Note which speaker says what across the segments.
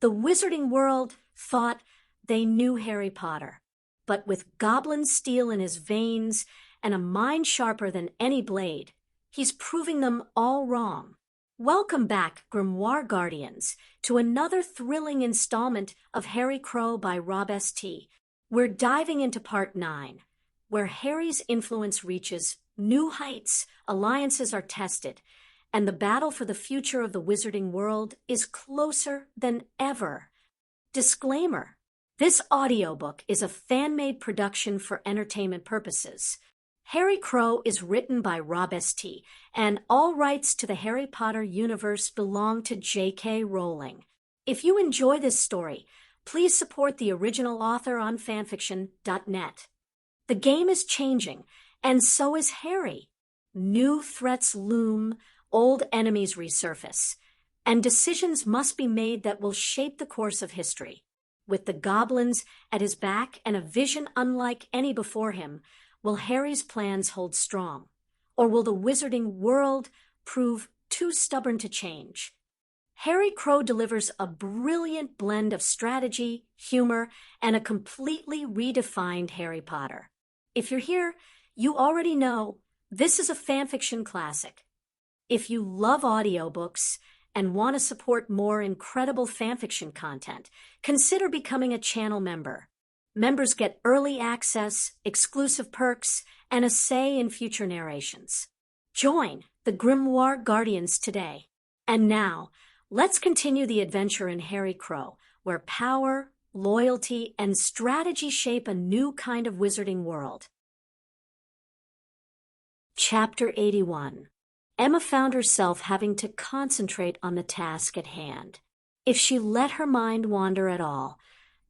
Speaker 1: The wizarding world thought they knew Harry Potter, but with goblin steel in his veins and a mind sharper than any blade, he's proving them all wrong. Welcome back, Grimoire Guardians, to another thrilling installment of Harry Crow by RobSt. We're diving into Part 9, where Harry's influence reaches new heights, alliances are tested, and the battle for the future of the wizarding world is closer than ever. Disclaimer: this audiobook is a fan-made production for entertainment purposes. Harry Crow is written by RobSt, and all rights to the Harry Potter universe belong to J.K. Rowling. If you enjoy this story, please support the original author on fanfiction.net. The game is changing, and so is Harry. New threats loom, old enemies resurface, and decisions must be made that will shape the course of history. With the goblins at his back and a vision unlike any before him, will Harry's plans hold strong? Or will the wizarding world prove too stubborn to change? Harry Crow delivers a brilliant blend of strategy, humor, and a completely redefined Harry Potter. If you're here, you already know this is a fanfiction classic. If you love audiobooks and want to support more incredible fanfiction content, consider becoming a channel member. Members get early access, exclusive perks, and a say in future narrations. Join the Grimoire Guardians today. And now, let's continue the adventure in Harry Crow, where power, loyalty, and strategy shape a new kind of wizarding world. Chapter 81. Emma found herself having to concentrate on the task at hand. If she let her mind wander at all,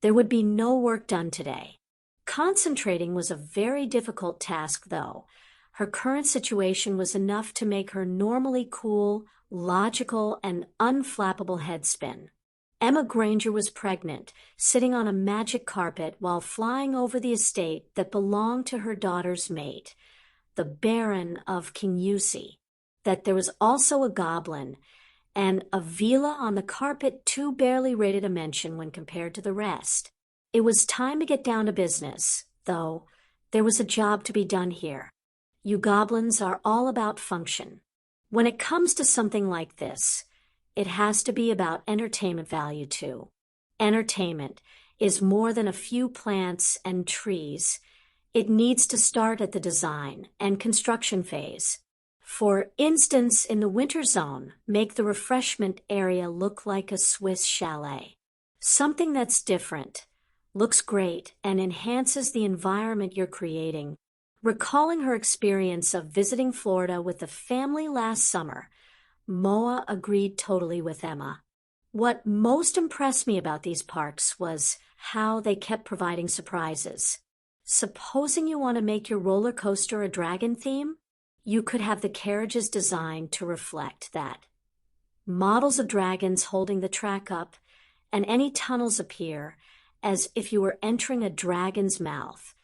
Speaker 1: there would be no work done today. Concentrating was a very difficult task, though. Her current situation was enough to make her normally cool, logical, and unflappable head spin. Emma Granger was pregnant, sitting on a magic carpet while flying over the estate that belonged to her daughter's mate, the Baron of KUSI. That there was also a goblin, and a villa on the carpet too barely rated a mention when compared to the rest. It was time to get down to business, though there was a job to be done here. You goblins are all about function. When it comes to something like this, it has to be about entertainment value too. Entertainment is more than a few plants and trees. It needs to start at the design and construction phase. For instance, in the winter zone, make the refreshment area look like a Swiss chalet. Something that's different, looks great, and enhances the environment you're creating. Recalling her experience of visiting Florida with the family last summer, Moa agreed totally with Emma. What most impressed me about these parks was how they kept providing surprises. Supposing you want to make your roller coaster a dragon theme? You could have the carriages designed to reflect that. Models of dragons holding the track up, and any tunnels appear as if you were entering a dragon's mouth.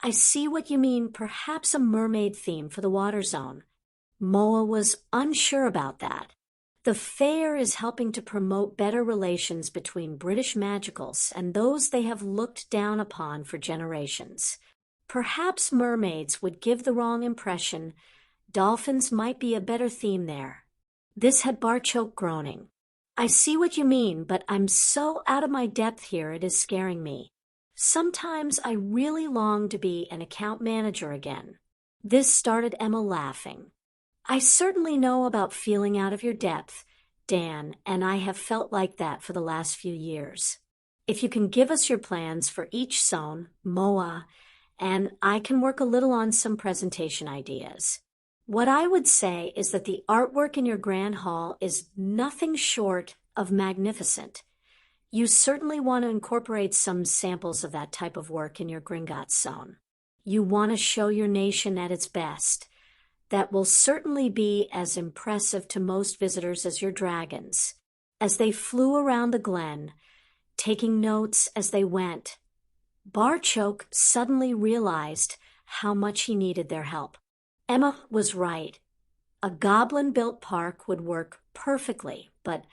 Speaker 1: I see what you mean, perhaps a mermaid theme for the water zone. Moa was unsure about that. The fair is helping to promote better relations between British magicals and those they have looked down upon for generations. Perhaps mermaids would give the wrong impression. Dolphins might be a better theme there. This had Barchoke groaning. I see what you mean, but I'm so out of my depth here it is scaring me. Sometimes I really long to be an account manager again. This started Emma laughing. I certainly know about feeling out of your depth, Dan, and I have felt like that for the last few years. If you can give us your plans for each zone, Moa, and I can work a little on some presentation ideas. What I would say is that the artwork in your grand hall is nothing short of magnificent. You certainly want to incorporate some samples of that type of work in your Gringotts zone. You want to show your nation at its best. That will certainly be as impressive to most visitors as your dragons. As they flew around the Glen, taking notes as they went, Barchoke suddenly realized how much he needed their help. Emma was right. A goblin-built park would work perfectly, but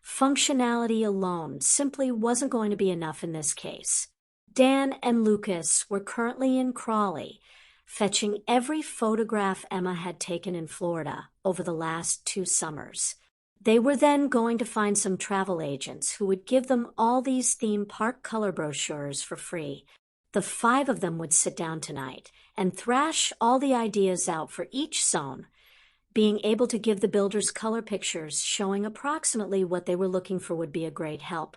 Speaker 1: Functionality alone simply wasn't going to be enough in this case. Dan and Lucas were currently in Crawley, fetching every photograph Emma had taken in Florida over the last 2 summers. They were then going to find some travel agents who would give them all these theme park color brochures for free. The 5 of them would sit down tonight and thrash all the ideas out for each zone, being able to give the builders color pictures showing approximately what they were looking for would be a great help.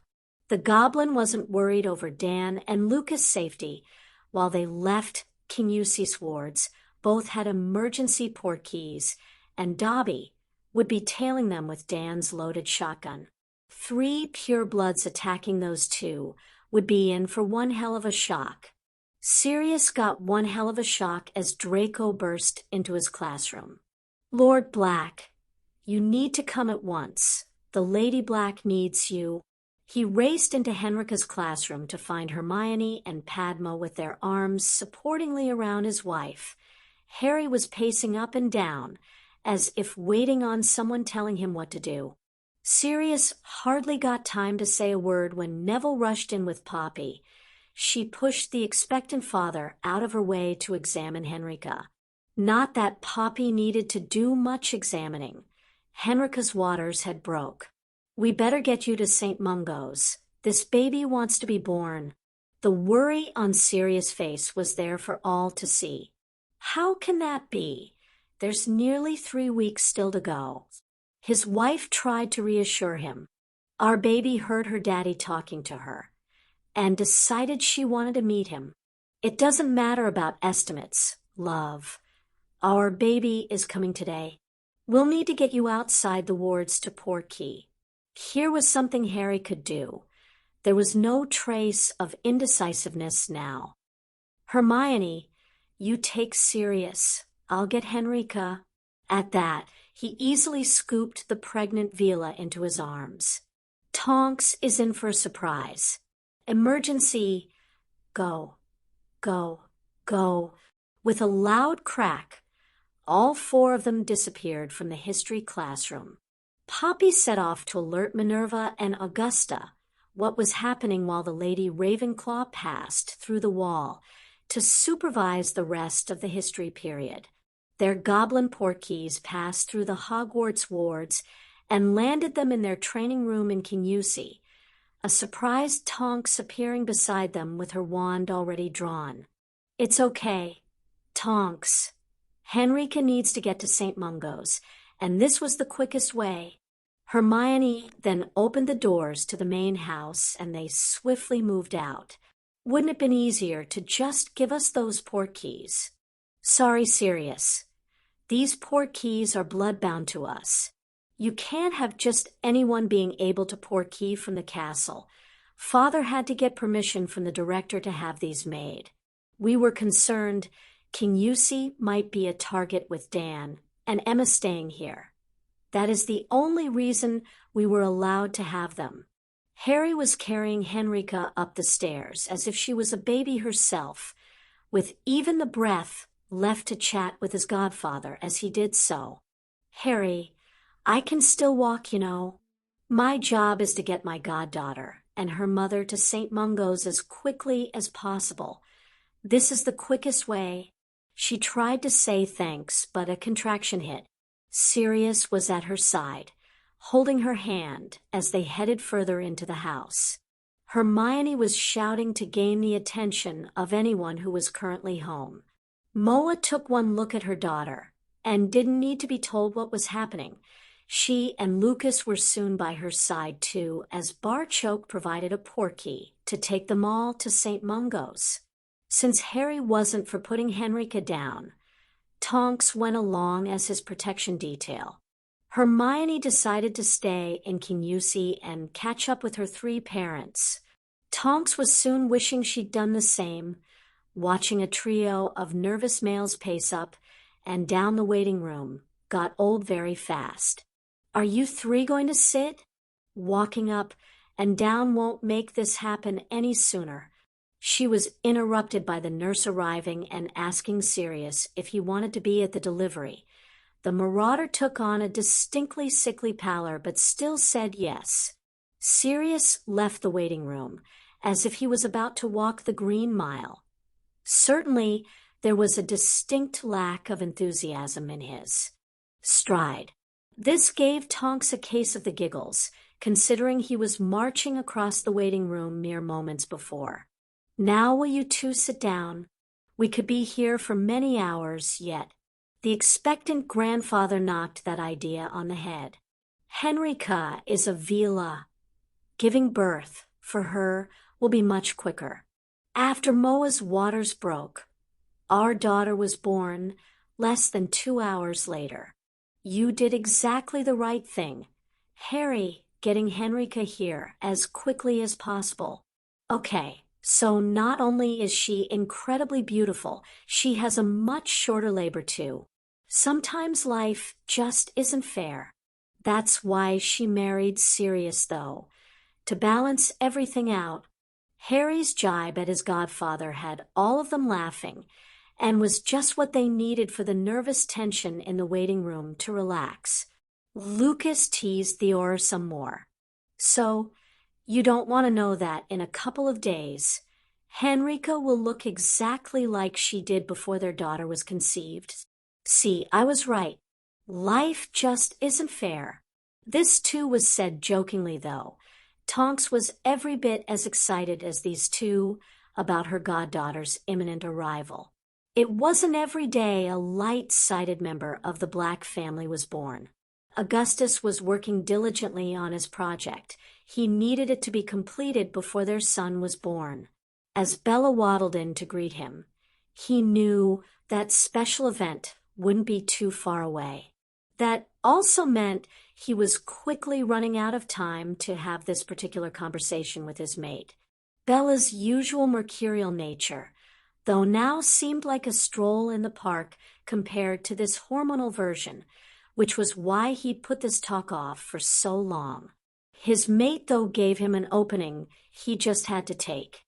Speaker 1: The Goblin wasn't worried over Dan and Lucas' safety. While they left KUSI's wards, both had emergency port keys, and Dobby would be tailing them with Dan's loaded shotgun. 3 purebloods attacking those 2 would be in for one hell of a shock. Sirius got one hell of a shock as Draco burst into his classroom. "Lord Black, you need to come at once. The Lady Black needs you." He raced into Henrika's classroom to find Hermione and Padma with their arms supportingly around his wife. Harry was pacing up and down, as if waiting on someone telling him what to do. Sirius hardly got time to say a word when Neville rushed in with Poppy. She pushed the expectant father out of her way to examine Henrika. Not that Poppy needed to do much examining. Henrika's waters had broke. "We better get you to St. Mungo's. This baby wants to be born." The worry on Sirius' face was there for all to see. "How can that be? There's nearly 3 weeks still to go." His wife tried to reassure him. "Our baby heard her daddy talking to her and decided she wanted to meet him. It doesn't matter about estimates, love. Our baby is coming today. We'll need to get you outside the wards to Portkey." Here was something Harry could do. There was no trace of indecisiveness now. "Hermione, you take Sirius. I'll get Henrika." At that, he easily scooped the pregnant Vila into his arms. "Tonks is in for a surprise. Emergency. Go, go, go." With a loud crack, all 4 of them disappeared from the history classroom. Poppy set off to alert Minerva and Augusta what was happening while the Lady Ravenclaw passed through the wall to supervise the rest of the history period. Their goblin portkeys passed through the Hogwarts wards and landed them in their training room in KUSI, a surprised Tonks appearing beside them with her wand already drawn. "It's okay. Tonks. Henrika needs to get to St. Mungo's, and this was the quickest way." Hermione then opened the doors to the main house, and they swiftly moved out. "Wouldn't it have been easier to just give us those port keys?" "Sorry, Sirius. These port keys are bloodbound to us. You can't have just anyone being able to port key from the castle. Father had to get permission from the director to have these made. We were concerned KUSI might be a target with Dan and Emma staying here. That is the only reason we were allowed to have them." Harry was carrying Henrika up the stairs as if she was a baby herself, with even the breath left to chat with his godfather as he did so. "Harry, I can still walk, you know. My job is to get my goddaughter and her mother to St. Mungo's as quickly as possible. This is the quickest way." She tried to say thanks, but a contraction hit. Sirius was at her side, holding her hand as they headed further into the house. Hermione was shouting to gain the attention of anyone who was currently home. Moa took one look at her daughter and didn't need to be told what was happening. She and Lucas were soon by her side too, as Barchoke provided a portkey to take them all to St. Mungo's. Since Harry wasn't for putting Henrika down, Tonks went along as his protection detail. Hermione decided to stay in KUSI and catch up with her 3 parents. Tonks was soon wishing she'd done the same, watching a trio of nervous males pace up and down the waiting room got old very fast. "Are you 3 going to sit?" Walking up and down won't make this happen any sooner. She was interrupted by the nurse arriving and asking Sirius if he wanted to be at the delivery. The marauder took on a distinctly sickly pallor but still said yes. Sirius left the waiting room, as if he was about to walk the Green Mile. Certainly, there was a distinct lack of enthusiasm in his stride. This gave Tonks a case of the giggles, considering he was marching across the waiting room mere moments before. "Now will you two sit down? We could be here for many hours yet." The expectant grandfather knocked that idea on the head. "Henrika is a Vila. Giving birth, for her, will be much quicker. After Moa's waters broke, our daughter was born less than 2 hours later. You did exactly the right thing, Harry, getting Henrika here as quickly as possible. Okay, so not only is she incredibly beautiful, she has a much shorter labor too. Sometimes life just isn't fair. That's why she married Sirius, though. To balance everything out, Harry's jibe at his godfather had all of them laughing, and was just what they needed for the nervous tension in the waiting room to relax. Lucas teased Theora some more. "So, you don't want to know that in a couple of days, Henrika will look exactly like she did before their daughter was conceived. See, I was right. Life just isn't fair." This too was said jokingly, though. Tonks was every bit as excited as these two about her goddaughter's imminent arrival. It wasn't every day a light-sided member of the Black family was born. Augustus was working diligently on his project. He needed it to be completed before their son was born. As Bella waddled in to greet him, he knew that special event wouldn't be too far away. That also meant he was quickly running out of time to have this particular conversation with his mate. Bella's usual mercurial nature, though, now seemed like a stroll in the park compared to this hormonal version, which was why he'd put this talk off for so long. His mate, though, gave him an opening he just had to take.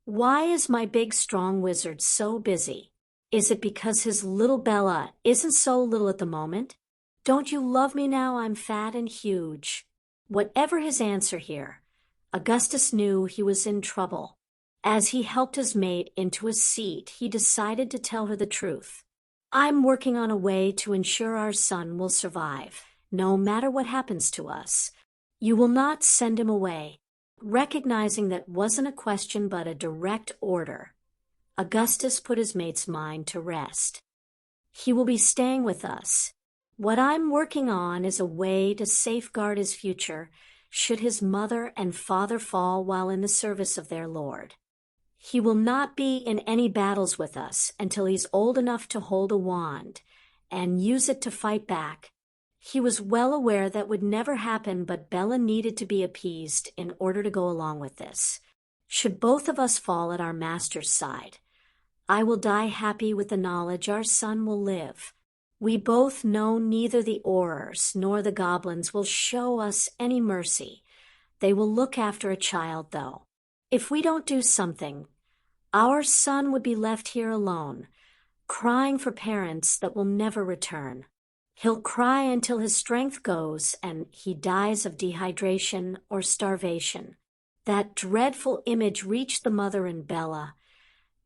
Speaker 1: "Why is my big strong wizard so busy? Is it because his little Bella isn't so little at the moment? Don't you love me now I'm fat and huge?" Whatever his answer here, Augustus knew he was in trouble. As he helped his mate into a seat, he decided to tell her the truth. "I'm working on a way to ensure our son will survive, no matter what happens to us. You will not send him away." Recognizing that wasn't a question but a direct order, Augustus put his mate's mind to rest. "He will be staying with us. What I'm working on is a way to safeguard his future should his mother and father fall while in the service of their Lord. He will not be in any battles with us until he's old enough to hold a wand and use it to fight back." He was well aware that would never happen, but Bella needed to be appeased in order to go along with this. "Should both of us fall at our master's side, I will die happy with the knowledge our son will live. We both know neither the Aurors nor the goblins will show us any mercy. They will look after a child, though. If we don't do something, our son would be left here alone, crying for parents that will never return. He'll cry until his strength goes and he dies of dehydration or starvation." That dreadful image reached the mother in Bella.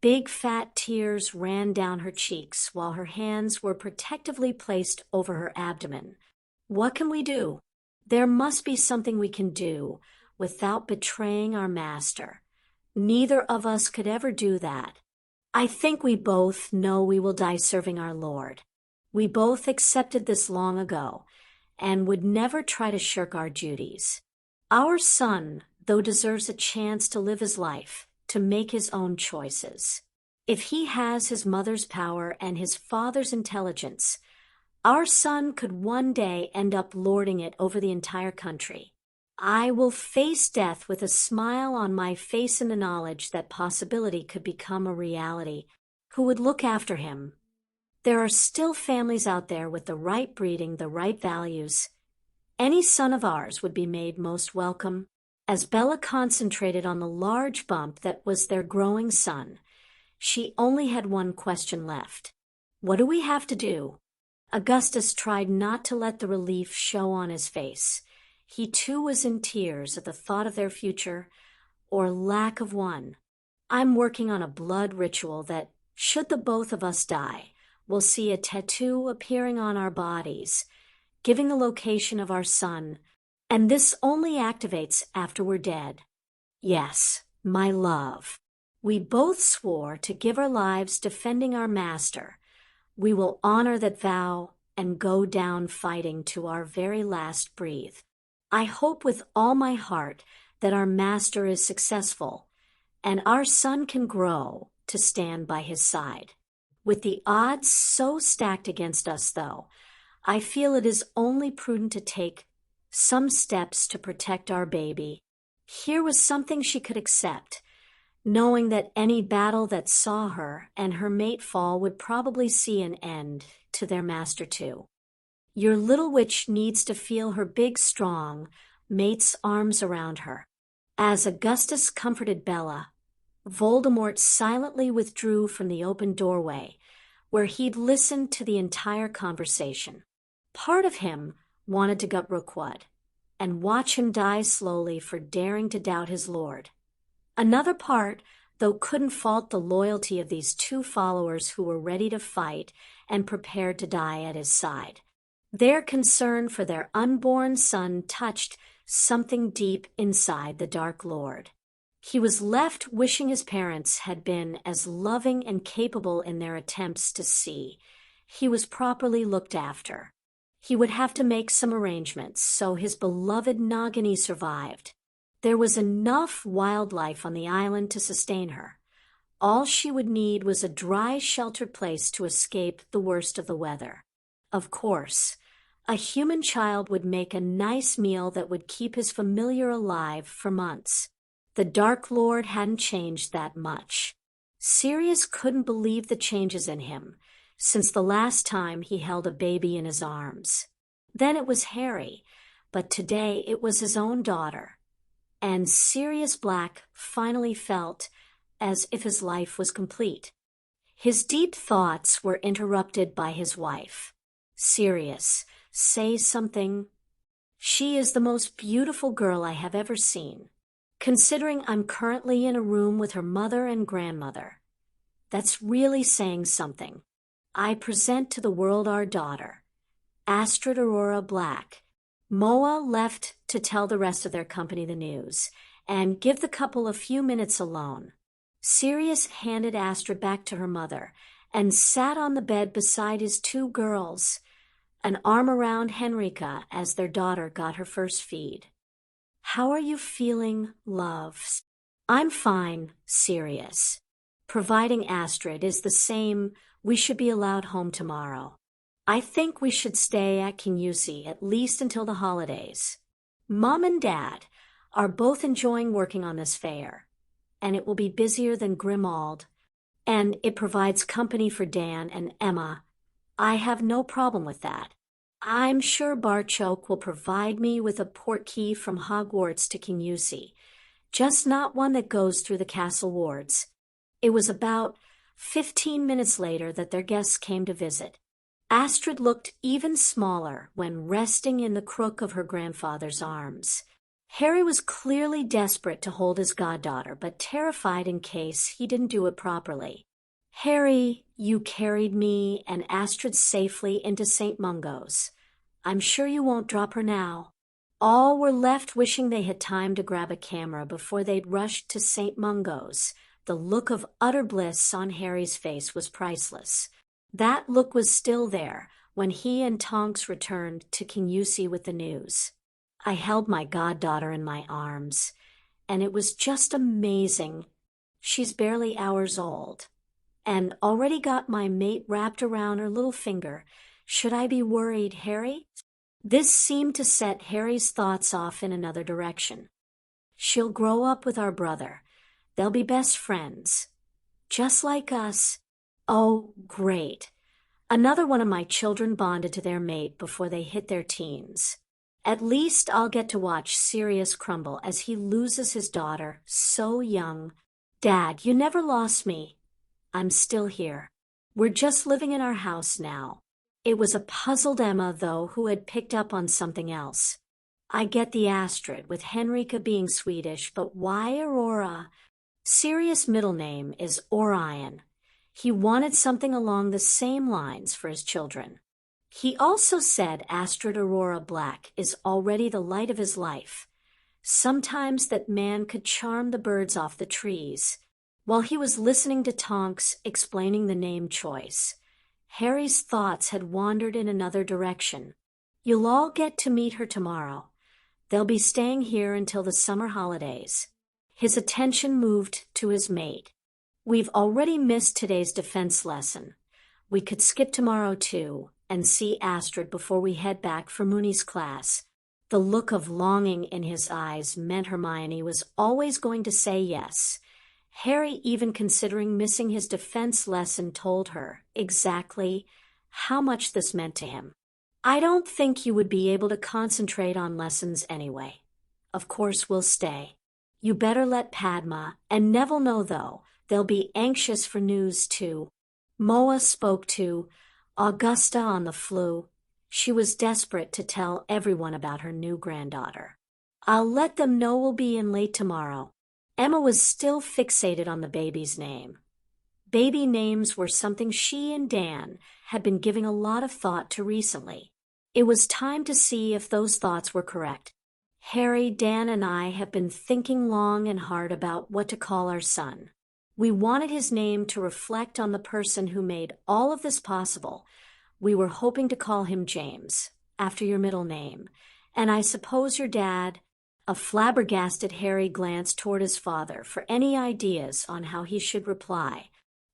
Speaker 1: Big fat tears ran down her cheeks while her hands were protectively placed over her abdomen. "What can we do? There must be something we can do without betraying our master. Neither of us could ever do that. I think we both know we will die serving our Lord. We both accepted this long ago and would never try to shirk our duties. Our son, though, deserves a chance to live his life, to make his own choices. If he has his mother's power and his father's intelligence, our son could one day end up lording it over the entire country. I will face death with a smile on my face in the knowledge that possibility could become a reality. Who would look after him? There are still families out there with the right breeding, the right values. Any son of ours would be made most welcome." As Bella concentrated on the large bump that was their growing son, she only had one question left. "What do we have to do?" Augustus tried not to let the relief show on his face. He too was in tears at the thought of their future, or lack of one. I'm working on a blood ritual that, should the both of us die, will see a tattoo appearing on our bodies, giving the location of our son, and this only activates after we're dead. Yes, my love. We both swore to give our lives defending our master. We will honor that vow and go down fighting to our very last breath. I hope with all my heart that our master is successful and our son can grow to stand by his side. With the odds so stacked against us, though, I feel it is only prudent to take some steps to protect our baby. Here was something she could accept, knowing that any battle that saw her and her mate fall would probably see an end to their master too. Your little witch needs to feel her big, strong mate's arms around her. As Augustus comforted Bella, Voldemort silently withdrew from the open doorway, where he'd listened to the entire conversation. Part of him wanted to gut Rookwood and watch him die slowly for daring to doubt his lord. Another part, though, couldn't fault the loyalty of these two followers who were ready to fight and prepared to die at his side. Their concern for their unborn son touched something deep inside the Dark Lord. He was left wishing his parents had been as loving and capable in their attempts to see he was properly looked after. He would have to make some arrangements so his beloved Nagini survived. There was enough wildlife on the island to sustain her. All she would need was a dry, sheltered place to escape the worst of the weather. Of course, a human child would make a nice meal that would keep his familiar alive for months. The Dark Lord hadn't changed that much. Sirius couldn't believe the changes in him since the last time he held a baby in his arms. Then it was Harry, but today it was his own daughter. And Sirius Black finally felt as if his life was complete. His deep thoughts were interrupted by his wife. "Sirius, say something. She is the most beautiful girl I have ever seen. Considering I'm currently in a room with her mother and grandmother, that's really saying something. I present to the world our daughter, Astrid Aurora Black." Moa left to tell the rest of their company the news and give the couple a few minutes alone. Sirius handed Astrid back to her mother and sat on the bed beside his two girls, an arm around Henrika as their daughter got her first feed. "How are you feeling, love?" "I'm fine, Sirius. Providing Astrid is the same, we should be allowed home tomorrow. I think we should stay at KUSI at least until the holidays. Mom and Dad are both enjoying working on this fair, and it will be busier than Grimmauld, and it provides company for Dan and Emma. I have no problem with that. I'm sure Barchoke will provide me with a portkey from Hogwarts to KUSI, just not one that goes through the castle wards." It was about 15 minutes later that their guests came to visit. Astrid looked even smaller when resting in the crook of her grandfather's arms. Harry was clearly desperate to hold his goddaughter, but terrified in case he didn't do it properly. "Harry, you carried me and Astrid safely into St. Mungo's. I'm sure you won't drop her now." All were left wishing they had time to grab a camera before they'd rushed to St. Mungo's. The look of utter bliss on Harry's face was priceless. That look was still there when he and Tonks returned to KUSI with the news. I held my goddaughter in my arms, and it was just amazing. She's barely hours old, and already got my mate wrapped around her little finger. Should I be worried, Harry? This seemed to set Harry's thoughts off in another direction. She'll grow up with our brother. They'll be best friends. Just like us. Oh, great. Another one of my children bonded to their mate before they hit their teens. At least I'll get to watch Sirius crumble as he loses his daughter so young. Dad, you never lost me. I'm still here. We're just living in our house now. It was a puzzled Emma, though, who had picked up on something else. I get the Astrid, with Henrika being Swedish, but why Aurora? Sirius' middle name is Orion. He wanted something along the same lines for his children. He also said Astrid Aurora Black is already the light of his life. Sometimes that man could charm the birds off the trees. While he was listening to Tonks explaining the name choice, Harry's thoughts had wandered in another direction. You'll all get to meet her tomorrow. They'll be staying here until the summer holidays. His attention moved to his mate. We've already missed today's defense lesson. We could skip tomorrow too and see Astrid before we head back for Mooney's class. The look of longing in his eyes meant Hermione was always going to say yes. Harry, even considering missing his defense lesson, told her exactly how much this meant to him. I don't think you would be able to concentrate on lessons anyway. Of course we'll stay. You better let Padma and Neville know, though. They'll be anxious for news, too. Moa spoke to Augusta on the flu. She was desperate to tell everyone about her new granddaughter. I'll let them know we'll be in late tomorrow. Emma was still fixated on the baby's name. Baby names were something she and Dan had been giving a lot of thought to recently. It was time to see if those thoughts were correct. Harry, Dan, and I have been thinking long and hard about what to call our son. We wanted his name to reflect on the person who made all of this possible. We were hoping to call him James, after your middle name. And I suppose your dad... A flabbergasted Harry glanced toward his father for any ideas on how he should reply.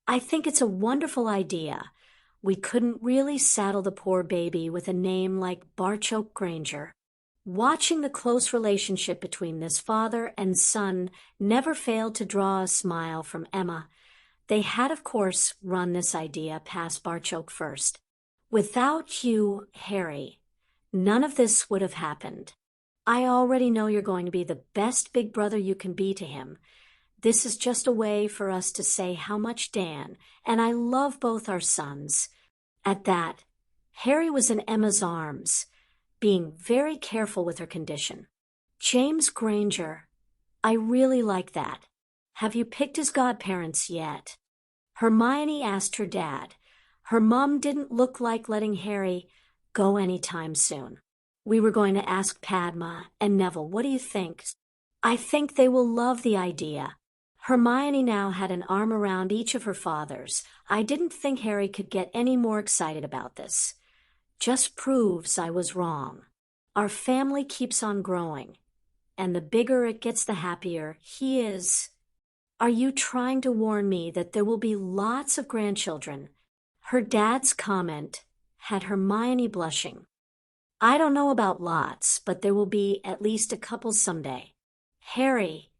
Speaker 1: I think it's a wonderful idea. We couldn't really saddle the poor baby with a name like Barchoke Granger. Watching the close relationship between this father and son never failed to draw a smile from Emma. They had, of course, run this idea past Barchoke first. Without you, Harry, none of this would have happened. I already know you're going to be the best big brother you can be to him. This is just a way for us to say how much Dan and I love both our sons. At that, Harry was in Emma's arms, being very careful with her condition. James Granger, I really like that. Have you picked his godparents yet? Hermione asked her dad. Her mom didn't look like letting Harry go anytime soon. We were going to ask Padma and Neville, what do you think? I think they will love the idea. Hermione now had an arm around each of her fathers. I didn't think Harry could get any more excited about this. Just proves I was wrong. Our family keeps on growing, and the bigger it gets, the happier he is. Are you trying to warn me that there will be lots of grandchildren? Her dad's comment had Hermione blushing. I don't know about lots, but there will be at least a couple someday. Harry,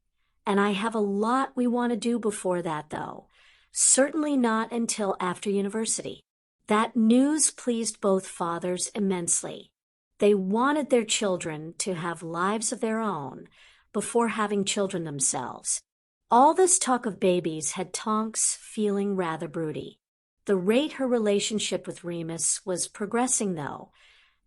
Speaker 1: and I have a lot we want to do before that, though. Certainly not until after university. That news pleased both fathers immensely. They wanted their children to have lives of their own before having children themselves. All this talk of babies had Tonks feeling rather broody. The rate her relationship with Remus was progressing, though,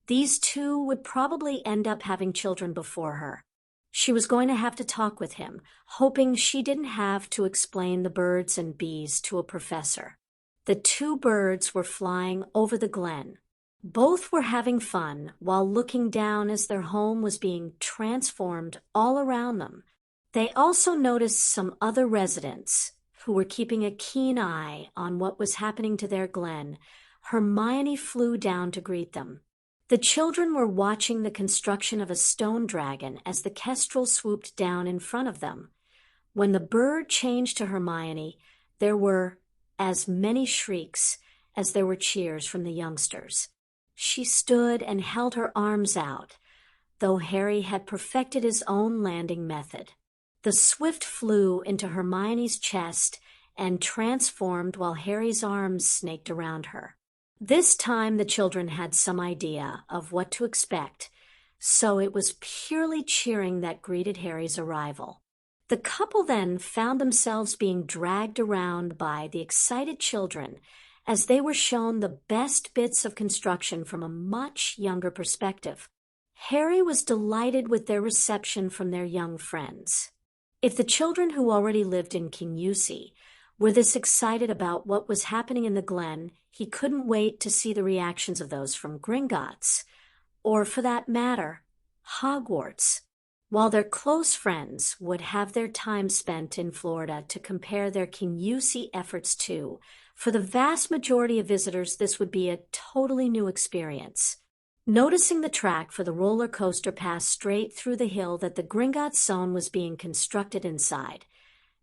Speaker 1: these two would probably end up having children before her. She was going to have to talk with him, hoping she didn't have to explain the birds and bees to a professor. The two birds were flying over the Glen. Both were having fun while looking down as their home was being transformed all around them. They also noticed some other residents who were keeping a keen eye on what was happening to their Glen. Hermione flew down to greet them. The children were watching the construction of a stone dragon as the kestrel swooped down in front of them. When the bird changed to Hermione, there were as many shrieks as there were cheers from the youngsters. She stood and held her arms out, though Harry had perfected his own landing method. The swift flew into Hermione's chest and transformed while Harry's arms snaked around her. This time the children had some idea of what to expect, so it was purely cheering that greeted Harry's arrival. The couple then found themselves being dragged around by the excited children as they were shown the best bits of construction from a much younger perspective. Harry was delighted with their reception from their young friends. If the children who already lived in KUSI were this excited about what was happening in the Glen, he couldn't wait to see the reactions of those from Gringotts, or for that matter, Hogwarts, while their close friends would have their time spent in Florida to compare their KUSI efforts to. For the vast majority of visitors, this would be a totally new experience. Noticing the track for the roller coaster passed straight through the hill that the Gringotts zone was being constructed inside,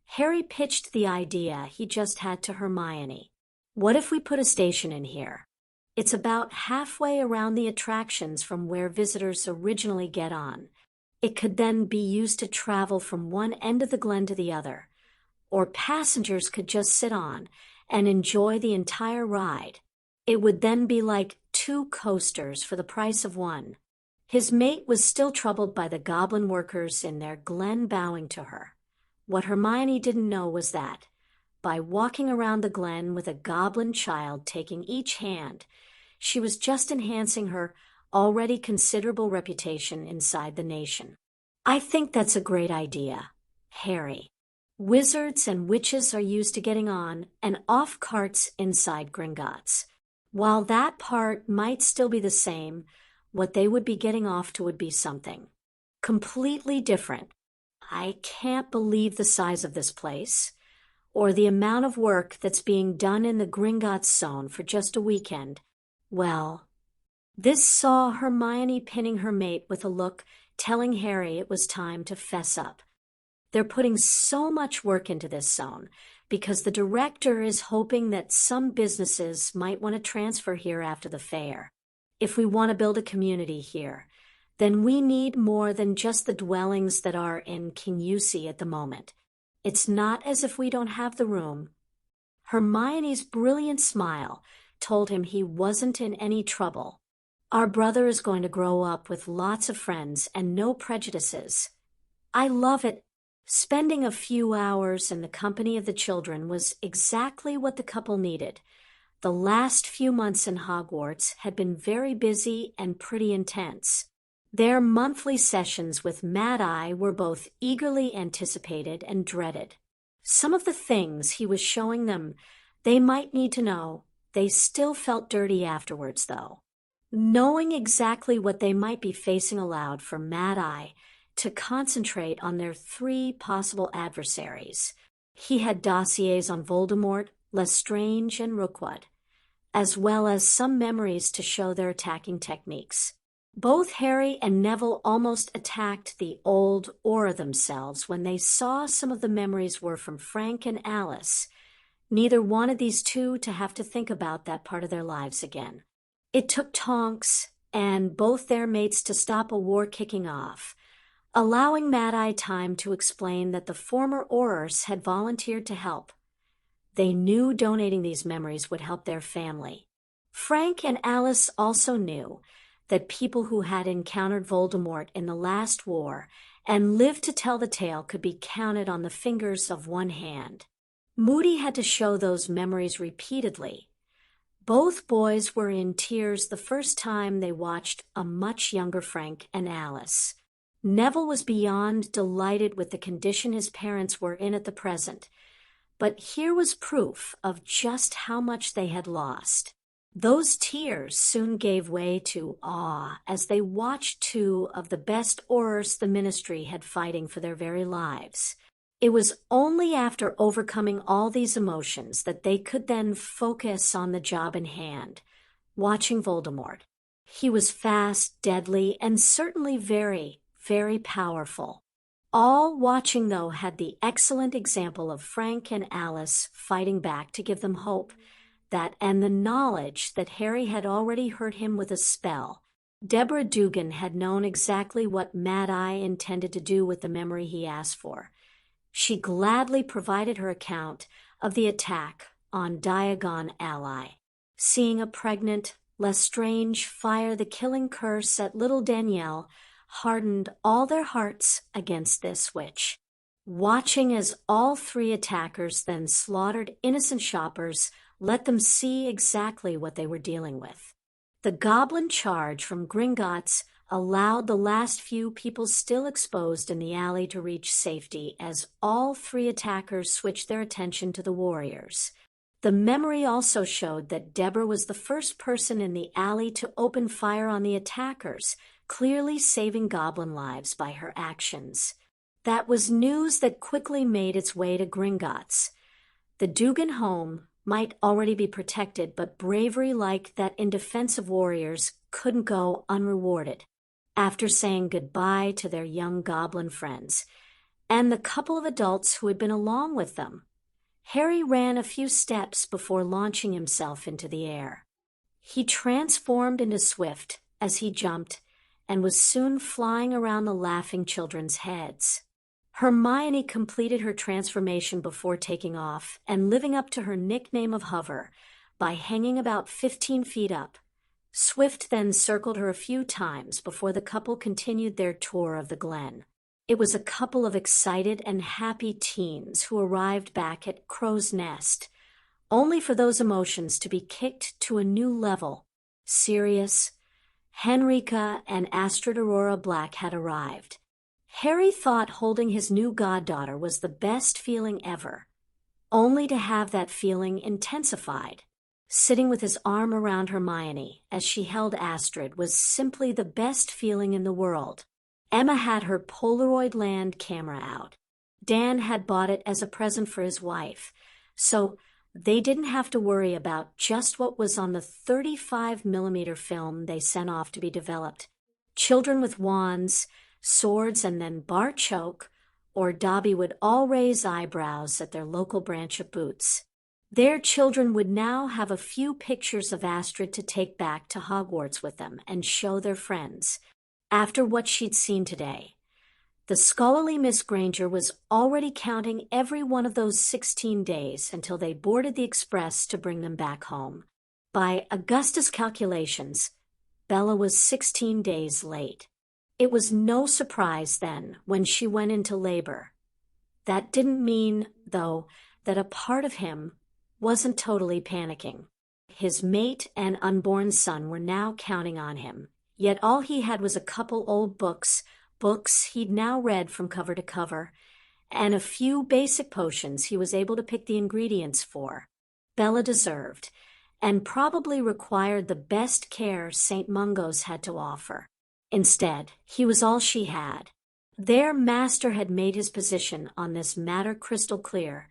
Speaker 1: Harry pitched the idea he just had to Hermione. What if we put a station in here? It's about halfway around the attractions from where visitors originally get on. It could then be used to travel from one end of the Glen to the other, or passengers could just sit on and enjoy the entire ride. It would then be like 2 coasters for the price of one. His mate was still troubled by the goblin workers in their Glen bowing to her. What Hermione didn't know was that, by walking around the Glen with a goblin child taking each hand, she was just enhancing her already considerable reputation inside the nation. I think that's a great idea, Harry. Wizards and witches are used to getting on and off carts inside Gringotts. While that part might still be the same, what they would be getting off to would be something completely different. I can't believe the size of this place, or the amount of work that's being done in the Gringotts zone for just a weekend. Well, this saw Hermione pinning her mate with a look telling Harry it was time to fess up. They're putting so much work into this zone because the director is hoping that some businesses might want to transfer here after the fair. If we want to build a community here, then we need more than just the dwellings that are in KUSI at the moment. It's not as if we don't have the room. Hermione's brilliant smile told him he wasn't in any trouble. Our brother is going to grow up with lots of friends and no prejudices. I love it. Spending a few hours in the company of the children was exactly what the couple needed. The last few months in Hogwarts had been very busy and pretty intense. Their monthly sessions with Mad Eye were both eagerly anticipated and dreaded. Some of the things he was showing them they might need to know. They still felt dirty afterwards, though. Knowing exactly what they might be facing allowed for Mad Eye to concentrate on their 3 possible adversaries. He had dossiers on Voldemort, Lestrange, and Rookwood, as well as some memories to show their attacking techniques. Both Harry and Neville almost attacked the old aura themselves when they saw some of the memories were from Frank and Alice. Neither wanted these 2 to have to think about that part of their lives again. It took Tonks and both their mates to stop a war kicking off, allowing Mad Eye time to explain that the former Aurors had volunteered to help. They knew donating these memories would help their family. Frank and Alice also knew that people who had encountered Voldemort in the last war and lived to tell the tale could be counted on the fingers of one hand. Moody had to show those memories repeatedly. Both boys were in tears the first time they watched a much younger Frank and Alice. Neville was beyond delighted with the condition his parents were in at the present, but here was proof of just how much they had lost. Those tears soon gave way to awe as they watched 2 of the best Aurors the Ministry had fighting for their very lives. It was only after overcoming all these emotions that they could then focus on the job in hand, watching Voldemort. He was fast, deadly, and certainly very, very powerful. All watching, though, had the excellent example of Frank and Alice fighting back to give them hope, and the knowledge that Harry had already hurt him with a spell. Deborah Dugan had known exactly what Mad Eye intended to do with the memory he asked for. She gladly provided her account of the attack on Diagon Ally, seeing a pregnant Lestrange fire the killing curse at little Danielle hardened all their hearts against this witch. Watching as all 3 attackers then slaughtered innocent shoppers let them see exactly what they were dealing with. The goblin charge from Gringotts allowed the last few people still exposed in the alley to reach safety as all three attackers switched their attention to the warriors. The memory also showed that Deborah was the first person in the alley to open fire on the attackers, clearly saving goblin lives by her actions. That was news that quickly made its way to Gringotts. The Dugan home might already be protected, but bravery like that in defense of warriors couldn't go unrewarded. After saying goodbye to their young goblin friends, and the couple of adults who had been along with them, Harry ran a few steps before launching himself into the air. He transformed into Swift as he jumped and was soon flying around the laughing children's heads. Hermione completed her transformation before taking off and living up to her nickname of Hover by hanging about 15 feet up. Swift then circled her a few times before the couple continued their tour of the Glen. It was a couple of excited and happy teens who arrived back at Crow's Nest, only for those emotions to be kicked to a new level. Sirius, Henrika, and Astrid Aurora Black had arrived. Harry thought holding his new goddaughter was the best feeling ever, only to have that feeling intensified. Sitting with his arm around Hermione as she held Astrid was simply the best feeling in the world. Emma had her Polaroid Land camera out. Dan had bought it as a present for his wife, so they didn't have to worry about just what was on the 35mm film they sent off to be developed. Children with wands, swords, and then bar choke, or Dobby would all raise eyebrows at their local branch of Boots. Their children would now have a few pictures of Astrid to take back to Hogwarts with them and show their friends. After what she'd seen today, the scholarly Miss Granger was already counting every one of those 16 days until they boarded the express to bring them back home. By Augustus' calculations, Bella was 16 days late. It was no surprise then when she went into labor. That didn't mean, though, that a part of him wasn't totally panicking. His mate and unborn son were now counting on him, yet all he had was a couple old books he'd now read from cover to cover, and a few basic potions he was able to pick the ingredients for. Bella deserved, and probably required the best care St. Mungo's had to offer. Instead, he was all she had. Their master had made his position on this matter crystal clear.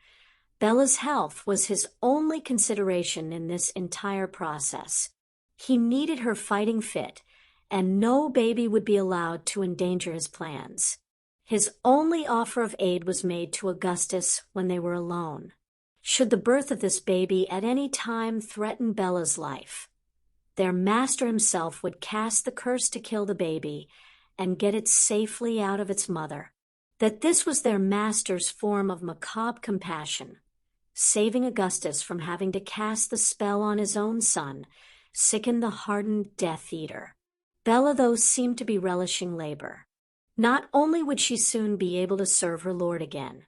Speaker 1: Bella's health was his only consideration in this entire process. He needed her fighting fit, and no baby would be allowed to endanger his plans. His only offer of aid was made to Augustus when they were alone. Should the birth of this baby at any time threaten Bella's life, their master himself would cast the curse to kill the baby and get it safely out of its mother. That this was their master's form of macabre compassion, saving Augustus from having to cast the spell on his own son, sickened the hardened Death Eater. Bella, though, seemed to be relishing labor. Not only would she soon be able to serve her lord again,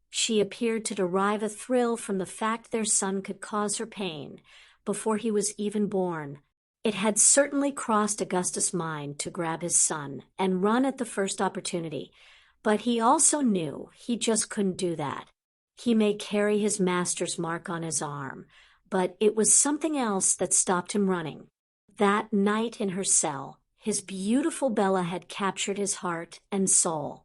Speaker 1: she appeared to derive a thrill from the fact their son could cause her pain before he was even born. It had certainly crossed Augustus' mind to grab his son and run at the first opportunity, but he also knew he just couldn't do that. He may carry his master's mark on his arm, but it was something else that stopped him running. That night in her cell, his beautiful Bella had captured his heart and soul.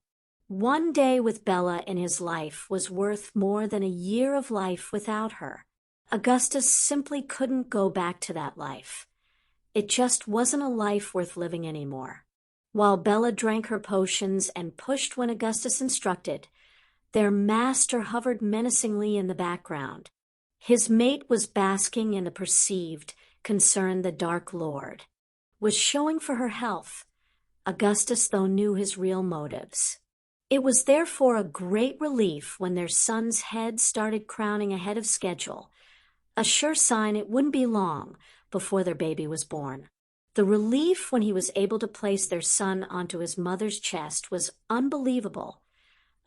Speaker 1: One day with Bella in his life was worth more than a year of life without her. Augustus simply couldn't go back to that life. It just wasn't a life worth living anymore. While Bella drank her potions and pushed when Augustus instructed, their master hovered menacingly in the background. His mate was basking in the perceived concern the Dark Lord was showing for her health. Augustus, though, knew his real motives. It was therefore a great relief when their son's head started crowning ahead of schedule, a sure sign it wouldn't be long before their baby was born. The relief when he was able to place their son onto his mother's chest was unbelievable.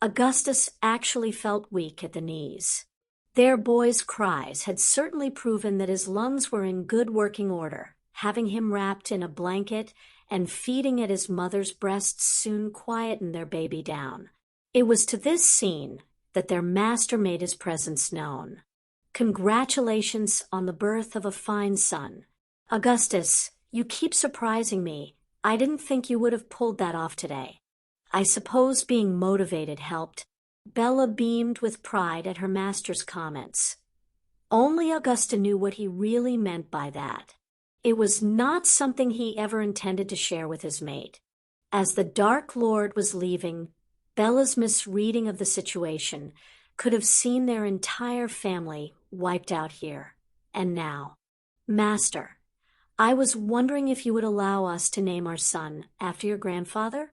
Speaker 1: Augustus actually felt weak at the knees. Their boy's cries had certainly proven that his lungs were in good working order. having him wrapped in a blanket and feeding at his mother's breasts soon quietened their baby down. It was to this scene that their master made his presence known. "Congratulations on the birth of a fine son. Augustus, you keep surprising me. I didn't think you would have pulled that off today." "I suppose being motivated helped." Bella beamed with pride at her master's comments. Only Augusta knew what he really meant by that. It was not something he ever intended to share with his mate. As the Dark Lord was leaving, Bella's misreading of the situation could have seen their entire family wiped out here. And now, "Master, I was wondering if you would allow us to name our son after your grandfather?"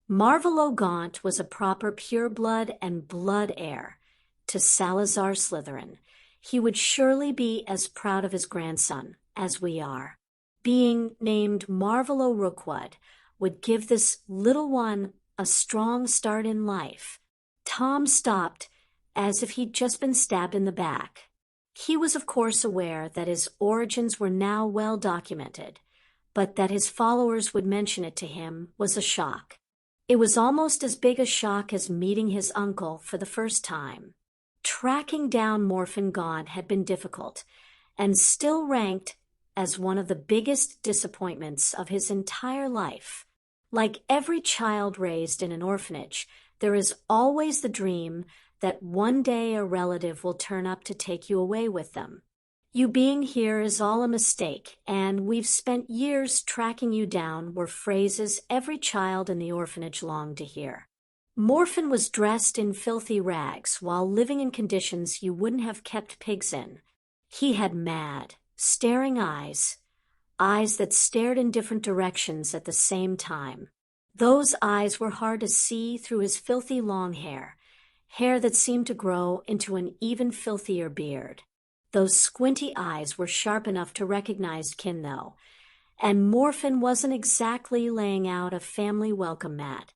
Speaker 1: Marvelo Gaunt was a proper pureblood and blood heir to Salazar Slytherin. He would surely be as proud of his grandson as we are. Being named Marvelo Rookwood would give this little one a strong start in life. Tom stopped as if he'd just been stabbed in the back. He was of course aware that his origins were now well documented, but that his followers would mention it to him was a shock. It was almost as big a shock as meeting his uncle for the first time. Tracking down Morphin Gaunt had been difficult, and still ranked as one of the biggest disappointments of his entire life. Like every child raised in an orphanage, there is always the dream that one day a relative will turn up to take you away with them. "You being here is all a mistake, and we've spent years tracking you down," were phrases every child in the orphanage longed to hear. Morphin was dressed in filthy rags while living in conditions you wouldn't have kept pigs in. He had mad, staring eyes that stared in different directions at the same time. Those eyes were hard to see through his filthy long hair that seemed to grow into an even filthier beard. Those squinty eyes were sharp enough to recognize kin, though, and Morphin wasn't exactly laying out a family welcome mat.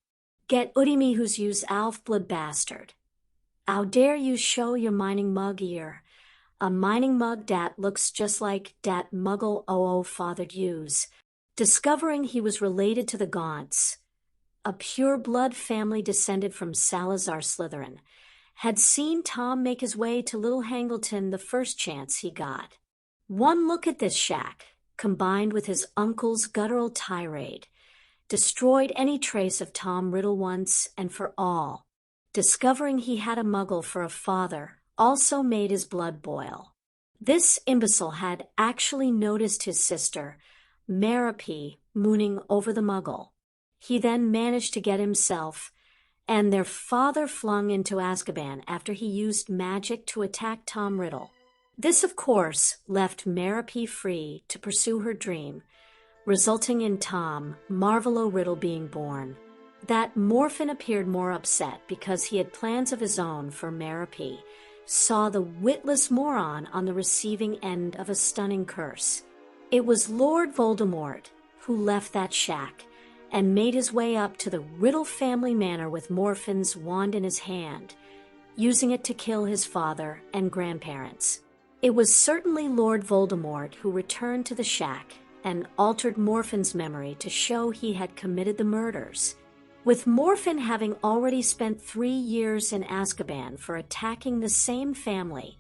Speaker 1: "Get Udemy who's use Alf blood bastard. 'Ow dare you show your mining mug here? A mining mug dat looks just like dat muggle fathered yous." Discovering he was related to the Gaunts, a pure-blood family descended from Salazar Slytherin, had seen Tom make his way to Little Hangleton the first chance he got. One look at this shack, combined with his uncle's guttural tirade, destroyed any trace of Tom Riddle once and for all. Discovering he had a muggle for a father also made his blood boil. This imbecile had actually noticed his sister, Merlin, mooning over the muggle. He then managed to get himself and their father flung into Azkaban after he used magic to attack Tom Riddle. This, of course, left Merlin free to pursue her dream, resulting in Tom Marvelo Riddle being born. That Morphin appeared more upset because he had plans of his own for Merlin, saw the witless moron on the receiving end of a stunning curse. It was Lord Voldemort who left that shack and made his way up to the Riddle family manor with Morphin's wand in his hand, using it to kill his father and grandparents. It was certainly Lord Voldemort who returned to the shack and altered Morphin's memory to show he had committed the murders. With Morphin having already spent 3 years in Azkaban for attacking the same family,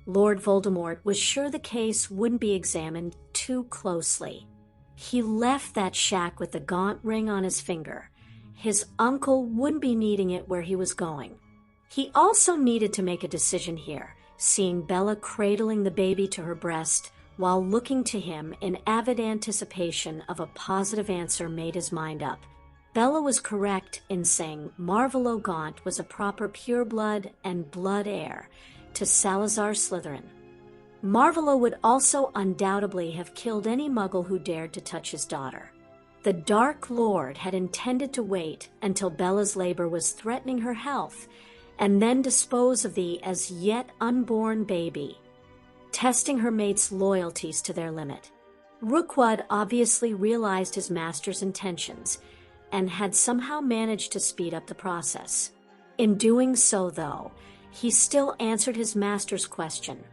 Speaker 1: Lord Voldemort was sure the case wouldn't be examined too closely. He left that shack with the gaunt ring on his finger. His uncle wouldn't be needing it where he was going. He also needed to make a decision here, seeing Bella cradling the baby to her breast while looking to him in avid anticipation of a positive answer made his mind up. Bella was correct in saying Marvelo Gaunt was a proper pureblood and blood heir to Salazar Slytherin. Marvelo would also undoubtedly have killed any muggle who dared to touch his daughter. The Dark Lord had intended to wait until Bella's labor was threatening her health and then dispose of the as yet unborn baby, testing her mate's loyalties to their limit. Rookwood obviously realized his master's intentions and had somehow managed to speed up the process. In doing so, though, he still answered his master's question.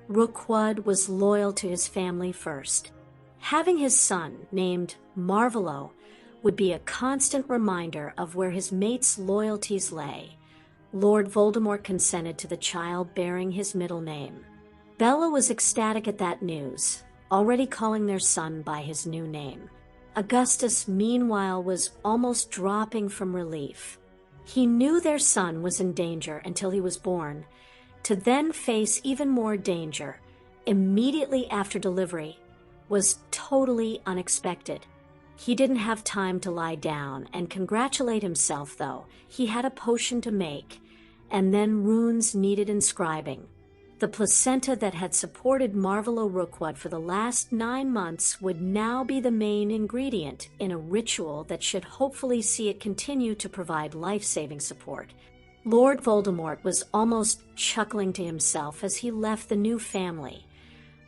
Speaker 1: Rookwood was loyal to his family first. Having his son, named Marvelo, would be a constant reminder of where his mate's loyalties lay. Lord Voldemort consented to the child bearing his middle name. Bella was ecstatic at that news, already calling their son by his new name. Augustus, meanwhile, was almost dropping from relief. He knew their son was in danger until he was born, to then face even more danger immediately after delivery was totally unexpected. He didn't have time to lie down and congratulate himself, though. He had a potion to make, and then runes needed inscribing. The placenta that had supported Marvelo Rookwood for the last 9 months would now be the main ingredient in a ritual that should hopefully see it continue to provide life-saving support. Lord Voldemort was almost chuckling to himself as he left the new family.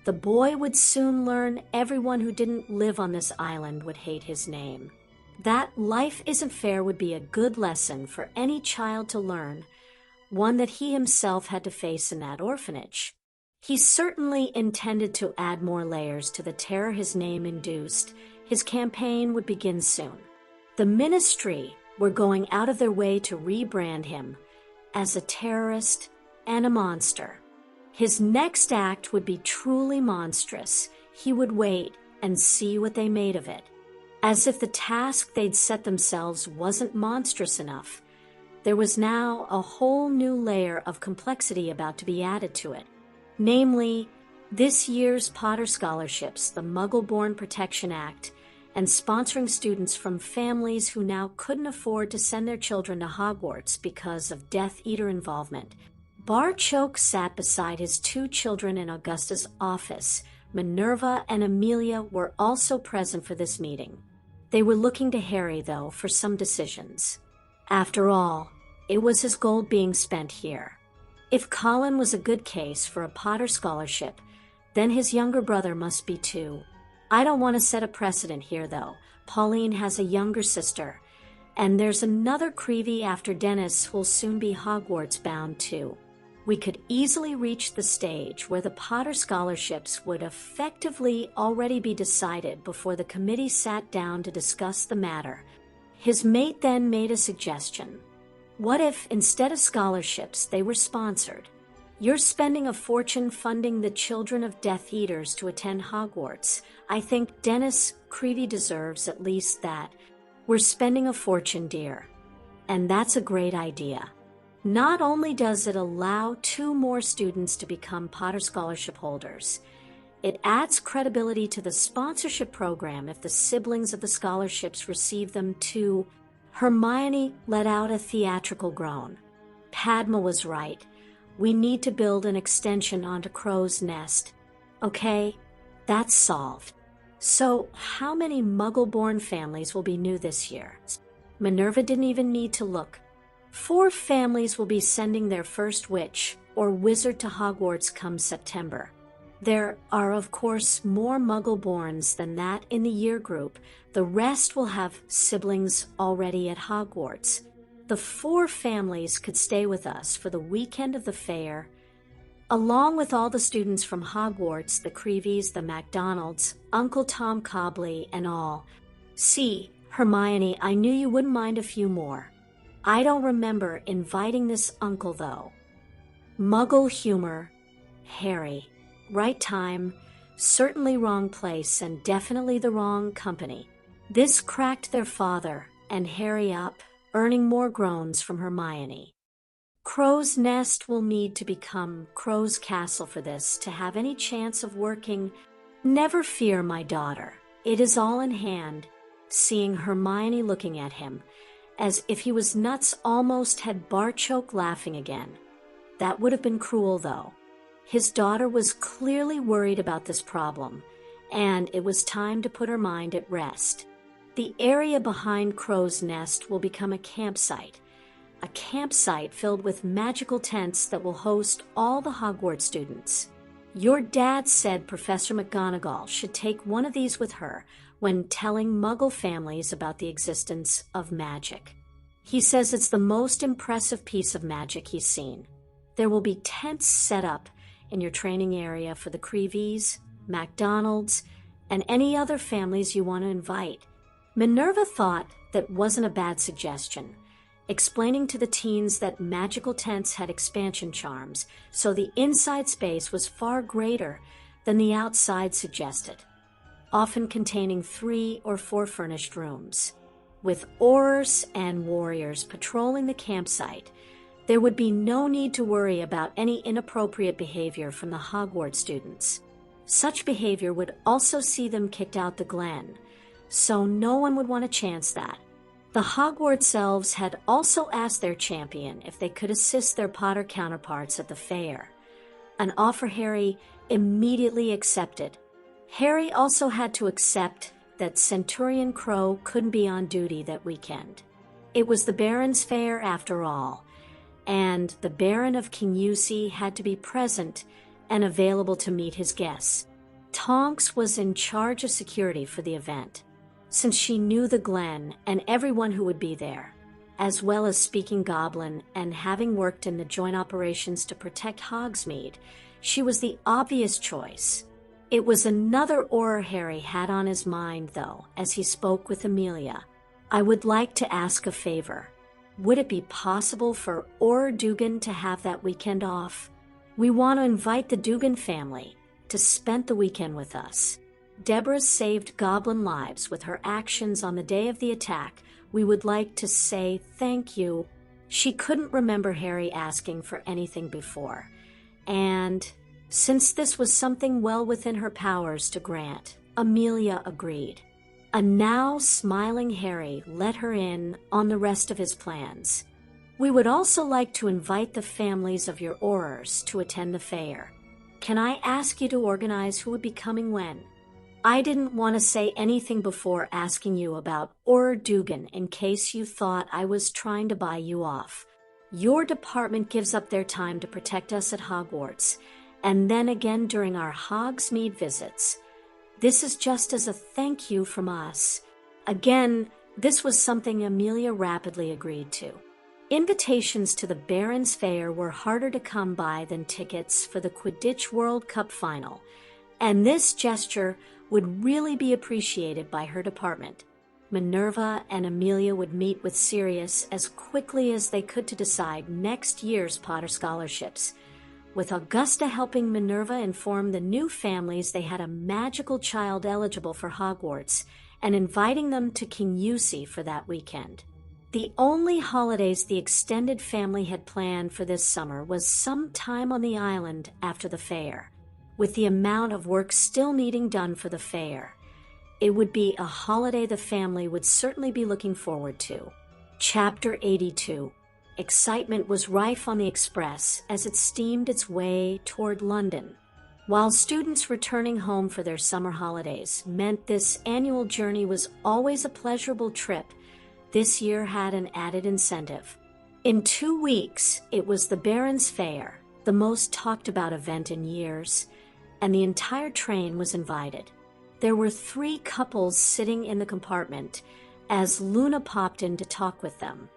Speaker 1: The boy would soon learn everyone who didn't live on this island would hate his name. That life isn't fair would be a good lesson for any child to learn, one that he himself had to face in that orphanage. He certainly intended to add more layers to the terror his name induced. His campaign would begin soon. The Ministry were going out of their way to rebrand him as a terrorist and a monster. His next act would be truly monstrous. He would wait and see what they made of it. As if the task they'd set themselves wasn't monstrous enough, there was now a whole new layer of complexity about to be added to it. Namely, this year's Potter scholarships, the Muggle-Born Protection Act, and sponsoring students from families who now couldn't afford to send their children to Hogwarts because of Death Eater involvement. Barchoke sat beside his 2 children in Augustus' office. Minerva and Amelia were also present for this meeting. They were looking to Harry, though, for some decisions. After all, it was his gold being spent here. If Colin was a good case for a Potter scholarship, then his younger brother must be too. I don't want to set a precedent here, though. Pauline has a younger sister, and there's another Creevy after Dennis who'll soon be Hogwarts bound too. We could easily reach the stage where the Potter scholarships would effectively already be decided before the committee sat down to discuss the matter. His mate then made a suggestion. What if, instead of scholarships, they were sponsored? You're spending a fortune funding the children of Death Eaters to attend Hogwarts. I think Dennis Creevy deserves at least that. We're spending a fortune, dear. And that's a great idea. Not only does it allow 2 more students to become Potter Scholarship holders, it adds credibility to the sponsorship program if the siblings of the scholarships receive them too. Hermione let out a theatrical groan. Padma was right. We need to build an extension onto Crow's Nest. Okay, that's solved. So, how many Muggle-born families will be new this year? Minerva didn't even need to look. 4 families will be sending their first witch or wizard to Hogwarts come September. There are, of course, more Muggle-borns than that in the year group. The rest will have siblings already at Hogwarts. The 4 families could stay with us for the weekend of the fair, along with all the students from Hogwarts, the Creevies, the MacDonalds, Uncle Tom Cobley, and all. See, Hermione, I knew you wouldn't mind a few more. I don't remember inviting this uncle, though. Muggle humor, Harry. Right time, certainly wrong place, and definitely the wrong company. This cracked their father and Harry up, earning more groans from Hermione. Crow's Nest will need to become Crow's Castle for this to have any chance of working. Never fear, my daughter. It is all in hand. Seeing Hermione looking at him, as if he was nuts, almost had Barchoke laughing again. That would have been cruel, though. His daughter was clearly worried about this problem, and it was time to put her mind at rest. The area behind Crow's Nest will become a campsite filled with magical tents that will host all the Hogwarts students. Your dad said Professor McGonagall should take one of these with her when telling Muggle families about the existence of magic. He says it's the most impressive piece of magic he's seen. There will be tents set up in your training area for the Creevies, MacDonalds, and any other families you want to invite. Minerva thought that wasn't a bad suggestion, explaining to the teens that magical tents had expansion charms, so the inside space was far greater than the outside suggested, often containing 3 or 4 furnished rooms. With aurors and warriors patrolling the campsite, there would be no need to worry about any inappropriate behavior from the Hogwarts students. Such behavior would also see them kicked out the Glen, so no one would want to chance that. The Hogwarts elves had also asked their champion if they could assist their Potter counterparts at the fair, an offer Harry immediately accepted. Harry also had to accept that Centurion Crow couldn't be on duty that weekend. It was the Baron's fair after all, and the Baron of KUSI had to be present and available to meet his guests. Tonks was in charge of security for the event, since she knew the Glen and everyone who would be there, as well as speaking Goblin and having worked in the joint operations to protect Hogsmeade. She was the obvious choice. It was another aura Harry had on his mind, though, as he spoke with Amelia. I would like to ask a favor. Would it be possible for Aura Dugan to have that weekend off? We want to invite the Dugan family to spend the weekend with us. Deborah saved goblin lives with her actions on the day of the attack. We would like to say thank you. She couldn't remember Harry asking for anything before, and since this was something well within her powers to grant, Amelia agreed. A now smiling Harry let her in on the rest of his plans. We would also like to invite the families of your aurors to attend the fair. Can I ask you to organize who would be coming when? I didn't want to say anything before asking you about Aura Dugan in case you thought I was trying to buy you off. Your department gives up their time to protect us at Hogwarts, and then again during our Hogsmeade visits. This is just as a thank you from us. Again, this was something Amelia rapidly agreed to. Invitations to the Baron's Fair were harder to come by than tickets for the Quidditch World Cup final, and this gesture would really be appreciated by her department. Minerva and Amelia would meet with Sirius as quickly as they could to decide next year's Potter scholarships, with Augusta helping Minerva inform the new families they had a magical child eligible for Hogwarts and inviting them to KUSI for that weekend. The only holidays the extended family had planned for this summer was some time on the island after the fair. With the amount of work still needing done for the fair, it would be a holiday the family would certainly be looking forward to. Chapter 82. Excitement was rife on the Express as it steamed its way toward London. While students returning home for their summer holidays meant this annual journey was always a pleasurable trip, this year had an added incentive. In 2 weeks, it was the Baron's Fair, the most talked about event in years, and the entire train was invited. There were 3 couples sitting in the compartment as Luna popped in to talk with them.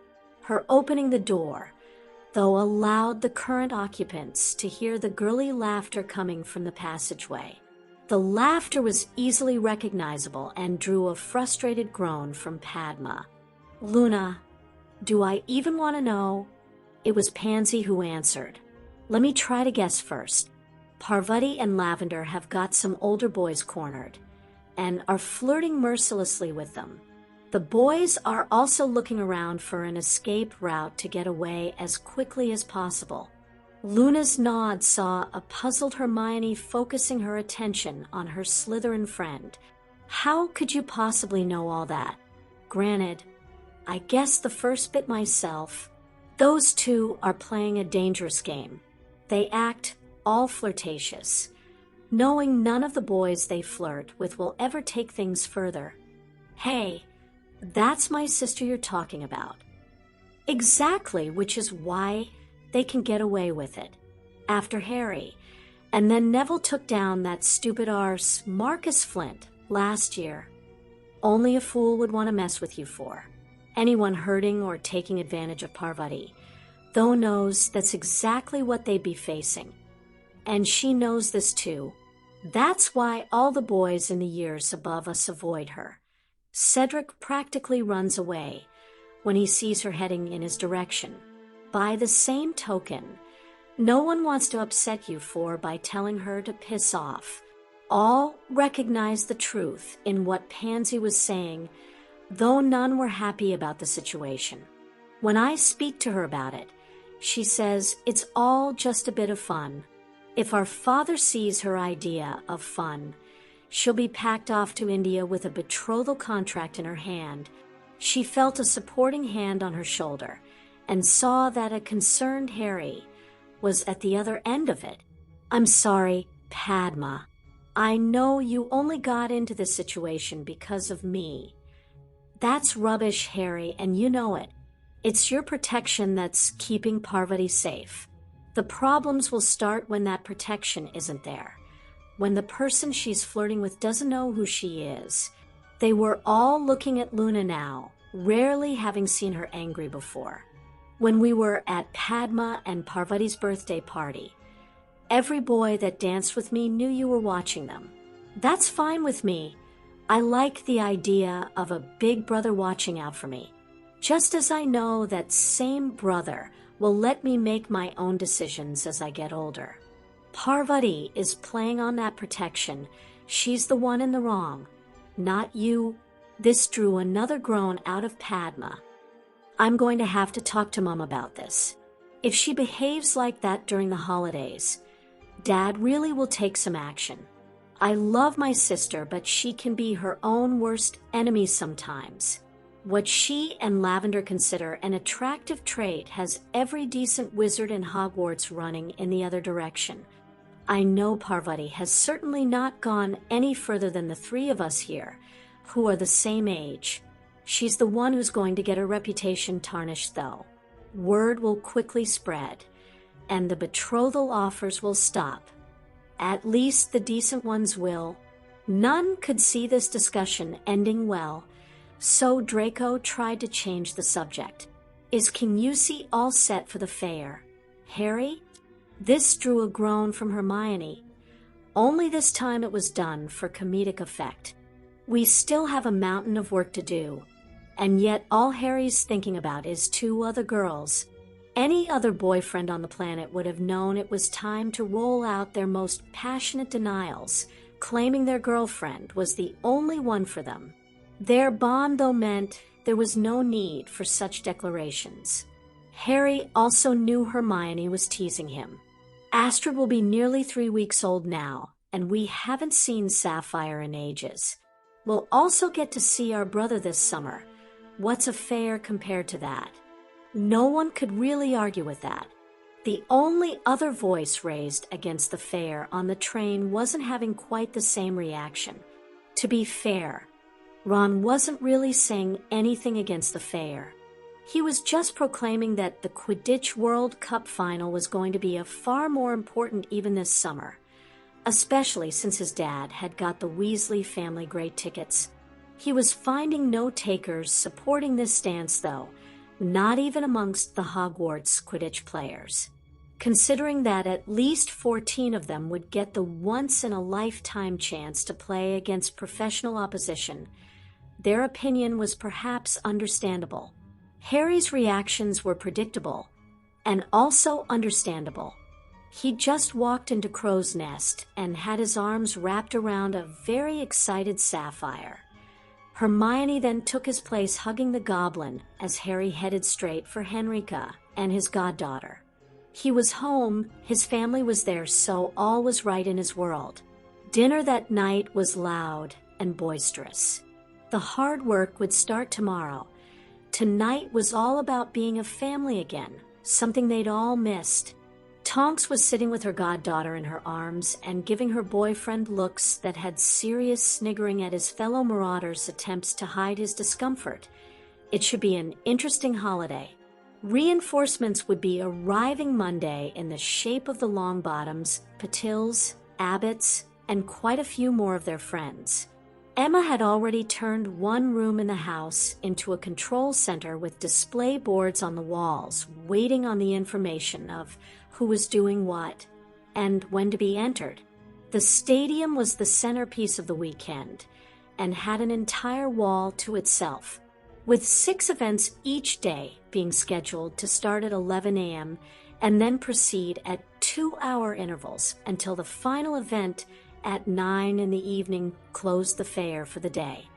Speaker 1: Her opening the door, though, allowed the current occupants to hear the girly laughter coming from the passageway. The laughter was easily recognizable and drew a frustrated groan from Padma. Luna, do I even want to know? It was Pansy who answered. Let me try to guess first. Parvati and Lavender have got some older boys cornered and are flirting mercilessly with them. The boys are also looking around for an escape route to get away as quickly as possible. Luna's nod saw a puzzled Hermione focusing her attention on her Slytherin friend. How could you possibly know all that? Granted, I guessed the first bit myself. Those 2 are playing a dangerous game. They act all flirtatious, knowing none of the boys they flirt with will ever take things further. Hey, that's my sister you're talking about. Exactly, which is why they can get away with it. After Harry, and then Neville took down that stupid arse Marcus Flint last year. Only a fool would want to mess with you for. Anyone hurting or taking advantage of Parvati, though, knows that's exactly what they'd be facing. And she knows this too. That's why all the boys in the years above us avoid her. Cedric practically runs away when he sees her heading in his direction. By the same token, no one wants to upset you by telling her to piss off. All recognize the truth in what Pansy was saying, though none were happy about the situation. When I speak to her about it, she says it's all just a bit of fun. If our father sees her idea of fun, she'll be packed off to India with a betrothal contract in her hand. She felt a supporting hand on her shoulder and saw that a concerned Harry was at the other end of it. I'm sorry, Padma. I know you only got into this situation because of me. That's rubbish, Harry, and you know it. It's your protection that's keeping Parvati safe. The problems will start when that protection isn't there. When the person she's flirting with doesn't know who she is. They were all looking at Luna now, rarely having seen her angry before. When we were at Padma and Parvati's birthday party, every boy that danced with me knew you were watching them. That's fine with me. I like the idea of a big brother watching out for me. Just as I know that same brother will let me make my own decisions as I get older. Parvati is playing on that protection. She's the one in the wrong, not you. This drew another groan out of Padma. I'm going to have to talk to Mom about this. If she behaves like that during the holidays, Dad really will take some action. I love my sister, but she can be her own worst enemy sometimes. What she and Lavender consider an attractive trait has every decent wizard in Hogwarts running in the other direction. I know Parvati has certainly not gone any further than the three of us here, who are the same age. She's the one who's going to get her reputation tarnished, though. Word will quickly spread, and the betrothal offers will stop. At least the decent ones will. None could see this discussion ending well, so Draco tried to change the subject. Is KUSI all set for the fair? Harry? This drew a groan from Hermione. Only this time it was done for comedic effect. We still have a mountain of work to do, and yet all Harry's thinking about is two other girls. Any other boyfriend on the planet would have known it was time to roll out their most passionate denials, claiming their girlfriend was the only one for them. Their bond, though, meant there was no need for such declarations. Harry also knew Hermione was teasing him. Astrid will be nearly 3 weeks old now, and we haven't seen Sapphire in ages. We'll also get to see our brother this summer. What's a fair compared to that? No one could really argue with that. The only other voice raised against the fair on the train wasn't having quite the same reaction. To be fair, Ron wasn't really saying anything against the fair. He was just proclaiming that the Quidditch World Cup final was going to be far more important even this summer, especially since his dad had got the Weasley family grade tickets. He was finding no takers supporting this stance, though, not even amongst the Hogwarts Quidditch players. Considering that at least 14 of them would get the once-in-a-lifetime chance to play against professional opposition, their opinion was perhaps understandable. Harry's reactions were predictable and also understandable. He just walked into Crow's Nest and had his arms wrapped around a very excited Sapphire. Hermione then took his place hugging the goblin as Harry headed straight for Henrika and his goddaughter. He was home, his family was there, so all was right in his world. Dinner that night was loud and boisterous. The hard work would start tomorrow. Tonight was all about being a family again, something they'd all missed. Tonks was sitting with her goddaughter in her arms and giving her boyfriend looks that had serious sniggering at his fellow marauders' attempts to hide his discomfort. It should be an interesting holiday. Reinforcements would be arriving Monday in the shape of the Longbottoms, Patils, Abbotts, and quite a few more of their friends. Emma had already turned one room in the house into a control center with display boards on the walls, waiting on the information of who was doing what and when to be entered. The stadium was the centerpiece of the weekend and had an entire wall to itself, with 6 events each day being scheduled to start at 11 a.m. and then proceed at 2-hour intervals until the final event at 9 in the evening closed the fair for the day.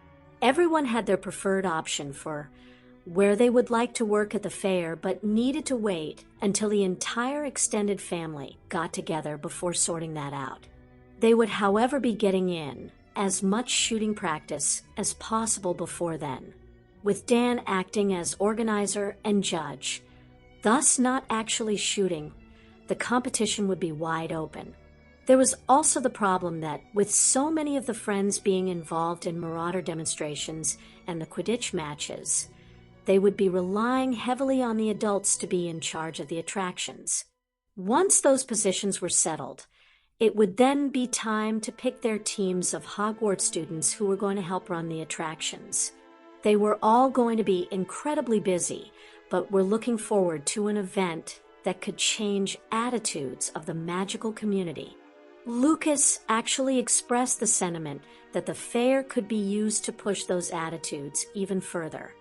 Speaker 1: Everyone had their preferred option for where they would like to work at the fair, but needed to wait until the entire extended family got together before sorting that out. They would, however, be getting in as much shooting practice as possible before then, with Dan acting as organizer and judge, thus not actually shooting. The competition would be wide open. There was also the problem that, with so many of the friends being involved in Marauder demonstrations and the Quidditch matches, they would be relying heavily on the adults to be in charge of the attractions. Once those positions were settled, it would then be time to pick their teams of Hogwarts students who were going to help run the attractions. They were all going to be incredibly busy, but were looking forward to an event that could change attitudes of the magical community. Lucas actually expressed the sentiment that the fair could be used to push those attitudes even further.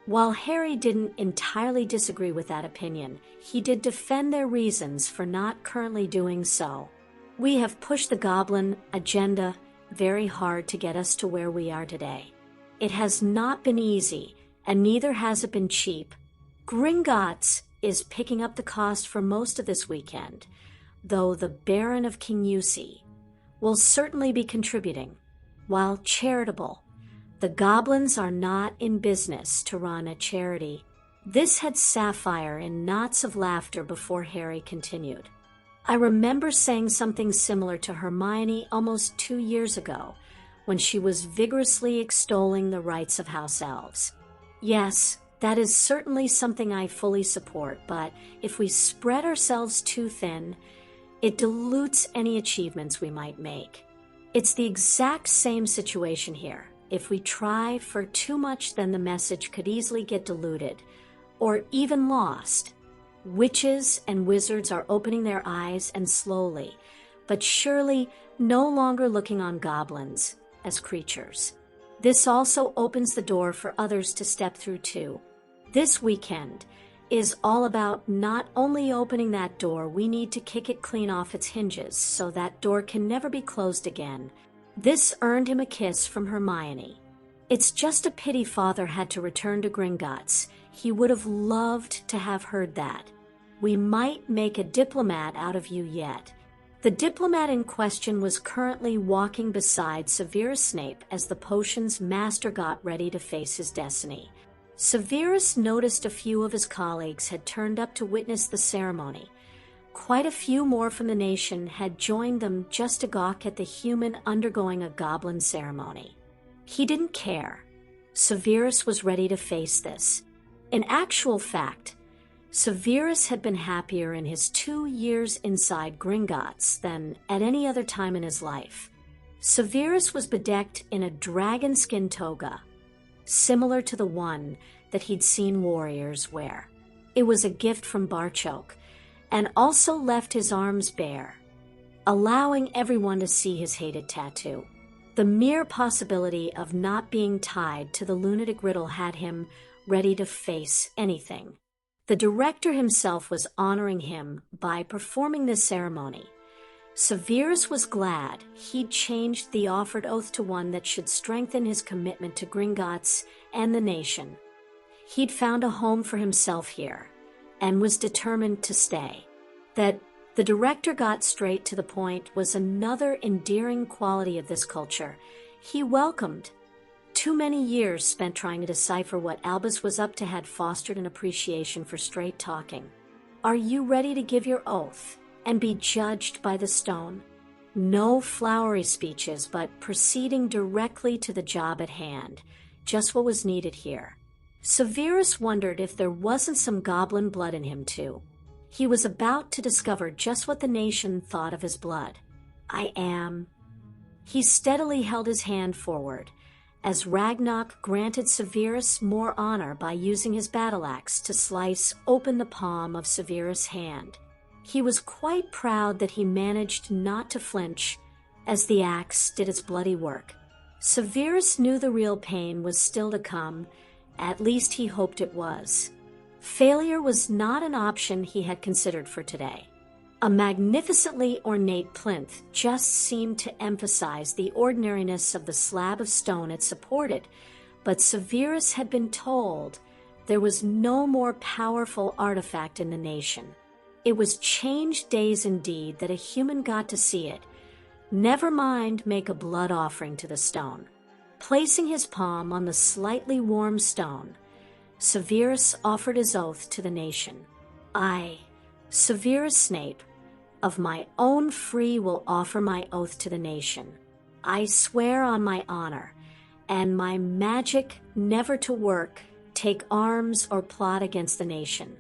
Speaker 1: While Harry didn't entirely disagree with that opinion, he did defend their reasons for not currently doing so. We have pushed the Goblin agenda very hard to get us to where we are today. It has not been easy, and neither has it been cheap. Gringotts is picking up the cost for most of this weekend, though the Baron of KUSI will certainly be contributing. While charitable, the goblins are not in business to run a charity. This had Sapphire in knots of laughter before Harry continued. I remember saying something similar to Hermione almost 2 years ago, when she was vigorously extolling the rights of house elves. Yes, that is certainly something I fully support, but if we spread ourselves too thin, it dilutes any achievements we might make. It's the exact same situation here. If we try for too much, then the message could easily get diluted, or even lost. Witches and wizards are opening their eyes and slowly, but surely no longer looking on goblins as creatures. This also opens the door for others to step through too. This weekend is all about not only opening that door, we need to kick it clean off its hinges so that door can never be closed again. This earned him a kiss from Hermione. It's just a pity Father had to return to Gringotts. He would have loved to have heard that. We might make a diplomat out of you yet. The diplomat in question was currently walking beside Severus Snape as the potion's master got ready to face his destiny. Severus noticed a few of his colleagues had turned up to witness the ceremony. Quite a few more from the nation had joined them just to gawk at the human undergoing a goblin ceremony. He didn't care. Severus was ready to face this. In actual fact, Severus had been happier in his 2 years inside Gringotts than at any other time in his life. Severus was bedecked in a dragon skin toga, similar to the one that he'd seen warriors wear. It was a gift from Barchoke, and also left his arms bare, allowing everyone to see his hated tattoo. The mere possibility of not being tied to the lunatic riddle had him ready to face anything. The director himself was honoring him by performing this ceremony. Severus was glad he'd changed the offered oath to one that should strengthen his commitment to Gringotts and the nation. He'd found a home for himself here, and was determined to stay. That the director got straight to the point was another endearing quality of this culture. He welcomed. Too many years spent trying to decipher what Albus was up to had fostered an appreciation for straight talking. Are you ready to give your oath and be judged by the stone? No flowery speeches, but proceeding directly to the job at hand. Just what was needed here. Severus wondered if there wasn't some goblin blood in him too. He was about to discover just what the nation thought of his blood. I am. He steadily held his hand forward, as Ragnarok granted Severus more honor by using his battle axe to slice open the palm of Severus' hand. He was quite proud that he managed not to flinch as the axe did its bloody work. Severus knew the real pain was still to come, at least he hoped it was. Failure was not an option he had considered for today. A magnificently ornate plinth just seemed to emphasize the ordinariness of the slab of stone it supported, but Severus had been told there was no more powerful artifact in the nation. It was changed days indeed that a human got to see it. Never mind make a blood offering to the stone. Placing his palm on the slightly warm stone, Severus offered his oath to the nation. I, Severus Snape, of my own free will offer my oath to the nation. I swear on my honor and my magic never to work, take arms, or plot against the nation.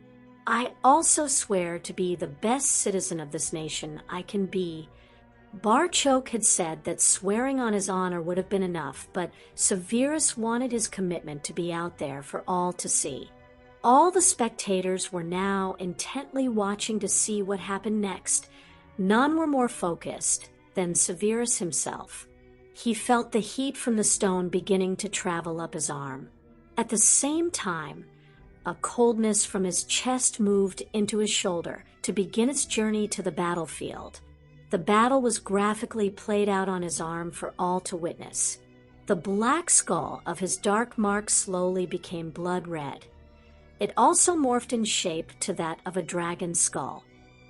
Speaker 1: I also swear to be the best citizen of this nation I can be. Barchoke had said that swearing on his honor would have been enough, but Severus wanted his commitment to be out there for all to see. All the spectators were now intently watching to see what happened next. None were more focused than Severus himself. He felt the heat from the stone beginning to travel up his arm. At the same time, a coldness from his chest moved into his shoulder to begin its journey to the battlefield. The battle was graphically played out on his arm for all to witness. The black skull of his dark mark slowly became blood red. It also morphed in shape to that of a dragon's skull.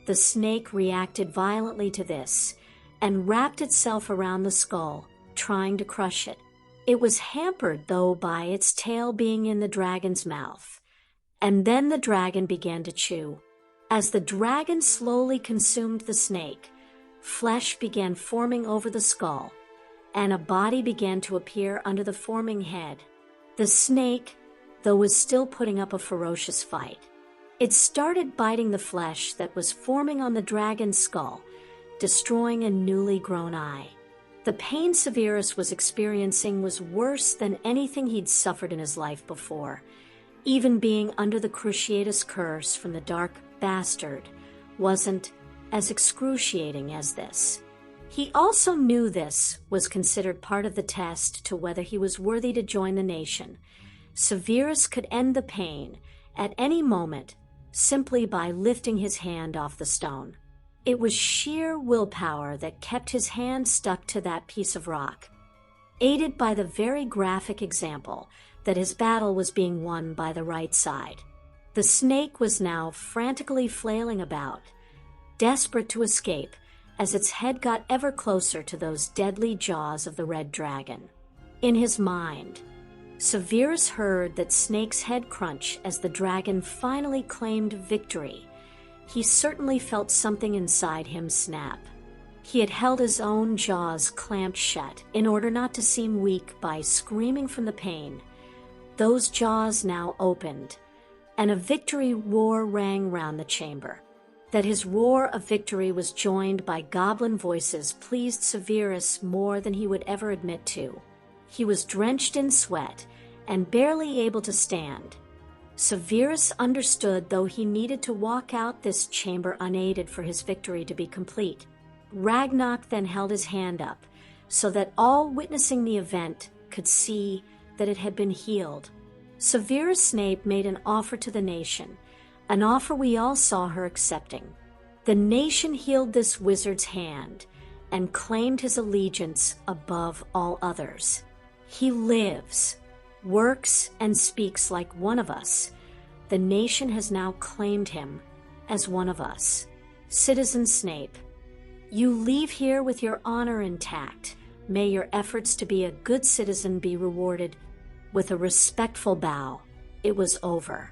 Speaker 1: The snake reacted violently to this and wrapped itself around the skull, trying to crush it. It was hampered, though, by its tail being in the dragon's mouth. And then the dragon began to chew. As the dragon slowly consumed the snake, flesh began forming over the skull, and a body began to appear under the forming head. The snake, though, was still putting up a ferocious fight. It started biting the flesh that was forming on the dragon's skull, destroying a newly grown eye. The pain Severus was experiencing was worse than anything he'd suffered in his life before. Even being under the Cruciatus curse from the dark bastard wasn't as excruciating as this. He also knew this was considered part of the test to whether he was worthy to join the nation. Severus could end the pain at any moment simply by lifting his hand off the stone. It was sheer willpower that kept his hand stuck to that piece of rock, aided by the very graphic example that his battle was being won by the right side. The snake was now frantically flailing about, desperate to escape as its head got ever closer to those deadly jaws of the red dragon. In his mind, Severus heard that Snake's head crunch as the dragon finally claimed victory. He certainly felt something inside him snap. He had held his own jaws clamped shut in order not to seem weak by screaming from the pain. Those jaws now opened, and a victory roar rang round the chamber. That his roar of victory was joined by goblin voices pleased Severus more than he would ever admit to. He was drenched in sweat and barely able to stand. Severus understood, though, he needed to walk out this chamber unaided for his victory to be complete. Ragnarok then held his hand up so that all witnessing the event could see that it had been healed. Severus Snape made an offer to the nation, an offer we all saw her accepting. The nation healed this wizard's hand and claimed his allegiance above all others. He lives, works, and speaks like one of us. The nation has now claimed him as one of us. Citizen Snape, you leave here with your honor intact. May your efforts to be a good citizen be rewarded. With a respectful bow, it was over.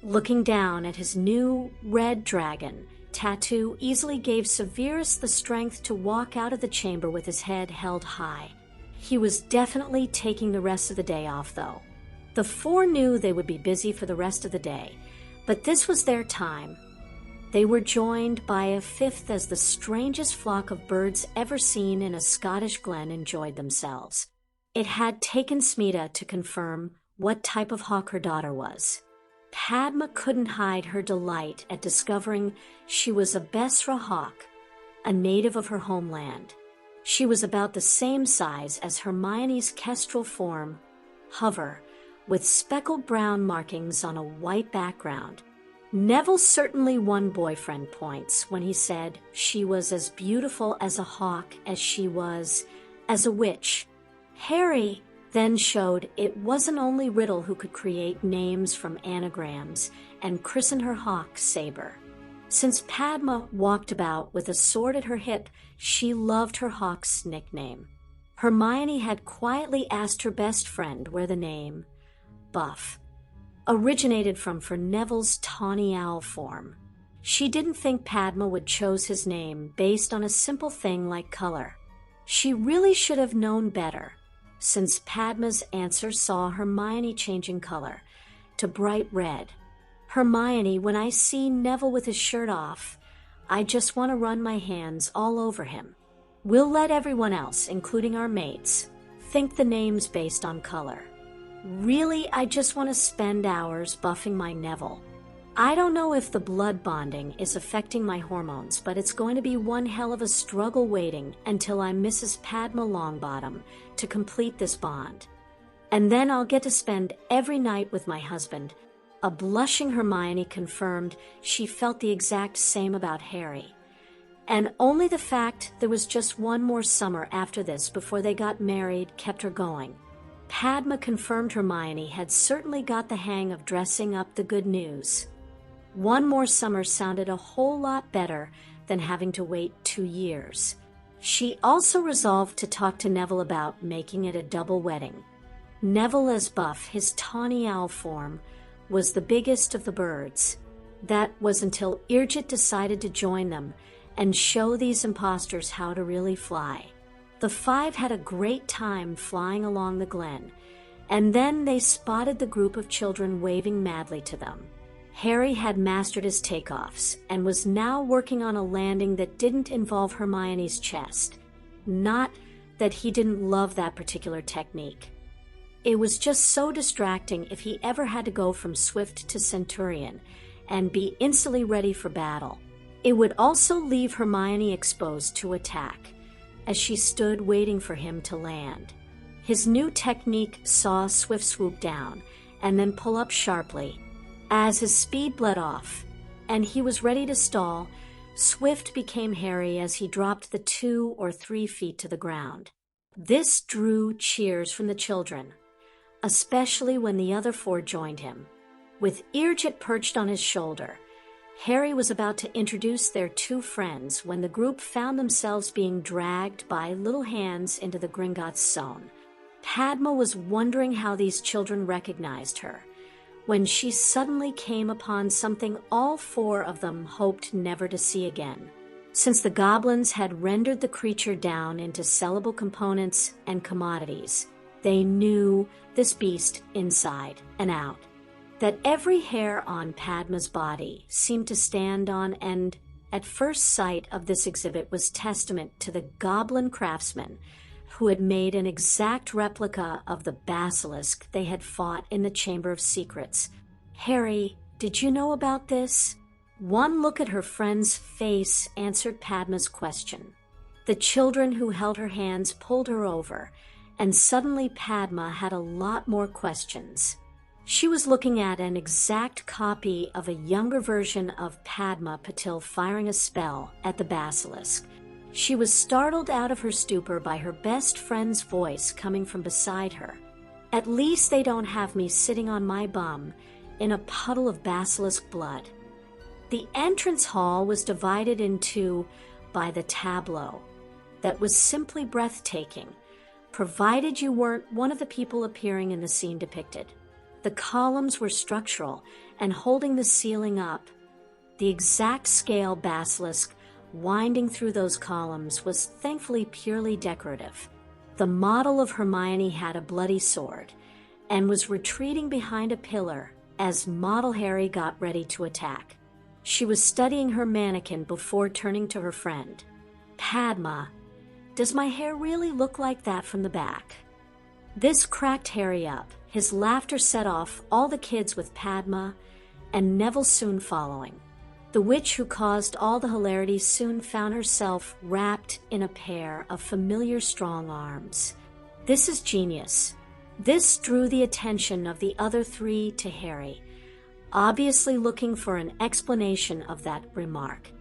Speaker 1: Looking down at his new red dragon tattoo easily gave Severus the strength to walk out of the chamber with his head held high. He was definitely taking the rest of the day off, though. The four knew they would be busy for the rest of the day, but this was their time. They were joined by a fifth as the strangest flock of birds ever seen in a Scottish glen enjoyed themselves. It had taken Smita to confirm what type of hawk her daughter was. Padma couldn't hide her delight at discovering she was a Besra hawk, a native of her homeland. She was about the same size as Hermione's kestrel form, Hover, with speckled brown markings on a white background. Neville certainly won boyfriend points when he said she was as beautiful as a hawk as she was as a witch. Harry then showed it wasn't only Riddle who could create names from anagrams and christen her hawk Saber. Since Padma walked about with a sword at her hip, she loved her hawk's nickname. Hermione had quietly asked her best friend where the name, Buff, originated from for Neville's tawny owl form. She didn't think Padma would choose his name based on a simple thing like color. She really should have known better, since Padma's answer saw Hermione changing color to bright red. Hermione, when I see Neville with his shirt off, I just want to run my hands all over him. We'll let everyone else, including our mates, think the name's based on color. Really, I just want to spend hours buffing my Neville. I don't know if the blood bonding is affecting my hormones, but it's going to be one hell of a struggle waiting until I'm Mrs. Padma Longbottom to complete this bond. And then I'll get to spend every night with my husband. A blushing Hermione confirmed she felt the exact same about Harry. And only the fact there was just one more summer after this before they got married kept her going. Padma confirmed Hermione had certainly got the hang of dressing up the good news. One more summer sounded a whole lot better than having to wait 2 years. She also resolved to talk to Neville about making it a double wedding. Neville as Buff, his tawny owl form, was the biggest of the birds. That was until Irgit decided to join them and show these imposters how to really fly. The five had a great time flying along the Glen, and then they spotted the group of children waving madly to them. Harry had mastered his takeoffs and was now working on a landing that didn't involve Hermione's chest. Not that he didn't love that particular technique. It was just so distracting if he ever had to go from Swift to Centurion and be instantly ready for battle. It would also leave Hermione exposed to attack as she stood waiting for him to land. His new technique saw Swift swoop down and then pull up sharply. As his speed bled off and he was ready to stall, Swift became Harry as he dropped the 2 or 3 feet to the ground. This drew cheers from the children, especially when the other 4 joined him. With Irgit perched on his shoulder, Harry was about to introduce their 2 friends when the group found themselves being dragged by little hands into the Gringotts zone. Padma was wondering how these children recognized her, when she suddenly came upon something all 4 of them hoped never to see again. Since the goblins had rendered the creature down into sellable components and commodities, they knew this beast inside and out. That every hair on Padma's body seemed to stand on end at first sight of this exhibit was testament to the goblin craftsman who had made an exact replica of the basilisk they had fought in the Chamber of Secrets. Harry, did you know about this? One look at her friend's face answered Padma's question. The children who held her hands pulled her over, and suddenly Padma had a lot more questions. She was looking at an exact copy of a younger version of Padma Patil firing a spell at the basilisk. She was startled out of her stupor by her best friend's voice coming from beside her. At least they don't have me sitting on my bum in a puddle of basilisk blood. The entrance hall was divided in 2 by the tableau that was simply breathtaking, provided you weren't one of the people appearing in the scene depicted. The columns were structural and holding the ceiling up. The exact scale basilisk winding through those columns was thankfully purely decorative. The model of Hermione had a bloody sword and was retreating behind a pillar as model Harry got ready to attack. She was studying her mannequin before turning to her friend. Padma, does my hair really look like that from the back? This cracked Harry up. His laughter set off all the kids with Padma and Neville soon following. The witch who caused all the hilarity soon found herself wrapped in a pair of familiar strong arms. This is genius. This drew the attention of the other three to Harry, obviously looking for an explanation of that remark.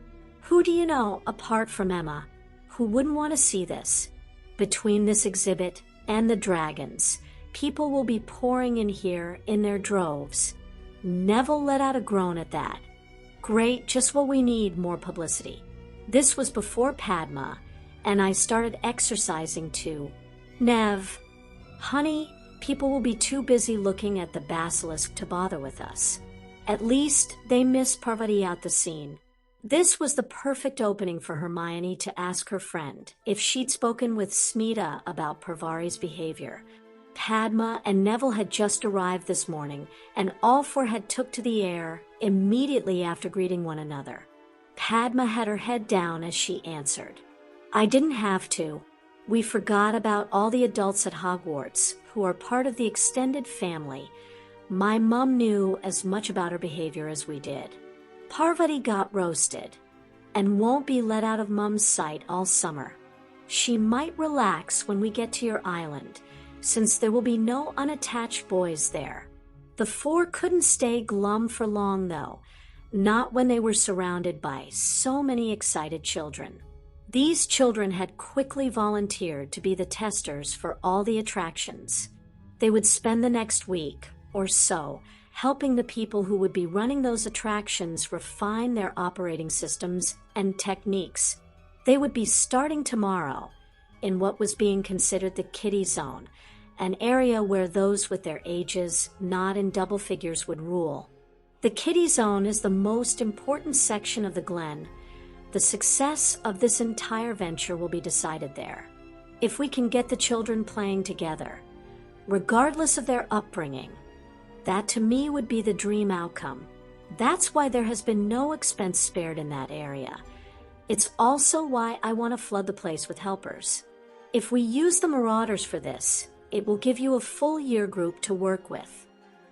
Speaker 1: Who do you know, apart from Emma, who wouldn't want to see this? Between this exhibit and the dragons, people will be pouring in here in their droves. Neville let out a groan at that. Great, just what we need, more publicity. This was before Padma, and I started exercising too. Nev, honey, people will be too busy looking at the basilisk to bother with us. At least they missed Parvati out the scene. This was the perfect opening for Hermione to ask her friend if she'd spoken with Smita about Parvati's behavior. Padma and Neville had just arrived this morning, and all four had took to the air immediately after greeting one another. Padma had her head down as she answered. I didn't have to. We forgot about all the adults at Hogwarts, who are part of the extended family. My mum knew as much about her behavior as we did. Parvati got roasted, and won't be let out of Mum's sight all summer. She might relax when we get to your island, since there will be no unattached boys there. The four couldn't stay glum for long, though, not when they were surrounded by so many excited children. These children had quickly volunteered to be the testers for all the attractions. They would spend the next week or so helping the people who would be running those attractions refine their operating systems and techniques. They would be starting tomorrow in what was being considered the kiddie zone, an area where those with their ages not in double figures would rule. The kiddie zone is the most important section of the Glen. The success of this entire venture will be decided there. If we can get the children playing together, regardless of their upbringing, that to me would be the dream outcome. That's why there has been no expense spared in that area. It's also why I want to flood the place with helpers. If we use the Marauders for this, it will give you a full year group to work with.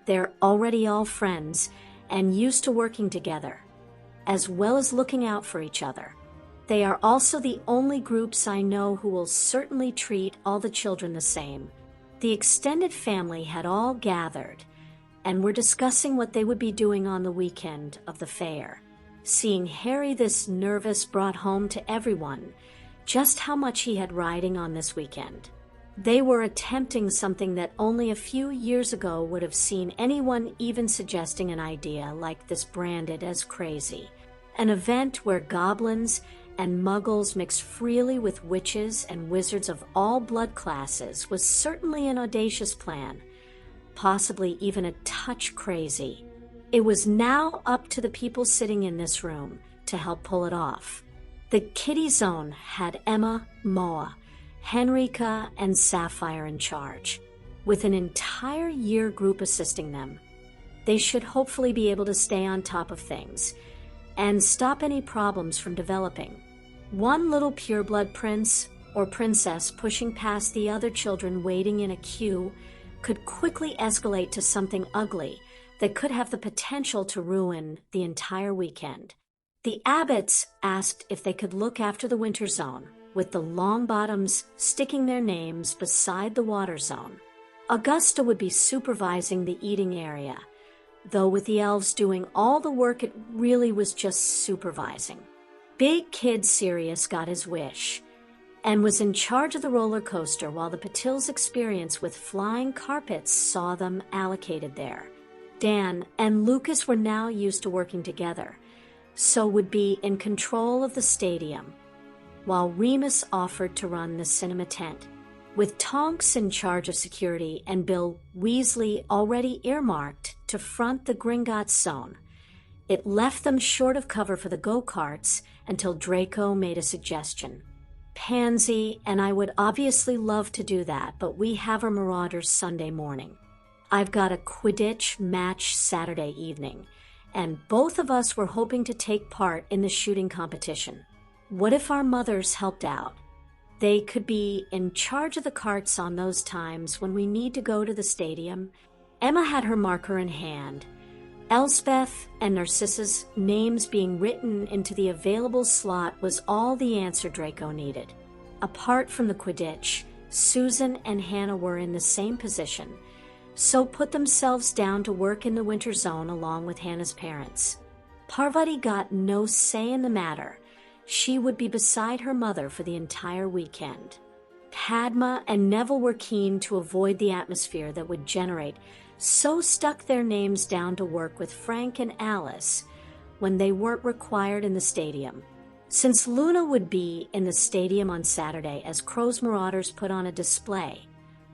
Speaker 1: They're already all friends and used to working together, as well as looking out for each other. They are also the only groups I know who will certainly treat all the children the same. The extended family had all gathered and were discussing what they would be doing on the weekend of the fair. Seeing Harry this nervous brought home to everyone just how much he had riding on this weekend. They were attempting something that only a few years ago would have seen anyone even suggesting an idea like this branded as crazy. An event where goblins and muggles mixed freely with witches and wizards of all blood classes was certainly an audacious plan, possibly even a touch crazy. It was now up to the people sitting in this room to help pull it off. The kiddie zone had Emma, Moa, Henrika, and Sapphire in charge, with an entire year group assisting them. They should hopefully be able to stay on top of things and stop any problems from developing. One little pureblood prince or princess pushing past the other children waiting in a queue could quickly escalate to something ugly that could have the potential to ruin the entire weekend. The abbots asked if they could look after the winter zone, with the Longbottoms sticking their names beside the water zone. Augusta would be supervising the eating area, though with the elves doing all the work, it really was just supervising. Big Kid Sirius got his wish and was in charge of the roller coaster, while the Patil's experience with flying carpets saw them allocated there. Dan and Lucas were now used to working together, so would be in control of the stadium, while Remus offered to run the cinema tent. With Tonks in charge of security and Bill Weasley already earmarked to front the Gringotts zone, it left them short of cover for the go-karts until Draco made a suggestion. Pansy and I would obviously love to do that, but we have our Marauders Sunday morning. I've got a Quidditch match Saturday evening, and both of us were hoping to take part in the shooting competition. What if our mothers helped out? They could be in charge of the carts on those times when we need to go to the stadium. Emma had her marker in hand, Elspeth and Narcissa's names being written into the available slot was all the answer Draco needed. Apart from the Quidditch, Susan and Hannah were in the same position, so put themselves down to work in the Winter Zone along with Hannah's parents. Parvati got no say in the matter. She would be beside her mother for the entire weekend. Padma and Neville were keen to avoid the atmosphere that would generate, so stuck their names down to work with Frank and Alice when they weren't required in the stadium. Since Luna would be in the stadium on Saturday as Crow's Marauders put on a display,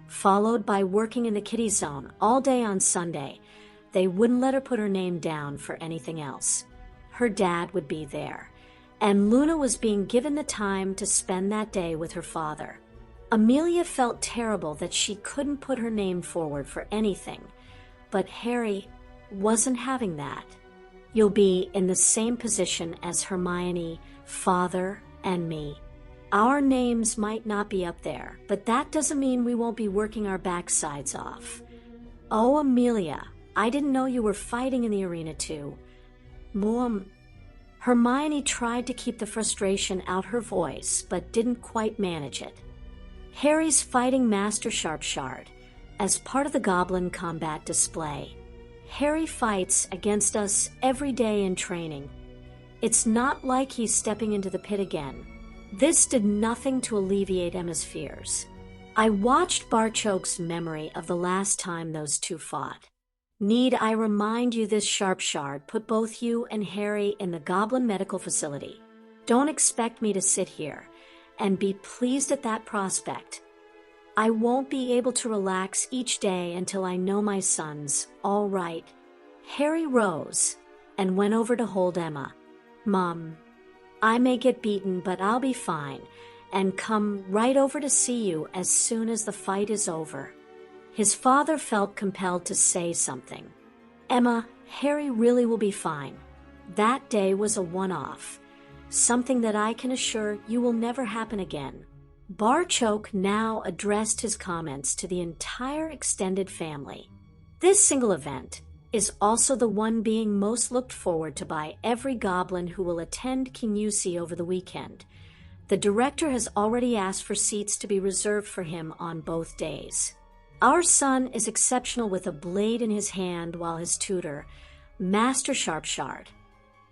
Speaker 1: followed by working in the kiddie zone all day on Sunday, they wouldn't let her put her name down for anything else. Her dad would be there, and Luna was being given the time to spend that day with her father. Amelia felt terrible that she couldn't put her name forward for anything, but Harry wasn't having that. You'll be in the same position as Hermione, Father, and me. Our names might not be up there, but that doesn't mean we won't be working our backsides off. Oh, Amelia, I didn't know you were fighting in the arena too. Mom. Hermione tried to keep the frustration out her voice, but didn't quite manage it. Harry's fighting Master Sharpshard as part of the Goblin combat display. Harry fights against us every day in training. It's not like he's stepping into the pit again. This did nothing to alleviate Emma's fears. I watched Barchoke's memory of the last time those two fought. Need I remind you this Sharpshard put both you and Harry in the Goblin Medical Facility. Don't expect me to sit here and be pleased at that prospect. I won't be able to relax each day until I know my son's all right. Harry rose and went over to hold Emma. Mom, I may get beaten, but I'll be fine and come right over to see you as soon as the fight is over. His father felt compelled to say something. Emma, Harry really will be fine. That day was a one-off, something that I can assure you will never happen again. Barchoke now addressed his comments to the entire extended family. This single event is also the one being most looked forward to by every goblin who will attend KUSI over the weekend. The director has already asked for seats to be reserved for him on both days. Our son is exceptional with a blade in his hand, while his tutor, Master Sharpshard,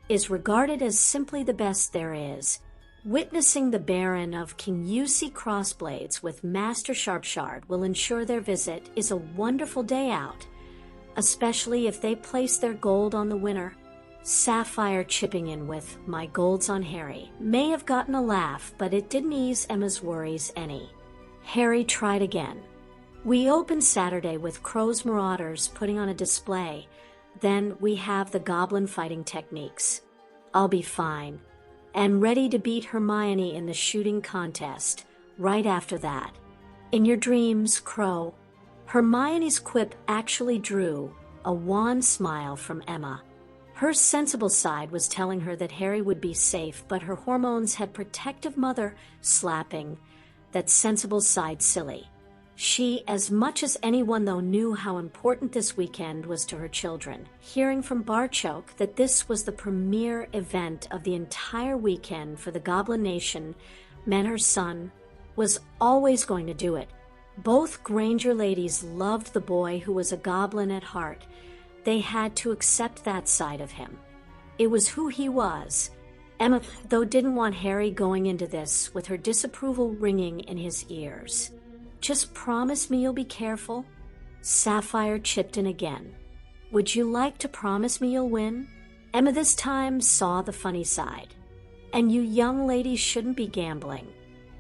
Speaker 1: is regarded as simply the best there is. Witnessing the Baron of KUSI crossblades with Master Sharpshard will ensure their visit is a wonderful day out, especially if they place their gold on the winner. Sapphire chipping in with "my gold's on Harry" may have gotten a laugh, but it didn't ease Emma's worries any. Harry tried again. We opened Saturday with Crow's Marauders putting on a display. Then we have the goblin fighting techniques. I'll be fine and ready to beat Hermione in the shooting contest right after that. In your dreams, Crow. Hermione's quip actually drew a wan smile from Emma. Her sensible side was telling her that Harry would be safe, but her hormones had protective mother slapping that sensible side silly. She, as much as anyone though, knew how important this weekend was to her children. Hearing from Barchoke that this was the premier event of the entire weekend for the Goblin Nation meant her son was always going to do it. Both Granger ladies loved the boy who was a goblin at heart. They had to accept that side of him. It was who he was. Emma, though, didn't want Harry going into this with her disapproval ringing in his ears. Just promise me you'll be careful. Sapphire chipped in again. Would you like to promise me you'll win? Emma this time saw the funny side. And you young ladies shouldn't be gambling.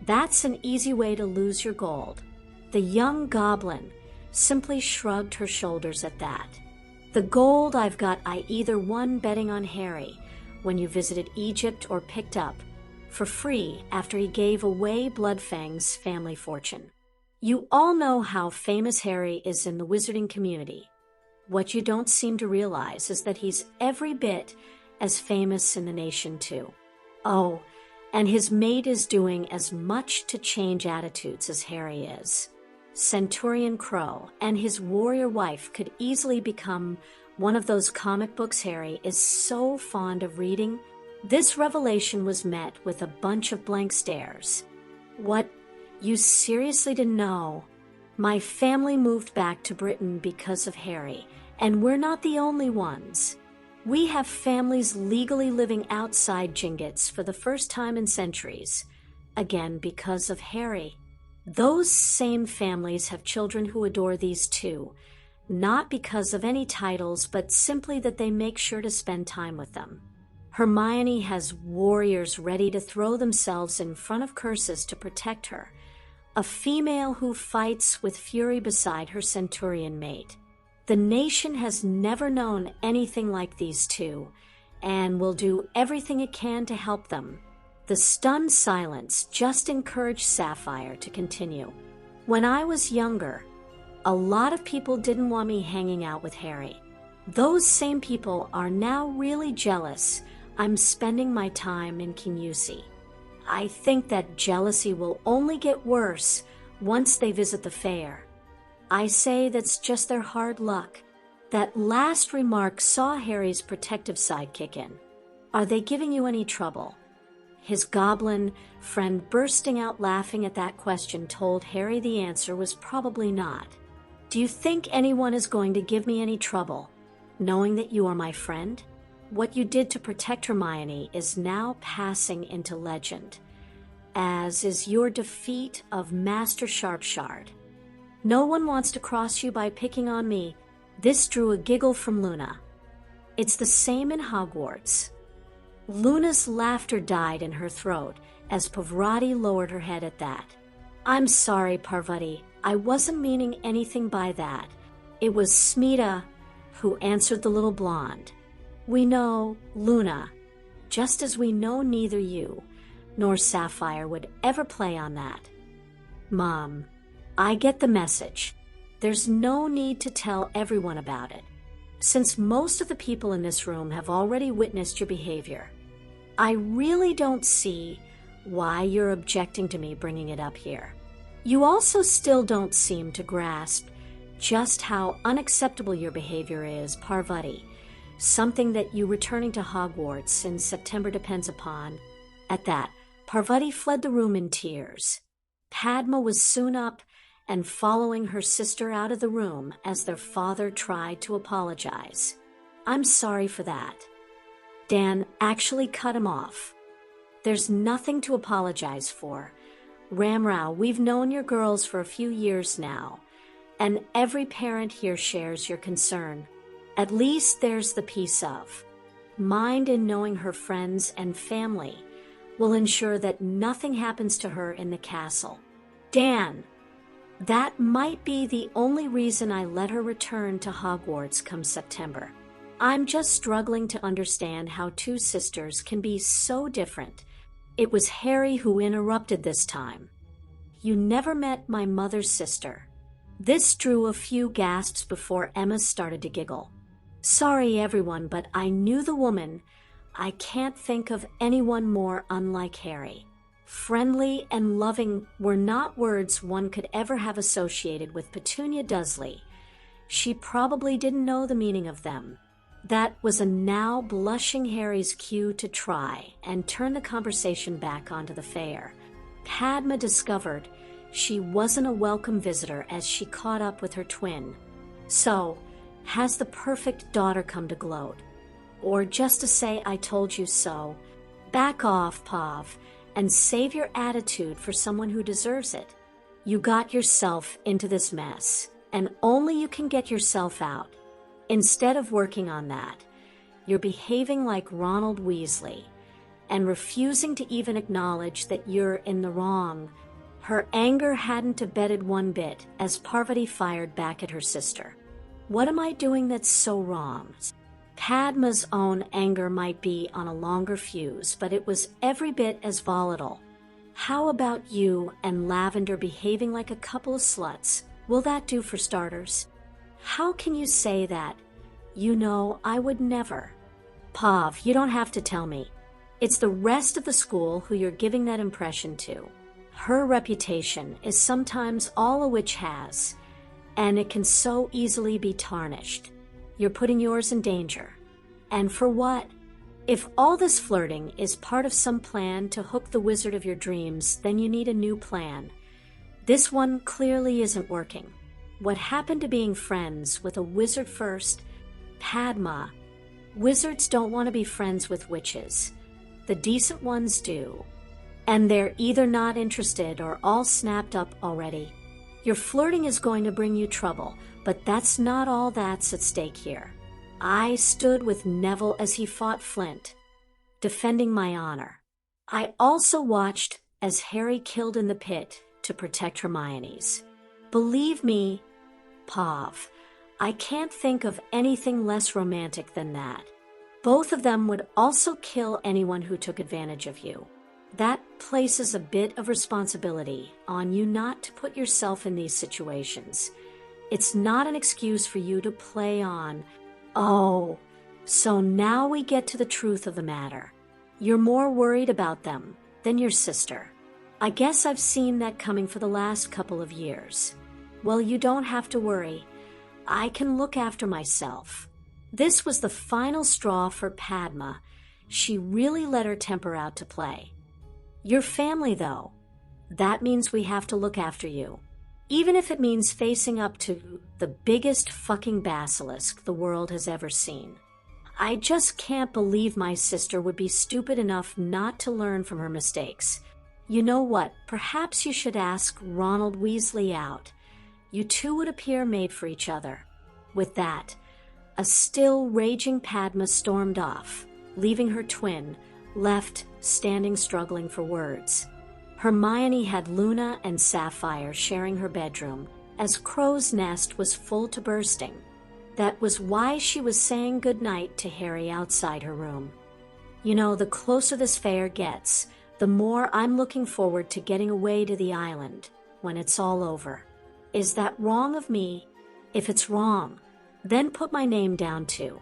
Speaker 1: That's an easy way to lose your gold. The young goblin simply shrugged her shoulders at that. The gold I've got I either won betting on Harry when you visited Egypt or picked up for free after he gave away Bloodfang's family fortune. You all know how famous Harry is in the wizarding community. What you don't seem to realize is that he's every bit as famous in the nation too. Oh, and his mate is doing as much to change attitudes as Harry is. Centurion Crow and his warrior wife could easily become One of those comic books Harry is so fond of reading. This revelation was met with a bunch of blank stares. What? You seriously didn't know? My family moved back to Britain because of Harry, and we're not the only ones. We have families legally living outside Gingotts for the first time in centuries, again because of Harry. Those same families have children who adore these too, not because of any titles, but simply that they make sure to spend time with them. Hermione has warriors ready to throw themselves in front of curses to protect her, a female who fights with fury beside her centurion mate. The nation has never known anything like these two, and will do everything it can to help them. The stunned silence just encouraged Sapphire to continue. When I was younger, a lot of people didn't want me hanging out with Harry. Those same people are now really jealous I'm spending my time in KUSI. I think that jealousy will only get worse once they visit the fair. I say that's just their hard luck. That last remark saw Harry's protective side kick in. Are they giving you any trouble? His goblin friend bursting out laughing at that question told Harry the answer was probably not. Do you think anyone is going to give me any trouble, knowing that you are my friend? What you did to protect Hermione is now passing into legend, as is your defeat of Master Sharpshard. No one wants to cross you by picking on me. This drew a giggle from Luna. It's the same in Hogwarts. Luna's laughter died in her throat as Parvati lowered her head at that. I'm sorry, Parvati. I wasn't meaning anything by that. It was Smita who answered the little blonde. We know, Luna, just as we know neither you nor Sapphire would ever play on that. Mom, I get the message. There's no need to tell everyone about it, since most of the people in this room have already witnessed your behavior. I really don't see why you're objecting to me bringing it up here. You also still don't seem to grasp just how unacceptable your behavior is, Parvati. Something that you returning to Hogwarts in September depends upon. At that, Parvati fled the room in tears. Padma was soon up and following her sister out of the room as their father tried to apologize. I'm sorry for that. Dan actually cut him off. There's nothing to apologize for. Ramrao, we've known your girls for a few years now, and every parent here shares your concern. At least there's the peace of mind in knowing her friends and family will ensure that nothing happens to her in the castle. Dan, that might be the only reason I let her return to Hogwarts come September. I'm just struggling to understand how two sisters can be so different. It was Harry who interrupted this time. You never met my mother's sister. This drew a few gasps before Emma started to giggle. Sorry, everyone, but I knew the woman. I can't think of anyone more unlike Harry. Friendly and loving were not words one could ever have associated with Petunia Dursley. She probably didn't know the meaning of them. That was a now blushing Harry's cue to try and turn the conversation back onto the fair. Padma discovered she wasn't a welcome visitor as she caught up with her twin. So, has the perfect daughter come to gloat? Or just to say I told you so? Back off, Pav, and save your attitude for someone who deserves it. You got yourself into this mess, and only you can get yourself out. Instead of working on that, you're behaving like Ronald Weasley and refusing to even acknowledge that you're in the wrong. Her anger hadn't abated one bit as Parvati fired back at her sister. What am I doing that's so wrong? Padma's own anger might be on a longer fuse, but it was every bit as volatile. How about you and Lavender behaving like a couple of sluts? Will that do for starters? How can you say that? You know, I would never. Pav, you don't have to tell me. It's the rest of the school who you're giving that impression to. Her reputation is sometimes all a witch has, and it can so easily be tarnished. You're putting yours in danger. And for what? If all this flirting is part of some plan to hook the wizard of your dreams, then you need a new plan. This one clearly isn't working. What happened to being friends with a wizard first? Padma. Wizards don't want to be friends with witches. The decent ones do. And they're either not interested or all snapped up already. Your flirting is going to bring you trouble, but that's not all that's at stake here. I stood with Neville as he fought Flint, defending my honor. I also watched as Harry killed in the pit to protect Hermione's. Believe me, Pav, I can't think of anything less romantic than that. Both of them would also kill anyone who took advantage of you. That places a bit of responsibility on you not to put yourself in these situations. It's not an excuse for you to play on. Oh, so now we get to the truth of the matter. You're more worried about them than your sister. I guess I've seen that coming for the last couple of years. Well, you don't have to worry. I can look after myself. This was the final straw for Padma. She really let her temper out to play. Your family, though. That means we have to look after you. Even if it means facing up to the biggest fucking basilisk the world has ever seen. I just can't believe my sister would be stupid enough not to learn from her mistakes. You know what? Perhaps you should ask Ronald Weasley out. You two would appear made for each other. With that, a still raging Padma stormed off, leaving her twin, left standing struggling for words. Hermione had Luna and Sapphire sharing her bedroom, as Crow's Nest was full to bursting. That was why she was saying goodnight to Harry outside her room. You know, the closer this fair gets, the more I'm looking forward to getting away to the island when it's all over. Is that wrong of me? If it's wrong, then put my name down too.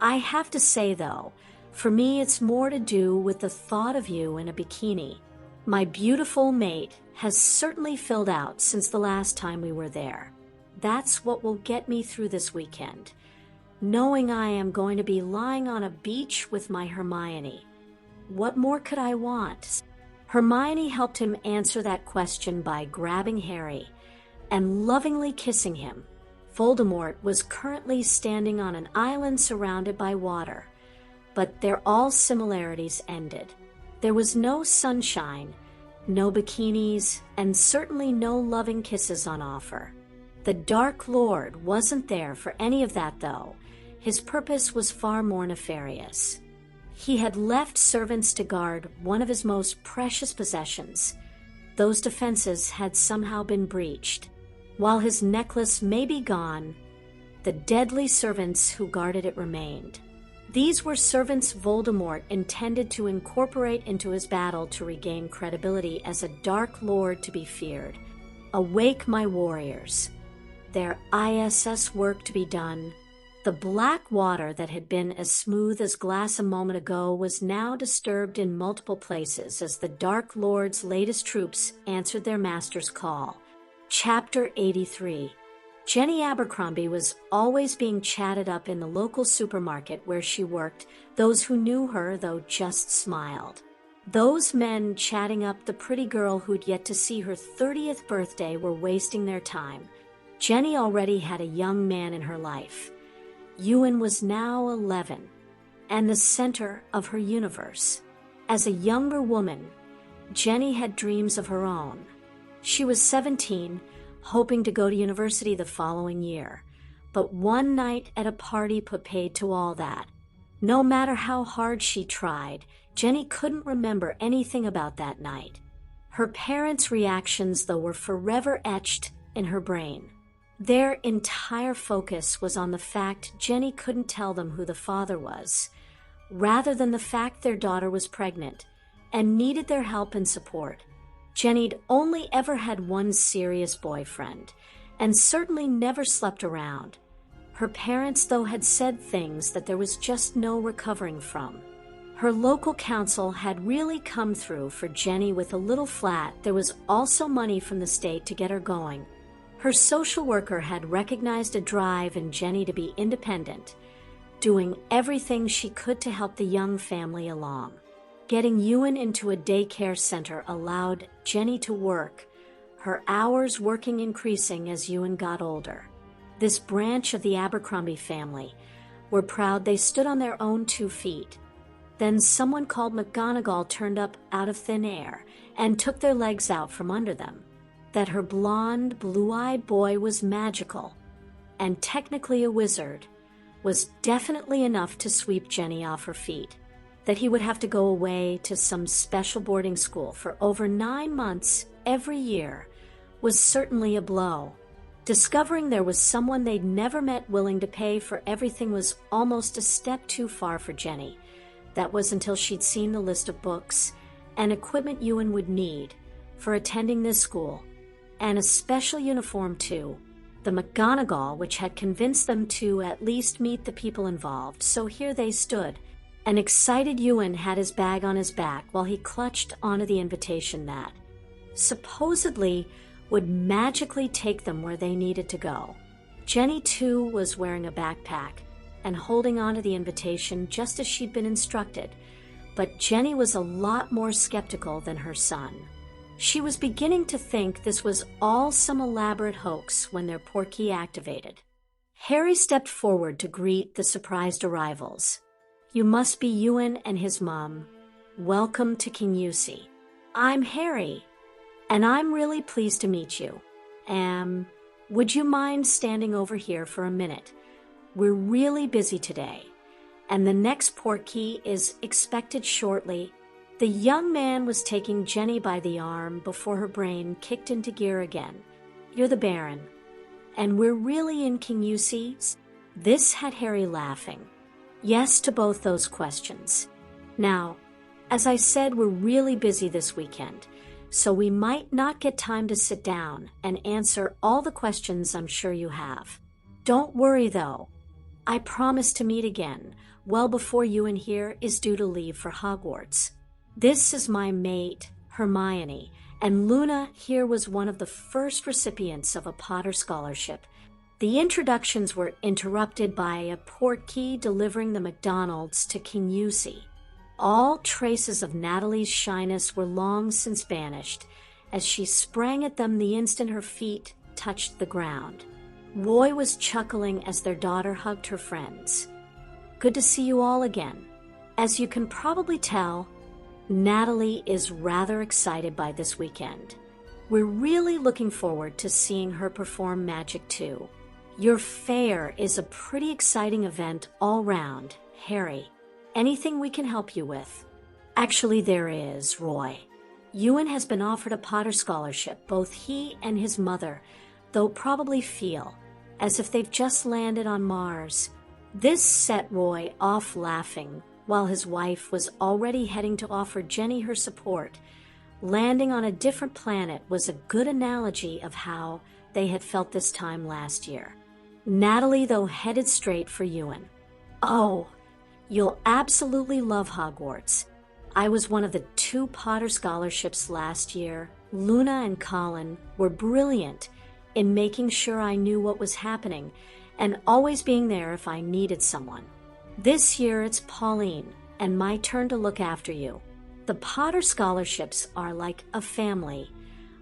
Speaker 1: I have to say though, for me it's more to do with the thought of you in a bikini. My beautiful mate has certainly filled out since the last time we were there. That's what will get me through this weekend, knowing I am going to be lying on a beach with my Hermione. What more could I want? Hermione helped him answer that question by grabbing Harry and lovingly kissing him. Voldemort was currently standing on an island surrounded by water, but their all similarities ended. There was no sunshine, no bikinis, and certainly no loving kisses on offer. The Dark Lord wasn't there for any of that, though. His purpose was far more nefarious. He had left servants to guard one of his most precious possessions. Those defenses had somehow been breached. While his necklace may be gone, the deadly servants who guarded it remained. These were servants Voldemort intended to incorporate into his battle to regain credibility as a Dark Lord to be feared. Awake, my warriors. Their ISS work to be done. The black water that had been as smooth as glass a moment ago was now disturbed in multiple places as the Dark Lord's latest troops answered their master's call. Chapter 83. Jenny Abercrombie was always being chatted up in the local supermarket where she worked. Those who knew her, though, just smiled. Those men chatting up the pretty girl who'd yet to see her 30th birthday were wasting their time. Jenny already had a young man in her life. Ewan was now 11, and the center of her universe. As a younger woman, Jenny had dreams of her own. She was 17, hoping to go to university the following year. But one night at a party put paid to all that. No matter how hard she tried, Jenny couldn't remember anything about that night. Her parents' reactions, though, were forever etched in her brain. Their entire focus was on the fact Jenny couldn't tell them who the father was, rather than the fact their daughter was pregnant and needed their help and support. Jenny'd only ever had one serious boyfriend, and certainly never slept around. Her parents, though, had said things that there was just no recovering from. Her local council had really come through for Jenny with a little flat. There was also money from the state to get her going. Her Her social worker had recognized a drive in Jenny to be independent, doing everything she could to help the young family along. Getting Ewan into a daycare center allowed Jenny to work, her hours working increasing as Ewan got older. This branch of the Abercrombie family were proud they stood on their own 2 feet. Then someone called McGonagall turned up out of thin air and took their legs out from under them. That her blonde, blue-eyed boy was magical and technically a wizard was definitely enough to sweep Jenny off her feet. That he would have to go away to some special boarding school for over 9 months every year was certainly a blow. Discovering there was someone they'd never met willing to pay for everything was almost a step too far for Jenny. That was until she'd seen the list of books and equipment Ewan would need for attending this school, and a special uniform too. The McGonagall, which had convinced them to at least meet the people involved, so here they stood. An excited Ewan had his bag on his back while he clutched onto the invitation that supposedly would magically take them where they needed to go. Jenny, too, was wearing a backpack and holding onto the invitation just as she'd been instructed, but Jenny was a lot more skeptical than her son. She was beginning to think this was all some elaborate hoax when their portkey activated. Harry stepped forward to greet the surprised arrivals. "You must be Ewan and his mom. Welcome to KUSI. I'm Harry, and I'm really pleased to meet you. Would you mind standing over here for a minute? We're really busy today, and the next portkey is expected shortly." The young man was taking Jenny by the arm before her brain kicked into gear again. "You're the Baron, and we're really in KUSI?" This had Harry laughing. Yes to both those questions. "Now, as I said, we're really busy this weekend, so we might not get time to sit down and answer all the questions I'm sure you have. Don't worry, though. I promise to meet again well before Ewan here is due to leave for Hogwarts. This is my mate, Hermione, and Luna here was one of the first recipients of a Potter scholarship." The introductions were interrupted by a portkey delivering the McDonald's to KUSI. All traces of Natalie's shyness were long since vanished as she sprang at them the instant her feet touched the ground. Roy was chuckling as their daughter hugged her friends. "Good to see you all again. As you can probably tell, Natalie is rather excited by this weekend. We're really looking forward to seeing her perform magic too. Your fair is a pretty exciting event all round, Harry. Anything we can help you with?" "Actually, there is, Roy. Ewan has been offered a Potter scholarship. Both he and his mother, though probably feel as if they've just landed on Mars." This set Roy off laughing, while his wife was already heading to offer Jenny her support. Landing on a different planet was a good analogy of how they had felt this time last year. Natalie, though, headed straight for Ewan. "Oh, you'll absolutely love Hogwarts. I was one of the 2 Potter scholarships last year. Luna and Colin were brilliant in making sure I knew what was happening and always being there if I needed someone. This year it's Pauline and my turn to look after you. The Potter scholarships are like a family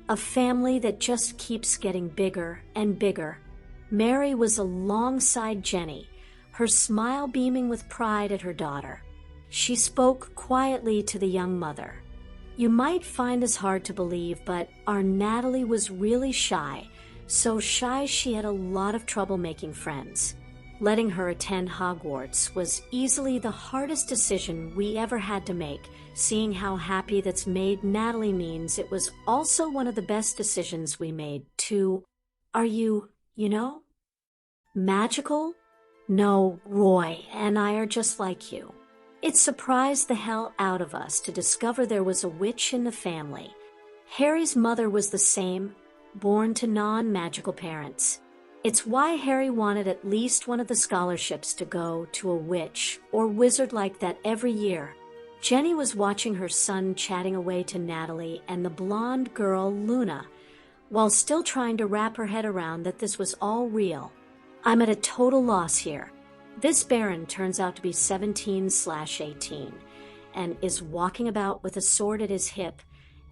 Speaker 1: that just keeps getting bigger and bigger." Mary was alongside Jenny, her smile beaming with pride at her daughter. She spoke quietly to the young mother. "You might find this hard to believe, but our Natalie was really shy, so shy she had a lot of trouble making friends. Letting her attend Hogwarts was easily the hardest decision we ever had to make. Seeing how happy that's made Natalie means it was also one of the best decisions we made, too. Are you magical? No, Roy and I are just like you. It surprised the hell out of us to discover there was a witch in the family. Harry's mother was the same, born to non-magical parents. It's why Harry wanted at least one of the scholarships to go to a witch or wizard like that every year." Jenny was watching her son chatting away to Natalie and the blonde girl, Luna, while still trying to wrap her head around that this was all real. I'm at a total loss here. This Baron turns out to be 17/18 and is walking about with a sword at his hip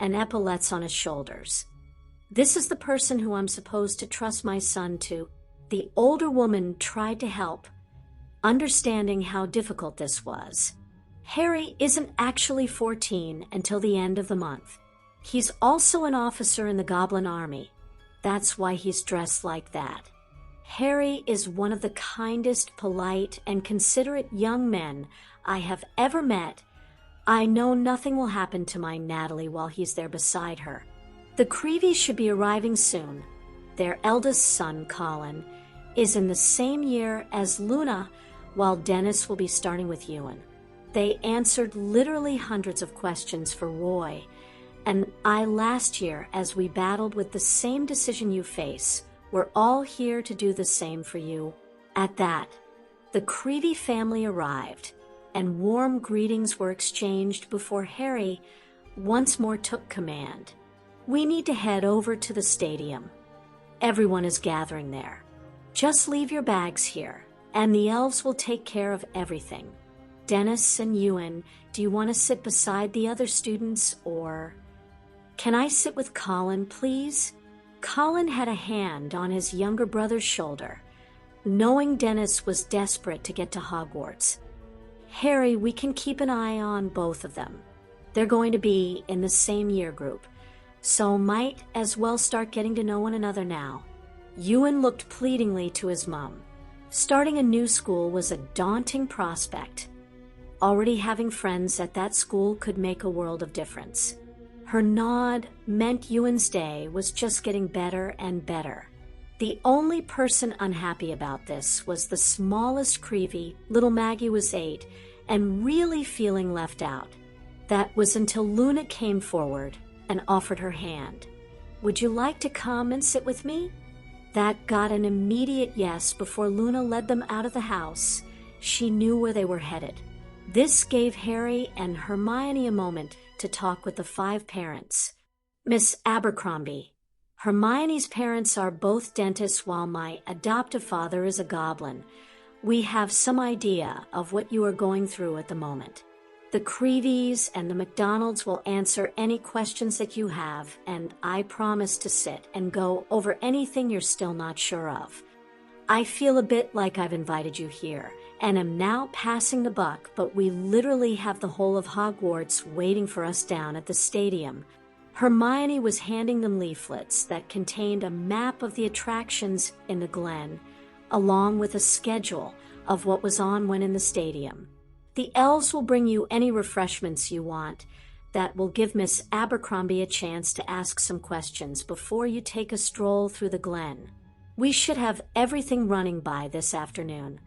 Speaker 1: and epaulettes on his shoulders. This is the person who I'm supposed to trust my son to. The older woman tried to help, understanding how difficult this was. Harry isn't actually 14 until the end of the month. He's also an officer in the Goblin Army. That's why he's dressed like that. Harry is one of the kindest, polite, and considerate young men I have ever met. I know nothing will happen to my Natalie while he's there beside her. The Creevies should be arriving soon. Their eldest son, Colin, is in the same year as Luna, while Dennis will be starting with Ewan. They answered literally hundreds of questions for Roy, and I last year as we battled with the same decision you face. We're all here to do the same for you. At that, the Creevy family arrived, and warm greetings were exchanged before Harry once more took command. We need to head over to the stadium. Everyone is gathering there. Just leave your bags here, and the elves will take care of everything. Dennis and Ewan, do you want to sit beside the other students, or... Can I sit with Colin, please? Colin had a hand on his younger brother's shoulder, knowing Dennis was desperate to get to Hogwarts. Harry, we can keep an eye on both of them. They're going to be in the same year group, so might as well start getting to know one another now. Ewan looked pleadingly to his mum. Starting a new school was a daunting prospect. Already having friends at that school could make a world of difference. Her nod meant Ewan's day was just getting better and better. The only person unhappy about this was the smallest Creevy. Little Maggie was 8 and really feeling left out. That was until Luna came forward and offered her hand. Would you like to come and sit with me? That got an immediate yes before Luna led them out of the house. She knew where they were headed. This gave Harry and Hermione a moment to talk with the 5 parents. Miss Abercrombie, Hermione's parents are both dentists while my adoptive father is a goblin. We have some idea of what you are going through at the moment. The Creevies and the McDonalds will answer any questions that you have, and I promise to sit and go over anything you're still not sure of. I feel a bit like I've invited you here, and am now passing the buck, but we literally have the whole of Hogwarts waiting for us down at the stadium. Hermione was handing them leaflets that contained a map of the attractions in the Glen, along with a schedule of what was on when in the stadium. The elves will bring you any refreshments you want. That will give Miss Abercrombie a chance to ask some questions before you take a stroll through the Glen. We should have everything running by this afternoon.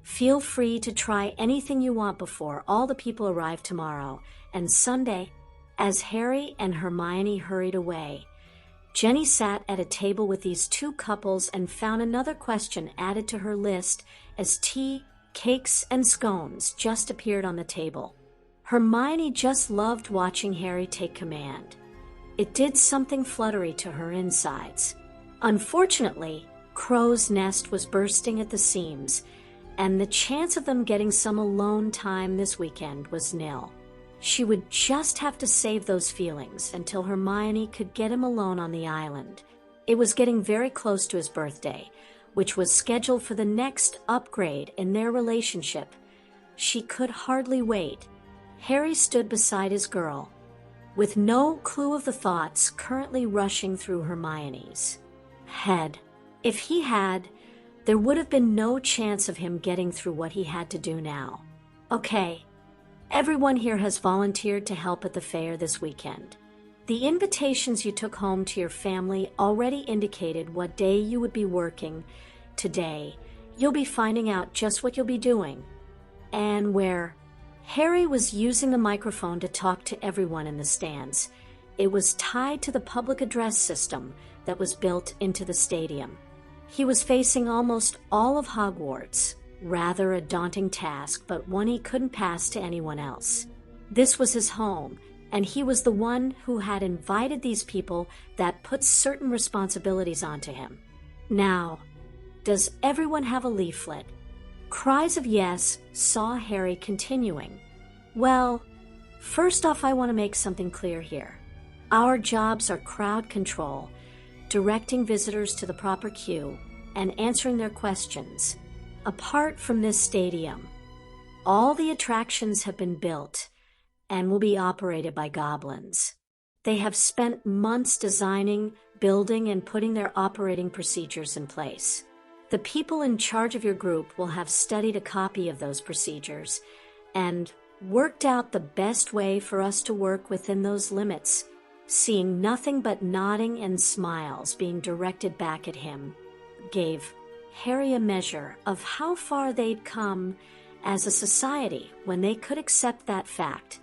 Speaker 1: Feel free to try anything you want before all the people arrive tomorrow and Sunday. As Harry and Hermione hurried away, Jenny sat at a table with these 2 couples and found another question added to her list as tea, cakes, and scones just appeared on the table. Hermione just loved watching Harry take command. It did something fluttery to her insides. Unfortunately, Crow's Nest was bursting at the seams, and the chance of them getting some alone time this weekend was nil. She would just have to save those feelings until Hermione could get him alone on the island. It was getting very close to his birthday, which was scheduled for the next upgrade in their relationship. She could hardly wait. Harry stood beside his girl, with no clue of the thoughts currently rushing through Hermione's head. If he had, there would have been no chance of him getting through what he had to do now. Okay, everyone here has volunteered to help at the fair this weekend. The invitations you took home to your family already indicated what day you would be working. Today, you'll be finding out just what you'll be doing and where. Harry was using the microphone to talk to everyone in the stands. It was tied to the public address system that was built into the stadium. He was facing almost all of Hogwarts, rather a daunting task, but one he couldn't pass to anyone else. This was his home, and he was the one who had invited these people that put certain responsibilities onto him. Now, does everyone have a leaflet? Cries of yes saw Harry continuing. Well, first off, I want to make something clear here. Our jobs are crowd control, directing visitors to the proper queue, and answering their questions. Apart from this stadium, all the attractions have been built and will be operated by goblins. They have spent months designing, building, and putting their operating procedures in place. The people in charge of your group will have studied a copy of those procedures and worked out the best way for us to work within those limits, seeing nothing but nodding and smiles being directed back at him, gave Harry a measure of how far they'd come as a society when they could accept that fact.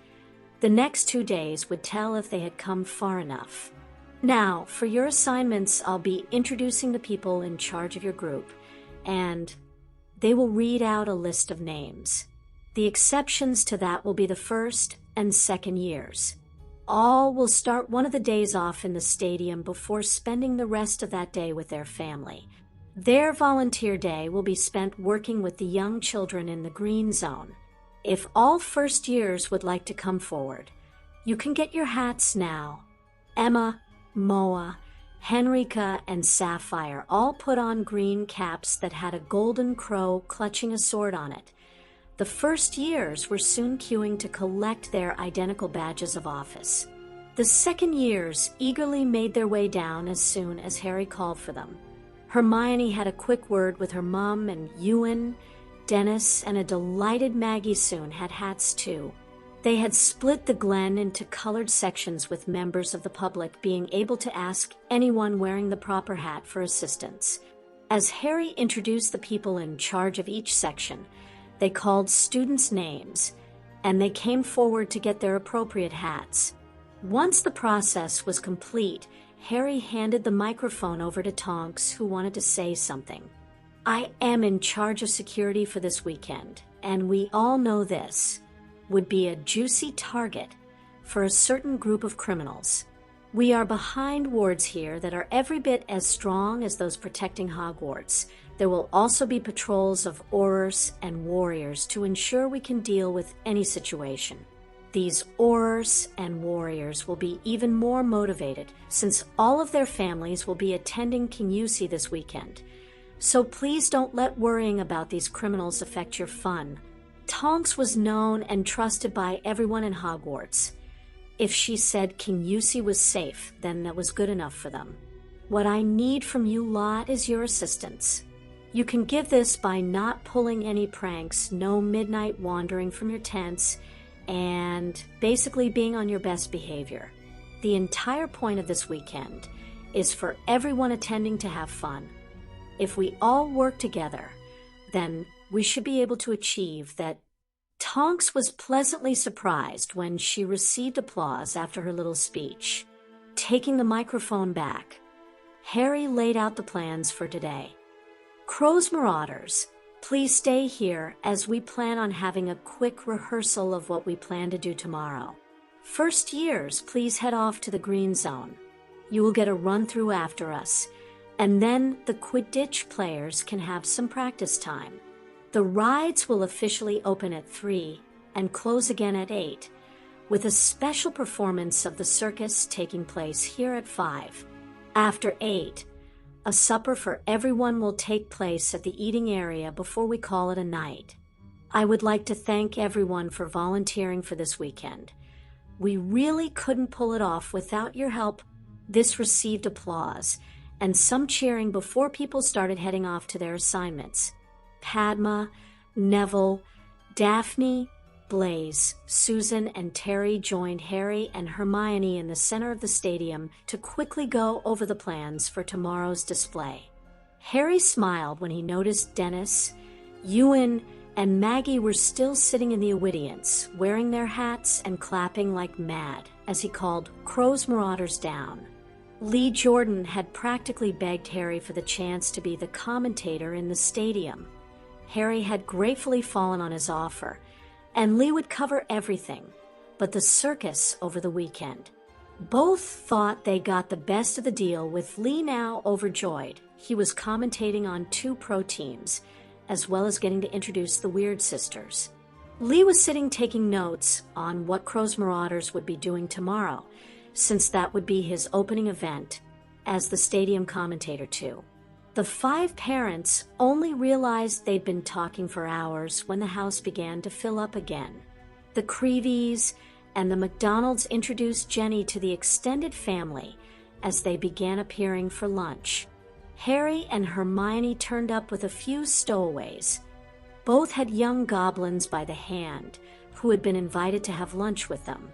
Speaker 1: The next 2 days would tell if they had come far enough. Now, for your assignments, I'll be introducing the people in charge of your group, and they will read out a list of names. The exceptions to that will be the first and second years. All will start one of the days off in the stadium before spending the rest of that day with their family. Their volunteer day will be spent working with the young children in the green zone. If all first years would like to come forward, you can get your hats now. Emma, Moa, Henrika, and Sapphire all put on green caps that had a golden crow clutching a sword on it. The first years were soon queuing to collect their identical badges of office. The second years eagerly made their way down as soon as Harry called for them. Hermione had a quick word with her mom, and Ewan, Dennis, and a delighted Maggie soon had hats too. They had split the Glen into colored sections with members of the public being able to ask anyone wearing the proper hat for assistance. As Harry introduced the people in charge of each section, they called students' names, and they came forward to get their appropriate hats. Once the process was complete, Harry handed the microphone over to Tonks, who wanted to say something. I am in charge of security for this weekend, and we all know this would be a juicy target for a certain group of criminals. We are behind wards here that are every bit as strong as those protecting Hogwarts. There will also be patrols of Aurors and warriors to ensure we can deal with any situation. These Aurors and warriors will be even more motivated since all of their families will be attending KUSI this weekend. So please don't let worrying about these criminals affect your fun. Tonks was known and trusted by everyone in Hogwarts. If she said KUSI was safe, then that was good enough for them. What I need from you lot is your assistance. You can give this by not pulling any pranks, no midnight wandering from your tents, and basically being on your best behavior. The entire point of this weekend is for everyone attending to have fun. If we all work together, then we should be able to achieve that. Tonks was pleasantly surprised when she received applause after her little speech. Taking the microphone back, Harry laid out the plans for today. Crow's Marauders, please stay here as we plan on having a quick rehearsal of what we plan to do tomorrow. First years, please head off to the green zone. You will get a run-through after us, and then the Quidditch players can have some practice time. The rides will officially open at 3 and close again at 8, with a special performance of the circus taking place here at 5. After 8, a supper for everyone will take place at the eating area before we call it a night. I would like to thank everyone for volunteering for this weekend. We really couldn't pull it off without your help. This received applause and some cheering before people started heading off to their assignments. Padma, Neville, Daphne, Blaise, Susan, and Terry joined Harry and Hermione in the center of the stadium to quickly go over the plans for tomorrow's display. Harry smiled when he noticed Dennis, Ewan, and Maggie were still sitting in the audience, wearing their hats and clapping like mad as he called Crow's Marauders down. Lee Jordan had practically begged Harry for the chance to be the commentator in the stadium. Harry had gratefully fallen on his offer, and Lee would cover everything, but the circus over the weekend. Both thought they got the best of the deal, with Lee now overjoyed. He was commentating on 2 pro teams, as well as getting to introduce the Weird Sisters. Lee was sitting taking notes on what Crow's Marauders would be doing tomorrow, since that would be his opening event as the stadium commentator too. The 5 parents only realized they'd been talking for hours when the house began to fill up again. The Creevies and the McDonalds introduced Jenny to the extended family as they began appearing for lunch. Harry and Hermione turned up with a few stowaways. Both had young goblins by the hand who had been invited to have lunch with them.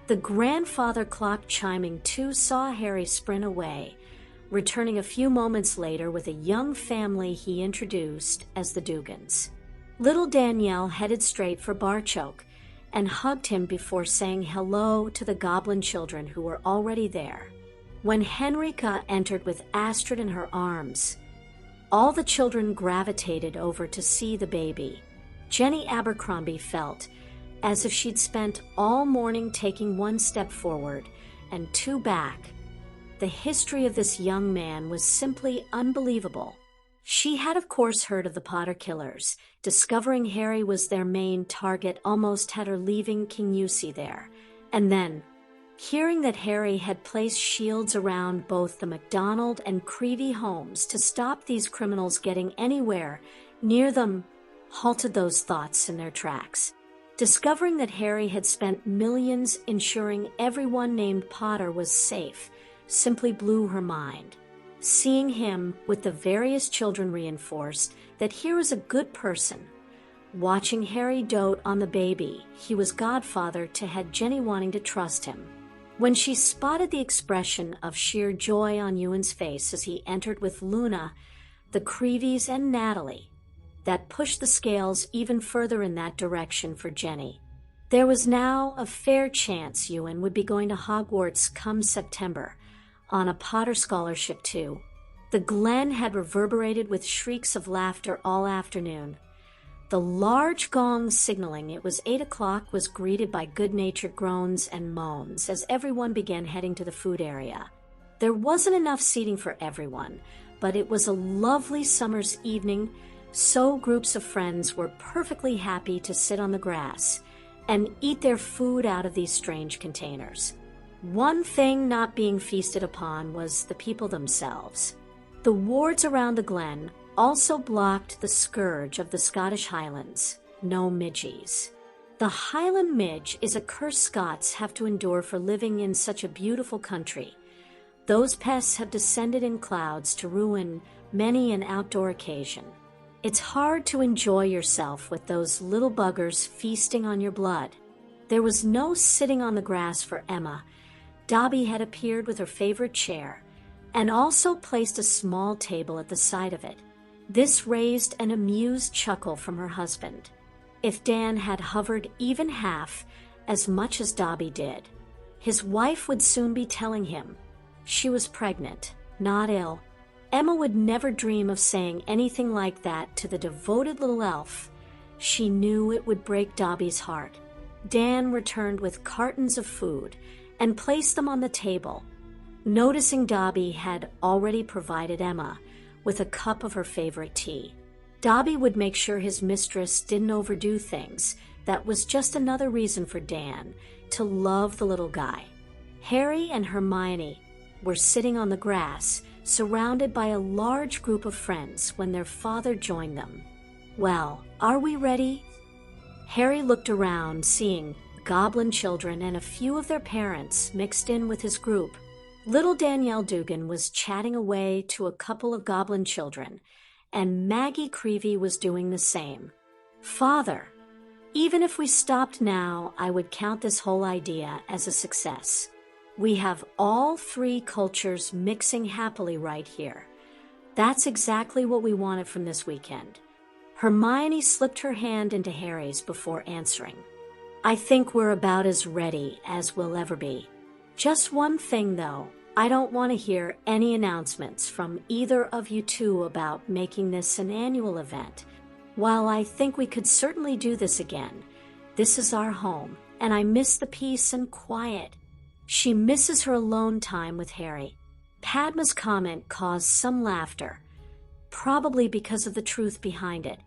Speaker 1: The grandfather clock chiming 2 saw Harry sprint away, returning a few moments later with a young family he introduced as the Dugans. Little Danielle headed straight for Barchoke and hugged him before saying hello to the goblin children who were already there. When Henrika entered with Astrid in her arms, all the children gravitated over to see the baby. Jenny Abercrombie felt as if she'd spent all morning taking 1 step forward and 2 back. The history of this young man was simply unbelievable. She had, of course, heard of the Potter killers. Discovering Harry was their main target almost had her leaving KUSI there. And then, hearing that Harry had placed shields around both the MacDonald and Creevy homes to stop these criminals getting anywhere near them halted those thoughts in their tracks. Discovering that Harry had spent millions ensuring everyone named Potter was safe simply blew her mind. Seeing him with the various children reinforced that here was a good person. Watching Harry dote on the baby he was godfather to had Jenny wanting to trust him. When she spotted the expression of sheer joy on Ewan's face as he entered with Luna, the Creevies, and Natalie, that pushed the scales even further in that direction for Jenny. There was now a fair chance Ewan would be going to Hogwarts come September, on a Potter scholarship too. The Glen had reverberated with shrieks of laughter all afternoon. The large gong signaling it was 8 o'clock was greeted by good-natured groans and moans as everyone began heading to the food area. There wasn't enough seating for everyone, but it was a lovely summer's evening, so groups of friends were perfectly happy to sit on the grass and eat their food out of these strange containers. One thing not being feasted upon was the people themselves. The wards around the Glen also blocked the scourge of the Scottish Highlands, no midgies. The Highland midge is a curse Scots have to endure for living in such a beautiful country. Those pests have descended in clouds to ruin many an outdoor occasion. It's hard to enjoy yourself with those little buggers feasting on your blood. There was no sitting on the grass for Emma. Dobby had appeared with her favorite chair and also placed a small table at the side of it. This raised an amused chuckle from her husband. If Dan had hovered even half as much as Dobby did, his wife would soon be telling him she was pregnant, not ill. Emma would never dream of saying anything like that to the devoted little elf. She knew it would break Dobby's heart. Dan returned with cartons of food and placed them on the table. Noticing Dobby had already provided Emma with a cup of her favorite tea. Dobby would make sure his mistress didn't overdo things. That was just another reason for Dan to love the little guy. Harry and Hermione were sitting on the grass, surrounded by a large group of friends when their father joined them. "Well, are we ready?" Harry looked around, seeing goblin children and a few of their parents mixed in with his group. Little Danielle Dugan was chatting away to a couple of goblin children, and Maggie Creevy was doing the same. "Father, even if we stopped now, I would count this whole idea as a success. We have all 3 cultures mixing happily right here. That's exactly what we wanted from this weekend." Hermione slipped her hand into Harry's before answering. "I think we're about as ready as we'll ever be. Just one thing, though. I don't want to hear any announcements from either of you two about making this an annual event. While I think we could certainly do this again, this is our home, and I miss the peace and quiet. She misses her alone time with Harry. Padma's comment caused some laughter, probably because of the truth behind it.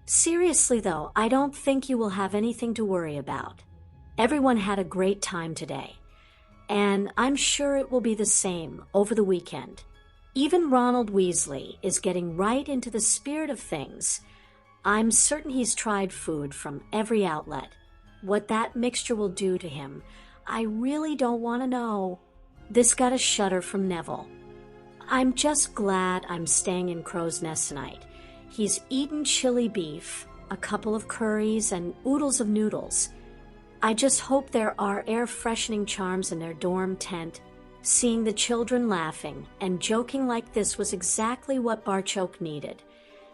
Speaker 1: Seriously though, I don't think you will have anything to worry about. Everyone had a great time today, and I'm sure it will be the same over the weekend. Even Ronald Weasley is getting right into the spirit of things. I'm certain he's tried food from every outlet. What that mixture will do to him, I really don't want to know. This got a shudder from Neville. I'm just glad I'm staying in Crow's Nest tonight. He's eaten chili beef, a couple of curries, and oodles of noodles. I just hope there are air-freshening charms in their dorm tent. Seeing the children laughing and joking like this was exactly what Barchoke needed.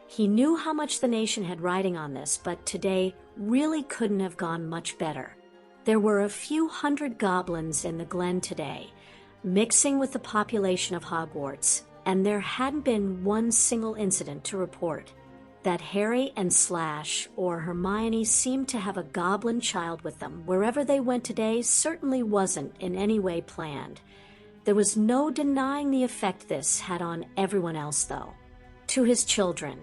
Speaker 1: He knew how much the nation had riding on this, but today really couldn't have gone much better. There were a few hundred goblins in the Glen today, mixing with the population of Hogwarts, and there hadn't been one single incident to report. That Harry and Slash or Hermione seemed to have a goblin child with them wherever they went today certainly wasn't in any way planned. There was no denying the effect this had on everyone else, though. To his children,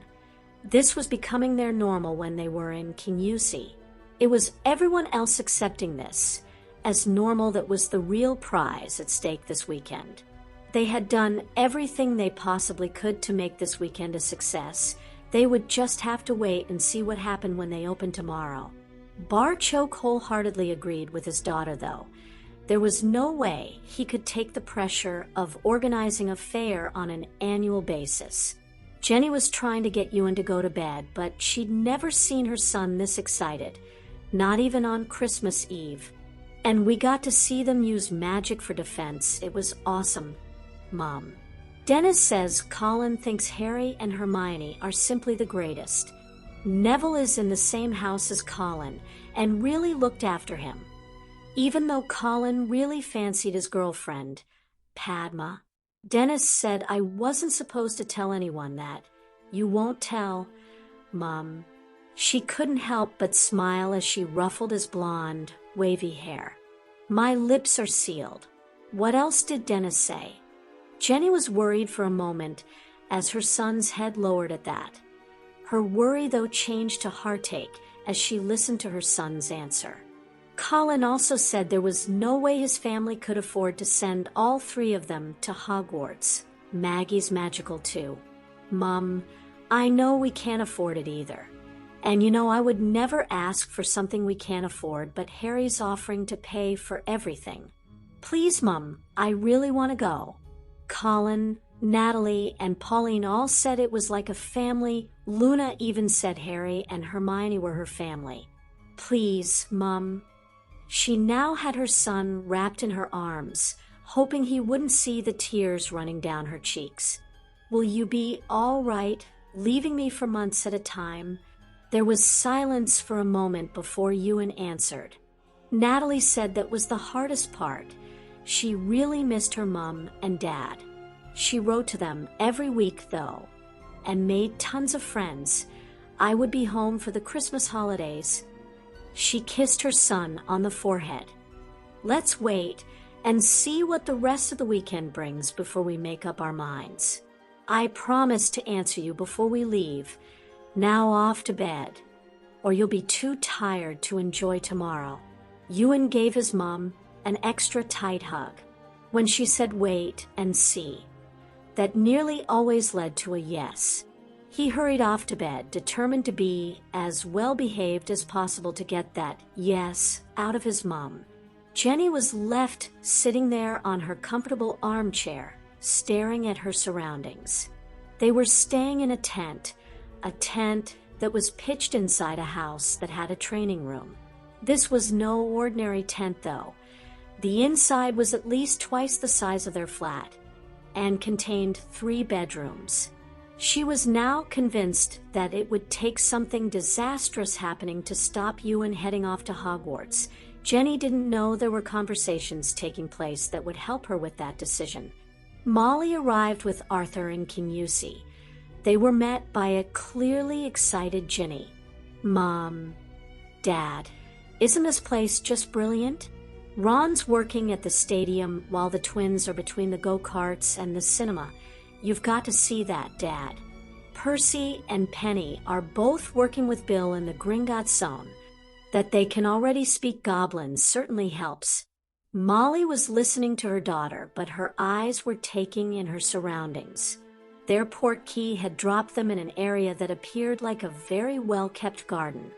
Speaker 1: this was becoming their normal when they were in KUSI. It was everyone else accepting this as normal that was the real prize at stake this weekend. They had done everything they possibly could to make this weekend a success. They would just have to wait and see what happened when they opened tomorrow. Barchoke wholeheartedly agreed with his daughter, though. There was no way he could take the pressure of organizing a fair on an annual basis. Jenny was trying to get Ewan to go to bed, but she'd never seen her son this excited, not even on Christmas Eve. And we got to see them use magic for defense. It was awesome, Mom. Dennis says Colin thinks Harry and Hermione are simply the greatest. Neville is in the same house as Colin and really looked after him. Even though Colin really fancied his girlfriend, Padma. Dennis said I wasn't supposed to tell anyone that. You won't tell, Mom. She couldn't help but smile as she ruffled his blonde, wavy hair. My lips are sealed. What else did Dennis say? Jenny was worried for a moment as her son's head lowered at that. Her worry, though, changed to heartache as she listened to her son's answer. Colin also said there was no way his family could afford to send all three of them to Hogwarts. Maggie's magical too. Mom, I know we can't afford it either. And you know I would never ask for something we can't afford, but Harry's offering to pay for everything. Please, Mom, I really want to go. Colin, Natalie, and Pauline all said it was like a family. Luna even said Harry and Hermione were her family. Please, Mom. She now had her son wrapped in her arms, hoping he wouldn't see the tears running down her cheeks. Will you be all right, leaving me for months at a time? There was silence for a moment before Ewan answered. Natalie said that was the hardest part. She really missed her mom and dad. She wrote to them every week, though, and made tons of friends. I would be home for the Christmas holidays. She kissed her son on the forehead. Let's wait and see what the rest of the weekend brings before we make up our minds. I promise to answer you before we leave. Now off to bed, or you'll be too tired to enjoy tomorrow. Ewan gave his mom an extra tight hug. When she said wait and see, that nearly always led to a yes. He hurried off to bed, determined to be as well-behaved as possible to get that yes out of his mom. Jenny was left sitting there on her comfortable armchair, staring at her surroundings. They were staying in a tent that was pitched inside a house that had a training room. This was no ordinary tent, though. The inside was at least twice the size of their flat and contained 3 bedrooms. She was now convinced that it would take something disastrous happening to stop Ewan heading off to Hogwarts. Jenny didn't know there were conversations taking place that would help her with that decision. Molly arrived with Arthur and KUSI. They were met by a clearly excited Ginny. Mom, Dad, Isn't this place just brilliant? Ron's working at the stadium while the twins are between the go-karts and the cinema. You've got to see that, Dad. Percy and Penny are both working with Bill in the Gringotts Zone. That they can already speak Goblin certainly helps. Molly was listening to her daughter, but her eyes were taking in her surroundings. Their portkey had dropped them in an area that appeared like a very well-kept garden.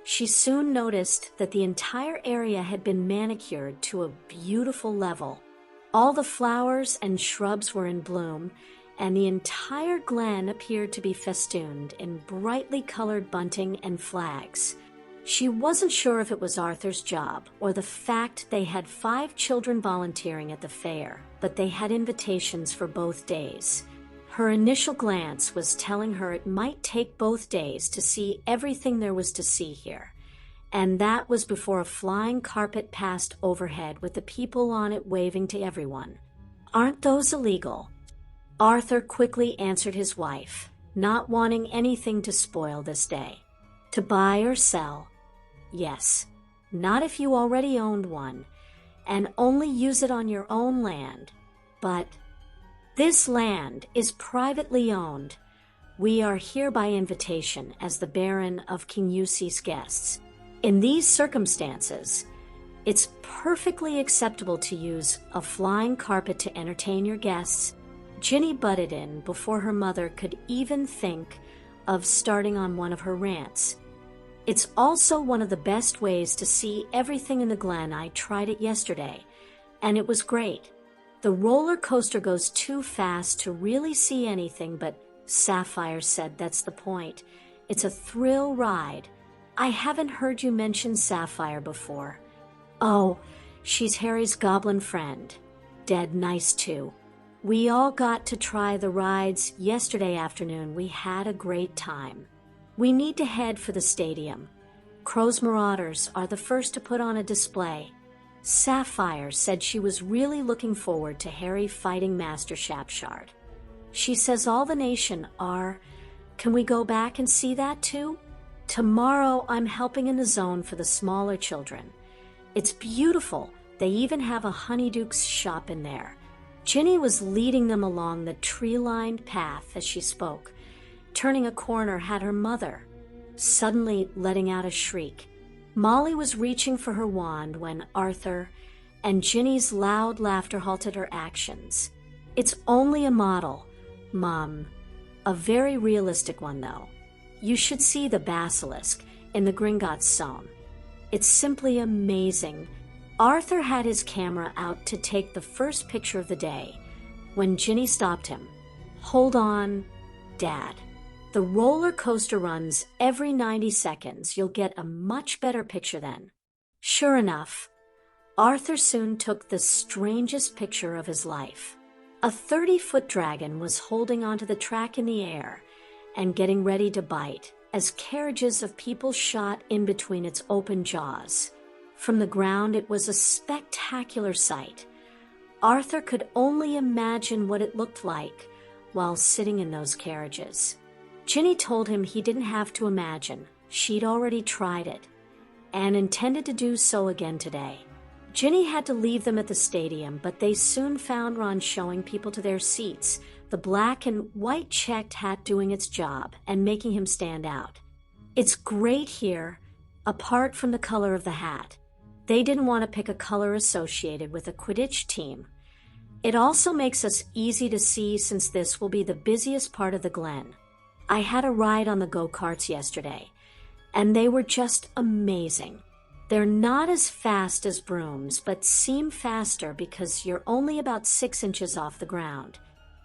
Speaker 1: She soon noticed that the entire area had been manicured to a beautiful level. All the flowers and shrubs were in bloom, and the entire glen appeared to be festooned in brightly colored bunting and flags. She wasn't sure if it was Arthur's job or the fact they had 5 children volunteering at the fair, but they had invitations for both days. Her initial glance was telling her it might take both days to see everything there was to see here. And that was before a flying carpet passed overhead with the people on it waving to everyone. "Aren't those illegal?" Arthur quickly answered his wife, not wanting anything to spoil this day. "To buy or sell? Yes. Not if you already owned one, and only use it on your own land. But this land is privately owned. We are here by invitation as the Baron of KUSI's guests. In these circumstances, it's perfectly acceptable to use a flying carpet to entertain your guests." Ginny butted in before her mother could even think of starting on one of her rants. "It's also one of the best ways to see everything in the Glen. I tried it yesterday, and it was great. The roller coaster goes too fast to really see anything, but Sapphire said that's the point. It's a thrill ride. I haven't heard you mention Sapphire before." "Oh, she's Harry's goblin friend. Dead nice too. We all got to try the rides yesterday afternoon. We had a great time. We need to head for the stadium. Crow's Marauders are the first to put on a display." Sapphire said she was really looking forward to Harry fighting Master Shapshard. "She says all the nation are. Can we go back and see that too? Tomorrow I'm helping in the zone for the smaller children. It's beautiful. They even have a honeyduke's shop in there." Ginny was leading them along the tree-lined path as she spoke. Turning a corner had her mother, suddenly letting out a shriek. Molly was reaching for her wand when Arthur and Ginny's loud laughter halted her actions. "It's only a model, Mom. A very realistic one, though. You should see the basilisk in the Gringotts Zone. It's simply amazing." Arthur had his camera out to take the first picture of the day when Ginny stopped him. "Hold on, Dad. The roller coaster runs every 90 seconds. You'll get a much better picture then." Sure enough, Arthur soon took the strangest picture of his life. A 30-foot dragon was holding onto the track in the air and getting ready to bite as carriages of people shot in between its open jaws. From the ground, it was a spectacular sight. Arthur could only imagine what it looked like while sitting in those carriages. Ginny told him he didn't have to imagine. She'd already tried it and intended to do so again today. Ginny had to leave them at the stadium, but they soon found Ron showing people to their seats, the black and white checked hat doing its job and making him stand out. "It's great here, apart from the color of the hat. They didn't want to pick a color associated with a Quidditch team. It also makes us easy to see since this will be the busiest part of the Glen. I had a ride on the go-karts yesterday, and they were just amazing. They're not as fast as brooms, but seem faster because you're only about 6 inches off the ground.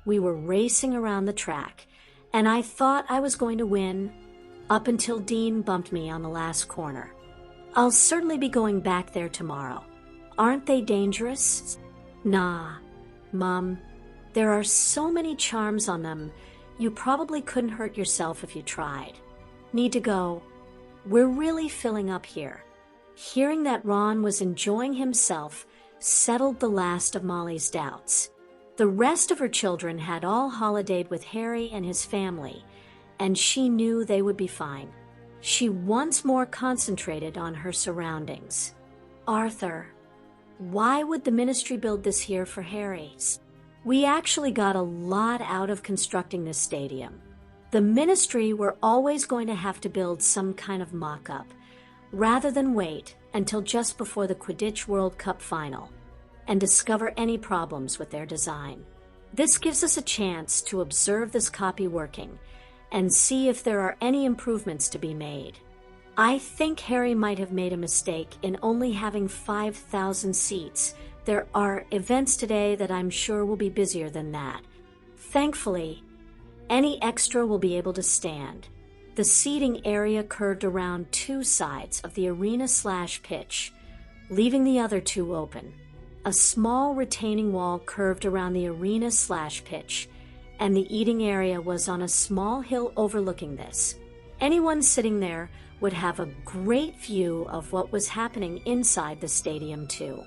Speaker 1: We were racing around the track, and I thought I was going to win up until Dean bumped me on the last corner. I'll certainly be going back there tomorrow. Aren't they dangerous?" "Nah, Mom. There are so many charms on them, you probably couldn't hurt yourself if you tried. Need to go. We're really filling up here." Hearing that Ron was enjoying himself settled the last of Molly's doubts. The rest of her children had all holidayed with Harry and his family, and she knew they would be fine. She once more concentrated on her surroundings. Arthur, why would the ministry build this here for Harry? We actually got a lot out of constructing this stadium. The ministry were always going to have to build some kind of mock-up, rather than wait until just before the Quidditch World Cup final and discover any problems with their design. This gives us a chance to observe this copy working and see if there are any improvements to be made. I think Harry might have made a mistake in only having 5,000 seats. There are events today that I'm sure will be busier than that. Thankfully, any extra will be able to stand. The seating area curved around two sides of the arena/pitch, leaving the other two open. A small retaining wall curved around the arena/pitch, and the eating area was on a small hill overlooking this. Anyone sitting there would have a great view of what was happening inside the stadium too.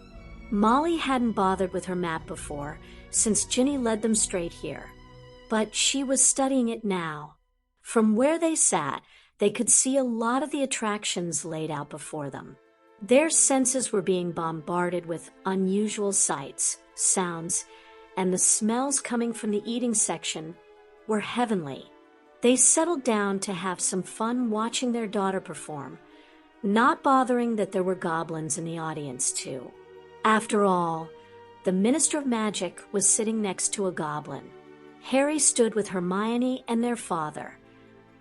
Speaker 1: Molly hadn't bothered with her map before, since Ginny led them straight here, but she was studying it now. From where they sat, they could see a lot of the attractions laid out before them. Their senses were being bombarded with unusual sights, sounds, and the smells coming from the eating section were heavenly. They settled down to have some fun watching their daughter perform, not bothering that there were goblins in the audience too. After all, the Minister of Magic was sitting next to a goblin. Harry stood with Hermione and their father,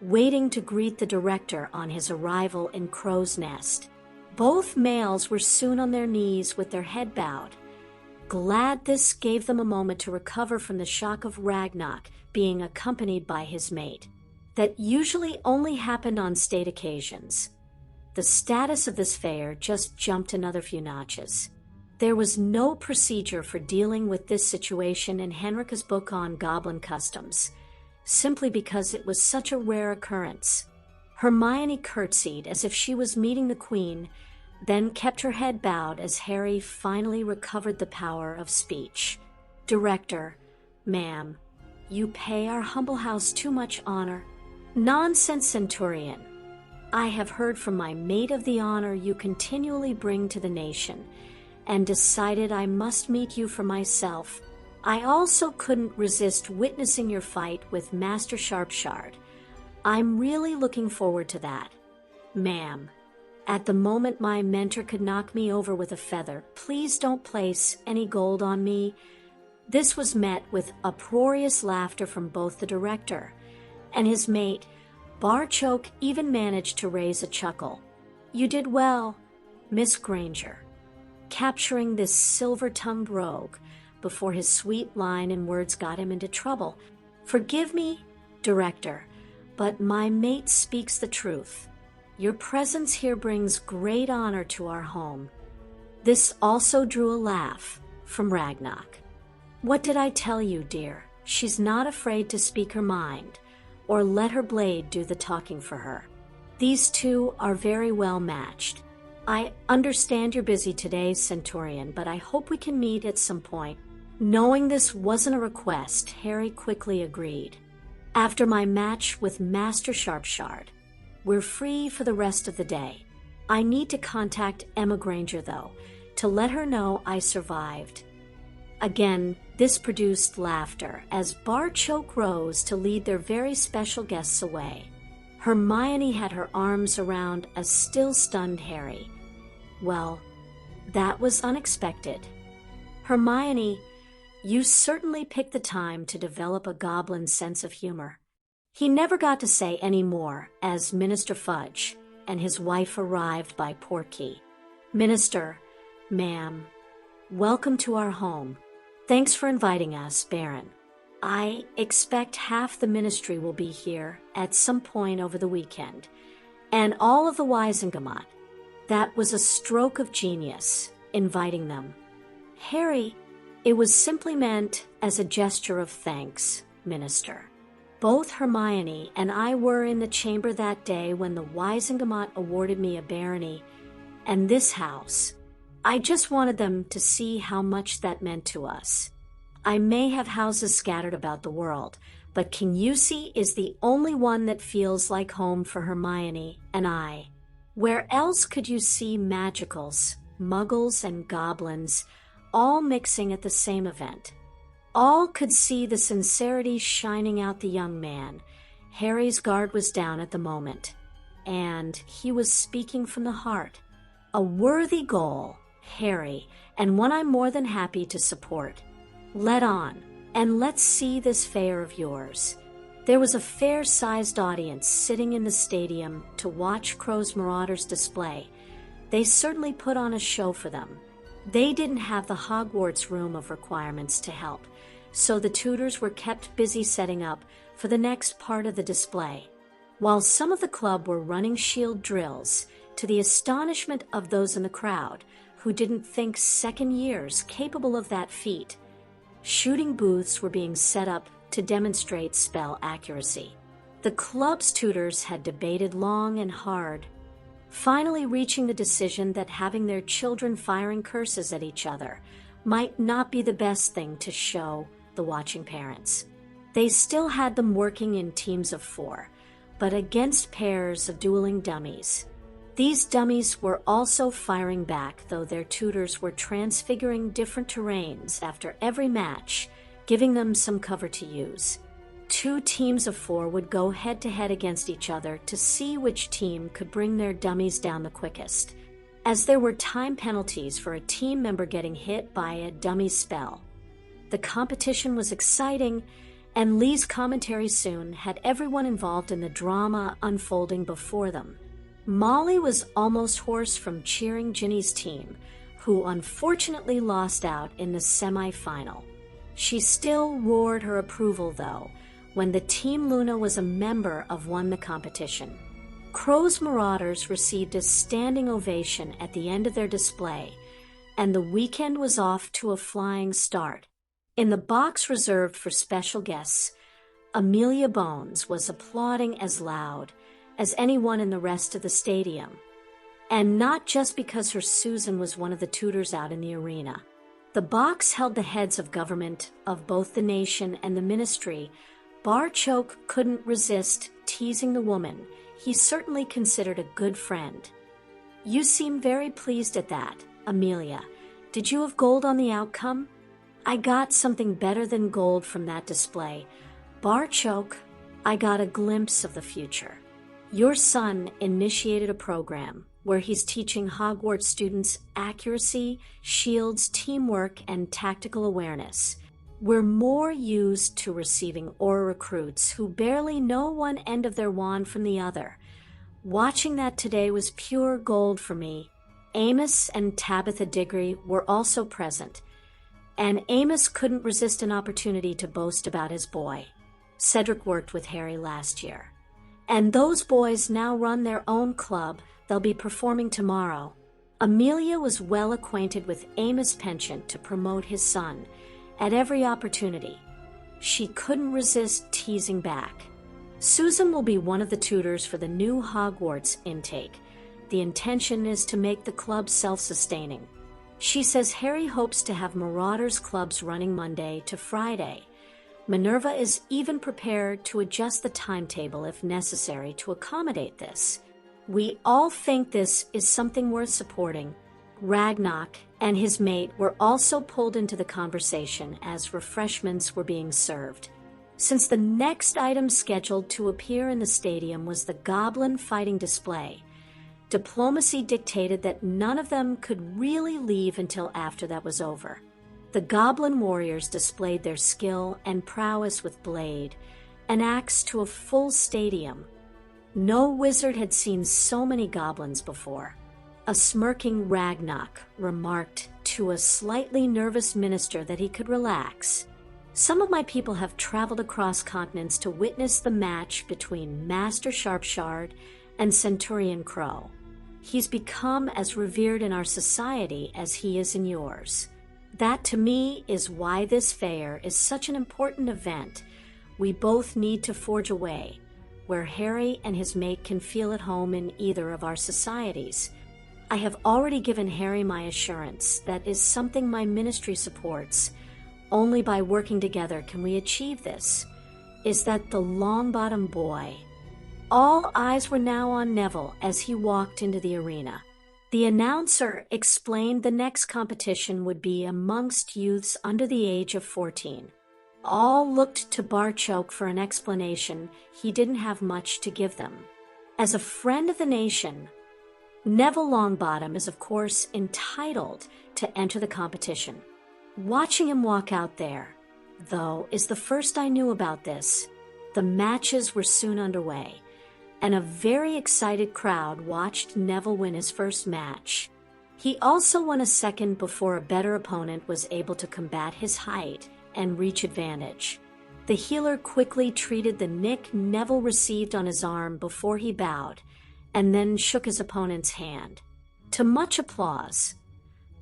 Speaker 1: waiting to greet the director on his arrival in Crow's Nest. Both males were soon on their knees with their head bowed, glad this gave them a moment to recover from the shock of Ragnarok being accompanied by his mate. That usually only happened on state occasions. The status of this fair just jumped another few notches. There was no procedure for dealing with this situation in Henrika's book on goblin customs, simply because it was such a rare occurrence. Hermione curtsied as if she was meeting the Queen, then kept her head bowed as Harry finally recovered the power of speech. "Director, ma'am, you pay our humble house too much honor." "Nonsense, Centurion. I have heard from my maid of the honor you continually bring to the nation, and decided I must meet you for myself. I also couldn't resist witnessing your fight with Master Sharpshard. I'm really looking forward to that. Ma'am, at the moment my mentor could knock me over with a feather, please don't place any gold on me." This was met with uproarious laughter from both the director and his mate. Barchoke even managed to raise a chuckle. "You did well, Miss Granger, capturing this silver-tongued rogue before his sweet line and words got him into trouble. Forgive me, Director, but my mate speaks the truth. Your presence here brings great honor to our home." This also drew a laugh from Ragnarok. "What did I tell you, dear? She's not afraid to speak her mind, or let her blade do the talking for her. These two are very well matched. I understand you're busy today, Centurion, but I hope we can meet at some point." Knowing this wasn't a request, Harry quickly agreed. "After my match with Master Sharpshard, we're free for the rest of the day. I need to contact Emma Granger, though, to let her know I survived." Again, this produced laughter as Barchoke rose to lead their very special guests away. Hermione had her arms around a still-stunned Harry. "Well, that was unexpected. Hermione, you certainly picked the time to develop a goblin's sense of humor." He never got to say any more as Minister Fudge and his wife arrived by portkey. "Minister, ma'am, welcome to our home. Thanks for inviting us, Baron. I expect half the ministry will be here at some point over the weekend, and all of the Wisengamot. That was a stroke of genius, inviting them." "Harry, it was simply meant as a gesture of thanks, Minister. Both Hermione and I were in the chamber that day when the Wisengamot awarded me a barony and this house. I just wanted them to see how much that meant to us. I may have houses scattered about the world, but KUSI is the only one that feels like home for Hermione and I. Where else could you see magicals, muggles, and goblins all mixing at the same event? All could see the sincerity shining out the young man. Harry's guard was down at the moment, and he was speaking from the heart. A worthy goal, Harry, and one I'm more than happy to support. Let on, and let's see this fair of yours. There was a fair-sized audience sitting in the stadium to watch Crow's Marauders display. They certainly put on a show for them. They didn't have the Hogwarts room of requirements to help, so the tutors were kept busy setting up for the next part of the display. While some of the club were running shield drills, to the astonishment of those in the crowd who didn't think second years capable of that feat, shooting booths were being set up to demonstrate spell accuracy. The club's tutors had debated long and hard, finally reaching the decision that having their children firing curses at each other might not be the best thing to show the watching parents. They still had them working in teams of 4, but against pairs of dueling dummies. These dummies were also firing back, though their tutors were transfiguring different terrains after every match, giving them some cover to use. 2 teams of 4 would go head-to-head against each other to see which team could bring their dummies down the quickest, as there were time penalties for a team member getting hit by a dummy spell. The competition was exciting, and Lee's commentary soon had everyone involved in the drama unfolding before them. Molly was almost hoarse from cheering Ginny's team, who unfortunately lost out in the semi-final. She still roared her approval, though, when the Team Luna was a member of won the competition. Crow's Marauders received a standing ovation at the end of their display, and the weekend was off to a flying start. In the box reserved for special guests, Amelia Bones was applauding as loud as anyone in the rest of the stadium. And not just because her Susan was one of the tutors out in the arena. The box held the heads of government of both the nation and the ministry. Barchoke couldn't resist teasing the woman he certainly considered a good friend. You seem very pleased at that, Amelia. Did you have gold on the outcome? I got something better than gold from that display. Barchoke, I got a glimpse of the future. Your son initiated a program where he's teaching Hogwarts students accuracy, shields, teamwork, and tactical awareness. We're more used to receiving Aura recruits who barely know one end of their wand from the other. Watching that today was pure gold for me. Amos and Tabitha Diggory were also present, and Amos couldn't resist an opportunity to boast about his boy. Cedric worked with Harry last year. And those boys now run their own club. They'll be performing tomorrow. Amelia was well acquainted with Amos' penchant to promote his son at every opportunity. She couldn't resist teasing back. Susan will be one of the tutors for the new Hogwarts intake. The intention is to make the club self-sustaining. She says Harry hopes to have Marauders clubs running Monday to Friday. Minerva is even prepared to adjust the timetable if necessary to accommodate this. We all think this is something worth supporting. Ragnock and his mate were also pulled into the conversation as refreshments were being served. Since the next item scheduled to appear in the stadium was the Goblin fighting display, diplomacy dictated that none of them could really leave until after that was over. The Goblin warriors displayed their skill and prowess with blade and axe to a full stadium. No wizard had seen so many goblins before. A smirking Ragnock remarked to a slightly nervous minister that he could relax. Some of my people have traveled across continents to witness the match between Master Sharpshard and Centurion Crow. He's become as revered in our society as he is in yours. That, to me, is why this fair is such an important event. We both need to forge a way where Harry and his mate can feel at home in either of our societies. I have already given Harry my assurance that is something my ministry supports. Only by working together can we achieve this. is that the Longbottom boy. All eyes were now on Neville as he walked into the arena. The announcer explained the next competition would be amongst youths under the age of 14. All looked to Barchoke for an explanation. He didn't have much to give them. As a friend of the nation, Neville Longbottom is of course entitled to enter the competition. Watching him walk out there, though, is the first I knew about this. The matches were soon underway, and a very excited crowd watched Neville win his first match. He also won a second before a better opponent was able to combat his height and reach advantage. The healer quickly treated the nick Neville received on his arm before he bowed, and then shook his opponent's hand. To much applause,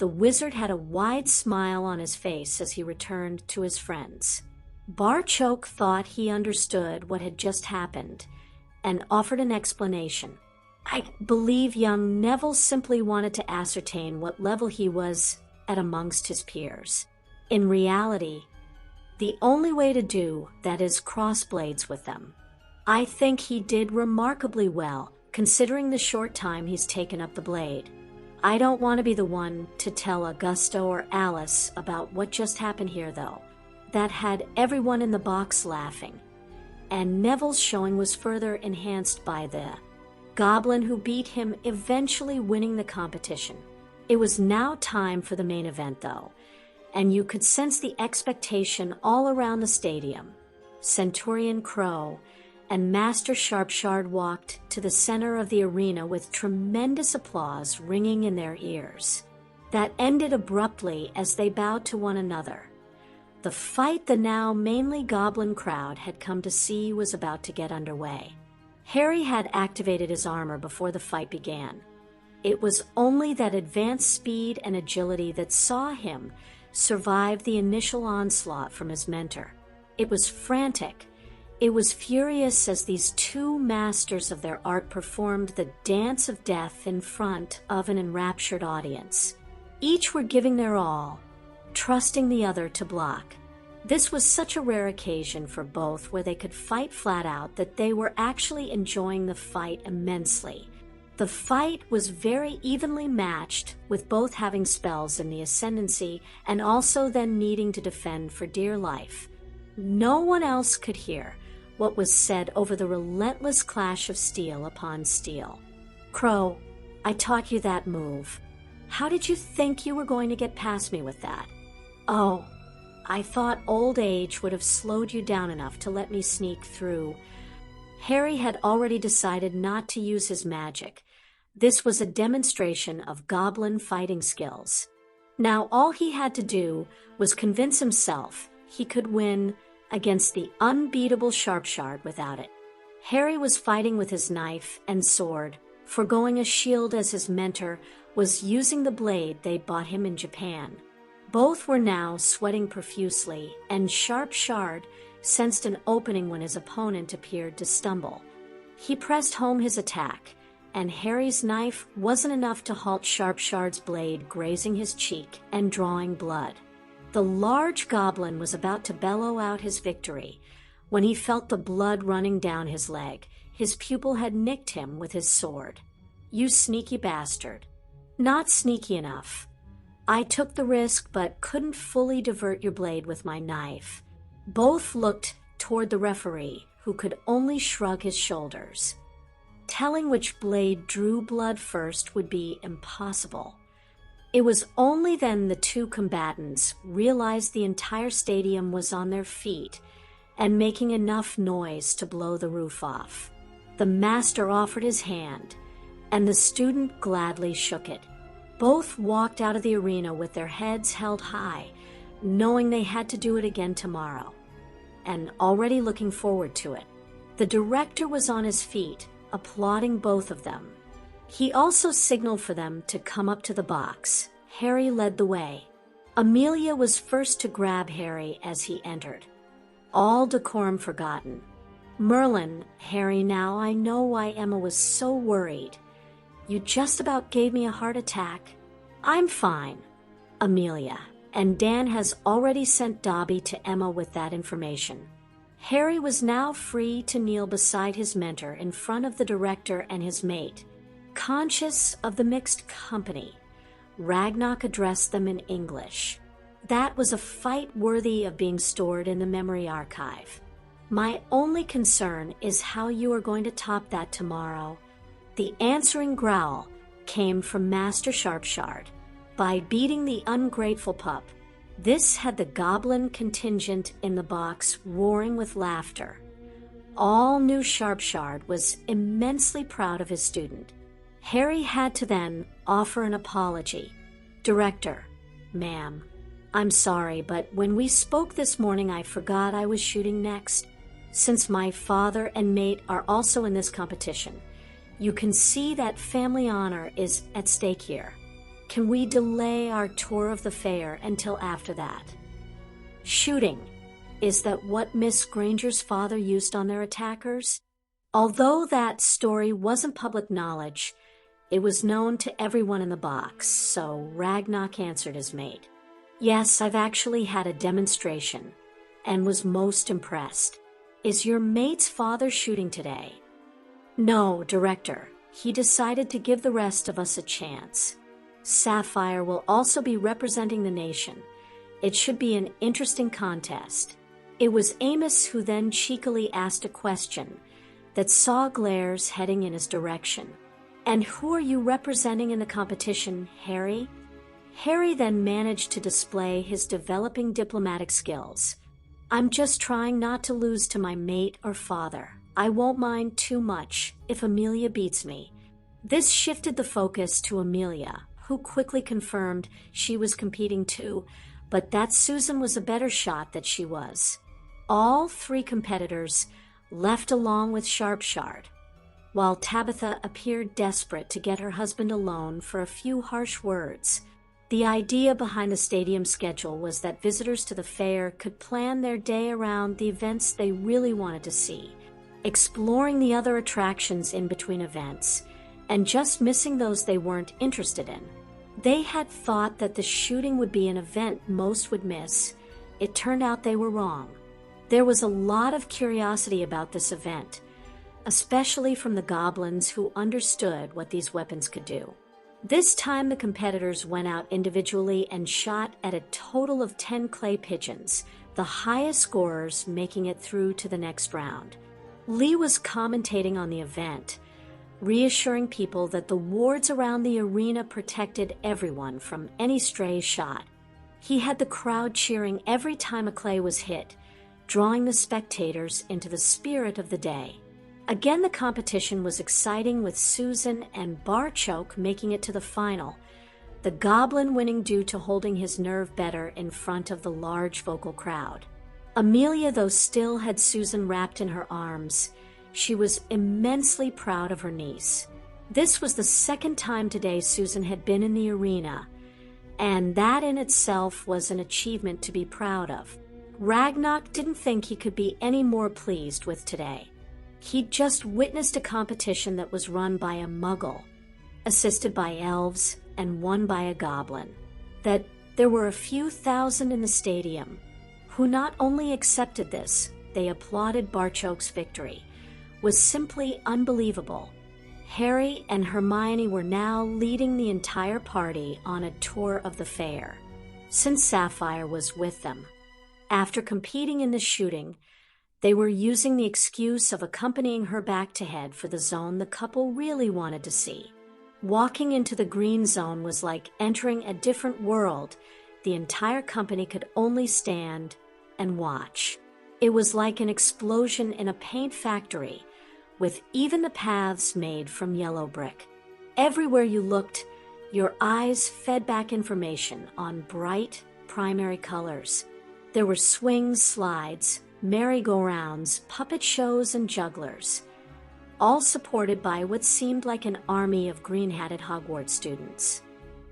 Speaker 1: the wizard had a wide smile on his face as he returned to his friends. Barchoke thought he understood what had just happened and offered an explanation. I believe young Neville simply wanted to ascertain what level he was at amongst his peers. In reality, the only way to do that is cross blades with them. I think he did remarkably well, considering the short time he's taken up the blade. I don't want to be the one to tell Augusto or Alice about what just happened here, though. That had everyone in the box laughing, and Neville's showing was further enhanced by the goblin who beat him, eventually winning the competition. It was now time for the main event, though, and you could sense the expectation all around the stadium. Centurion Crow and Master Sharpshard walked to the center of the arena with tremendous applause ringing in their ears. That ended abruptly as they bowed to one another. The fight the now mainly goblin crowd had come to see was about to get underway. Harry had activated his armor before the fight began. It was only that advanced speed and agility that saw him survive the initial onslaught from his mentor. It was frantic. It was furious as these two masters of their art performed the dance of death in front of an enraptured audience. Each were giving their all, trusting the other to block. This was such a rare occasion for both where they could fight flat out that they were actually enjoying the fight immensely. The fight was very evenly matched, with both having spells in the ascendancy and also then needing to defend for dear life. No one else could hear what was said over the relentless clash of steel upon steel. Crow, I taught you that move. How did you think you were going to get past me with that? Oh, I thought old age would have slowed you down enough to let me sneak through. Harry had already decided not to use his magic. This was a demonstration of goblin fighting skills. Now all he had to do was convince himself he could win against the unbeatable Sharpshard without it. Harry was fighting with his knife and sword, foregoing a shield as his mentor was using the blade they bought him in Japan. Both were now sweating profusely, and Sharpshard sensed an opening when his opponent appeared to stumble. He pressed home his attack, and Harry's knife wasn't enough to halt Sharpshard's blade grazing his cheek and drawing blood. The large goblin was about to bellow out his victory when he felt the blood running down his leg. His pupil had nicked him with his sword. You sneaky bastard. Not sneaky enough. I took the risk but couldn't fully divert your blade with my knife. Both looked toward the referee, who could only shrug his shoulders. Telling which blade drew blood first would be impossible. It was only then the two combatants realized the entire stadium was on their feet and making enough noise to blow the roof off. The master offered his hand, and the student gladly shook it. Both walked out of the arena with their heads held high, knowing they had to do it again tomorrow, and already looking forward to it. The director was on his feet, applauding both of them. He also signaled for them to come up to the box. Harry led the way. Amelia was first to grab Harry as he entered. All decorum forgotten. Merlin, Harry, now I know why Emma was so worried. You just about gave me a heart attack. I'm fine. Amelia, and Dan has already sent Dobby to Emma with that information. Harry was now free to kneel beside his mentor in front of the director and his mate. Conscious of the mixed company, Ragnarok addressed them in English. That was a fight worthy of being stored in the memory archive. My only concern is how you are going to top that tomorrow. The answering growl came from Master Sharpshard. By beating the ungrateful pup. This had the goblin contingent in the box roaring with laughter. All knew Sharpshard was immensely proud of his student. Harry had to then offer an apology. Director, ma'am, I'm sorry, but when we spoke this morning, I forgot I was shooting next. Since my father and mate are also in this competition, you can see that family honor is at stake here. Can we delay our tour of the fair until after that? Shooting. Is that what Miss Granger's father used on their attackers? Although that story wasn't public knowledge, it was known to everyone in the box, so Ragnarok answered his mate. Yes, I've actually had a demonstration, and was most impressed. Is your mate's father shooting today? No, Director. He decided to give the rest of us a chance. Sapphire will also be representing the nation. It should be an interesting contest. It was Amos who then cheekily asked a question that saw glares heading in his direction. And who are you representing in the competition, Harry? Harry then managed to display his developing diplomatic skills. I'm just trying not to lose to my mate or father. I won't mind too much if Amelia beats me. This shifted the focus to Amelia, who quickly confirmed she was competing too, but that Susan was a better shot than she was. All three competitors left along with Sharpshard, while Tabitha appeared desperate to get her husband alone for a few harsh words. The idea behind the stadium schedule was that visitors to the fair could plan their day around the events they really wanted to see, exploring the other attractions in between events, and just missing those they weren't interested in. They had thought that the shooting would be an event most would miss. It turned out they were wrong. There was a lot of curiosity about this event, especially from the goblins who understood what these weapons could do. This time the competitors went out individually and shot at a total of 10 clay pigeons, the highest scorers making it through to the next round. Lee was commentating on the event, reassuring people that the wards around the arena protected everyone from any stray shot. He had the crowd cheering every time a clay was hit, drawing the spectators into the spirit of the day. Again, the competition was exciting, with Susan and Barchoke making it to the final, the goblin winning due to holding his nerve better in front of the large vocal crowd. Amelia, though, still had Susan wrapped in her arms. She was immensely proud of her niece. This was the second time today Susan had been in the arena, and that in itself was an achievement to be proud of. Ragnarok didn't think he could be any more pleased with today. He'd just witnessed a competition that was run by a muggle, assisted by elves, and won by a goblin. That there were a few thousand in the stadium who not only accepted this, they applauded Barchoke's victory, was simply unbelievable. Harry and Hermione were now leading the entire party on a tour of the fair, since Sapphire was with them. After competing in the shooting, they were using the excuse of accompanying her back to head for the zone the couple really wanted to see. Walking into the green zone was like entering a different world. The entire company could only stand and watch. It was like an explosion in a paint factory, with even the paths made from yellow brick. Everywhere you looked, your eyes fed back information on bright primary colors. There were swings, slides, merry-go-rounds, puppet shows, and jugglers, all supported by what seemed like an army of green-hatted Hogwarts students.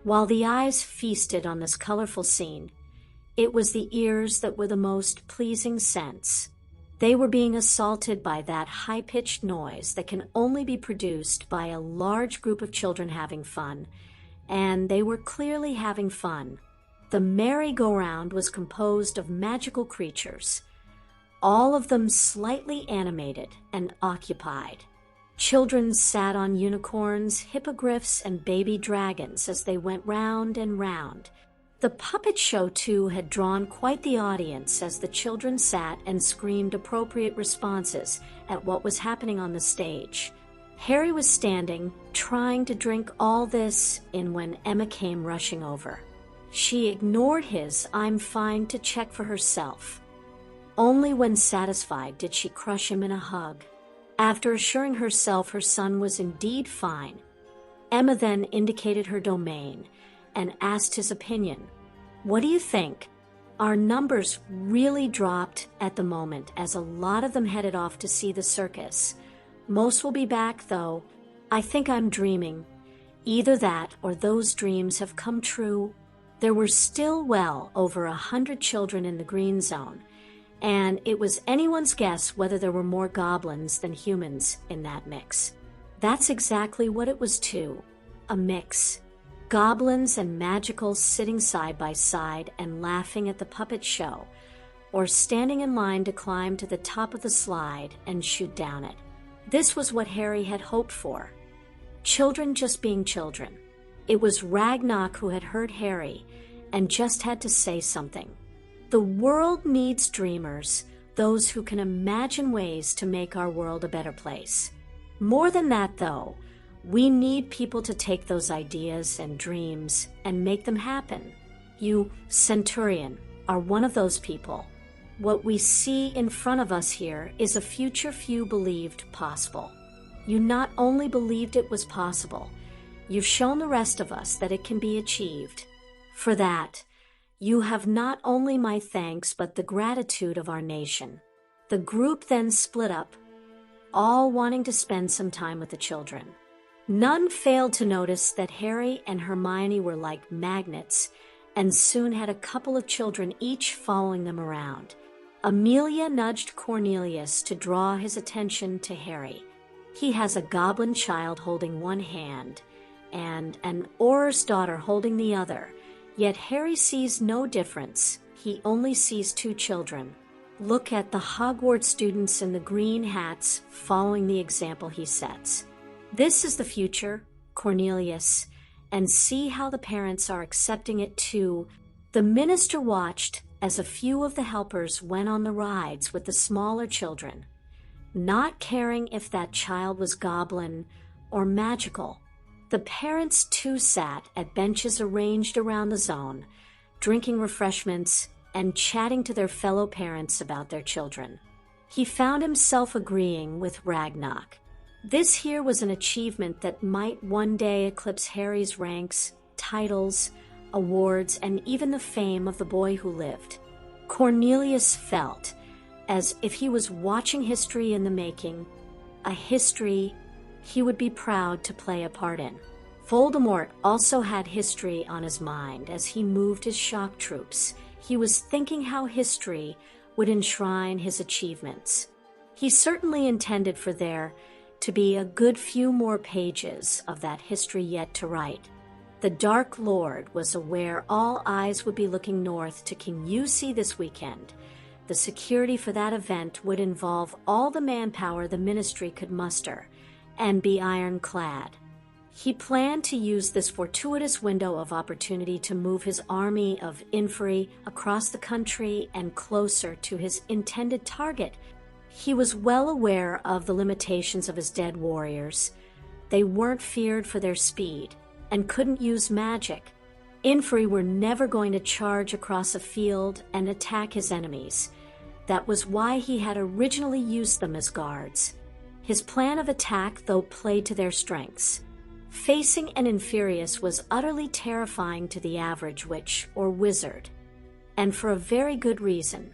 Speaker 1: While the eyes feasted on this colorful scene, it was the ears that were the most pleasing sense. They were being assaulted by that high-pitched noise that can only be produced by a large group of children having fun, and they were clearly having fun. The merry-go-round was composed of magical creatures, all of them slightly animated and occupied. Children sat on unicorns, hippogriffs, and baby dragons as they went round and round. The puppet show, too, had drawn quite the audience as the children sat and screamed appropriate responses at what was happening on the stage. Harry was standing, trying to drink all this in when Emma came rushing over. She ignored his "I'm fine" to check for herself. Only when satisfied did she crush him in a hug. After assuring herself her son was indeed fine, Emma then indicated her domain and asked his opinion. "What do you think?" Our numbers really dropped at the moment as a lot of them headed off to see the circus. Most will be back, though. I think I'm dreaming. Either that or those dreams have come true. There were still well over 100 children in the green zone, and it was anyone's guess whether there were more goblins than humans in that mix. That's exactly what it was too, a mix. Goblins and magicals sitting side by side and laughing at the puppet show, or standing in line to climb to the top of the slide and shoot down it. This was what Harry had hoped for. Children just being children. It was Ragnarok who had heard Harry and just had to say something. The world needs dreamers, those who can imagine ways to make our world a better place. More than that, though, we need people to take those ideas and dreams and make them happen. You, Centurion, are one of those people. What we see in front of us here is a future few believed possible. You not only believed it was possible, you've shown the rest of us that it can be achieved. For that, you have not only my thanks but the gratitude of our nation. The group then split up, all wanting to spend some time with the children. None failed to notice that Harry and Hermione were like magnets and soon had a couple of children each following them around. Amelia nudged Cornelius to draw his attention to Harry. He has a goblin child holding one hand and an Auror's daughter holding the other, yet Harry sees no difference. He only sees two children. Look at the Hogwarts students in the green hats following the example he sets. This is the future, Cornelius, and see how the parents are accepting it too. The minister watched as a few of the helpers went on the rides with the smaller children, not caring if that child was goblin or magical. The parents too sat at benches arranged around the zone, drinking refreshments and chatting to their fellow parents about their children. He found himself agreeing with Ragnarok. This here was an achievement that might one day eclipse Harry's ranks, titles, awards, and even the fame of the boy who lived. Cornelius felt as if he was watching history in the making, a history he would be proud to play a part in. Voldemort also had history on his mind as he moved his shock troops. He was thinking how history would enshrine his achievements. He certainly intended for there to be a good few more pages of that history yet to write. The Dark Lord was aware all eyes would be looking north to KUSI this weekend. The security for that event would involve all the manpower the ministry could muster and be ironclad. He planned to use this fortuitous window of opportunity to move his army of Inferi across the country and closer to his intended target. He was well aware of the limitations of his dead warriors. They weren't feared for their speed and couldn't use magic. Inferi were never going to charge across a field and attack his enemies. That was why he had originally used them as guards. His plan of attack, though, played to their strengths. Facing an Inferius was utterly terrifying to the average witch or wizard, and for a very good reason.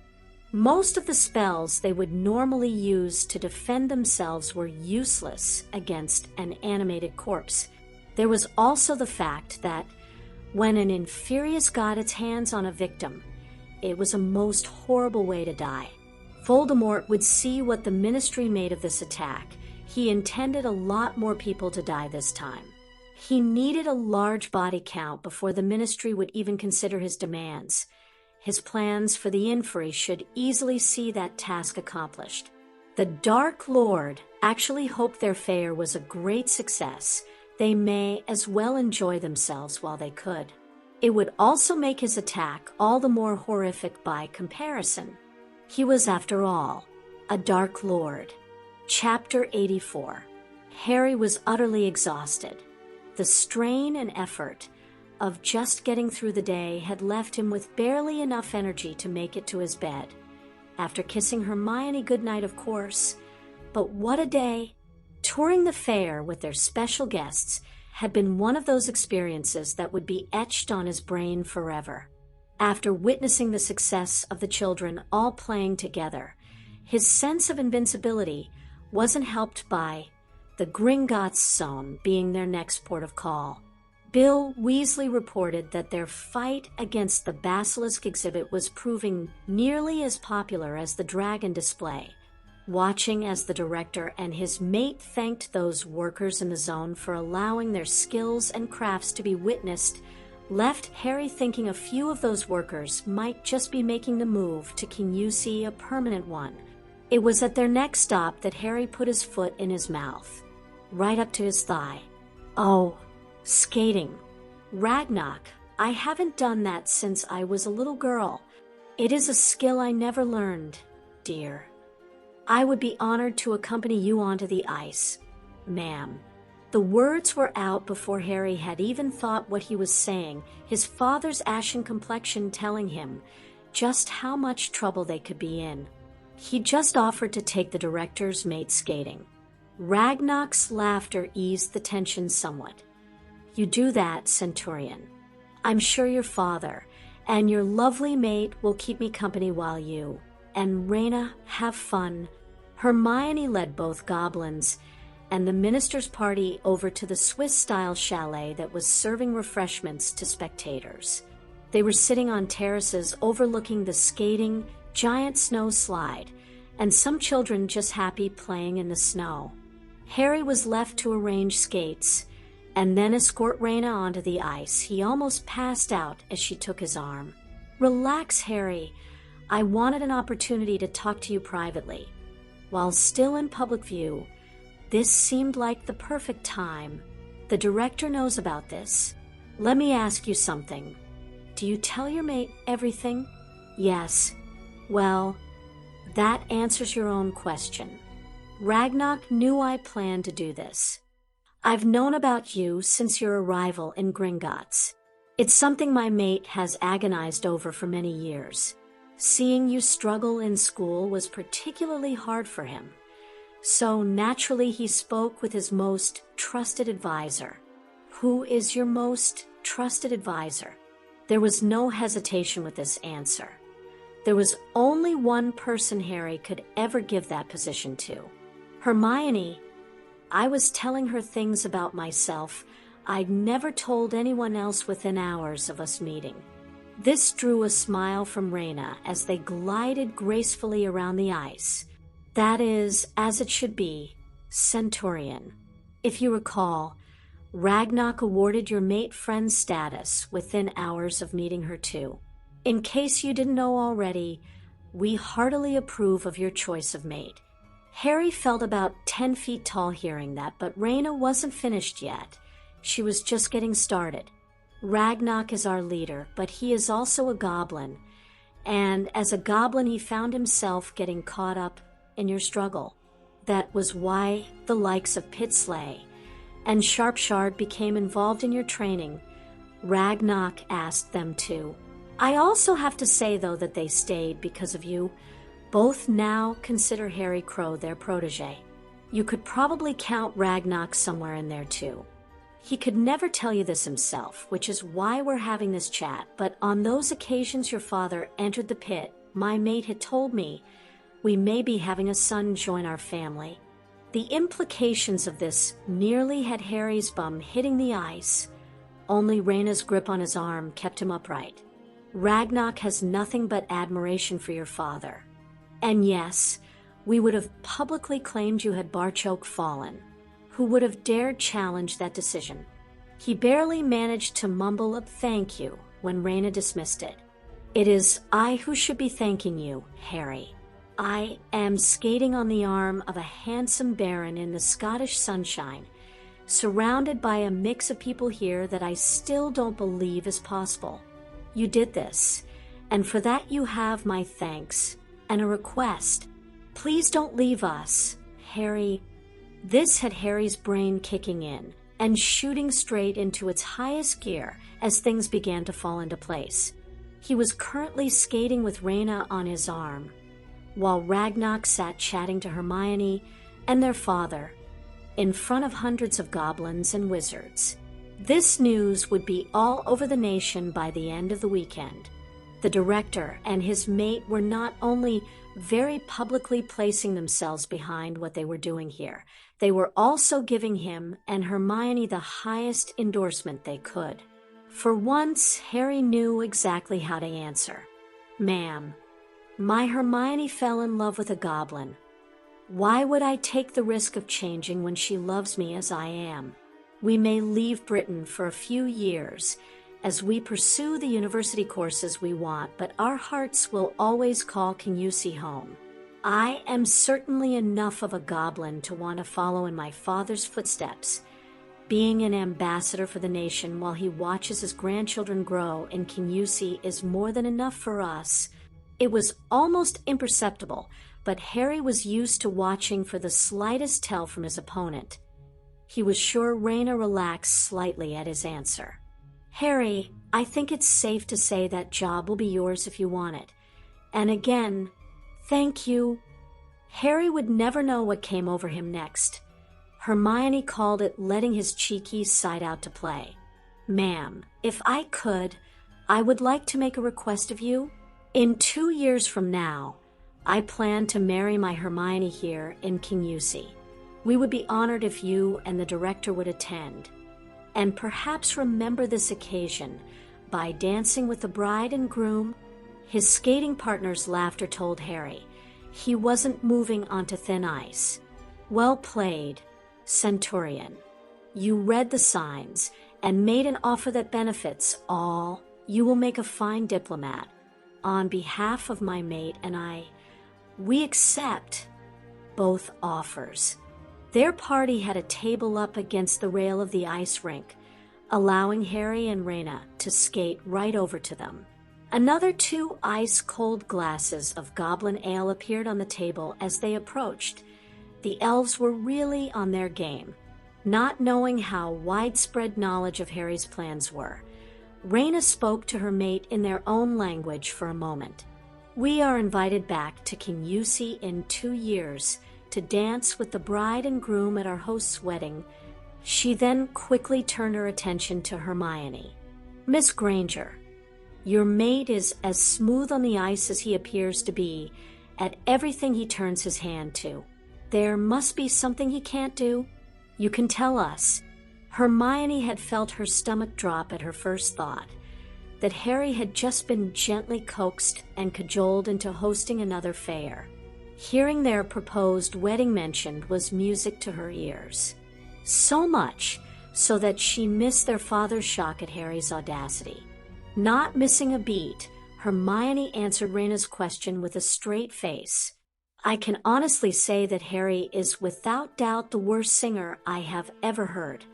Speaker 1: Most of the spells they would normally use to defend themselves were useless against an animated corpse. There was also the fact that when an Inferius got its hands on a victim, it was a most horrible way to die. Voldemort would see what the ministry made of this attack. He intended a lot more people to die this time. He needed a large body count before the ministry would even consider his demands. His plans for the Inferi should easily see that task accomplished. The Dark Lord actually hoped their fair was a great success. They may as well enjoy themselves while they could. It would also make his attack all the more horrific by comparison. He was, after all, a Dark Lord. Chapter 84. Harry was utterly exhausted. The strain and effort of just getting through the day had left him with barely enough energy to make it to his bed. After kissing Hermione goodnight, of course. But what a day! Touring the fair with their special guests had been one of those experiences that would be etched on his brain forever. After witnessing the success of the children all playing together, his sense of invincibility wasn't helped by the Gringotts zone being their next port of call. Bill Weasley reported that their fight against the basilisk exhibit was proving nearly as popular as the dragon display. Watching as the director and his mate thanked those workers in the zone for allowing their skills and crafts to be witnessed left Harry thinking a few of those workers might just be making the move to KUSI a permanent one. It was at their next stop that Harry put his foot in his mouth, right up to his thigh. Oh, skating. Ragnarok, I haven't done that since I was a little girl. It is a skill I never learned, dear. I would be honored to accompany you onto the ice, ma'am. The words were out before Harry had even thought what he was saying, his father's ashen complexion telling him just how much trouble they could be in. He just offered to take the director's mate skating. Ragnarok's laughter eased the tension somewhat. You do that, Centurion. I'm sure your father and your lovely mate will keep me company while you and Raina have fun. Hermione led both goblins and the minister's party over to the Swiss-style chalet that was serving refreshments to spectators. They were sitting on terraces overlooking the skating, giant snow slide, and some children just happy playing in the snow. Harry was left to arrange skates and then escort Raina onto the ice. He almost passed out as she took his arm. Relax, Harry. I wanted an opportunity to talk to you privately. While still in public view, this seemed like the perfect time. The director knows about this. Let me ask you something. Do you tell your mate everything? Yes. Well, that answers your own question. Ragnarok knew I planned to do this. I've known about you since your arrival in Gringotts. It's something my mate has agonized over for many years. Seeing you struggle in school was particularly hard for him. So naturally he spoke with his most trusted advisor. Who is your most trusted advisor? There was no hesitation with this answer. There was only one person Harry could ever give that position to. Hermione. I was telling her things about myself I'd never told anyone else within hours of us meeting. This drew a smile from Raina as they glided gracefully around the ice. That is, as it should be, Centurion. If you recall, Ragnarok awarded your mate friend status within hours of meeting her too. In case you didn't know already, we heartily approve of your choice of mate. Harry felt about 10 feet tall hearing that, but Raina wasn't finished yet. She was just getting started. Ragnarok is our leader, but he is also a goblin, and as a goblin he found himself getting caught up in your struggle. That was why the likes of Pitsley and Sharpshard became involved in your training. Ragnarok asked them to. I also have to say, though, that they stayed because of you. Both now consider Harry Crow their protege. You could probably count Ragnarok somewhere in there too. He could never tell you this himself, which is why we're having this chat, but on those occasions your father entered the pit, my mate had told me we may be having a son join our family. The implications of this nearly had Harry's bum hitting the ice. Only Raina's grip on his arm kept him upright. Ragnarok has nothing but admiration for your father. And yes, we would have publicly claimed you had Barchoke fallen. Who would have dared challenge that decision? He barely managed to mumble a thank you when Raina dismissed it. It is I who should be thanking you, Harry. I am skating on the arm of a handsome baron in the Scottish sunshine, surrounded by a mix of people here that I still don't believe is possible. You did this, and for that you have my thanks and a request. Please don't leave us, Harry. This had Harry's brain kicking in and shooting straight into its highest gear as things began to fall into place. He was currently skating with Raina on his arm, while Ragnarok sat chatting to Hermione and their father in front of hundreds of goblins and wizards. This news would be all over the nation by the end of the weekend. The director and his mate were not only very publicly placing themselves behind what they were doing here, they were also giving him and Hermione the highest endorsement they could. For once, Harry knew exactly how to answer. Ma'am, my Hermione fell in love with a goblin. Why would I take the risk of changing when she loves me as I am? We may leave Britain for a few years as we pursue the university courses we want, but our hearts will always call KUSI home. I am certainly enough of a goblin to want to follow in my father's footsteps, being an ambassador for the nation while he watches his grandchildren grow in KUSI is more than enough for us. It was almost imperceptible, but Harry was used to watching for the slightest tell from his opponent. He was sure Raina relaxed slightly at his answer. Harry, I think it's safe to say that job will be yours if you want it. And again, thank you. Harry would never know what came over him next. Hermione called it letting his cheekies side out to play. Ma'am, if I could, I would like to make a request of you. In 2 years from now, I plan to marry my Hermione here in KUSI. We would be honored if you and the director would attend, and perhaps remember this occasion by dancing with the bride and groom. His skating partner's laughter told Harry he wasn't moving onto thin ice. Well played, Centurion. You read the signs and made an offer that benefits all. You will make a fine diplomat. On behalf of my mate and I, we accept both offers. Their party had a table up against the rail of the ice rink, allowing Harry and Raina to skate right over to them. Another 2 ice-cold glasses of goblin ale appeared on the table as they approached. The elves were really on their game, not knowing how widespread knowledge of Harry's plans were. Raina spoke to her mate in their own language for a moment. We are invited back to KUSI in 2 years to dance with the bride and groom at our host's wedding. She then quickly turned her attention to Hermione. Miss Granger, your mate is as smooth on the ice as he appears to be at everything he turns his hand to. There must be something he can't do. You can tell us. Hermione had felt her stomach drop at her first thought that Harry had just been gently coaxed and cajoled into hosting another fair. Hearing their proposed wedding mentioned was music to her ears. So much so that she missed their father's shock at Harry's audacity. Not missing a beat, Hermione answered Raina's question with a straight face. I can honestly say that Harry is without doubt the worst singer I have ever heard.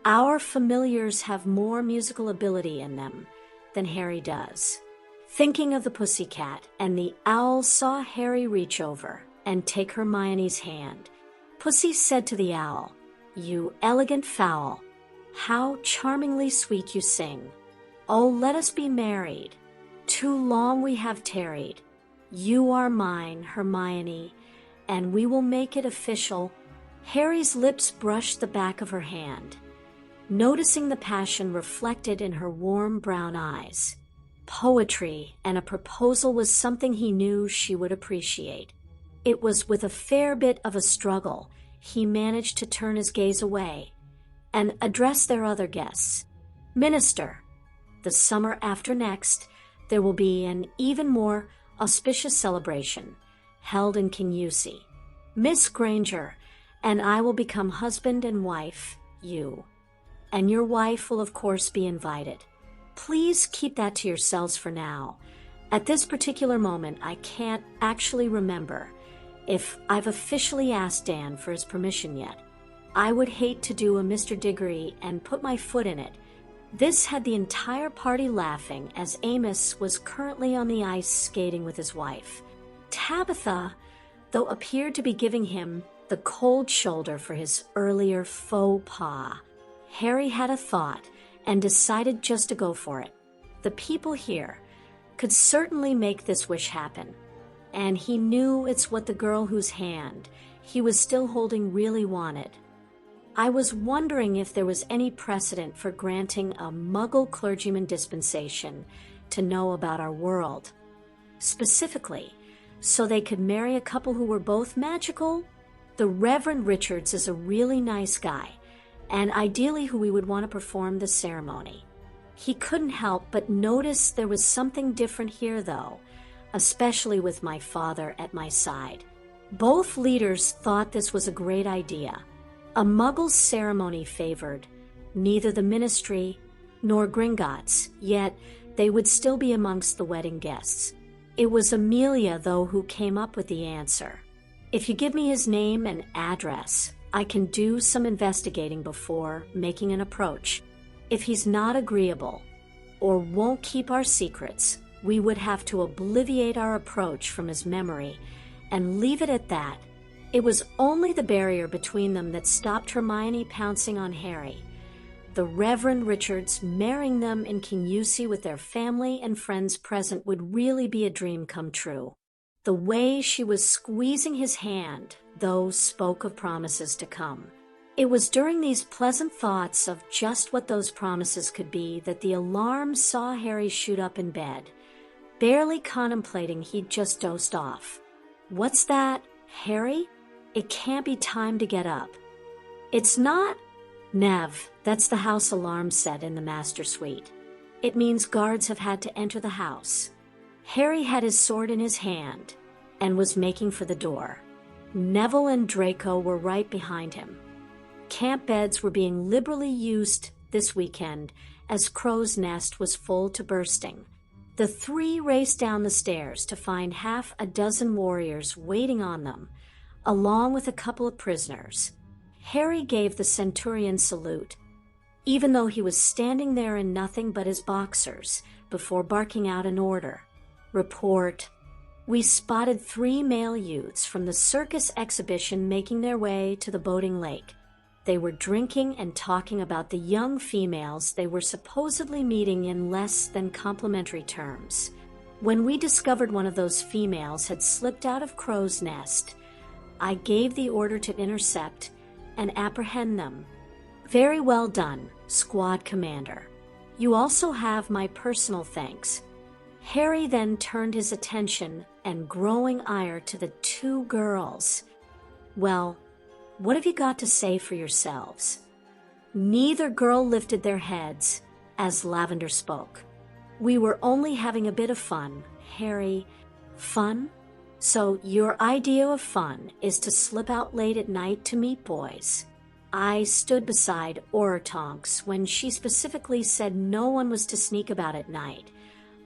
Speaker 1: Our familiars have more musical ability in them than Harry does. Thinking of the pussycat, and the owl saw Harry reach over and take Hermione's hand. Pussy said to the owl, "You elegant fowl, how charmingly sweet you sing. Oh, let us be married. Too long we have tarried. You are mine, Hermione, and we will make it official." Harry's lips brushed the back of her hand, noticing the passion reflected in her warm brown eyes. Poetry and a proposal was something he knew she would appreciate. It was with a fair bit of a struggle he managed to turn his gaze away and address their other guests. Minister, the summer after next, there will be an even more auspicious celebration held in KUSI. Miss Granger and I will become husband and wife, you. And your wife will of course be invited. Please keep that to yourselves for now, At this particular moment, I can't actually remember if I've officially asked Dan for his permission yet. I would hate to do a Mr. Diggory and put my foot in it. This had the entire party laughing as Amos was currently on the ice skating with his wife. Tabitha, though, appeared to be giving him the cold shoulder for his earlier faux pas. Harry had a thought and decided just to go for it. The people here could certainly make this wish happen, and he knew it's what the girl whose hand he was still holding really wanted. I was wondering if there was any precedent for granting a Muggle clergyman dispensation to know about our world, specifically so they could marry a couple who were both magical. The Reverend Richards is a really nice guy, and ideally who we would want to perform the ceremony. He couldn't help but notice there was something different here, though, especially with my father at my side. Both leaders thought this was a great idea. A Muggle ceremony favored neither the ministry nor Gringotts, yet they would still be amongst the wedding guests. It was Amelia, though, who came up with the answer. If you give me his name and address, I can do some investigating before making an approach. If he's not agreeable or won't keep our secrets, we would have to obliviate our approach from his memory and leave it at that. It was only the barrier between them that stopped Hermione pouncing on Harry. The Reverend Richards marrying them in KUSI with their family and friends present would really be a dream come true. The way she was squeezing his hand, though, spoke of promises to come. It was during these pleasant thoughts of just what those promises could be that the alarm saw Harry shoot up in bed. Barely contemplating, he'd just dozed off. "What's that, Harry? It can't be time to get up." "It's not." "Nev, that's the house alarm set in the master suite. It means guards have had to enter the house." Harry had his sword in his hand and was making for the door. Neville and Draco were right behind him. Camp beds were being liberally used this weekend as Crow's Nest was full to bursting. The three raced down the stairs to find half a dozen warriors waiting on them, along with a couple of prisoners. Harry gave the centurion salute, even though he was standing there in nothing but his boxers, before barking out an order. "Report." We spotted 3 male youths from the circus exhibition making their way to the boating lake. They were drinking and talking about the young females they were supposedly meeting in less than complimentary terms. When we discovered one of those females had slipped out of Crow's Nest, I gave the order to intercept and apprehend them. "Very well done, Squad Commander. You also have my personal thanks." Harry then turned his attention and growing ire to the 2 girls. "Well, what have you got to say for yourselves?" Neither girl lifted their heads as Lavender spoke. "We were only having a bit of fun, Harry." "Fun? So your idea of fun is to slip out late at night to meet boys?" I stood beside Oratonks when she specifically said no one was to sneak about at night.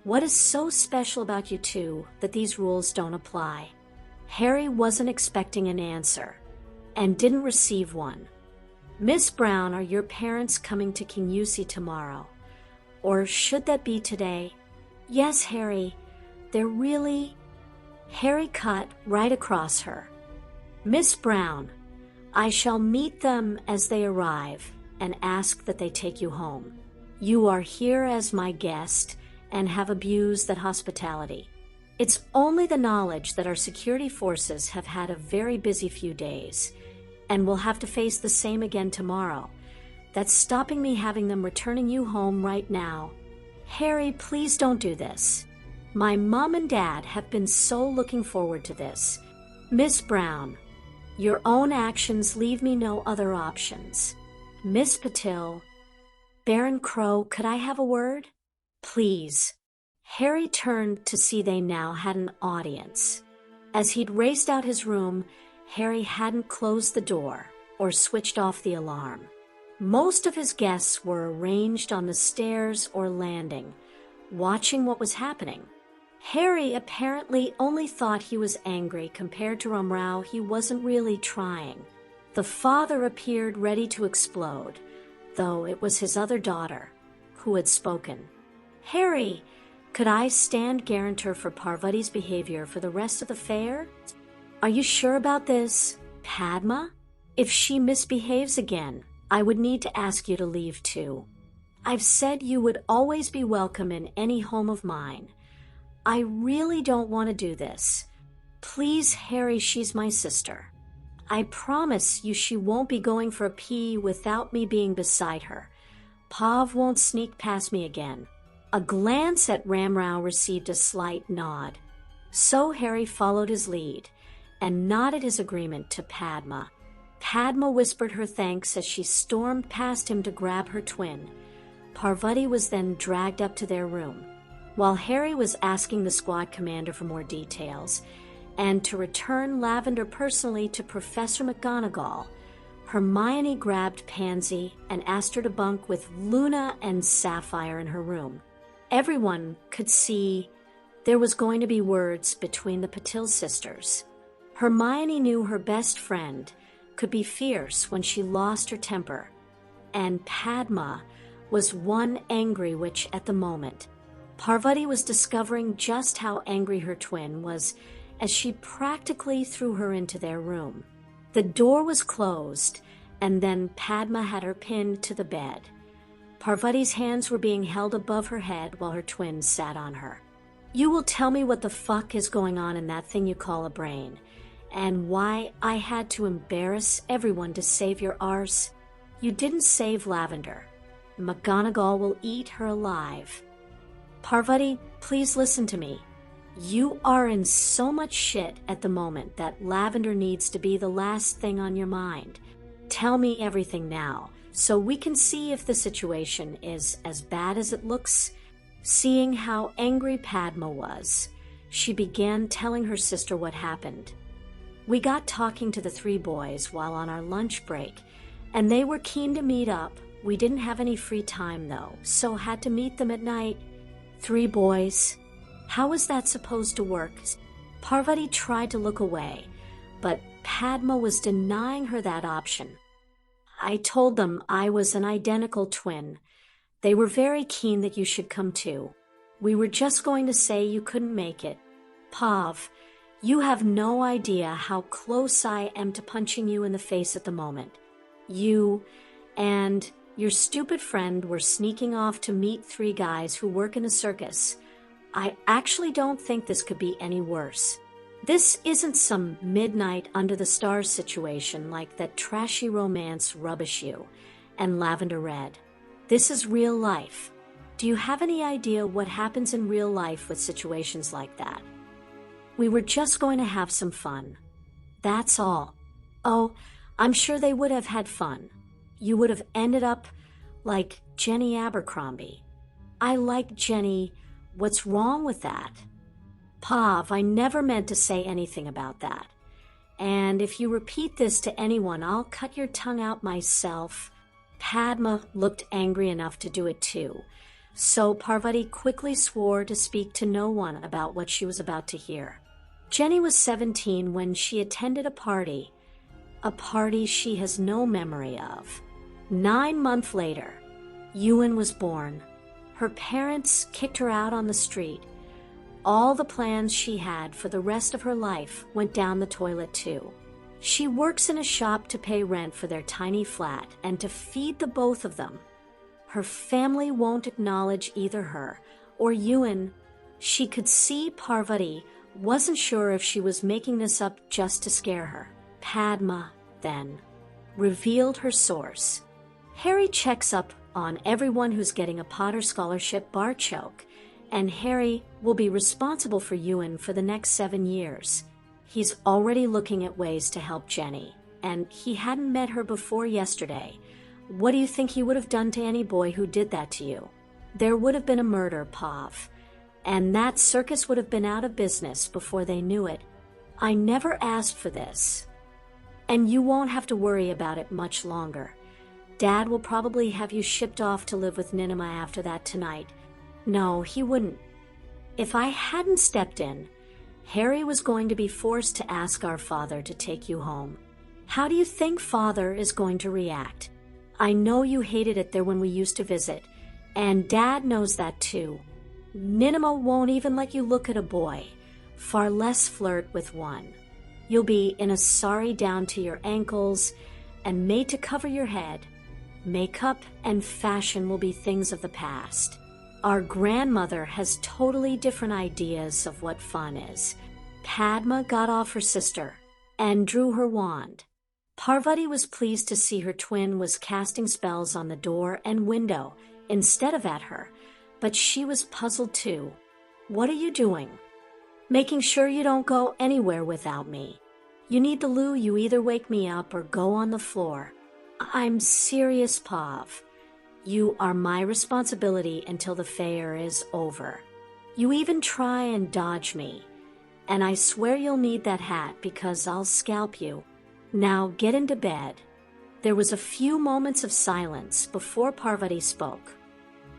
Speaker 1: What is so special about you two that these rules don't apply? Harry wasn't expecting an answer and didn't receive one. "Miss Brown, are your parents coming to KUSI tomorrow? Or should that be today?" "Yes, Harry, they're really..." Harry cut right across her. "Miss Brown, I shall meet them as they arrive and ask that they take you home. You are here as my guest and have abused that hospitality. It's only the knowledge that our security forces have had a very busy few days and will have to face the same again tomorrow that's stopping me having them returning you home right now. Harry, please don't do this. My mom and dad have been so looking forward to this. Miss Brown, your own actions leave me no other options. Miss Patil, Baron Crow, could I have a word? Please." Harry turned to see they now had an audience. As he'd raced out his room, Harry hadn't closed the door or switched off the alarm. Most of his guests were arranged on the stairs or landing, watching what was happening. Harry apparently only thought he was angry. Compared to Romrau, he wasn't really trying. The father appeared ready to explode, though it was his other daughter who had spoken. Harry, could I stand guarantor for Parvati's behavior for the rest of the fair? Are you sure about this, Padma? If she misbehaves again, I would need to ask you to leave too. I've said you would always be welcome in any home of mine. I really don't want to do this. Please, Harry, she's my sister. I promise you she won't be going for a pee without me being beside her. Pav won't sneak past me again. A glance at Romrau received a slight nod. So Harry followed his lead and nodded his agreement to Padma. Padma whispered her thanks as she stormed past him to grab her twin. Parvati was then dragged up to their room. While Harry was asking the squad commander for more details and to return Lavender personally to Professor McGonagall, Hermione grabbed Pansy and asked her to bunk with Luna and Sapphire in her room. Everyone could see there was going to be words between the Patil sisters. Hermione knew her best friend could be fierce when she lost her temper, and Padma was one angry witch at the moment. Parvati was discovering just how angry her twin was as she practically threw her into their room. The door was closed, and then Padma had her pinned to the bed. Parvati's hands were being held above her head while her twin sat on her. You will tell me what the fuck is going on in that thing you call a brain, and why I had to embarrass everyone to save your arse. You didn't save Lavender. McGonagall will eat her alive. Parvati, please listen to me. You are in so much shit at the moment that Lavender needs to be the last thing on your mind. Tell me everything now, so we can see if the situation is as bad as it looks. Seeing how angry Padma was, she began telling her sister what happened. We got talking to the three boys while on our lunch break, and they were keen to meet up. We didn't have any free time though, so had to meet them at night. 3 boys. How was that supposed to work? Parvati tried to look away, but Padma was denying her that option. I told them I was an identical twin. They were very keen that you should come too. We were just going to say you couldn't make it. Pav, you have no idea how close I am to punching you in the face at the moment. You and your stupid friend were sneaking off to meet 3 guys who work in a circus. I actually don't think this could be any worse. This isn't some midnight under the stars situation like that trashy romance Rubbish You and Lavender read. This is real life. Do you have any idea what happens in real life with situations like that? We were just going to have some fun. That's all. Oh, I'm sure they would have had fun. You would have ended up like Jenny Abercrombie. I like Jenny. What's wrong with that? Pav, I never meant to say anything about that. And if you repeat this to anyone, I'll cut your tongue out myself. Padma looked angry enough to do it too, so Parvati quickly swore to speak to no one about what she was about to hear. Jenny was 17 when she attended a party she has no memory of. 9 months later, Ewan was born. Her parents kicked her out on the street. All the plans she had for the rest of her life went down the toilet too. She works in a shop to pay rent for their tiny flat and to feed the both of them. Her family won't acknowledge either her or Ewan. She could see Parvati wasn't sure if she was making this up just to scare her. Padma, then, revealed her source. Harry checks up on everyone who's getting a Potter Scholarship bar choke, and Harry will be responsible for Ewan for the next 7 years. He's already looking at ways to help Jenny, and he hadn't met her before yesterday. What do you think he would have done to any boy who did that to you? There would have been a murder, Pav, and that circus would have been out of business before they knew it. I never asked for this, and you won't have to worry about it much longer. Dad will probably have you shipped off to live with Ninema after that tonight. No, he wouldn't. If I hadn't stepped in, Harry was going to be forced to ask our father to take you home. How do you think father is going to react? I know you hated it there when we used to visit, and Dad knows that too. Ninema won't even let you look at a boy, far less flirt with one. You'll be in a sari down to your ankles and made to cover your head. Makeup and fashion will be things of the past. Our grandmother has totally different ideas of what fun is. Padma got off her sister and drew her wand. Parvati was pleased to see her twin was casting spells on the door and window instead of at her, but she was puzzled too. What are you doing? Making sure you don't go anywhere without me. You need the loo, you either wake me up or go on the floor. I'm serious, Pav. You are my responsibility until the fair is over. You even try and dodge me, and I swear you'll need that hat because I'll scalp you. Now get into bed. There was a few moments of silence before Parvati spoke.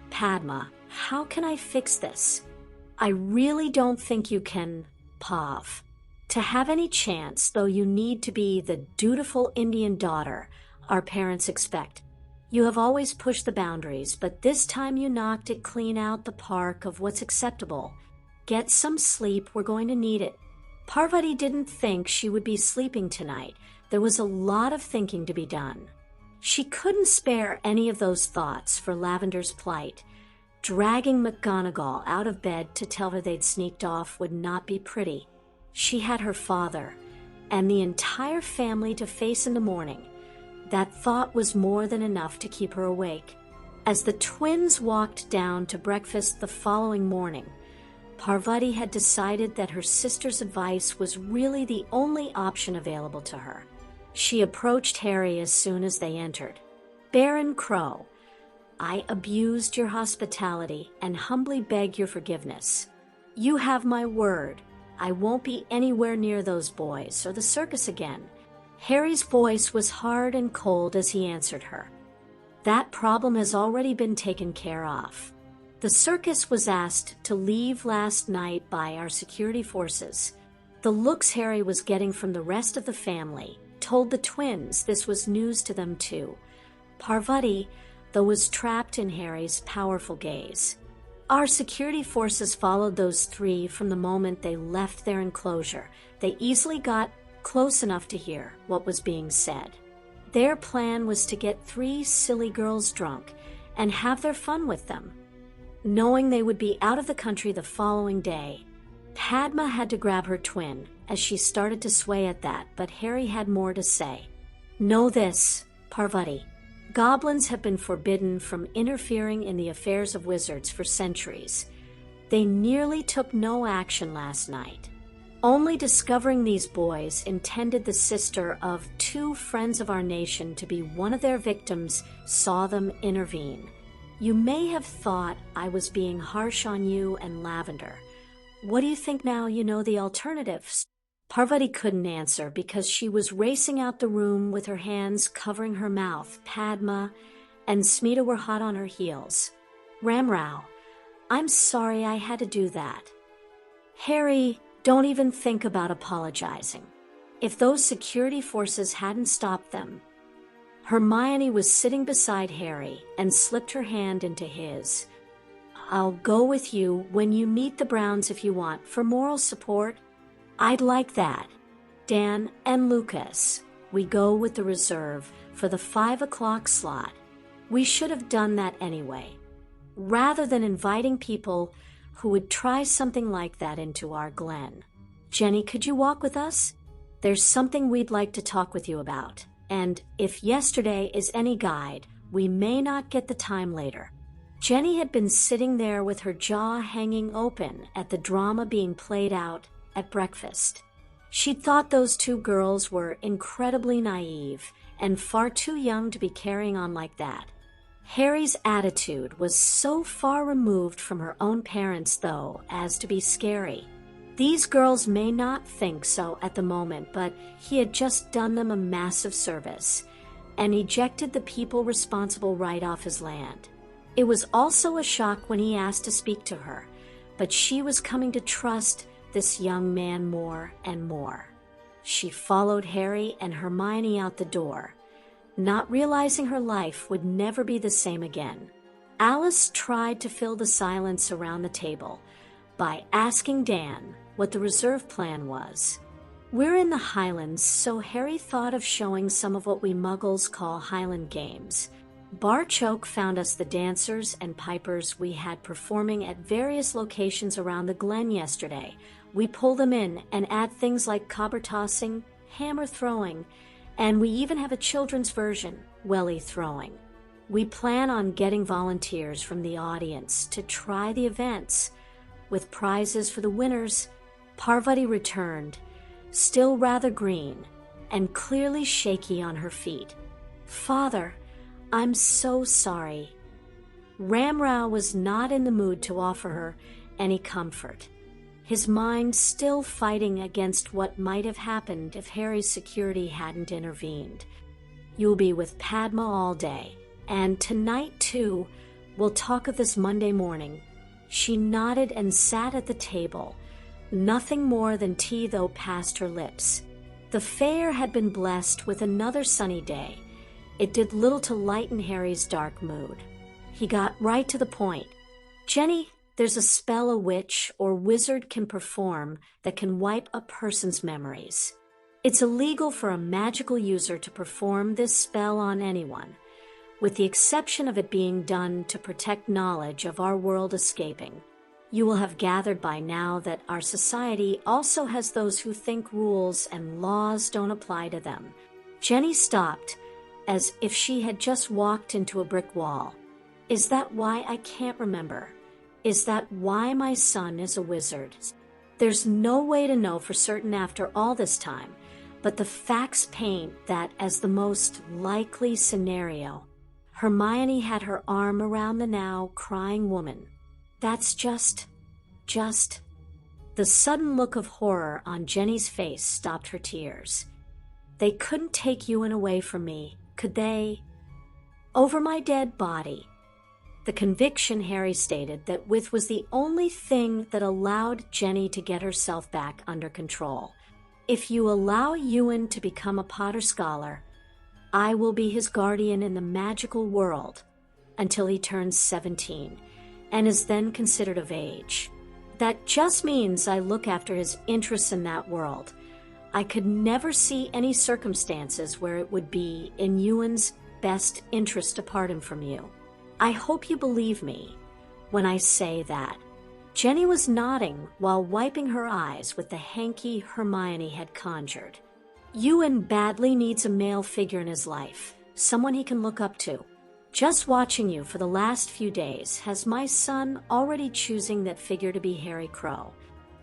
Speaker 1: Padma, how can I fix this? I really don't think you can, Pav. To have any chance, though, you need to be the dutiful Indian daughter our parents expect. You have always pushed the boundaries, but this time you knocked it clean out the park of what's acceptable. Get some sleep, we're going to need it. Parvati didn't think she would be sleeping tonight. There was a lot of thinking to be done. She couldn't spare any of those thoughts for Lavender's plight. Dragging McGonagall out of bed to tell her they'd sneaked off would not be pretty. She had her father and the entire family to face in the morning. That thought was more than enough to keep her awake. As the twins walked down to breakfast the following morning, Parvati had decided that her sister's advice was really the only option available to her. She approached Harry as soon as they entered. Baron Crow, I abused your hospitality and humbly beg your forgiveness. You have my word. I won't be anywhere near those boys or the circus again. Harry's voice was hard and cold as he answered her. That problem has already been taken care of. The circus was asked to leave last night by our security forces. The looks Harry was getting from the rest of the family told the twins this was news to them too. Parvati, though, was trapped in Harry's powerful gaze. Our security forces followed those three from the moment they left their enclosure. They easily got close enough to hear what was being said. Their plan was to get three silly girls drunk and have their fun with them. Knowing they would be out of the country the following day, Padma had to grab her twin as she started to sway at that, but Harry had more to say. Know this, Parvati. Goblins have been forbidden from interfering in the affairs of wizards for centuries. They nearly took no action last night. Only discovering these boys intended the sister of two friends of our nation to be one of their victims saw them intervene. You may have thought I was being harsh on you and Lavender. What do you think now you know the alternatives? Parvati couldn't answer because she was racing out the room with her hands covering her mouth. Padma and Smita were hot on her heels. Ramrao, I'm sorry I had to do that. Harry, don't even think about apologizing. If those security forces hadn't stopped them. Hermione was sitting beside Harry and slipped her hand into his. I'll go with you when you meet the Browns if you want, for moral support. I'd like that. Dan and Lucas, we go with the reserve for the 5 o'clock slot. We should have done that anyway, rather than inviting people who would try something like that into our Glen. Jenny, could you walk with us? There's something we'd like to talk with you about, and if yesterday is any guide, we may not get the time later. Jenny had been sitting there with her jaw hanging open at the drama being played out at breakfast. She'd thought those two girls were incredibly naive and far too young to be carrying on like that. Harry's attitude was so far removed from her own parents, though, as to be scary. These girls may not think so at the moment, but he had just done them a massive service and ejected the people responsible right off his land. It was also a shock when he asked to speak to her, but she was coming to trust this young man more and more. She followed Harry and Hermione out the door, not realizing her life would never be the same again. Alice tried to fill the silence around the table by asking Dan what the reserve plan was. We're in the Highlands, so Harry thought of showing some of what we Muggles call Highland games. Barchoke found us the dancers and pipers we had performing at various locations around the Glen yesterday. We pull them in and add things like cobber tossing, hammer throwing, and we even have a children's version, welly throwing. We plan on getting volunteers from the audience to try the events. With prizes for the winners, Parvati returned, still rather green and clearly shaky on her feet. "Father, I'm so sorry." Ramrao was not in the mood to offer her any comfort, his mind still fighting against what might have happened if Harry's security hadn't intervened. "You'll be with Padma all day, and tonight, too. We'll talk of this Monday morning." She nodded and sat at the table. Nothing more than tea, though, passed her lips. The fair had been blessed with another sunny day. It did little to lighten Harry's dark mood. He got right to the point. "Jenny, there's a spell a witch or wizard can perform that can wipe a person's memories. It's illegal for a magical user to perform this spell on anyone, with the exception of it being done to protect knowledge of our world escaping. You will have gathered by now that our society also has those who think rules and laws don't apply to them." Jenny stopped, as if she had just walked into a brick wall. "Is that why I can't remember? Is that why my son is a wizard?" There's no way to know for certain after all this time, but the facts paint that as the most likely scenario. Hermione had her arm around the now crying woman. "That's just... The sudden look of horror on Jenny's face stopped her tears. "They couldn't take Ewan away from me, could they? Over my dead body." The conviction, Harry stated, that with was the only thing that allowed Jenny to get herself back under control. "If you allow Ewan to become a Potter scholar, I will be his guardian in the magical world until he turns 17 and is then considered of age. That just means I look after his interests in that world. I could never see any circumstances where it would be in Ewan's best interest to part him from you. I hope you believe me when I say that." Jenny was nodding while wiping her eyes with the hanky Hermione had conjured. "Ewan badly needs a male figure in his life, someone he can look up to. Just watching you for the last few days has my son already choosing that figure to be Harry Crow.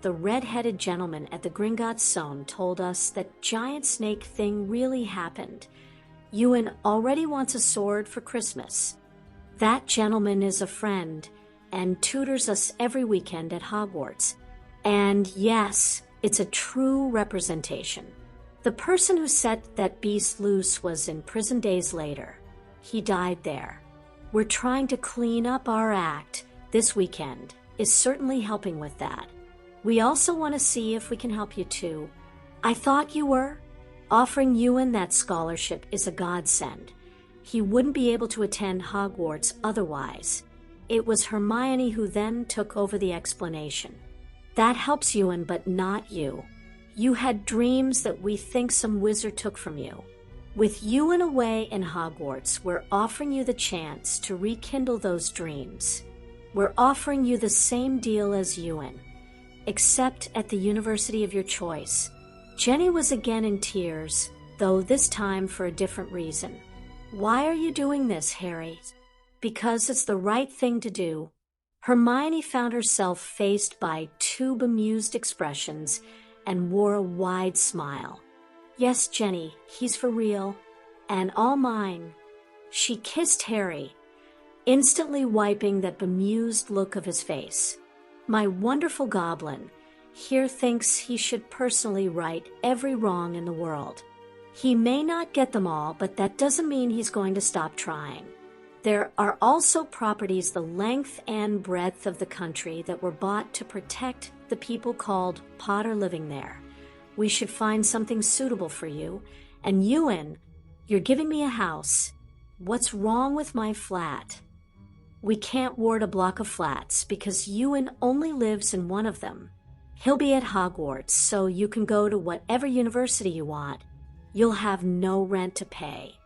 Speaker 1: The red-headed gentleman at the Gringotts Zone told us that giant snake thing really happened. Ewan already wants a sword for Christmas. That gentleman is a friend and tutors us every weekend at Hogwarts. And yes, it's a true representation. The person who set that beast loose was in prison days later. He died there. We're trying to clean up our act. This weekend is certainly helping with that. We also want to see if we can help you too. I thought you were. Offering Ewan that scholarship is a godsend. He wouldn't be able to attend Hogwarts otherwise. It was Hermione who then took over the explanation. That helps Ewan, but not you. You had dreams that we think some wizard took from you. With Ewan away in Hogwarts, we're offering you the chance to rekindle those dreams. We're offering you the same deal as Ewan, except at the university of your choice. Jenny was again in tears, though this time for a different reason. Why are you doing this, Harry? Because it's the right thing to do. Hermione found herself faced by two bemused expressions and wore a wide smile. Yes, Jenny, he's for real, and all mine. She kissed Harry, instantly wiping that bemused look of his face. My wonderful goblin here thinks he should personally right every wrong in the world. He may not get them all, but that doesn't mean he's going to stop trying. There are also properties the length and breadth of the country that were bought to protect the people called Potter living there. We should find something suitable for you. And Ewan, you're giving me a house. What's wrong with my flat? We can't ward a block of flats because Ewan only lives in one of them. He'll be at Hogwarts, so you can go to whatever university you want. You'll have no rent to pay,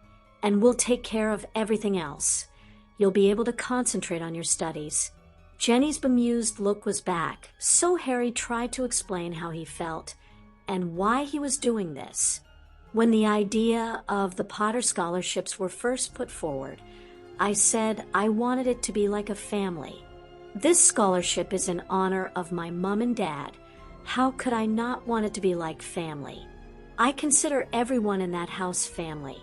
Speaker 1: and we'll take care of everything else. You'll be able to concentrate on your studies. Jenny's bemused look was back, so Harry tried to explain how he felt and why he was doing this. When the idea of the Potter scholarships were first put forward, I said I wanted it to be like a family. This scholarship is in honor of my mom and dad. How could I not want it to be like family? I consider everyone in that house family.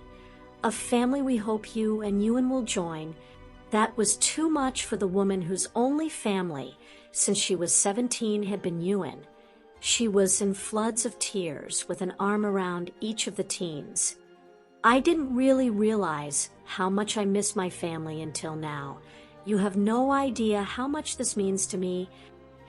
Speaker 1: A family we hope you and Ewan will join. That was too much for the woman whose only family, since she was 17, had been Ewan. She was in floods of tears with an arm around each of the teens. I didn't really realize how much I miss my family until now. You have no idea how much this means to me.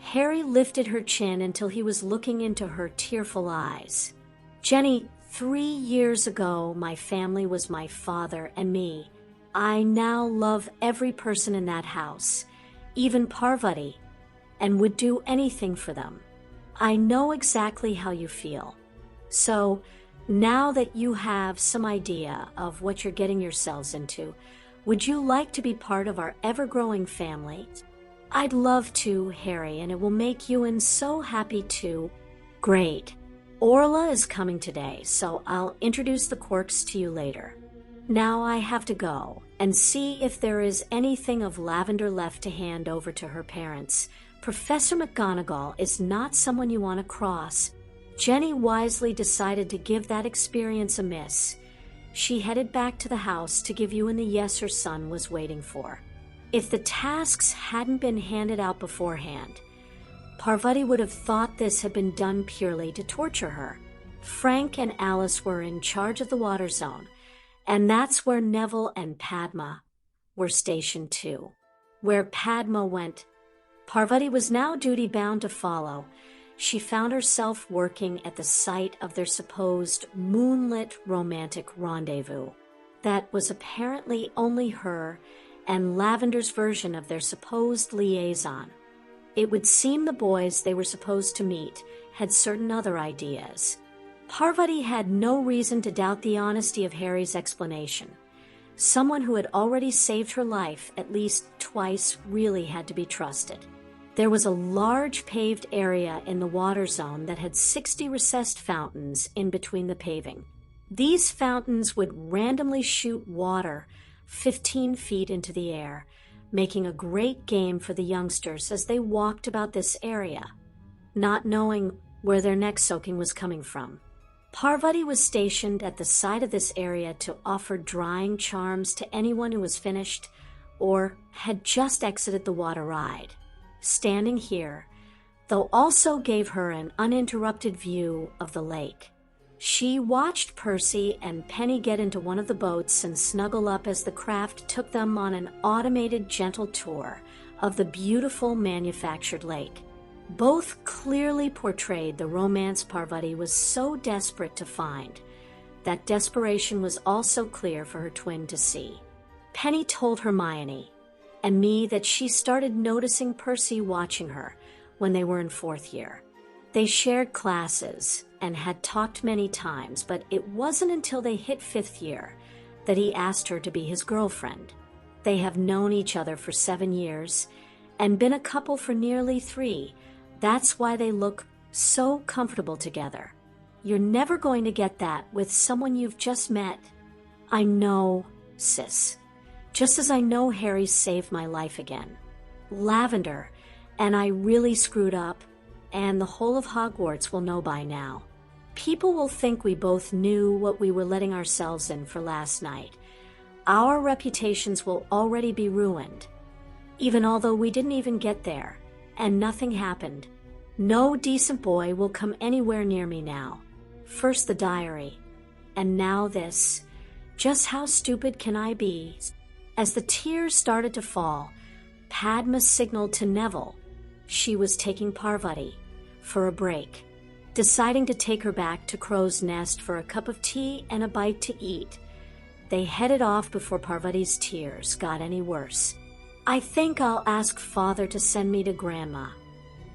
Speaker 1: Harry lifted her chin until he was looking into her tearful eyes. Jenny, 3 years ago, my family was my father and me. I now love every person in that house, even Parvati, and would do anything for them. I know exactly how you feel. So, now that you have some idea of what you're getting yourselves into, would you like to be part of our ever-growing family? I'd love to, Harry, and it will make Ewan so happy too. Great. Orla is coming today, so I'll introduce the Quirks to you later. Now I have to go and see if there is anything of Lavender left to hand over to her parents. Professor McGonagall is not someone you want to cross. Jenny wisely decided to give that experience a miss. She headed back to the house to give Ewan the yes her son was waiting for. If the tasks hadn't been handed out beforehand, Parvati would have thought this had been done purely to torture her. Frank and Alice were in charge of the water zone, and that's where Neville and Padma were stationed too. Where Padma went, Parvati was now duty-bound to follow. She found herself working at the site of their supposed moonlit romantic rendezvous. That was apparently only her and Lavender's version of their supposed liaison. It would seem the boys they were supposed to meet had certain other ideas. Parvati had no reason to doubt the honesty of Harry's explanation. Someone who had already saved her life at least twice really had to be trusted. There was a large paved area in the water zone that had 60 recessed fountains in between the paving. These fountains would randomly shoot water 15 feet into the air, making a great game for the youngsters as they walked about this area, not knowing where their next soaking was coming from. Parvati was stationed at the side of this area to offer drying charms to anyone who was finished or had just exited the water ride. Standing here, though, also gave her an uninterrupted view of the lake. She watched Percy and Penny get into one of the boats and snuggle up as the craft took them on an automated gentle tour of the beautiful manufactured lake. Both clearly portrayed the romance Parvati was so desperate to find. That desperation was also clear for her twin to see. Penny told Hermione and me that she started noticing Percy watching her when they were in 4th year. They shared classes and had talked many times, but it wasn't until they hit 5th year that he asked her to be his girlfriend. They have known each other for 7 years and been a couple for nearly 3. That's why they look so comfortable together. You're never going to get that with someone you've just met. I know, sis. Just as I know Harry saved my life again. Lavender and I really screwed up, and the whole of Hogwarts will know by now. People will think we both knew what we were letting ourselves in for last night. Our reputations will already be ruined, even although we didn't even get there, and nothing happened. No decent boy will come anywhere near me now. First the diary, and now this. Just how stupid can I be? As the tears started to fall, Padma signaled to Neville she was taking Parvati for a break, deciding to take her back to Crow's Nest for a cup of tea and a bite to eat. They headed off before Parvati's tears got any worse. "I think I'll ask Father to send me to Grandma.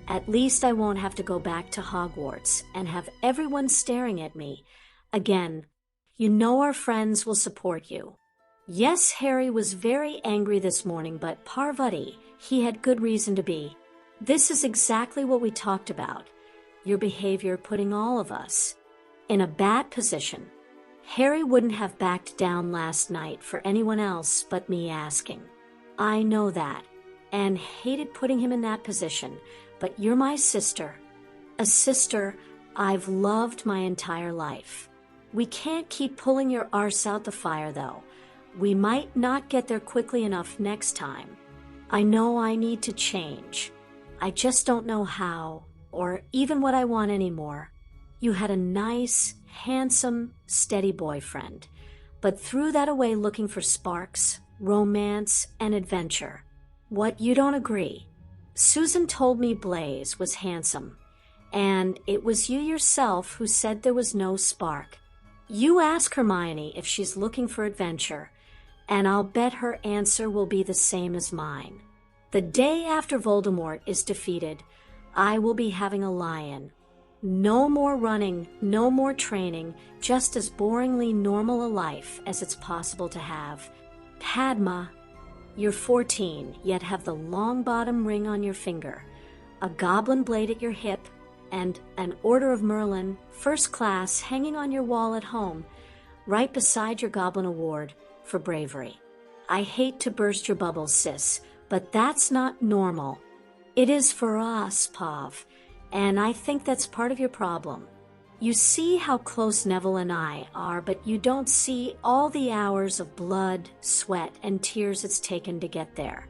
Speaker 1: At least I won't have to go back to Hogwarts and have everyone staring at me again. You know our friends will support you." Yes, Harry was very angry this morning, but Parvati, he had good reason to be. This is exactly what we talked about. Your behavior putting all of us in a bad position. Harry wouldn't have backed down last night for anyone else but me asking. I know that, and hated putting him in that position, but you're my sister. A sister I've loved my entire life. We can't keep pulling your arse out the fire, though. We might not get there quickly enough next time. I know I need to change. I just don't know how, or even what I want anymore. You had a nice, handsome, steady boyfriend, but threw that away looking for sparks, romance, and adventure. What, you don't agree? Susan told me Blaze was handsome, and it was you yourself who said there was no spark. You ask Hermione if she's looking for adventure, and I'll bet her answer will be the same as mine. The day after Voldemort is defeated, I will be having a lie-in. No more running, no more training, just as boringly normal a life as it's possible to have. Padma, you're 14, yet have the long bottom ring on your finger, a goblin blade at your hip, and an Order of Merlin, first class, hanging on your wall at home, right beside your Goblin Award for bravery. I hate to burst your bubbles, sis, but that's not normal. It is for us, Pav, and I think that's part of your problem. You see how close Neville and I are, but you don't see all the hours of blood, sweat, and tears it's taken to get there.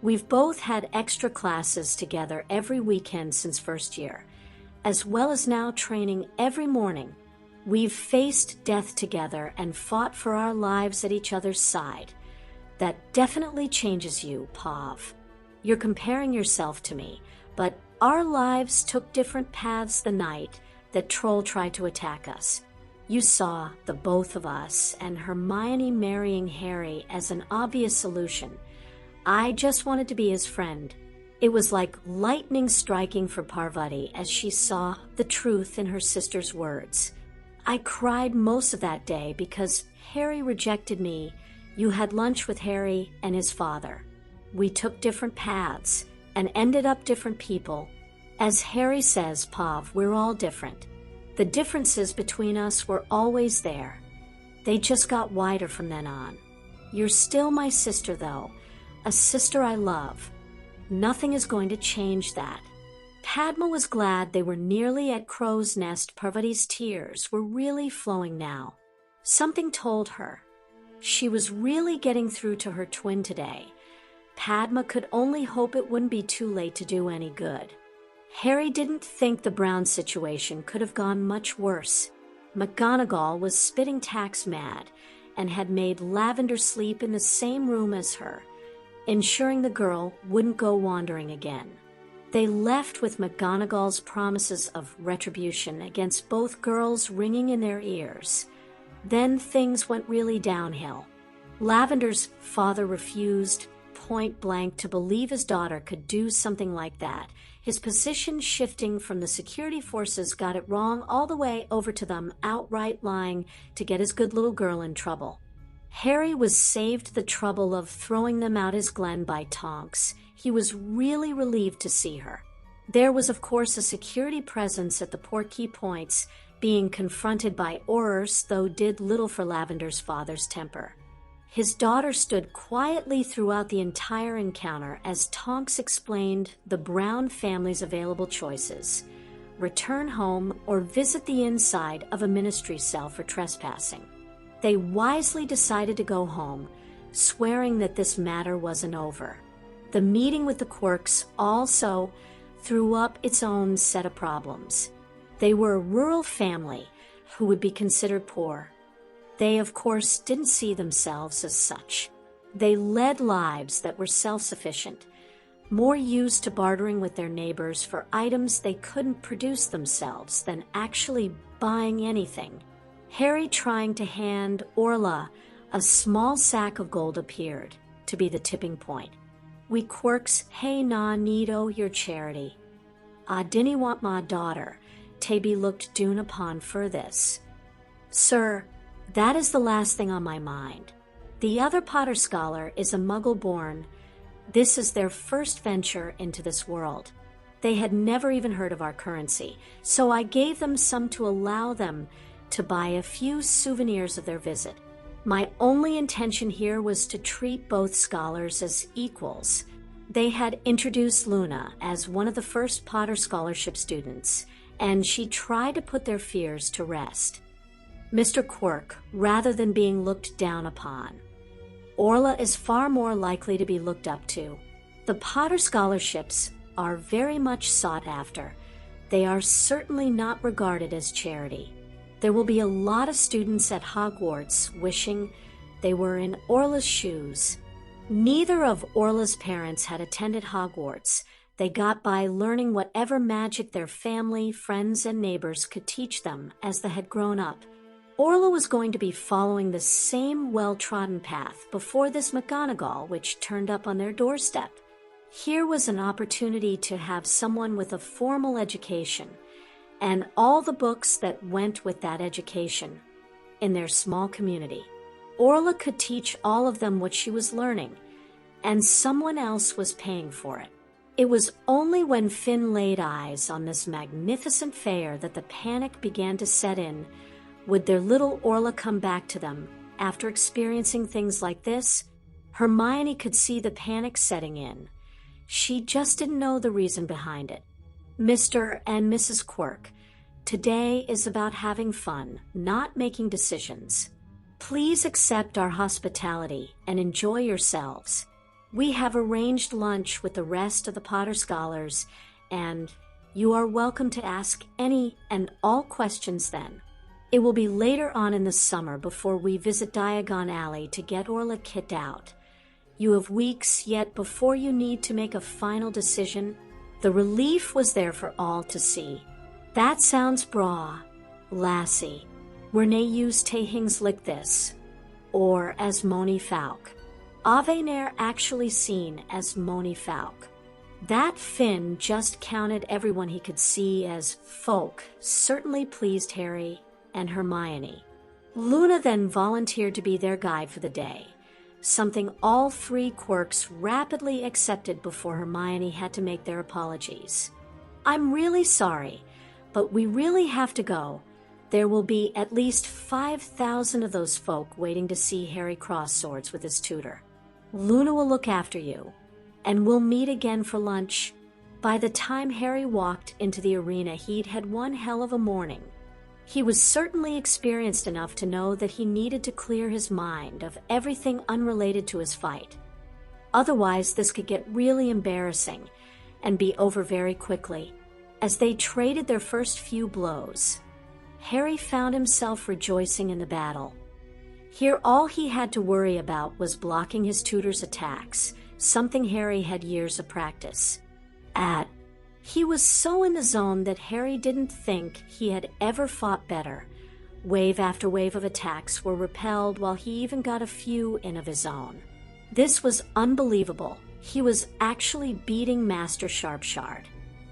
Speaker 1: We've both had extra classes together every weekend since first year, as well as now training every morning. We've faced death together and fought for our lives at each other's side. That definitely changes you, Pav. You're comparing yourself to me, but our lives took different paths the night that Troll tried to attack us. You saw the both of us and Hermione marrying Harry as an obvious solution. I just wanted to be his friend. It was like lightning striking for Parvati as she saw the truth in her sister's words. I cried most of that day because Harry rejected me. You had lunch with Harry and his father. We took different paths and ended up different people. As Harry says, Pav, we're all different. The differences between us were always there. They just got wider from then on. You're still my sister, though, a sister I love. Nothing is going to change that. Padma was glad they were nearly at Crow's Nest. Parvati's tears were really flowing now. Something told her she was really getting through to her twin today. Padma could only hope it wouldn't be too late to do any good. Harry didn't think the Brown situation could have gone much worse. McGonagall was spitting tax mad and had made Lavender sleep in the same room as her, ensuring the girl wouldn't go wandering again. They left with McGonagall's promises of retribution against both girls ringing in their ears. Then things went really downhill. Lavender's father refused point blank to believe his daughter could do something like that. His position shifting from the security forces got it wrong all the way over to them outright lying to get his good little girl in trouble. Harry was saved the trouble of throwing them out as Glen by Tonks. He was really relieved to see her. There was, of course, a security presence at the Portkey Points, being confronted by Aurors, though did little for Lavender's father's temper. His daughter stood quietly throughout the entire encounter as Tonks explained the Brown family's available choices: return home or visit the inside of a ministry cell for trespassing. They wisely decided to go home, swearing that this matter wasn't over. The meeting with the Quirks also threw up its own set of problems. They were a rural family who would be considered poor. They, of course, didn't see themselves as such. They led lives that were self-sufficient, more used to bartering with their neighbors for items they couldn't produce themselves than actually buying anything. Harry trying to hand Orla a small sack of gold appeared to be the tipping point. We quirks, hey na needo your charity. I dinny want my daughter, to be looked doon upon for this. Sir, that is the last thing on my mind. The other Potter scholar is a Muggle born. This is their first venture into this world. They had never even heard of our currency, so I gave them some to allow them to buy a few souvenirs of their visit. My only intention here was to treat both scholars as equals. They had introduced Luna as one of the first Potter Scholarship students, and she tried to put their fears to rest. Mr. Quirk, rather than being looked down upon. Orla is far more likely to be looked up to. The Potter Scholarships are very much sought after. They are certainly not regarded as charity. There will be a lot of students at Hogwarts wishing they were in Orla's shoes. Neither of Orla's parents had attended Hogwarts. They got by learning whatever magic their family, friends, and neighbors could teach them as they had grown up. Orla was going to be following the same well-trodden path before this McGonagall, which turned up on their doorstep. Here was an opportunity to have someone with a formal education and all the books that went with that education in their small community. Orla could teach all of them what she was learning, and someone else was paying for it. It was only when Finn laid eyes on this magnificent fair that the panic began to set in. Would their little Orla come back to them after experiencing things like this? Hermione could see the panic setting in. She just didn't know the reason behind it. Mr. and Mrs. Quirk, today is about having fun, not making decisions. Please accept our hospitality and enjoy yourselves. We have arranged lunch with the rest of the Potter Scholars, and you are welcome to ask any and all questions then. It will be later on in the summer before we visit Diagon Alley to get Orla kicked out. You have weeks yet before you need to make a final decision. The relief was there for all to see. That sounds bra, lassie. Were nae use tahings like this, or as Moni Falk. Ave ne'er actually seen as Moni Falk. That Finn just counted everyone he could see as folk certainly pleased Harry and Hermione. Luna then volunteered to be their guide for the day, something all three quirks rapidly accepted before Hermione had to make their apologies. I'm really sorry, but we really have to go. There will be at least 5,000 of those folk waiting to see Harry cross swords with his tutor. Luna will look after you, and we'll meet again for lunch. By the time Harry walked into the arena, he'd had one hell of a morning. He was certainly experienced enough to know that he needed to clear his mind of everything unrelated to his fight. Otherwise, this could get really embarrassing and be over very quickly. As they traded their first few blows, Harry found himself rejoicing in the battle. Here, all he had to worry about was blocking his tutor's attacks, something Harry had years of practice at. He was so in the zone that Harry didn't think he had ever fought better. Wave after wave of attacks were repelled while he even got a few in of his own. This was unbelievable. He was actually beating Master Sharpshard.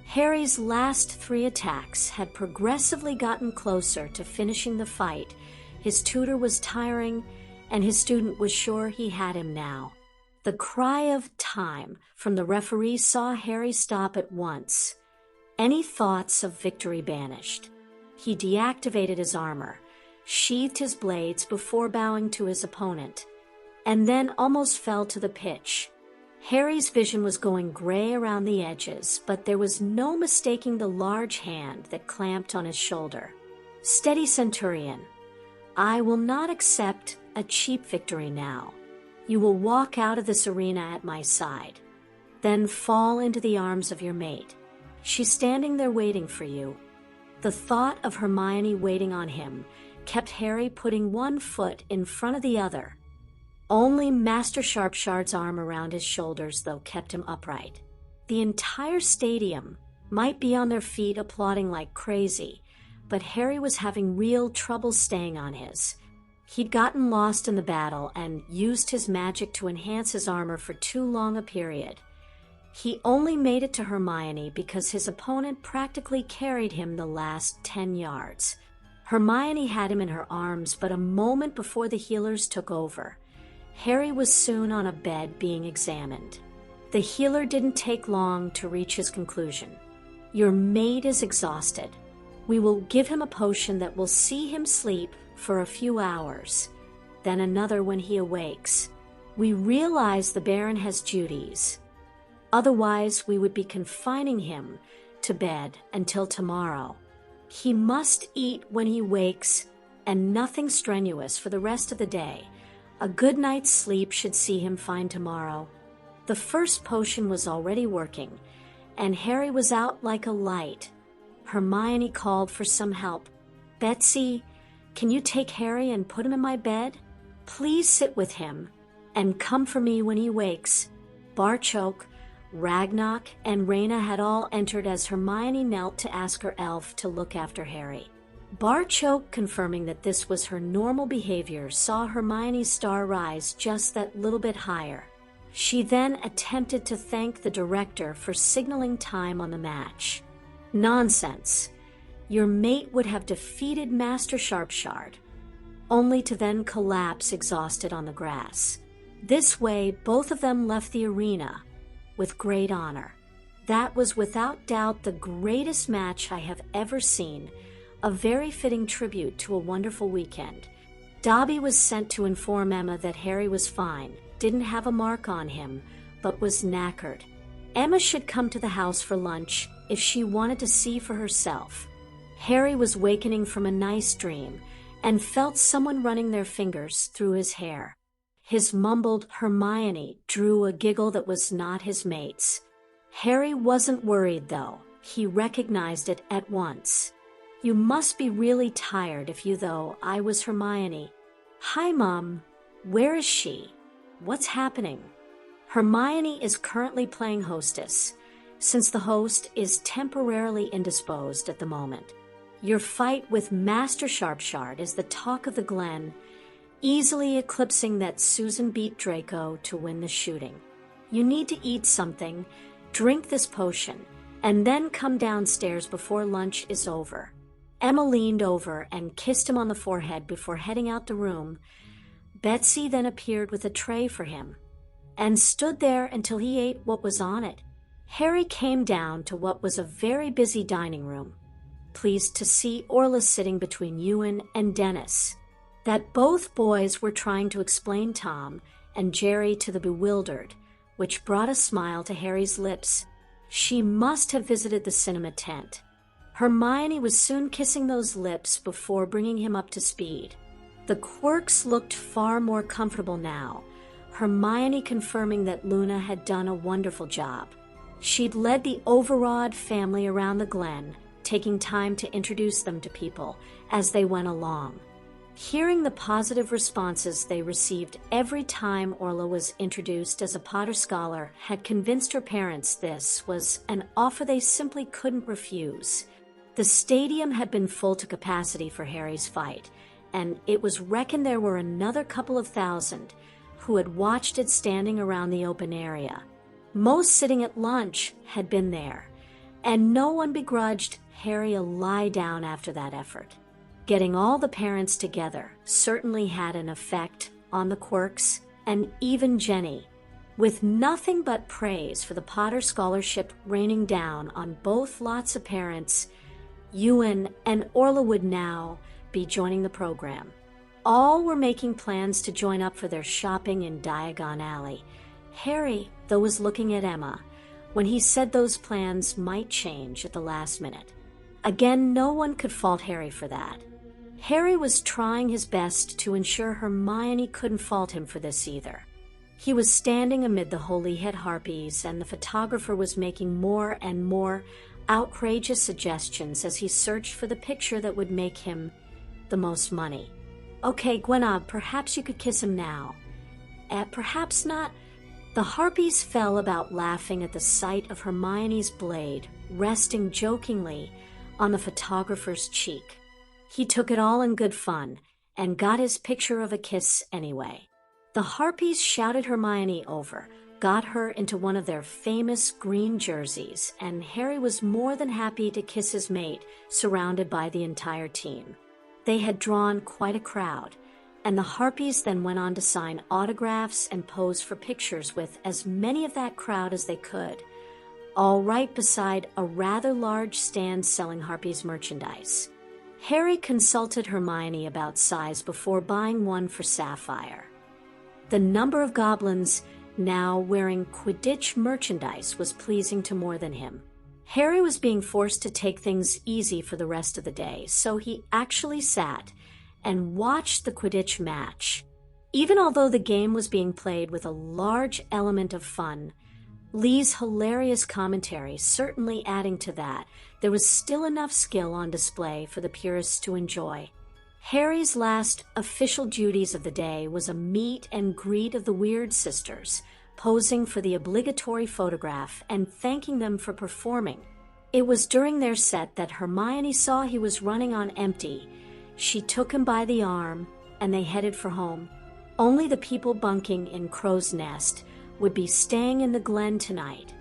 Speaker 1: Harry's last 3 attacks had progressively gotten closer to finishing the fight. His tutor was tiring, and his student was sure he had him now. The cry of time from the referee saw Harry stop at once. Any thoughts of victory banished. He deactivated his armor, sheathed his blades before bowing to his opponent, and then almost fell to the pitch. Harry's vision was going gray around the edges, but there was no mistaking the large hand that clamped on his shoulder. Steady, Centurion. I will not accept a cheap victory now. You will walk out of this arena at my side, then fall into the arms of your mate. She's standing there waiting for you. The thought of Hermione waiting on him kept Harry putting one foot in front of the other. Only Master Sharpshard's arm around his shoulders, though, kept him upright. The entire stadium might be on their feet applauding like crazy, but Harry was having real trouble staying on his. He'd gotten lost in the battle and used his magic to enhance his armor for too long a period. He only made it to Hermione because his opponent practically carried him the last 10 yards. Hermione had him in her arms, but a moment before the healers took over, Harry was soon on a bed being examined. The healer didn't take long to reach his conclusion. Your mate is exhausted. We will give him a potion that will see him sleep for a few hours, then another when he awakes. We realize the Baron has duties. Otherwise, we would be confining him to bed until tomorrow. He must eat when he wakes and nothing strenuous for the rest of the day. A good night's sleep should see him fine tomorrow. The first potion was already working, and Harry was out like a light. Hermione called for some help. Betsy, can you take Harry and put him in my bed? Please sit with him and come for me when he wakes. Barchoke, Ragnarok, and Raina had all entered as Hermione knelt to ask her elf to look after Harry. Barchoke, confirming that this was her normal behavior, saw Hermione's star rise just that little bit higher. She then attempted to thank the director for signaling time on the match. Nonsense. Your mate would have defeated Master Sharpshard, only to then collapse exhausted on the grass. This way, both of them left the arena with great honor. That was without doubt the greatest match I have ever seen, a very fitting tribute to a wonderful weekend. Dobby was sent to inform Emma that Harry was fine, didn't have a mark on him, but was knackered. Emma should come to the house for lunch if she wanted to see for herself. Harry was wakening from a nice dream and felt someone running their fingers through his hair. His mumbled Hermione drew a giggle that was not his mate's. Harry wasn't worried, though. He recognized it at once. You must be really tired if you though. I was Hermione. Hi, Mom. Where is she? What's happening? Hermione is currently playing hostess, since the host is temporarily indisposed at the moment. Your fight with Master Sharpshard is the talk of the Glen, easily eclipsing that Susan beat Draco to win the shooting. You need to eat something, drink this potion, and then come downstairs before lunch is over. Emma leaned over and kissed him on the forehead before heading out the room. Betsy then appeared with a tray for him and stood there until he ate what was on it. Harry came down to what was a very busy dining room, pleased to see Orla sitting between Ewan and Dennis. That both boys were trying to explain Tom and Jerry to the bewildered, which brought a smile to Harry's lips. She must have visited the cinema tent. Hermione was soon kissing those lips before bringing him up to speed. The quirks looked far more comfortable now, Hermione confirming that Luna had done a wonderful job. She'd led the Overawed family around the Glen, taking time to introduce them to people as they went along. Hearing the positive responses they received every time Orla was introduced as a Potter scholar had convinced her parents this was an offer they simply couldn't refuse. The stadium had been full to capacity for Harry's fight, and it was reckoned there were another couple of thousand who had watched it standing around the open area. Most sitting at lunch had been there, and no one begrudged Harry a lie down after that effort. Getting all the parents together certainly had an effect on the quirks and even Jenny, with nothing but praise for the Potter scholarship raining down on both lots of parents. Ewan and Orla would now be joining the program. All were making plans to join up for their shopping in Diagon Alley. Harry, though, was looking at Emma when he said those plans might change at the last minute. Again, no one could fault Harry for that. Harry was trying his best to ensure Hermione couldn't fault him for this either. He was standing amid the holy head harpies, and the photographer was making more and more outrageous suggestions as he searched for the picture that would make him the most money. Okay, Gwenab, perhaps you could kiss him now. perhaps not. The harpies fell about laughing at the sight of Hermione's blade resting jokingly on the photographer's cheek. He took it all in good fun and got his picture of a kiss anyway. The harpies shouted Hermione over, got her into one of their famous green jerseys, and Harry was more than happy to kiss his mate, surrounded by the entire team. They had drawn quite a crowd, and the harpies then went on to sign autographs and pose for pictures with as many of that crowd as they could, all right beside a rather large stand selling harpies merchandise. Harry consulted Hermione about size before buying one for Sapphire. The number of goblins now wearing Quidditch merchandise was pleasing to more than him. Harry was being forced to take things easy for the rest of the day, so he actually sat and watched the Quidditch match. Even although the game was being played with a large element of fun, Lee's hilarious commentary certainly adding to that, there was still enough skill on display for the purists to enjoy. Harry's last official duties of the day was a meet and greet of the Weird Sisters, posing for the obligatory photograph and thanking them for performing. It was during their set that Hermione saw he was running on empty. She took him by the arm, and they headed for home. Only the people bunking in Crow's Nest would be staying in the Glen tonight.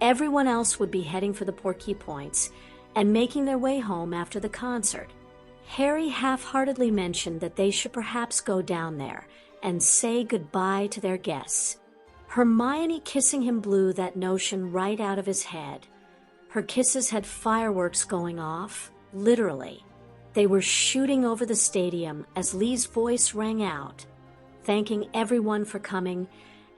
Speaker 1: Everyone else would be heading for the Portkey Points and making their way home after the concert. Harry half-heartedly mentioned that they should perhaps go down there and say goodbye to their guests. Hermione kissing him blew that notion right out of his head. Her kisses had fireworks going off, literally. They were shooting over the stadium as Lee's voice rang out, thanking everyone for coming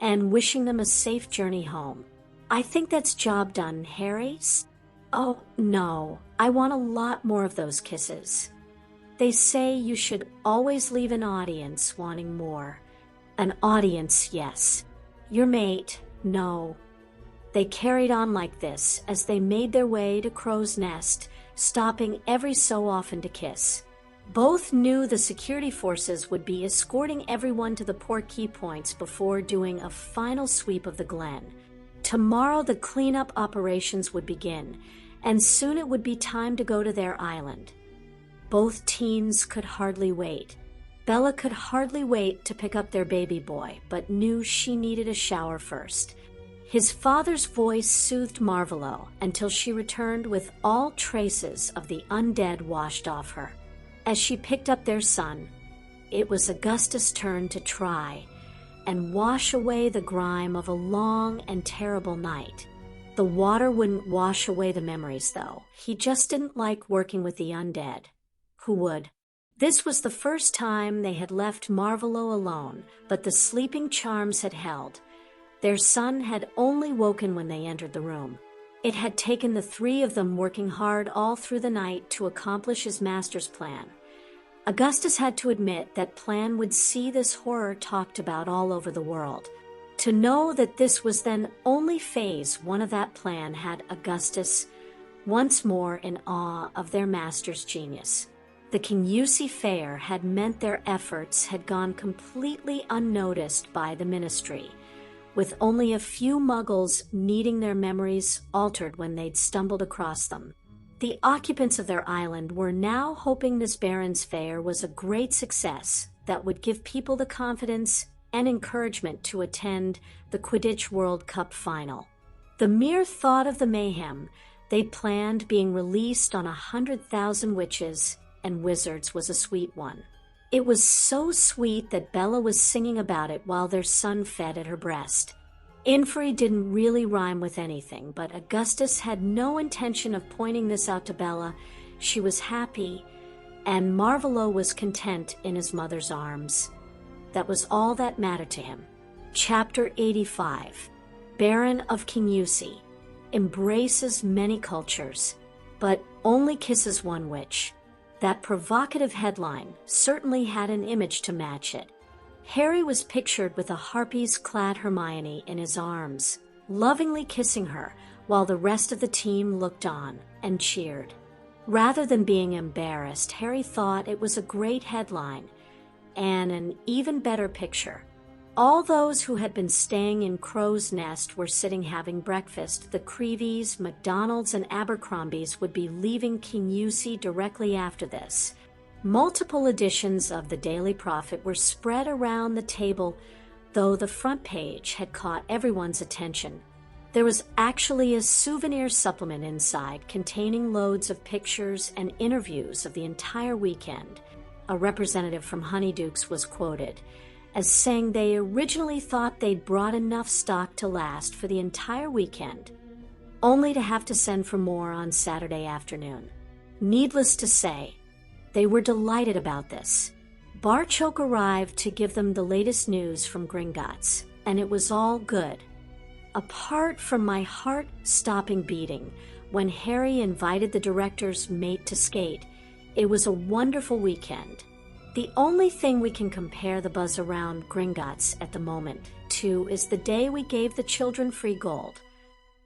Speaker 1: and wishing them a safe journey home. "I think that's job done, Harry." "Oh, no, I want a lot more of those kisses." "They say you should always leave an audience wanting more." "An audience, yes. Your mate, no." They carried on like this as they made their way to Crow's Nest, stopping every so often to kiss. Both knew the security forces would be escorting everyone to the Portkey Points before doing a final sweep of the Glen. Tomorrow the cleanup operations would begin, and soon it would be time to go to their island. Both teens could hardly wait. Bella could hardly wait to pick up their baby boy, but knew she needed a shower first. His father's voice soothed Marvelo until she returned with all traces of the undead washed off her. As she picked up their son, it was Augustus' turn to try and wash away the grime of a long and terrible night. The water wouldn't wash away the memories, though. He just didn't like working with the undead. Who would? This was the first time they had left Marvelo alone, but the sleeping charms had held. Their son had only woken when they entered the room. It had taken the three of them working hard all through the night to accomplish his master's plan. Augustus had to admit that plan would see this horror talked about all over the world. To know that this was then only phase one of that plan had Augustus once more in awe of their master's genius. The KUSI fair had meant their efforts had gone completely unnoticed by the ministry, with only a few muggles needing their memories altered when they'd stumbled across them. The occupants of their island were now hoping this Baron's fair was a great success that would give people the confidence and encouragement to attend the Quidditch World Cup final. The mere thought of the mayhem they planned being released on 100,000 witches and wizards was a sweet one. It was so sweet that Bella was singing about it while their son fed at her breast. Inferi didn't really rhyme with anything, but Augustus had no intention of pointing this out to Bella. She was happy, and Marvelo was content in his mother's arms. That was all that mattered to him. Chapter 85. Baron of KUSI. Embraces many cultures, but only kisses one witch. That provocative headline certainly had an image to match it. Harry was pictured with a harpies-clad Hermione in his arms, lovingly kissing her while the rest of the team looked on and cheered. Rather than being embarrassed, Harry thought it was a great headline and an even better picture. All those who had been staying in Crow's Nest were sitting having breakfast. The Creevies, McDonald's, and Abercrombies would be leaving KUSI directly after this. Multiple editions of the Daily Prophet were spread around the table, though the front page had caught everyone's attention. There was actually a souvenir supplement inside containing loads of pictures and interviews of the entire weekend. A representative from Honeydukes was quoted as saying they originally thought they'd brought enough stock to last for the entire weekend, only to have to send for more on Saturday afternoon. Needless to say, they were delighted about this. Barchoke arrived to give them the latest news from Gringotts, and it was all good. Apart from my heart stopping beating when Harry invited the director's mate to skate, it was a wonderful weekend. The only thing we can compare the buzz around Gringotts at the moment to is the day we gave the children free gold.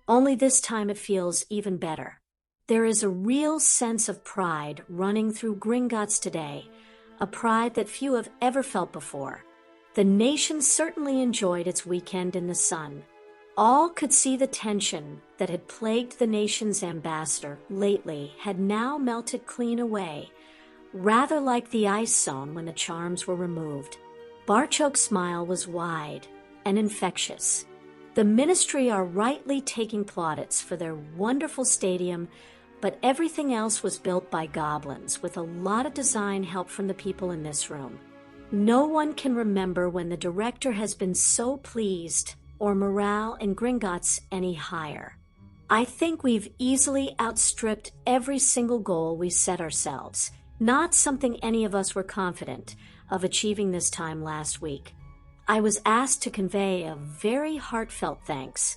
Speaker 1: Only this time it feels even better. There is a real sense of pride running through Gringotts today, a pride that few have ever felt before. The nation certainly enjoyed its weekend in the sun. All could see the tension that had plagued the nation's ambassador lately had now melted clean away, rather like the ice zone when the charms were removed. Barchoke's smile was wide and infectious. The ministry are rightly taking plaudits for their wonderful stadium, but everything else was built by goblins with a lot of design help from the people in this room. No one can remember when the director has been so pleased or morale in Gringotts any higher. I think we've easily outstripped every single goal we set ourselves, not something any of us were confident of achieving this time last week. I was asked to convey a very heartfelt thanks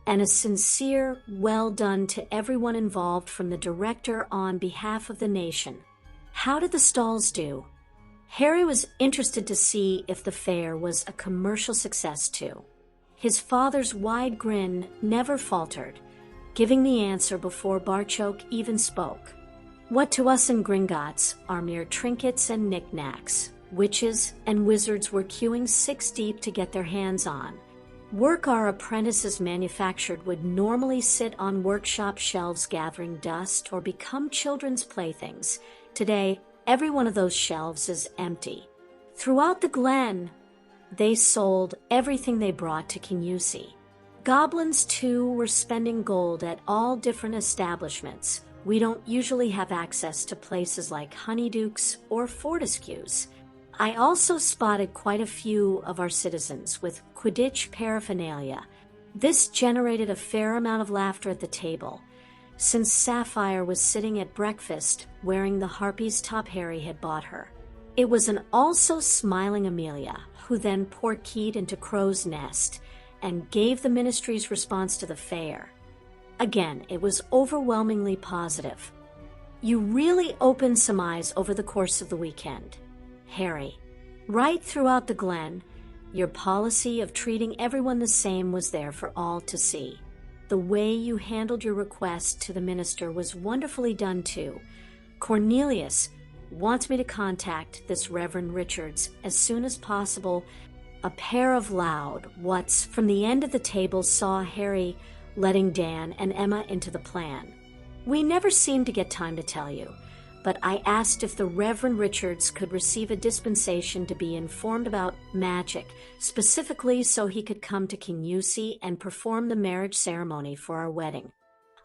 Speaker 1: and a sincere well done to everyone involved from the director on behalf of the nation. How did the stalls do? Harry was interested to see if the fair was a commercial success too. His father's wide grin never faltered, giving the answer before Barchoke even spoke. What to us in Gringotts are mere trinkets and knickknacks, witches and wizards were queuing 6 deep to get their hands on. Work our apprentices manufactured would normally sit on workshop shelves gathering dust or become children's playthings. Today, every one of those shelves is empty. Throughout the Glen, they sold everything they brought to KUSI. Goblins, too, were spending gold at all different establishments. We don't usually have access to places like Honeydukes or Fortescue's. I also spotted quite a few of our citizens with Quidditch paraphernalia. This generated a fair amount of laughter at the table, since Sapphire was sitting at breakfast wearing the harpies top Harry had bought her. It was an also smiling Amelia who then portkeyed into Crow's Nest and gave the ministry's response to the fair. Again, it was overwhelmingly positive. You really opened some eyes over the course of the weekend, Harry. Right throughout the Glen, your policy of treating everyone the same was there for all to see. The way you handled your request to the minister was wonderfully done too. Cornelius wants me to contact this Reverend Richards as soon as possible. A pair of loud whats from the end of the table saw Harry letting Dan and Emma into the plan. We never seemed to get time to tell you, but I asked if the Reverend Richards could receive a dispensation to be informed about magic, specifically so he could come to KUSI and perform the marriage ceremony for our wedding.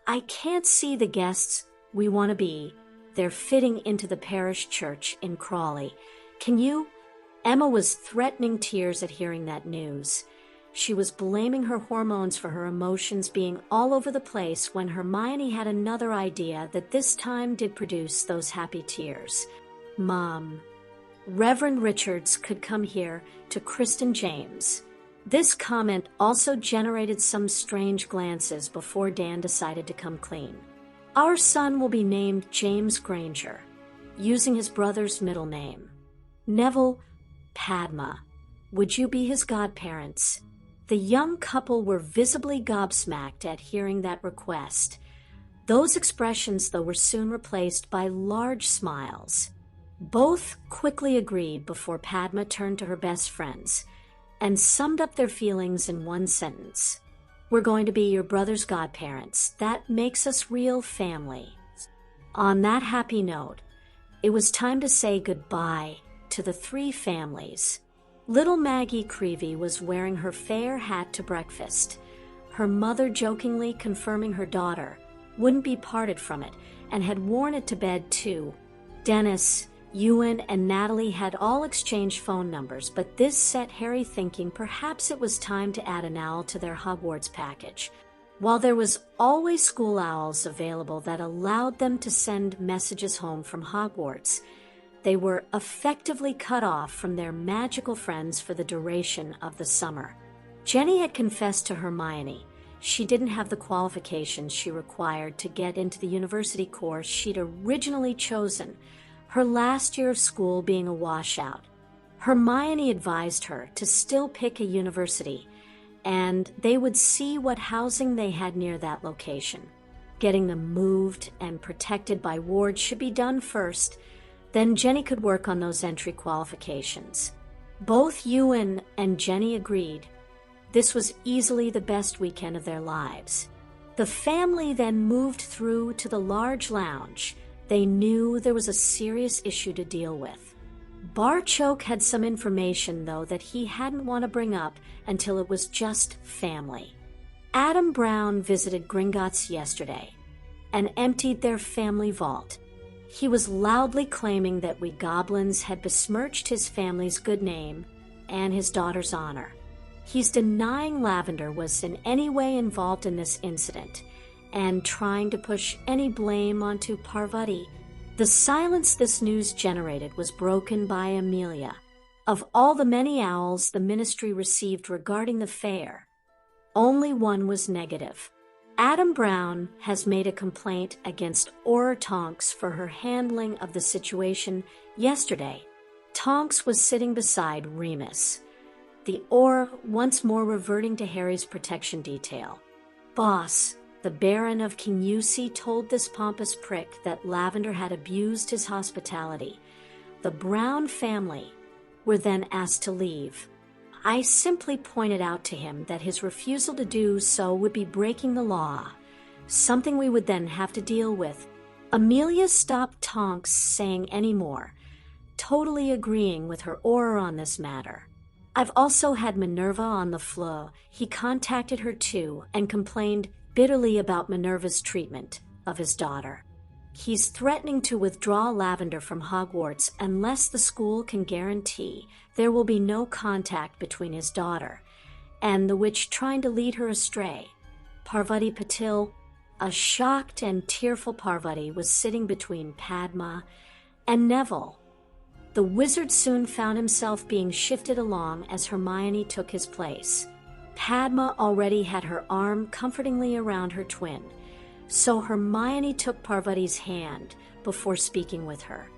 Speaker 1: I can't see the guests we want to be. They're fitting into the parish church in Crawley. Can you? Emma was threatening tears at hearing that news. She was blaming her hormones for her emotions being all over the place when Hermione had another idea that this time did produce those happy tears. Mom, Reverend Richards could come here to christen James. This comment also generated some strange glances before Dan decided to come clean. Our son will be named James Granger, using his brother's middle name. Neville, Padma, would you be his godparents? The young couple were visibly gobsmacked at hearing that request. Those expressions, though, were soon replaced by large smiles. Both quickly agreed before Padma turned to her best friends. and summed up their feelings in one sentence. We're going to be your brother's godparents. That makes us real family. On that happy note, it was time to say goodbye to the three families. Little Maggie Creevy was wearing her fair hat to breakfast, her mother jokingly confirming her daughter wouldn't be parted from it and had worn it to bed too. Dennis, Ewan, and Natalie had all exchanged phone numbers, but this set Harry thinking perhaps it was time to add an owl to their Hogwarts package. While there was always school owls available that allowed them to send messages home from Hogwarts, they were effectively cut off from their magical friends for the duration of the summer. Jenny had confessed to Hermione she didn't have the qualifications she required to get into the university course she'd originally chosen, her last year of school being a washout. Hermione advised her to still pick a university, and they would see what housing they had near that location. Getting them moved and protected by wards should be done first, then Jenny could work on those entry qualifications. Both Ewan and Jenny agreed. This was easily the best weekend of their lives. The family then moved through to the large lounge. They knew there was a serious issue to deal with. Barchoke had some information, though, that he hadn't want to bring up until it was just family. Adam Brown visited Gringotts yesterday and emptied their family vault. He was loudly claiming that we goblins had besmirched his family's good name and his daughter's honor. He's denying Lavender was in any way involved in this incident and trying to push any blame onto Parvati. The silence this news generated was broken by Amelia. Of all the many owls the ministry received regarding the fair, only one was negative. Adam Brown has made a complaint against Aura Tonks for her handling of the situation yesterday. Tonks was sitting beside Remus, the Aura once more reverting to Harry's protection detail. Boss, the Baron of KUSI, told this pompous prick that Lavender had abused his hospitality. The Brown family were then asked to leave. I simply pointed out to him that his refusal to do so would be breaking the law, something we would then have to deal with. Amelia stopped Tonks saying any more, totally agreeing with her Aura on this matter. I've also had Minerva on the floor. He contacted her too and complained bitterly about Minerva's treatment of his daughter. He's threatening to withdraw Lavender from Hogwarts unless the school can guarantee there will be no contact between his daughter and the witch trying to lead her astray. Parvati Patil, a shocked and tearful Parvati, was sitting between Padma and Neville. The wizard soon found himself being shifted along as Hermione took his place. Padma already had her arm comfortingly around her twin, so Hermione took Parvati's hand before speaking with her.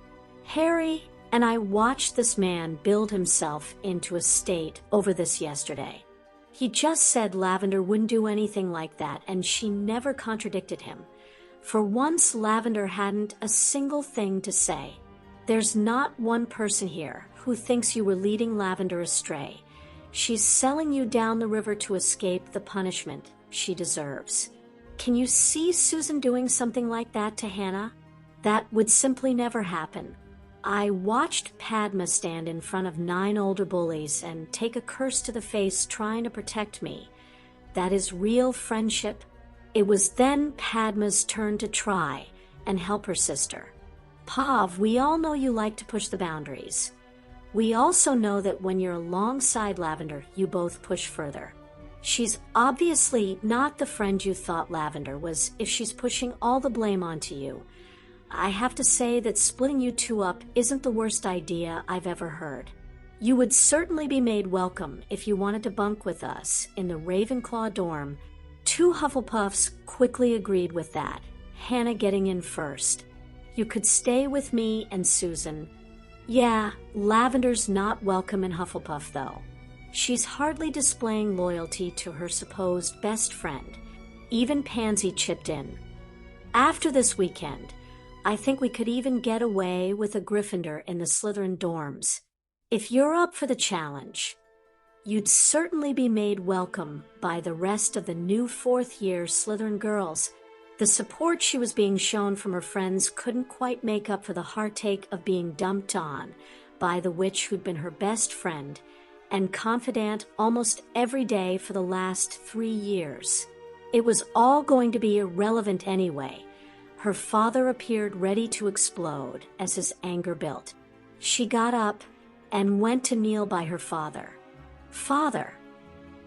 Speaker 1: Harry and I watched this man build himself into a state over this yesterday. He just said Lavender wouldn't do anything like that, and she never contradicted him. For once, Lavender hadn't a single thing to say. There's not one person here who thinks you were leading Lavender astray. She's selling you down the river to escape the punishment she deserves. Can you see Susan doing something like that to Hannah? That would simply never happen. I watched Padma stand in front of 9 older bullies and take a curse to the face trying to protect me. That is real friendship. It was then Padma's turn to try and help her sister. Pav, we all know you like to push the boundaries. We also know that when you're alongside Lavender, you both push further. She's obviously not the friend you thought Lavender was if she's pushing all the blame onto you. I have to say that splitting you two up isn't the worst idea I've ever heard. You would certainly be made welcome if you wanted to bunk with us in the Ravenclaw dorm. 2 Hufflepuffs quickly agreed with that, Hannah getting in first. You could stay with me and Susan. Yeah, Lavender's not welcome in Hufflepuff, though. She's hardly displaying loyalty to her supposed best friend. Even Pansy chipped in. After this weekend, I think we could even get away with a Gryffindor in the Slytherin dorms. If you're up for the challenge. You'd certainly be made welcome by the rest of the new fourth-year Slytherin girls. The support she was being shown from her friends couldn't quite make up for the heartache of being dumped on by the witch who'd been her best friend and confidant almost every day for the last 3 years. It was all going to be irrelevant anyway. Her father appeared ready to explode as his anger built. She got up and went to kneel by her father. "Father,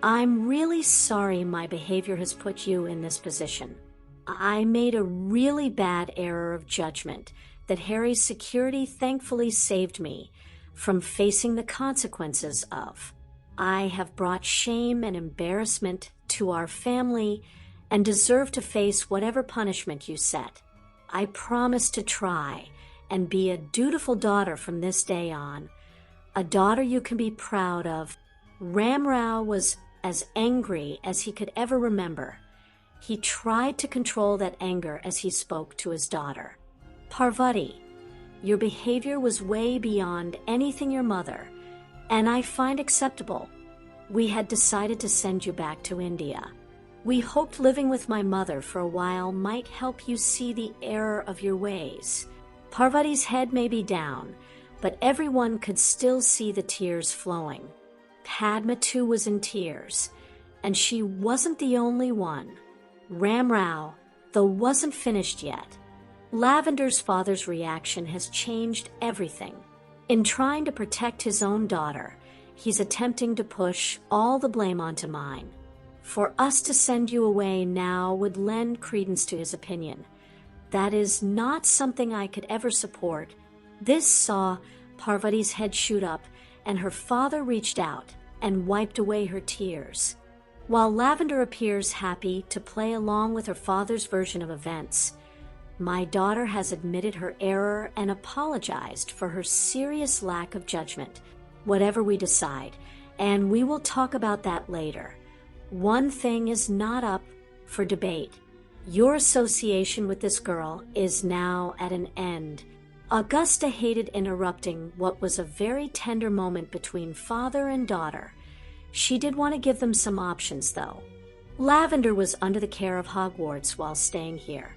Speaker 1: I'm really sorry my behavior has put you in this position. I made a really bad error of judgment that Harry's security thankfully saved me from facing the consequences of. I have brought shame and embarrassment to our family and deserve to face whatever punishment you set. I promise to try and be a dutiful daughter from this day on, a daughter you can be proud of." Ramrao was as angry as he could ever remember. He tried to control that anger as he spoke to his daughter. "Parvati, your behavior was way beyond anything your mother, and I find acceptable. We had decided to send you back to India. We hoped living with my mother for a while might help you see the error of your ways." Parvati's head may be down, but everyone could still see the tears flowing. Padma too was in tears, and she wasn't the only one. Ramrao, though, wasn't finished yet. Lavender's father's reaction has changed everything. In trying to protect his own daughter, he's attempting to push all the blame onto mine. For us to send you away now would lend credence to his opinion. That is not something I could ever support. This saw Parvati's head shoot up, and her father reached out and wiped away her tears. While Lavender appears happy to play along with her father's version of events, my daughter has admitted her error and apologized for her serious lack of judgment, whatever we decide, and we will talk about that later. One thing is not up for debate. Your association with this girl is now at an end. Augusta hated interrupting what was a very tender moment between father and daughter. She did want to give them some options, though. Lavender was under the care of Hogwarts while staying here,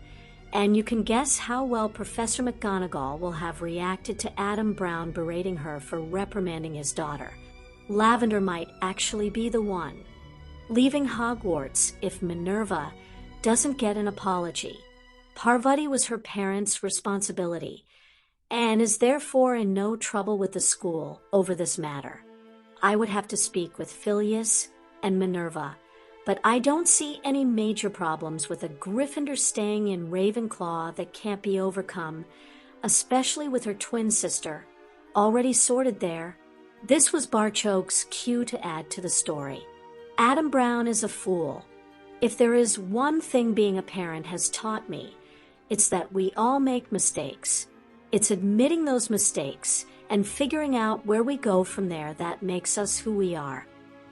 Speaker 1: and you can guess how well Professor McGonagall will have reacted to Adam Brown berating her for reprimanding his daughter. Lavender might actually be the one. Leaving Hogwarts if Minerva doesn't get an apology. Parvati was her parents' responsibility, and is therefore in no trouble with the school over this matter. I would have to speak with Phileas and Minerva, but I don't see any major problems with a Gryffindor staying in Ravenclaw that can't be overcome, especially with her twin sister, already sorted there. This was Barchoke's cue to add to the story. Adam Brown is a fool. If there is one thing being a parent has taught me, it's that we all make mistakes. It's admitting those mistakes and figuring out where we go from there that makes us who we are.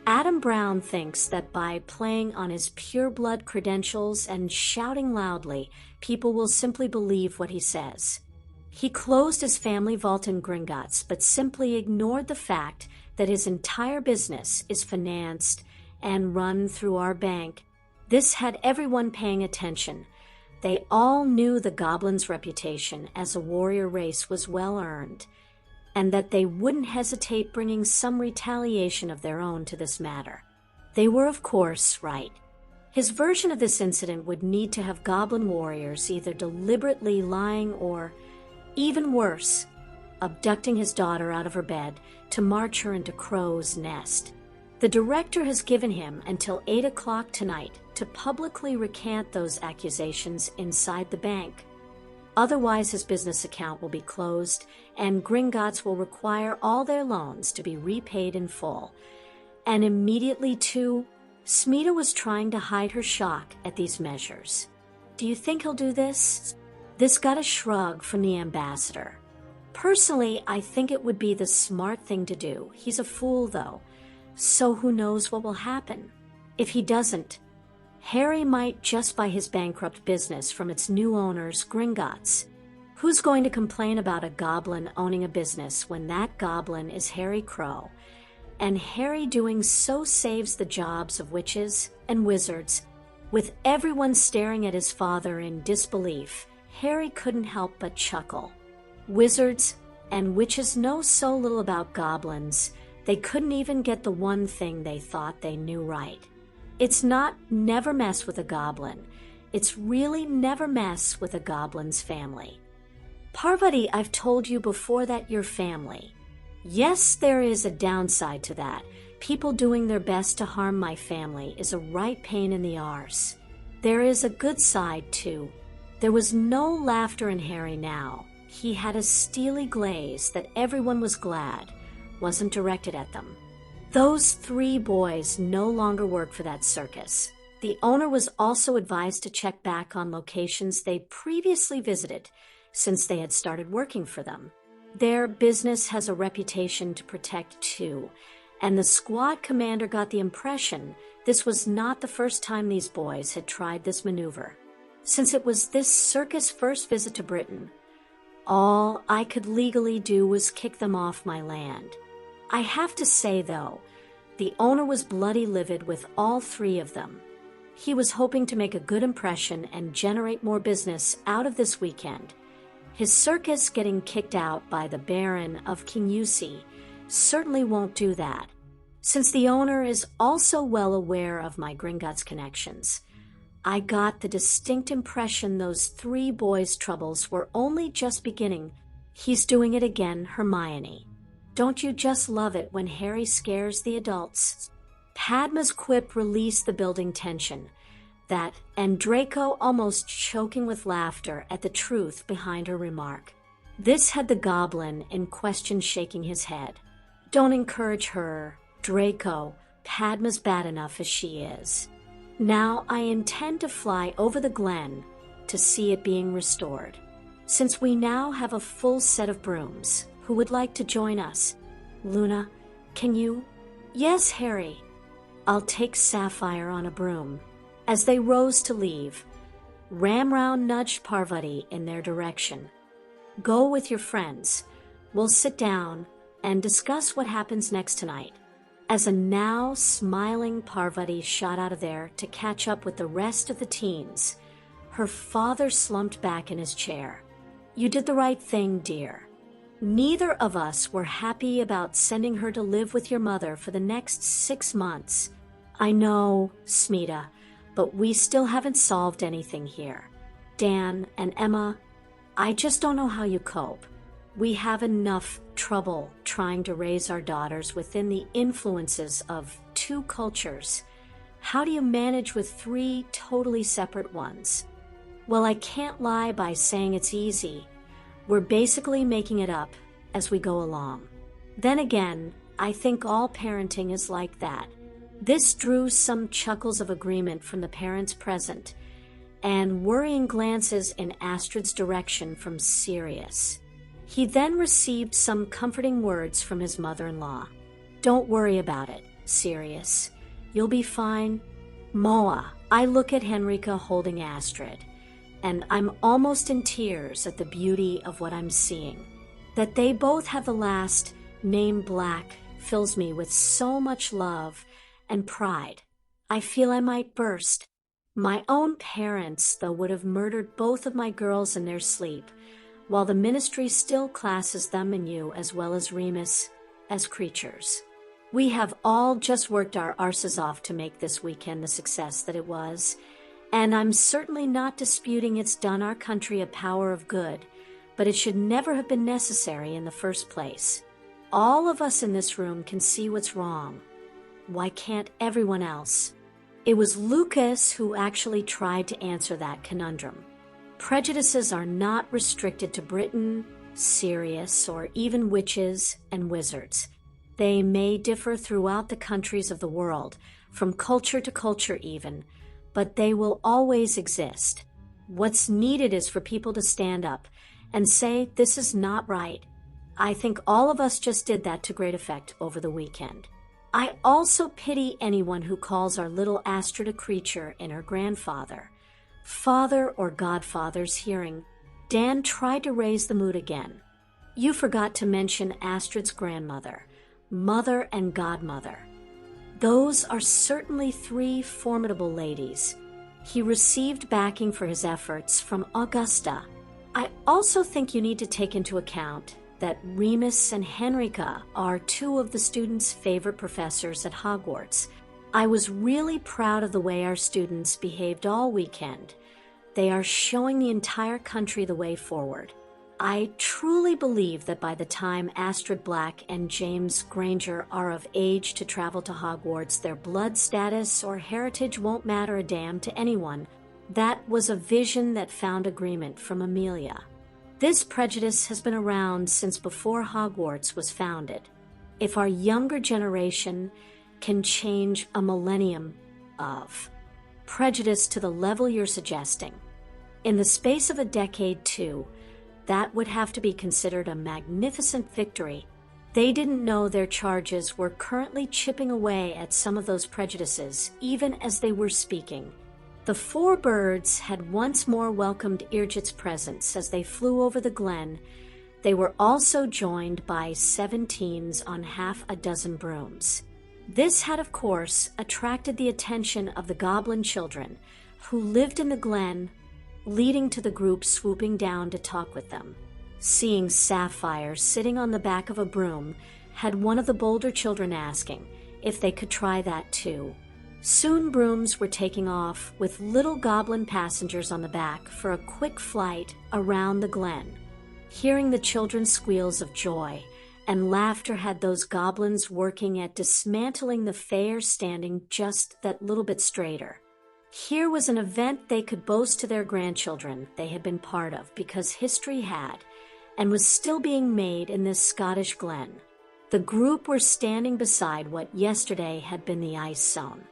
Speaker 1: Adam Brown thinks that by playing on his pure-blood credentials and shouting loudly, people will simply believe what he says. He closed his family vault in Gringotts, but simply ignored the fact that his entire business is financed and run through our bank. This had everyone paying attention. They all knew the goblins' reputation as a warrior race was well earned, and that they wouldn't hesitate bringing some retaliation of their own to this matter. They were, of course, right. His version of this incident would need to have goblin warriors either deliberately lying or, even worse, abducting his daughter out of her bed to march her into Crow's Nest. The director has given him until 8 o'clock tonight to publicly recant those accusations inside the bank. Otherwise, his business account will be closed, and Gringotts will require all their loans to be repaid in full. And immediately, too, Smita was trying to hide her shock at these measures. Do you think he'll do this? This got a shrug from the ambassador. Personally, I think it would be the smart thing to do. He's a fool, though, so who knows what will happen. If he doesn't, Harry might just buy his bankrupt business from its new owners, Gringotts. Who's going to complain about a goblin owning a business when that goblin is Harry Crow? and Harry doing so saves the jobs of witches and wizards. With everyone staring at his father in disbelief, Harry couldn't help but chuckle. Wizards and witches know so little about goblins, they couldn't even get the one thing they thought they knew right. It's not never mess with a goblin. It's really never mess with a goblin's family. Parvati, I've told you before that you're family. Yes, there is a downside to that. People doing their best to harm my family is a right pain in the arse. There is a good side, too. There was no laughter in Harry now. He had a steely glaze that everyone was glad wasn't directed at them. Those 3 boys no longer work for that circus. The owner was also advised to check back on locations they previously visited since they had started working for them. Their business has a reputation to protect too, and the squad commander got the impression this was not the first time these boys had tried this maneuver. Since it was this circus' first visit to Britain, all I could legally do was kick them off my land. I have to say, though, the owner was bloody livid with all 3 of them. He was hoping to make a good impression and generate more business out of this weekend. His circus getting kicked out by the Baron of KUSI certainly won't do that. Since the owner is also well aware of my Gringotts connections, I got the distinct impression those 3 boys' troubles were only just beginning. He's doing it again, Hermione. Don't you just love it when Harry scares the adults? Padma's quip released the building tension. That, and Draco almost choking with laughter at the truth behind her remark. This had the goblin in question shaking his head. Don't encourage her, Draco. Padma's bad enough as she is. Now I intend to fly over the Glen to see it being restored. Since we now have a full set of brooms, who would like to join us? Luna, can you? Yes, Harry. I'll take Sapphire on a broom. As they rose to leave, Ramround nudged Parvati in their direction. Go with your friends. We'll sit down and discuss what happens next tonight. As a now smiling Parvati shot out of there to catch up with the rest of the teens, her father slumped back in his chair. You did the right thing, dear. Neither of us were happy about sending her to live with your mother for the next 6 months. I know, Smita, but we still haven't solved anything here. Dan and Emma, I just don't know how you cope. We have enough trouble trying to raise our daughters within the influences of 2 cultures. How do you manage with 3 totally separate ones? Well, I can't lie by saying it's easy. We're basically making it up as we go along. Then again, I think all parenting is like that. This drew some chuckles of agreement from the parents present, and worrying glances in Astrid's direction from Sirius. He then received some comforting words from his mother-in-law. Don't worry about it, Sirius. You'll be fine. Moa, I look at Henrika holding Astrid, and I'm almost in tears at the beauty of what I'm seeing. That they both have the last name Black fills me with so much love and pride. I feel I might burst. My own parents, though, would have murdered both of my girls in their sleep, while the ministry still classes them and you, as well as Remus, as creatures. We have all just worked our arses off to make this weekend the success that it was, and I'm certainly not disputing it's done our country a power of good, but it should never have been necessary in the first place. All of us in this room can see what's wrong. Why can't everyone else? It was Lucas who actually tried to answer that conundrum. Prejudices are not restricted to Britain, Sirius, or even witches and wizards. They may differ throughout the countries of the world, from culture to culture even, but they will always exist. What's needed is for people to stand up and say, this is not right. I think all of us just did that to great effect over the weekend. I also pity anyone who calls our little Astrid a creature in her grandfather, father, or godfather's hearing. Dan tried to raise the mood again. You forgot to mention Astrid's grandmother. mother and godmother. Those are certainly three formidable ladies. He received backing for his efforts from Augusta. I also think you need to take into account that Remus and Henrika are two of the students' favorite professors at Hogwarts. I was really proud of the way our students behaved all weekend. They are showing the entire country the way forward. I truly believe that by the time Astrid Black and James Granger are of age to travel to Hogwarts, their blood status or heritage won't matter a damn to anyone. That was a vision that found agreement from Amelia. This prejudice has been around since before Hogwarts was founded. If our younger generation can change a millennium of prejudice to the level you're suggesting, in the space of a decade too, that would have to be considered a magnificent victory. They didn't know their charges were currently chipping away at some of those prejudices, even as they were speaking. The four birds had once more welcomed Irgit's presence as they flew over the Glen. They were also joined by 17s on half a dozen brooms. This had, of course, attracted the attention of the goblin children, who lived in the Glen, leading to the group swooping down to talk with them. Seeing Sapphire sitting on the back of a broom had one of the bolder children asking if they could try that too. Soon brooms were taking off with little goblin passengers on the back for a quick flight around the Glen. Hearing the children's squeals of joy and laughter had those goblins working at dismantling the fair standing just that little bit straighter. Here was an event they could boast to their grandchildren they had been part of, because history had and was still being made in this Scottish Glen. The group were standing beside what yesterday had been the ice zone.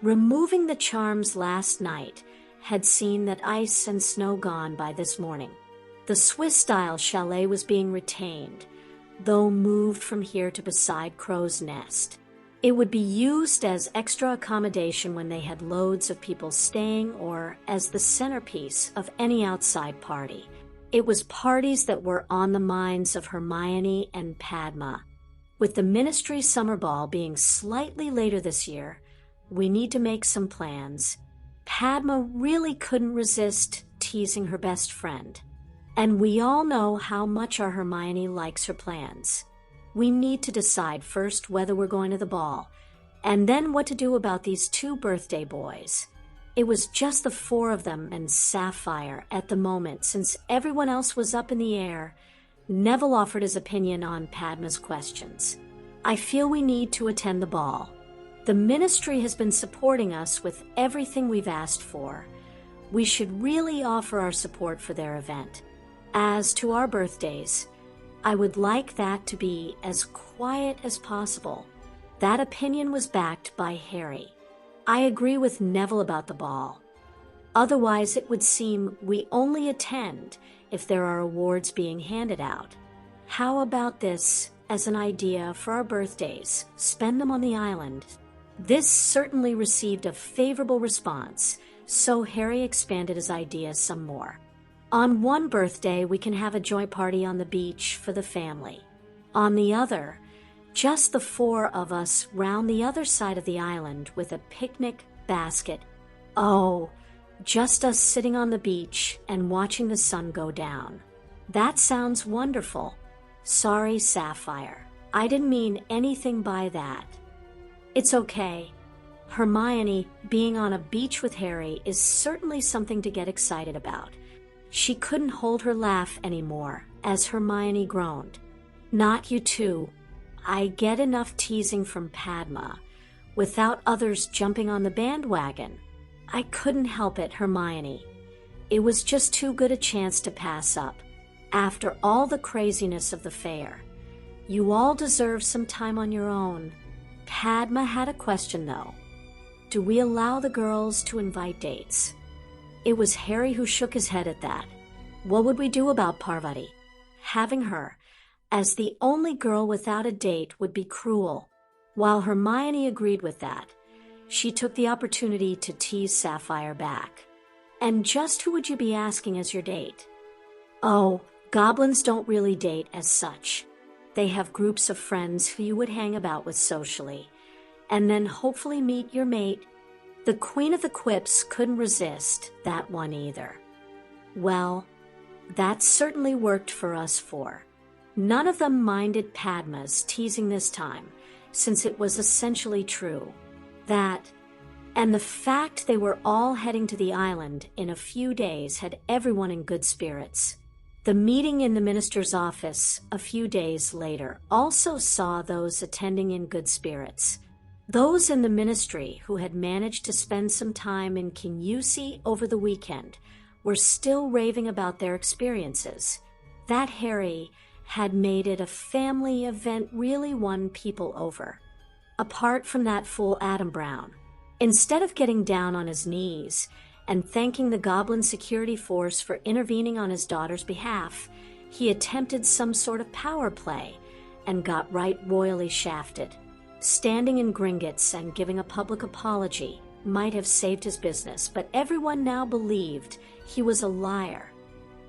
Speaker 1: Removing the charms last night had seen that ice and snow gone by this morning. The Swiss-style chalet was being retained, though moved from here to beside Crow's Nest. It would be used as extra accommodation when they had loads of people staying or as the centerpiece of any outside party. It was parties that were on the minds of Hermione and Padma. With the Ministry Summer Ball being slightly later this year, we need to make some plans. Padma really couldn't resist teasing her best friend. And we all know how much our Hermione likes her plans. We need to decide first whether we're going to the ball, and then what to do about these two birthday boys. It was just the four of them and Sapphire at the moment, since everyone else was up in the air. Neville offered his opinion on Padma's questions. I feel we need to attend the ball. The ministry has been supporting us with everything we've asked for. We should really offer our support for their event. As to our birthdays, I would like that to be as quiet as possible. That opinion was backed by Harry. I agree with Neville about the ball. Otherwise, it would seem we only attend if there are awards being handed out. How about this as an idea for our birthdays? Spend them on the island. This certainly received a favorable response, so Harry expanded his idea some more. On one birthday, we can have a joint party on the beach for the family. On the other, just the four of us round the other side of the island with a picnic basket. Oh, just us sitting on the beach and watching the sun go down. That sounds wonderful. Sorry, Sapphire. I didn't mean anything by that. It's okay. Hermione being on a beach with Harry is certainly something to get excited about. She couldn't hold her laugh anymore as Hermione groaned. Not you two. I get enough teasing from Padma without others jumping on the bandwagon. I couldn't help it, Hermione. It was just too good a chance to pass up. After all the craziness of the fair, you all deserve some time on your own. Padma had a question, though. Do we allow the girls to invite dates? It was Harry who shook his head at that. What would we do about Parvati? Having her as the only girl without a date would be cruel. While Hermione agreed with that, she took the opportunity to tease Sapphire back. And just who would you be asking as your date? Oh, goblins don't really date as such. They have groups of friends who you would hang about with socially, and then hopefully meet your mate. The Queen of the Quips couldn't resist that one either. Well, that certainly worked for us four. None of them minded Padma's teasing this time, since it was essentially true. That, and the fact they were all heading to the island in a few days had everyone in good spirits. The meeting in the minister's office a few days later also saw those attending in good spirits. Those in the ministry who had managed to spend some time in KUSI over the weekend were still raving about their experiences. That Harry had made it a family event really won people over. Apart from that fool Adam Brown, instead of getting down on his knees and thanking the Goblin security force for intervening on his daughter's behalf, he attempted some sort of power play and got right royally shafted. Standing in Gringotts and giving a public apology might have saved his business, but everyone now believed he was a liar,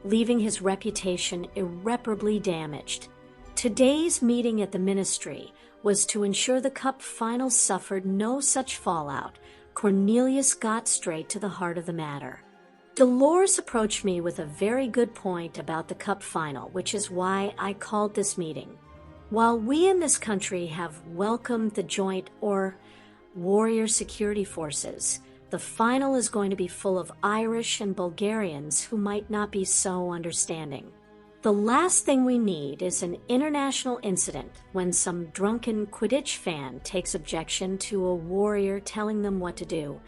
Speaker 1: leaving his reputation irreparably damaged. Today's meeting at the ministry was to ensure the cup final suffered no such fallout. Cornelius got straight to the heart of the matter. Dolores approached me with a very good point about the cup final, which is why I called this meeting. While we in this country have welcomed the joint or warrior security forces, the final is going to be full of Irish and Bulgarians who might not be so understanding. The last thing we need is an international incident when some drunken Quidditch fan takes objection to a warrior telling them what to do.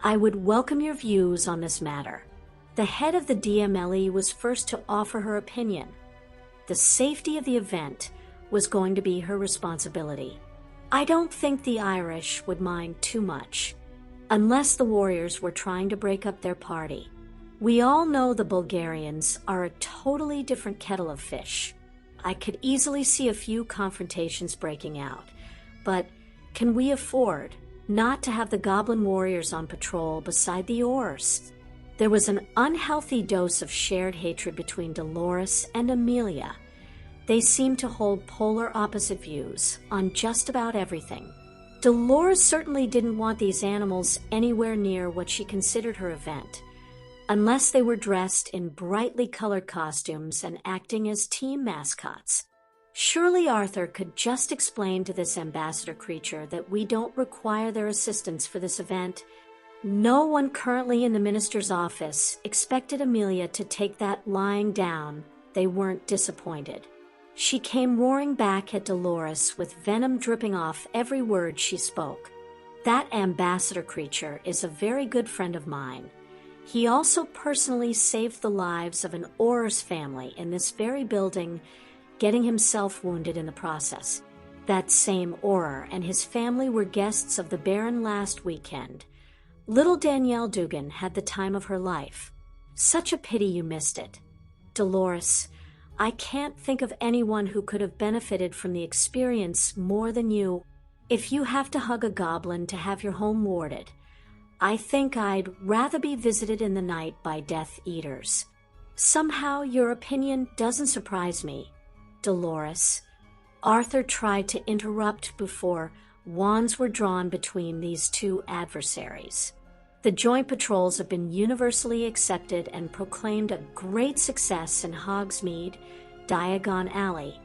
Speaker 1: I would welcome your views on this matter. The head of the DMLE was first to offer her opinion. The safety of the event was going to be her responsibility. I don't think the Irish would mind too much, unless the warriors were trying to break up their party. We all know the Bulgarians are a totally different kettle of fish. I could easily see a few confrontations breaking out, but can we afford not to have the Goblin warriors on patrol beside the oars? There was an unhealthy dose of shared hatred between Dolores and Amelia. They seemed to hold polar opposite views on just about everything. Dolores certainly didn't want these animals anywhere near what she considered her event, unless they were dressed in brightly colored costumes and acting as team mascots. Surely Arthur could just explain to this ambassador creature that we don't require their assistance for this event. No one currently in the minister's office expected Amelia to take that lying down. They weren't disappointed. She came roaring back at Dolores with venom dripping off every word she spoke. That ambassador creature is a very good friend of mine. He also personally saved the lives of an Auror's family in this very building, getting himself wounded in the process. That same Auror and his family were guests of the Baron last weekend. Little Danielle Dugan had the time of her life. Such a pity you missed it. Dolores, I can't think of anyone who could have benefited from the experience more than you. If you have to hug a goblin to have your home warded, I think I'd rather be visited in the night by Death Eaters. Somehow your opinion doesn't surprise me, Dolores. Arthur tried to interrupt before wands were drawn between these two adversaries. The joint patrols have been universally accepted and proclaimed a great success in Hogsmeade, Diagon Alley,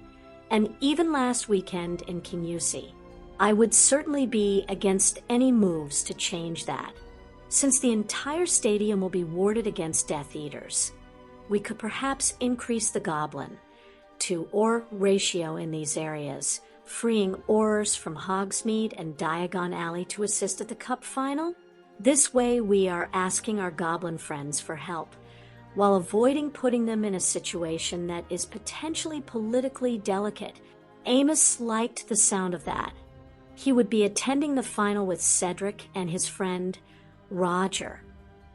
Speaker 1: and even last weekend in KUSI. I would certainly be against any moves to change that. Since the entire stadium will be warded against Death Eaters, we could perhaps increase the goblin to Auror ratio in these areas, freeing Aurors from Hogsmeade and Diagon Alley to assist at the Cup final. This way we are asking our goblin friends for help, while avoiding putting them in a situation that is potentially politically delicate. Amos liked the sound of that. He would be attending the final with Cedric and his friend, Roger.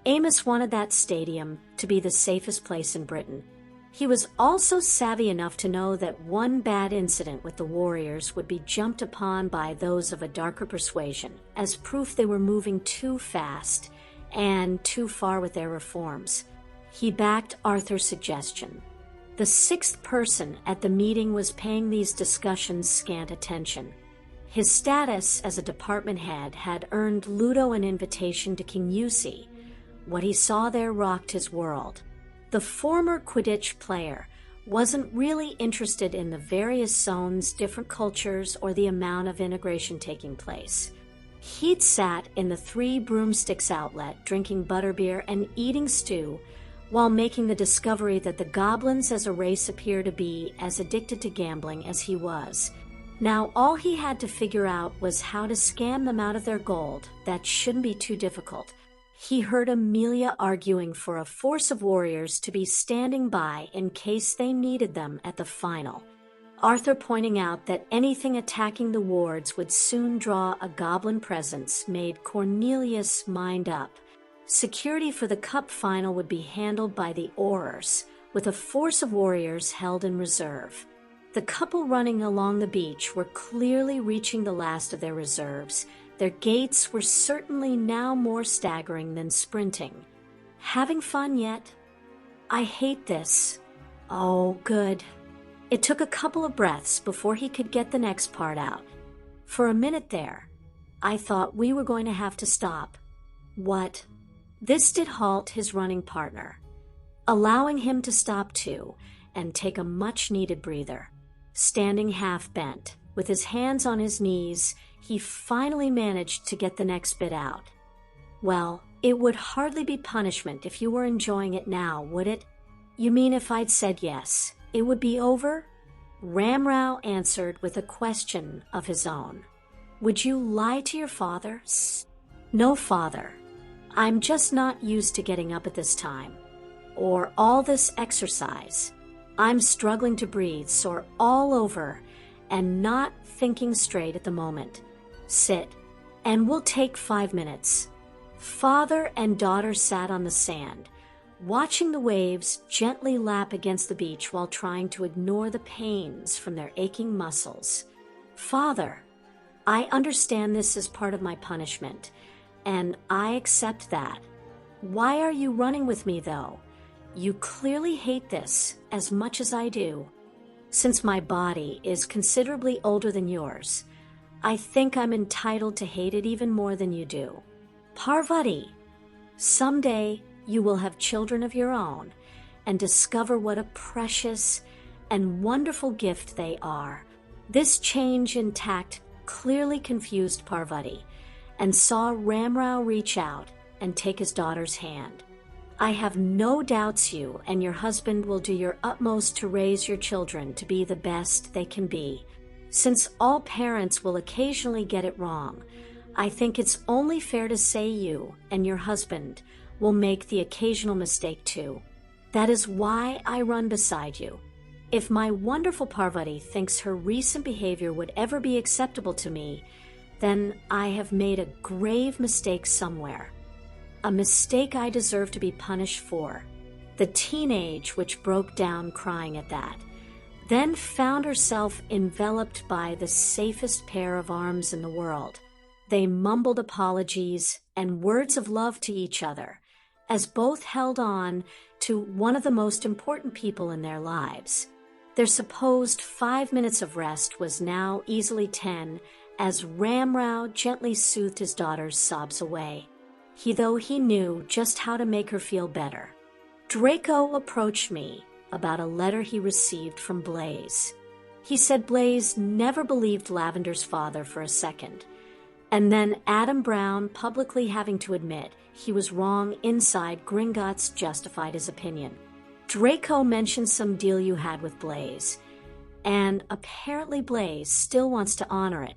Speaker 1: Amos wanted that stadium to be the safest place in Britain. He was also savvy enough to know that one bad incident with the Warriors would be jumped upon by those of a darker persuasion as proof they were moving too fast and too far with their reforms. He backed Arthur's suggestion. The sixth person at the meeting was paying these discussions scant attention. His status as a department head had earned Ludo an invitation to KUSI. What he saw there rocked his world. The former Quidditch player wasn't really interested in the various zones, different cultures, or the amount of integration taking place. He'd sat in the Three Broomsticks outlet, drinking butterbeer and eating stew, while making the discovery that the goblins as a race appear to be as addicted to gambling as he was. Now all he had to figure out was how to scam them out of their gold. That shouldn't be too difficult. He heard Amelia arguing for a force of warriors to be standing by in case they needed them at the final. Arthur pointing out that anything attacking the wards would soon draw a goblin presence made Cornelius mind up. Security for the cup final would be handled by the Aurors, with a force of warriors held in reserve. The couple running along the beach were clearly reaching the last of their reserves. Their gaits were certainly now more staggering than sprinting. Having fun yet? I hate this. Oh, good. It took a couple of breaths before he could get the next part out. For a minute there, I thought we were going to have to stop. What? This did halt his running partner, allowing him to stop too and take a much-needed breather. Standing half-bent, with his hands on his knees, he finally managed to get the next bit out. Well, it would hardly be punishment if you were enjoying it now, would it? You mean if I'd said yes, it would be over? Ramrao answered with a question of his own. Would you lie to your father? No, father. I'm just not used to getting up at this time. Or all this exercise. I'm struggling to breathe, sore all over, and not thinking straight at the moment. Sit, and we'll take 5 minutes. Father and daughter sat on the sand, watching the waves gently lap against the beach while trying to ignore the pains from their aching muscles. Father, I understand this is part of my punishment, and I accept that. Why are you running with me, though? You clearly hate this as much as I do. Since my body is considerably older than yours, I think I'm entitled to hate it even more than you do. Parvati, someday you will have children of your own and discover what a precious and wonderful gift they are. This change in tact clearly confused Parvati, and saw Ramrao reach out and take his daughter's hand. I have no doubts you and your husband will do your utmost to raise your children to be the best they can be. Since all parents will occasionally get it wrong, I think it's only fair to say you and your husband will make the occasional mistake too. That is why I run beside you. If my wonderful Parvati thinks her recent behavior would ever be acceptable to me, then I have made a grave mistake somewhere. A mistake I deserve to be punished for. The teenage which broke down crying at that, then found herself enveloped by the safest pair of arms in the world. They mumbled apologies and words of love to each other, as both held on to one of the most important people in their lives. Their supposed 5 minutes of rest was now easily 10, as Ramrao gently soothed his daughter's sobs away. Though he knew just how to make her feel better. Draco approached me about a letter he received from Blaze. He said Blaze never believed Lavender's father for a second, and then Adam Brown publicly having to admit he was wrong inside Gringotts justified his opinion. Draco mentioned some deal you had with Blaze, and apparently Blaze still wants to honor it.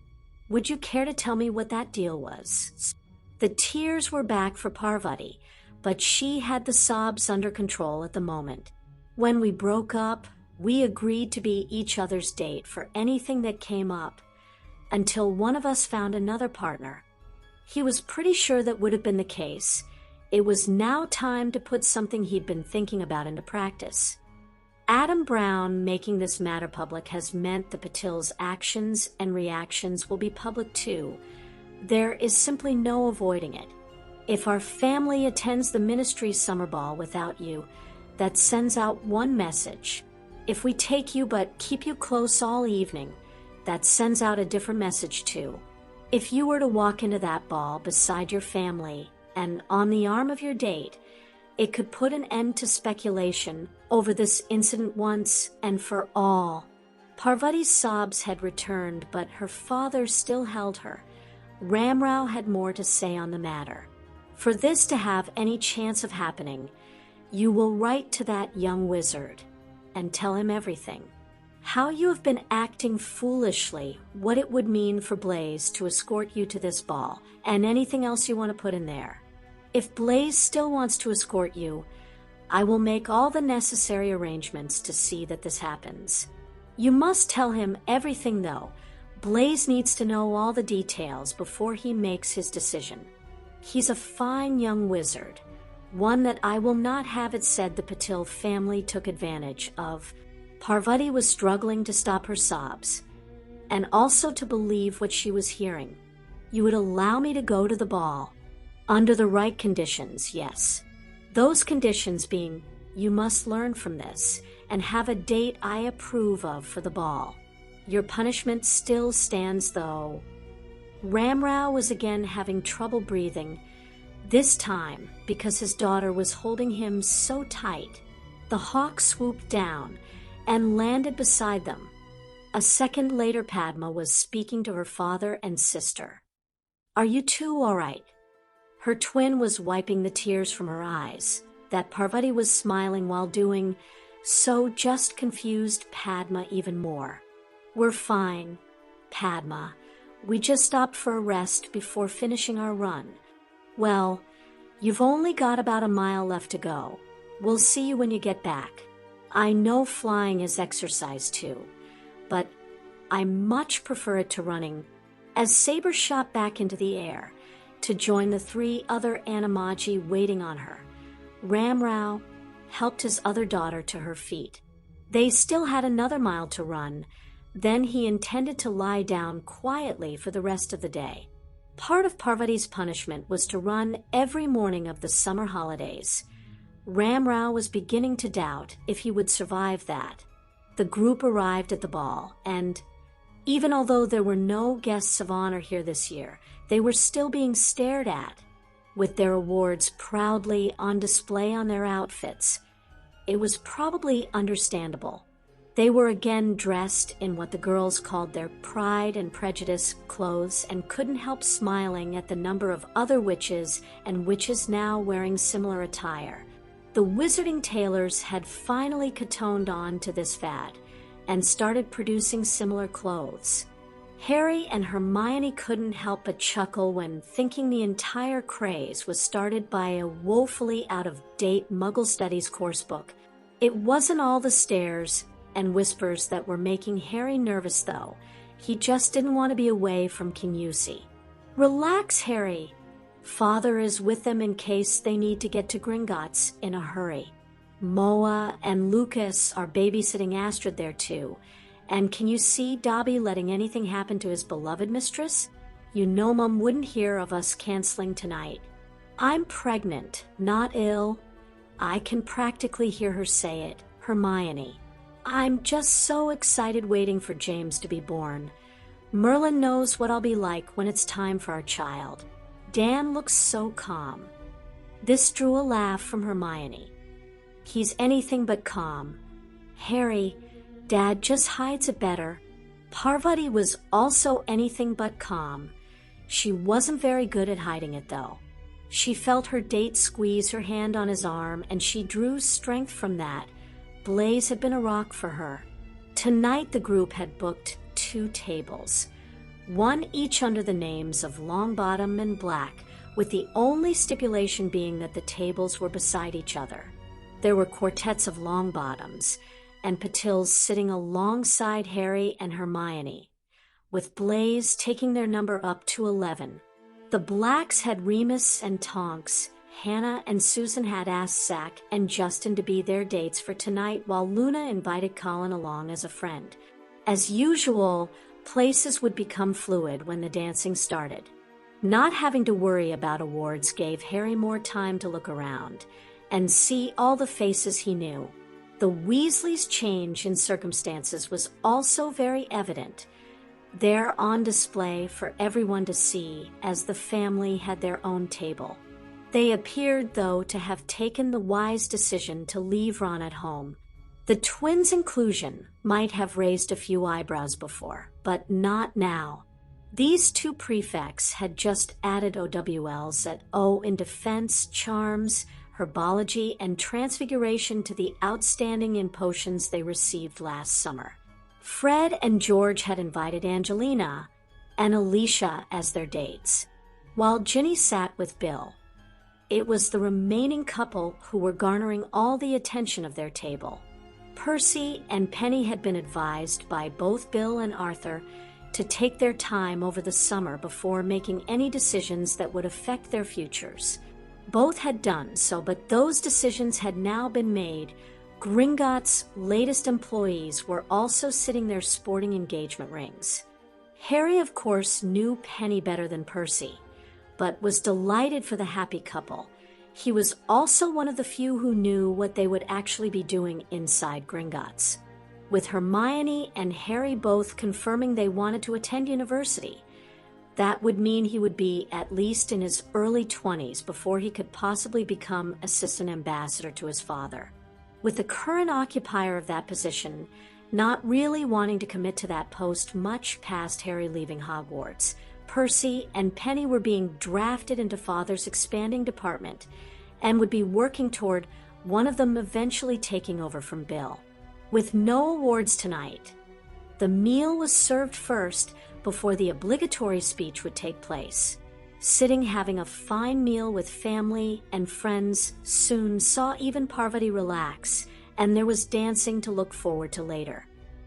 Speaker 1: Would you care to tell me what that deal was? The tears were back for Parvati, but she had the sobs under control at the moment. When we broke up, we agreed to be each other's date for anything that came up, until one of us found another partner. He was pretty sure that would have been the case. It was now time to put something he'd been thinking about into practice. Adam Brown making this matter public has meant the Patil's actions and reactions will be public too. There is simply no avoiding it. If our family attends the ministry's summer ball without you, that sends out one message. If we take you but keep you close all evening, that sends out a different message too. If you were to walk into that ball beside your family and on the arm of your date, it could put an end to speculation over this incident once and for all. Parvati's sobs had returned, but her father still held her. Ramrao had more to say on the matter. For this to have any chance of happening, you will write to that young wizard and tell him everything. How you have been acting foolishly, what it would mean for Blaise to escort you to this ball, and anything else you want to put in there. If Blaise still wants to escort you, I will make all the necessary arrangements to see that this happens. You must tell him everything though. Blaise needs to know all the details before he makes his decision. He's a fine young wizard, one that I will not have it said the Patil family took advantage of. Parvati was struggling to stop her sobs, and also to believe what she was hearing. You would allow me to go to the ball, under the right conditions, yes. Those conditions being, you must learn from this, and have a date I approve of for the ball. Your punishment still stands though. Ramrao was again having trouble breathing, this time because his daughter was holding him so tight. The hawk swooped down and landed beside them. A second later, Padma was speaking to her father and sister. Are you two all right? Her twin was wiping the tears from her eyes, that Parvati was smiling while doing, so just confused Padma even more. We're fine, Padma. We just stopped for a rest before finishing our run. Well, you've only got about a mile left to go. We'll see you when you get back. I know flying is exercise too, but I much prefer it to running. As Saber shot back into the air to join the 3 other animagi waiting on her, Ramrao helped his other daughter to her feet. They still had another mile to run. Then he intended to lie down quietly for the rest of the day. Part of Parvati's punishment was to run every morning of the summer holidays. Ramrao was beginning to doubt if he would survive that. The group arrived at the ball, and even although there were no guests of honor here this year, they were still being stared at, with their awards proudly on display on their outfits. It was probably understandable. They were again dressed in what the girls called their Pride and Prejudice clothes and couldn't help smiling at the number of other witches and witches now wearing similar attire. The wizarding tailors had finally catoned on to this fad and started producing similar clothes. Harry and Hermione couldn't help but chuckle when thinking the entire craze was started by a woefully out-of-date Muggle Studies coursebook. It wasn't all the stares and whispers that were making Harry nervous, though. He just didn't want to be away from KUSI. Relax, Harry. Father is with them in case they need to get to Gringotts in a hurry. Moa and Lucas are babysitting Astrid there too. And can you see Dobby letting anything happen to his beloved mistress? You know Mum wouldn't hear of us canceling tonight. I'm pregnant, not ill. I can practically hear her say it, Hermione. I'm just so excited waiting for James to be born. Merlin knows what I'll be like when it's time for our child. Dan looks so calm. This drew a laugh from Hermione. He's anything but calm. Harry, Dad just hides it better. Parvati was also anything but calm. She wasn't very good at hiding it, though. She felt her date squeeze her hand on his arm, and she drew strength from that. Blaise had been a rock for her. Tonight the group had booked 2 tables, one each under the names of Longbottom and Black, with the only stipulation being that the tables were beside each other. There were quartets of Longbottoms, and Patils sitting alongside Harry and Hermione, with Blaise taking their number up to 11. The Blacks had Remus and Tonks. Hannah and Susan had asked Zach and Justin to be their dates for tonight, while Luna invited Colin along as a friend. As usual, places would become fluid when the dancing started. Not having to worry about awards gave Harry more time to look around and see all the faces he knew. The Weasleys' change in circumstances was also very evident, there on display for everyone to see as the family had their own table. They appeared, though, to have taken the wise decision to leave Ron at home. The twins' inclusion might have raised a few eyebrows before, but not now. These two prefects had just added OWLs at O in defense, charms, herbology, and transfiguration to the outstanding in potions they received last summer. Fred and George had invited Angelina and Alicia as their dates, while Ginny sat with Bill. It was the remaining couple who were garnering all the attention of their table. Percy and Penny had been advised by both Bill and Arthur to take their time over the summer before making any decisions that would affect their futures. Both had done so, but those decisions had now been made. Gringotts' latest employees were also sitting there sporting engagement rings. Harry, of course, knew Penny better than Percy, but was delighted for the happy couple. He was also one of the few who knew what they would actually be doing inside Gringotts, with Hermione and Harry both confirming they wanted to attend university. That would mean he would be at least in his early 20s before he could possibly become assistant ambassador to his father. With the current occupier of that position not really wanting to commit to that post much past Harry leaving Hogwarts, Percy and Penny were being drafted into Father's expanding department and would be working toward one of them eventually taking over from Bill. With no awards tonight, the meal was served first before the obligatory speech would take place. Sitting having a fine meal with family and friends soon saw even Parvati relax, and there was dancing to look forward to later.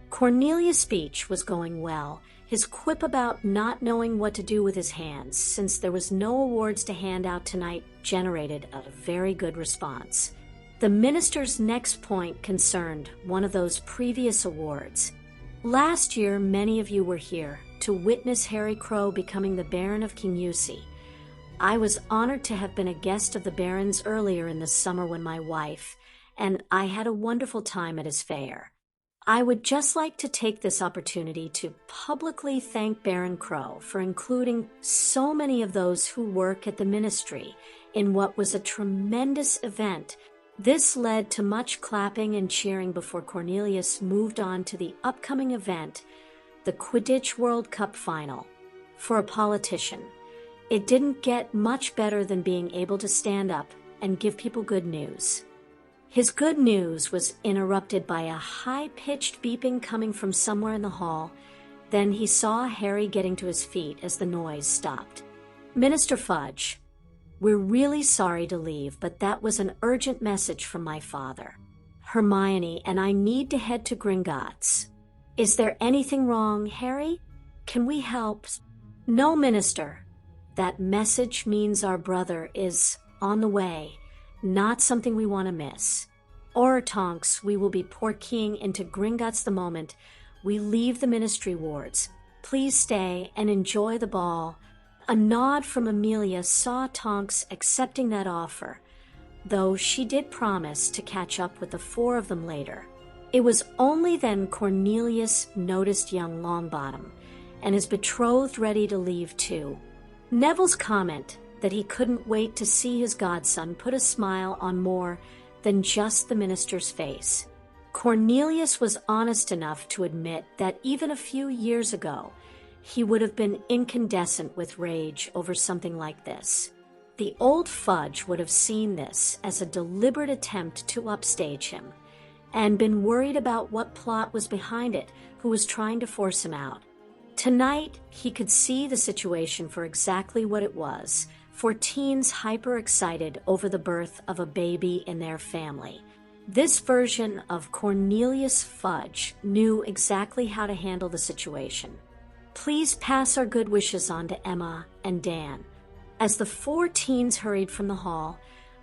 Speaker 1: Cornelius' speech was going well. His quip about not knowing what to do with his hands, since there was no awards to hand out tonight, generated a very good response. The minister's next point concerned one of those previous awards. Last year, many of you were here to witness Harry Crow becoming the Baron of KUSI. I was honored to have been a guest of the Baron's earlier in the summer when my wife and I had a wonderful time at his fair. I would just like to take this opportunity to publicly thank Baron Crow for including so many of those who work at the ministry in what was a tremendous event. This led to much clapping and cheering before Cornelius moved on to the upcoming event, the Quidditch World Cup Final. For a politician, it didn't get much better than being able to stand up and give people good news. His good news was interrupted by a high-pitched beeping coming from somewhere in the hall. Then he saw Harry getting to his feet as the noise stopped. "Minister Fudge, we're really sorry to leave, but that was an urgent message from my father. Hermione and I need to head to Gringotts. Is there anything wrong, Harry? Can we help?" "No, Minister. That message means our brother is on the way. Not something we want to miss. Or, Tonks, we will be portkeying into Gringotts the moment we leave the ministry wards. Please stay and enjoy the ball." A nod from Amelia saw Tonks accepting that offer, though she did promise to catch up with the four of them later. It was only then Cornelius noticed young Longbottom and his betrothed ready to leave too. Neville's comment that he couldn't wait to see his godson put a smile on more than just the minister's face. Cornelius was honest enough to admit that even a few years ago, he would have been incandescent with rage over something like this. The old Fudge would have seen this as a deliberate attempt to upstage him, and been worried about what plot was behind it, who was trying to force him out. Tonight, he could see the situation for exactly what it was, for teens hyper-excited over the birth of a baby in their family. This version of Cornelius Fudge knew exactly how to handle the situation. "Please pass our good wishes on to Emma and Dan." As the four teens hurried from the hall,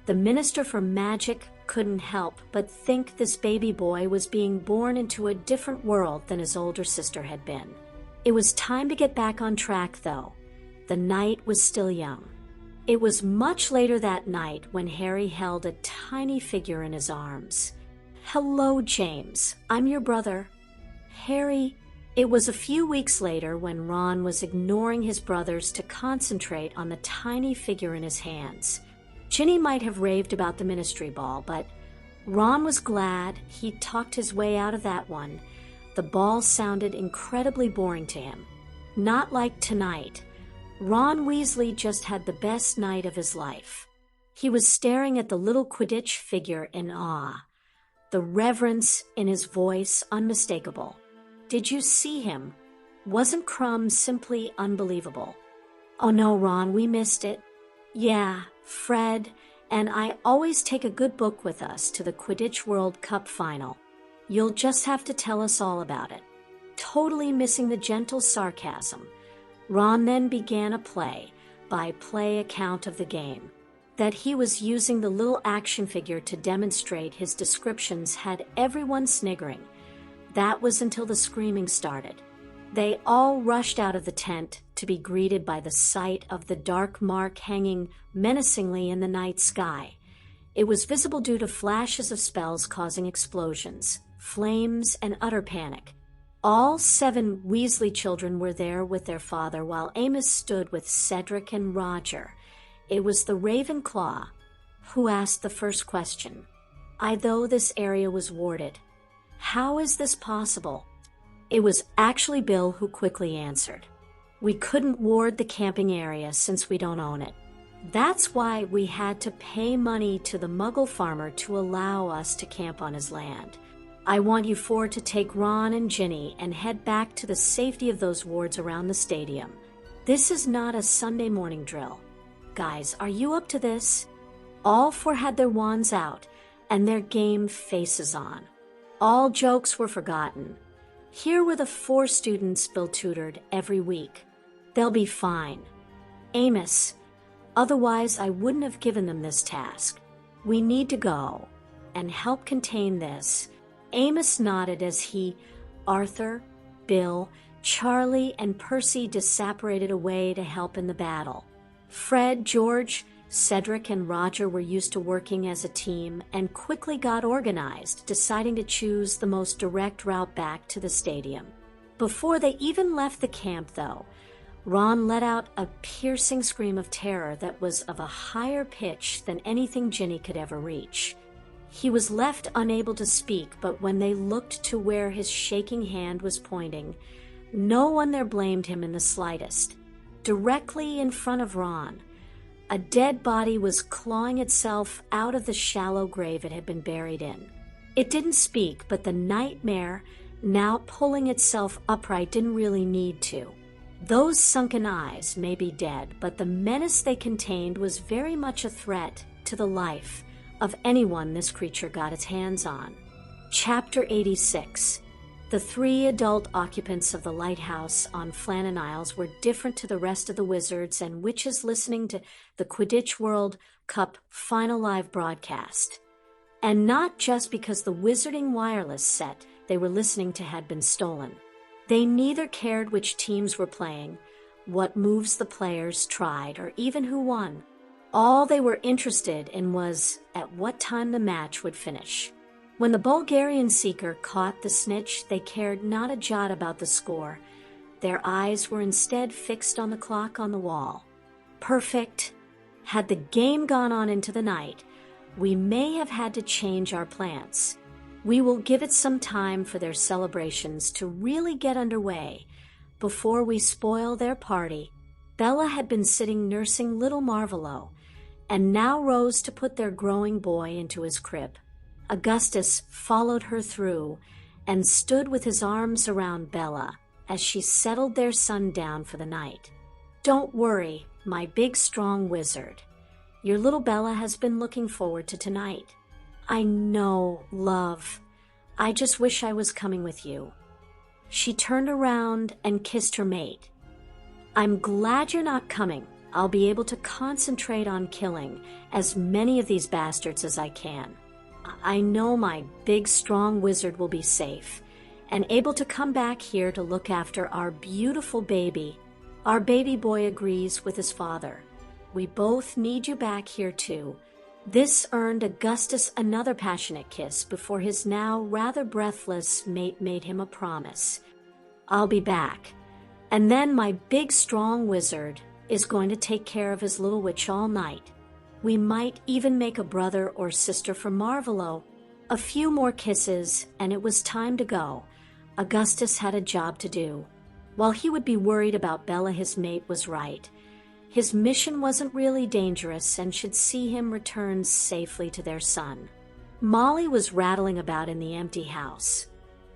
Speaker 1: the Minister for Magic couldn't help but think this baby boy was being born into a different world than his older sister had been. It was time to get back on track, though. The night was still young. It was much later that night when Harry held a tiny figure in his arms. "Hello, James. I'm your brother." "Harry." It was a few weeks later when Ron was ignoring his brothers to concentrate on the tiny figure in his hands. Ginny might have raved about the ministry ball, but Ron was glad he'd talked his way out of that one. The ball sounded incredibly boring to him. Not like tonight. Ron Weasley just had the best night of his life. He was staring at the little Quidditch figure in awe, the reverence in his voice unmistakable. "Did you see him? Wasn't Crumb simply unbelievable?" "Oh no, Ron, we missed it." "Yeah, Fred and I always take a good book with us to the Quidditch World Cup final. You'll just have to tell us all about it." Totally missing the gentle sarcasm, Ron then began a play-by-play account of the game. That he was using the little action figure to demonstrate his descriptions had everyone sniggering. That was until the screaming started. They all rushed out of the tent to be greeted by the sight of the dark mark hanging menacingly in the night sky. It was visible due to flashes of spells causing explosions, flames, and utter panic. All 7 Weasley children were there with their father, while Amos stood with Cedric and Roger. It was the Ravenclaw who asked the first question. Though this area was warded. "How is this possible?" It was actually Bill who quickly answered. "We couldn't ward the camping area since we don't own it. That's why we had to pay money to the Muggle farmer to allow us to camp on his land. I want you 4 to take Ron and Ginny and head back to the safety of those wards around the stadium. This is not a Sunday morning drill. Guys, are you up to this?" All 4 had their wands out and their game faces on. All jokes were forgotten. Here were the 4 students Bill tutored every week. "They'll be fine." "Amos, otherwise I wouldn't have given them this task. We need to go and help contain this." Amos nodded as he, Arthur, Bill, Charlie, and Percy disapparated away to help in the battle. Fred, George, Cedric, and Roger were used to working as a team and quickly got organized, deciding to choose the most direct route back to the stadium. Before they even left the camp, though, Ron let out a piercing scream of terror that was of a higher pitch than anything Ginny could ever reach. He was left unable to speak, but when they looked to where his shaking hand was pointing, no one there blamed him in the slightest. Directly in front of Ron, a dead body was clawing itself out of the shallow grave it had been buried in. It didn't speak, but the nightmare, now pulling itself upright, didn't really need to. Those sunken eyes may be dead, but the menace they contained was very much a threat to the life of anyone this creature got its hands on. Chapter 86. The 3 adult occupants of the lighthouse on Flannan Isles were different to the rest of the wizards and witches listening to the Quidditch World Cup final live broadcast. And not just because the wizarding wireless set they were listening to had been stolen. They neither cared which teams were playing, what moves the players tried, or even who won. All they were interested in was at what time the match would finish. When the Bulgarian seeker caught the snitch, they cared not a jot about the score. Their eyes were instead fixed on the clock on the wall. Perfect. Had the game gone on into the night, we may have had to change our plans. We will give it some time for their celebrations to really get underway before we spoil their party. Bella had been sitting nursing little Marvelo, and now rose to put their growing boy into his crib. Augustus followed her through and stood with his arms around Bella as she settled their son down for the night. "Don't worry, my big strong wizard. Your little Bella has been looking forward to tonight." "I know, love. I just wish I was coming with you." She turned around and kissed her mate. "I'm glad you're not coming. I'll be able to concentrate on killing as many of these bastards as I can. I know my big strong wizard will be safe and able to come back here to look after our beautiful baby." Our baby boy agrees with his father. "We both need you back here too. This earned Augustus another passionate kiss before his now rather breathless mate made him a promise. "I'll be back. And then my big strong wizard is going to take care of his little witch all night. We might even make a brother or sister for Marvelo." A few more kisses, and it was time to go. Augustus had a job to do. While he would be worried about Bella, his mate was right. His mission wasn't really dangerous and should see him return safely to their son. Molly was rattling about in the empty house.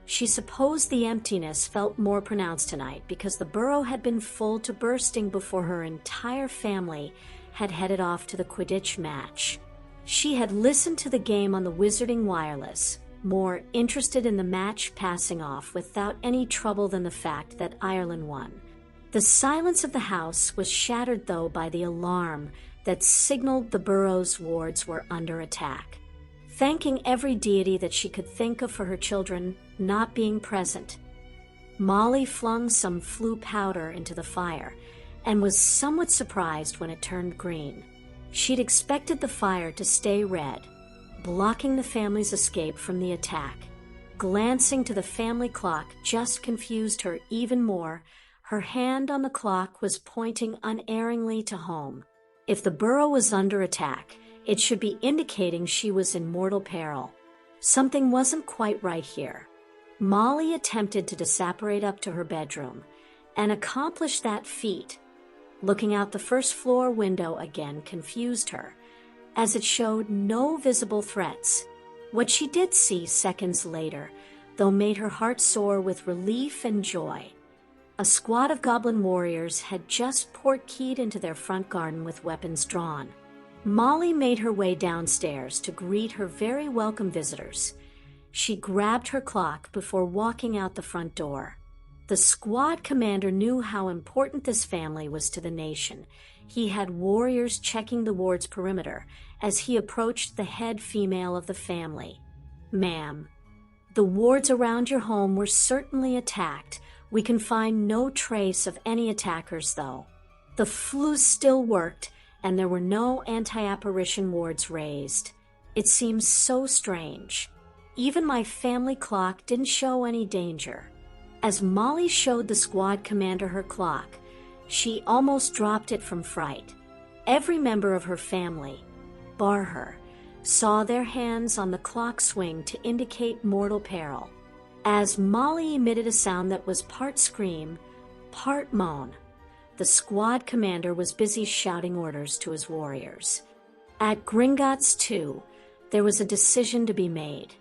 Speaker 1: She supposed the emptiness felt more pronounced tonight because the burrow had been full to bursting before her entire family had headed off to the Quidditch match. She had listened to the game on the Wizarding Wireless, more interested in the match passing off without any trouble than the fact that Ireland won. The silence of the house was shattered, though, by the alarm that signaled the burrow's wards were under attack. Thanking every deity that she could think of for her children not being present, Molly flung some flu powder into the fire and was somewhat surprised when it turned green. She'd expected the fire to stay red, blocking the family's escape from the attack. Glancing to the family clock just confused her even more. Her hand on the clock was pointing unerringly to home. If the burrow was under attack, it should be indicating she was in mortal peril. Something wasn't quite right here. Molly attempted to disapparate up to her bedroom and accomplished that feat. Looking out the first floor window again confused her, as it showed no visible threats. What she did see seconds later, though, made her heart soar with relief and joy. A squad of goblin warriors had just port-keyed into their front garden with weapons drawn. Molly made her way downstairs to greet her very welcome visitors. She grabbed her clock before walking out the front door. The squad commander knew how important this family was to the nation. He had warriors checking the ward's perimeter as he approached the head female of the family. "Ma'am, the wards around your home were certainly attacked. We can find no trace of any attackers, though. The flu still worked, and there were no anti-apparition wards raised. It seems so strange. Even my family clock didn't show any danger." As Molly showed the squad commander her clock, she almost dropped it from fright. Every member of her family, bar her, saw their hands on the clock swing to indicate mortal peril. As Molly emitted a sound that was part scream, part moan, the squad commander was busy shouting orders to his warriors. At Gringotts 2, there was a decision to be made.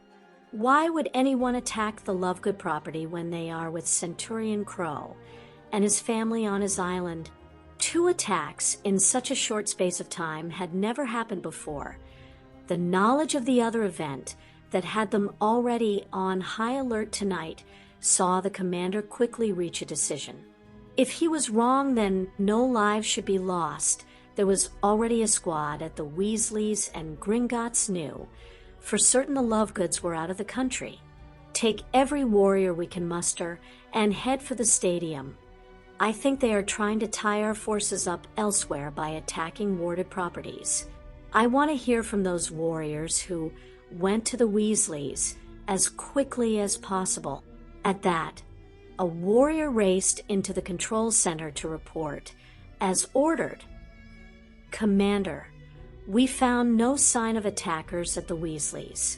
Speaker 1: Why would anyone attack the Lovegood property when they are with Centurion Crow and his family on his island? 2 attacks in such a short space of time had never happened before. The knowledge of the other event that had them already on high alert tonight saw the commander quickly reach a decision. If he was wrong, then no lives should be lost. There was already a squad at the Weasleys, and Gringotts knew for certain the Lovegoods were out of the country. Take every warrior we can muster and head for the stadium. I think they are trying to tie our forces up elsewhere by attacking warded properties. I want to hear from those warriors who went to the Weasleys as quickly as possible. At that, a warrior raced into the control center to report, as ordered. "Commander, we found no sign of attackers at the Weasleys."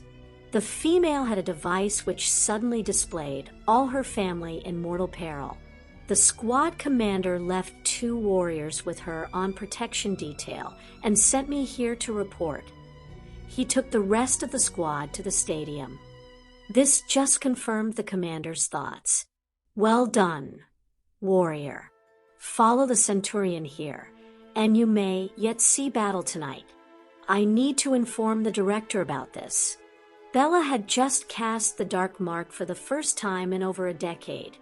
Speaker 1: The female had a device which suddenly displayed all her family in mortal peril. The squad commander left 2 warriors with her on protection detail and sent me here to report. He took the rest of the squad to the stadium. This just confirmed the commander's thoughts. "Well done, warrior. Follow the Centurion here, and you may yet see battle tonight. I need to inform the director about this." Bella had just cast the Dark Mark for the first time in over a decade.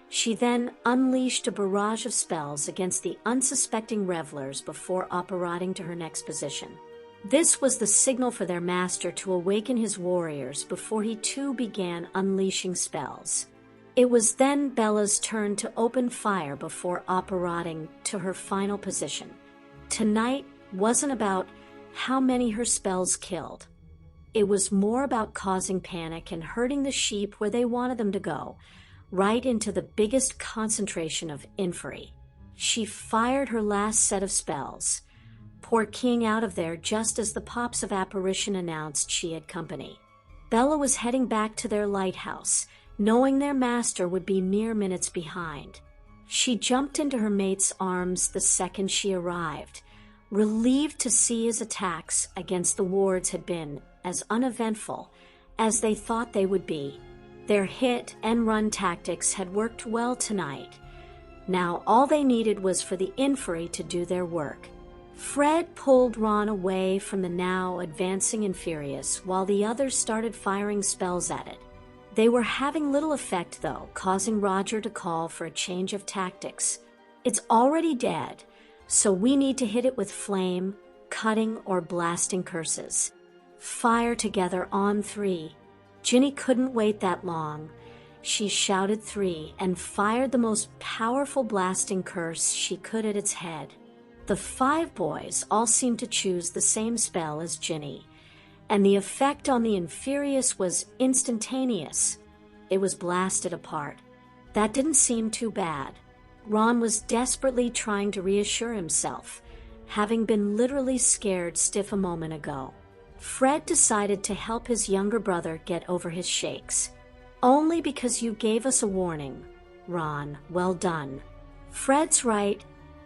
Speaker 1: She then unleashed a barrage of spells against the unsuspecting revelers before apparating to her next position. This was the signal for their master to awaken his warriors before he too began unleashing spells. It was then Bella's turn to open fire before apparating to her final position. Tonight wasn't about how many her spells killed. It was more about causing panic and hurting the sheep where they wanted them to go, right into the biggest concentration of Inferi. She fired her last set of spells, poor King out of there just as the pops of apparition announced she had company. Bella was heading back to their lighthouse, knowing their master would be mere minutes behind. She jumped into her mate's arms the second she arrived, relieved to see his attacks against the wards had been as uneventful as they thought they would be. Their hit and run tactics had worked well tonight. Now all they needed was for the Inferi to do their work. Fred pulled Ron away from the now advancing Inferius while the others started firing spells at it. They were having little effect though, causing Roger to call for a change of tactics. It's already dead, so we need to hit it with flame, cutting, or blasting curses. Fire together on 3. Ginny couldn't wait that long. She shouted 3 and fired the most powerful blasting curse she could at its head. The 5 boys all seemed to choose the same spell as Ginny, and the effect on the Inferius was instantaneous. It was blasted apart. That didn't seem too bad. Ron was desperately trying to reassure himself, having been literally scared stiff a moment ago. Fred decided to help his younger brother get over his shakes. Only because you gave us a warning, Ron. Well done. Fred's right.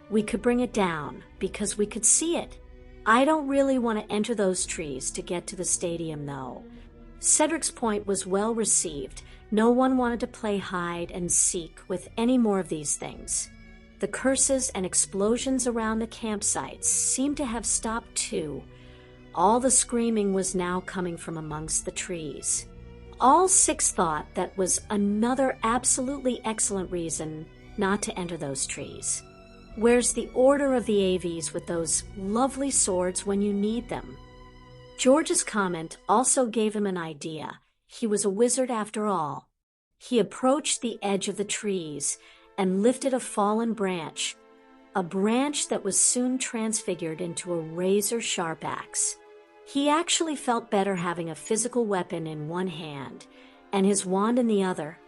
Speaker 1: We could bring it down because we could see it. I don't really want to enter those trees to get to the stadium, though. Cedric's point was well received. No one wanted to play hide and seek with any more of these things. The curses and explosions around the campsites seemed to have stopped too. All the screaming was now coming from amongst the trees. All 6 thought that was another absolutely excellent reason not to enter those trees. Where's the order of the AVs with those lovely swords when you need them? George's comment also gave him an idea. He was a wizard after all. He approached the edge of the trees and lifted a fallen branch, a branch that was soon transfigured into a razor-sharp axe. He actually felt better having a physical weapon in one hand and his wand in the other.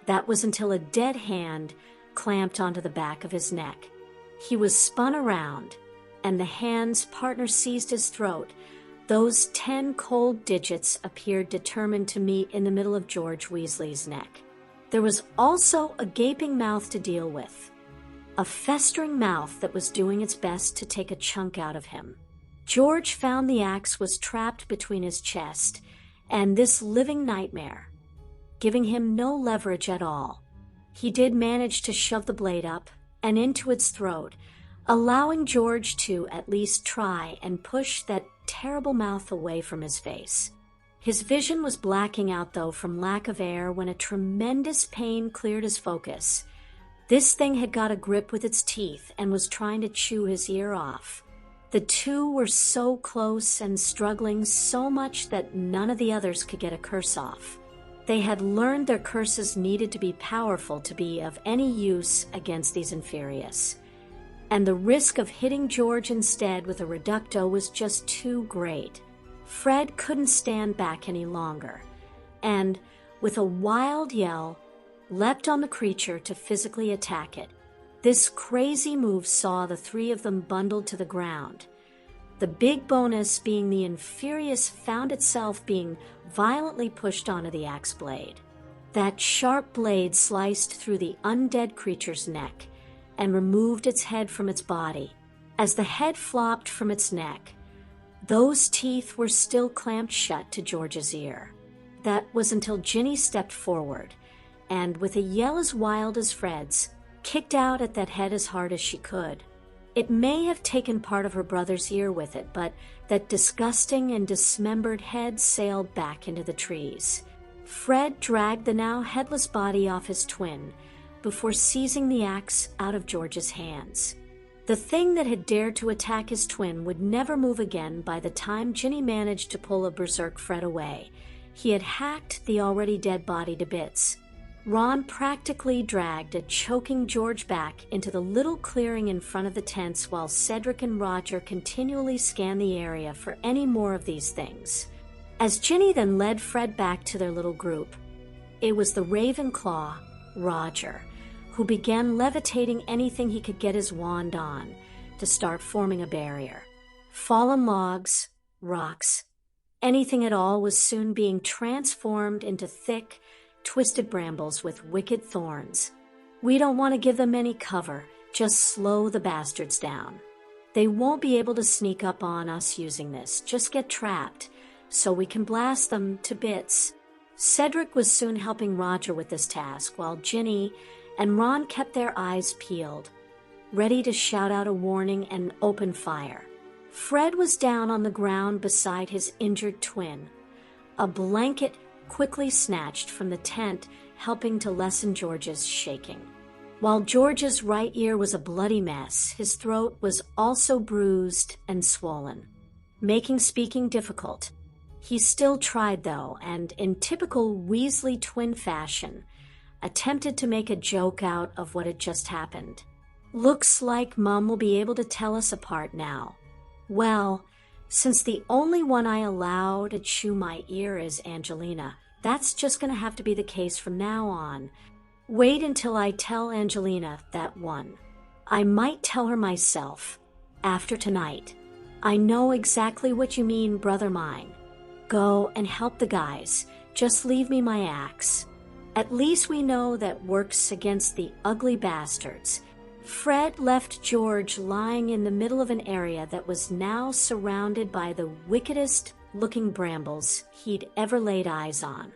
Speaker 1: That was until a dead hand clamped onto the back of his neck. He was spun around, and the hand's partner seized his throat. Those 10 cold digits appeared determined to meet in the middle of George Weasley's neck. There was also a gaping mouth to deal with, a festering mouth that was doing its best to take a chunk out of him. George found the axe was trapped between his chest and this living nightmare, giving him no leverage at all. He did manage to shove the blade up and into its throat, allowing George to at least try and push that terrible mouth away from his face. His vision was blacking out, though, from lack of air when a tremendous pain cleared his focus. This thing had got a grip with its teeth and was trying to chew his ear off. The two were so close and struggling so much that none of the others could get a curse off. They had learned their curses needed to be powerful to be of any use against these Inferius, and the risk of hitting George instead with a reducto was just too great. Fred couldn't stand back any longer, and, with a wild yell, leapt on the creature to physically attack it. This crazy move saw the 3 of them bundled to the ground. The big bonus being the Inferius found itself being violently pushed onto the axe blade. That sharp blade sliced through the undead creature's neck and removed its head from its body. As the head flopped from its neck, those teeth were still clamped shut to George's ear. That was until Ginny stepped forward and, with a yell as wild as Fred's, kicked out at that head as hard as she could. It may have taken part of her brother's ear with it, but that disgusting and dismembered head sailed back into the trees. Fred dragged the now headless body off his twin before seizing the axe out of George's hands. The thing that had dared to attack his twin would never move again by the time Ginny managed to pull a berserk Fred away. He had hacked the already dead body to bits. Ron practically dragged a choking George back into the little clearing in front of the tents while Cedric and Roger continually scanned the area for any more of these things. As Ginny then led Fred back to their little group, it was the Ravenclaw, Roger, who began levitating anything he could get his wand on to start forming a barrier. Fallen logs, rocks, anything at all was soon being transformed into thick, twisted brambles with wicked thorns. We don't want to give them any cover, just slow the bastards down. They won't be able to sneak up on us using this, just get trapped, so we can blast them to bits. Cedric was soon helping Roger with this task, while Ginny and Ron kept their eyes peeled, ready to shout out a warning and open fire. Fred was down on the ground beside his injured twin, a blanket quickly snatched from the tent, helping to lessen George's shaking. While George's right ear was a bloody mess, his throat was also bruised and swollen, making speaking difficult. He still tried, though, and in typical Weasley twin fashion, attempted to make a joke out of what had just happened. "Looks like Mom will be able to tell us apart now. Well, since the only one I allow to chew my ear is Angelina, that's just going to have to be the case from now on. Wait until I tell Angelina that one. I might tell her myself, after tonight. I know exactly what you mean, brother mine. Go and help the guys. Just leave me my axe. At least we know that works against the ugly bastards." Fred left George lying in the middle of an area that was now surrounded by the wickedest-looking brambles he'd ever laid eyes on.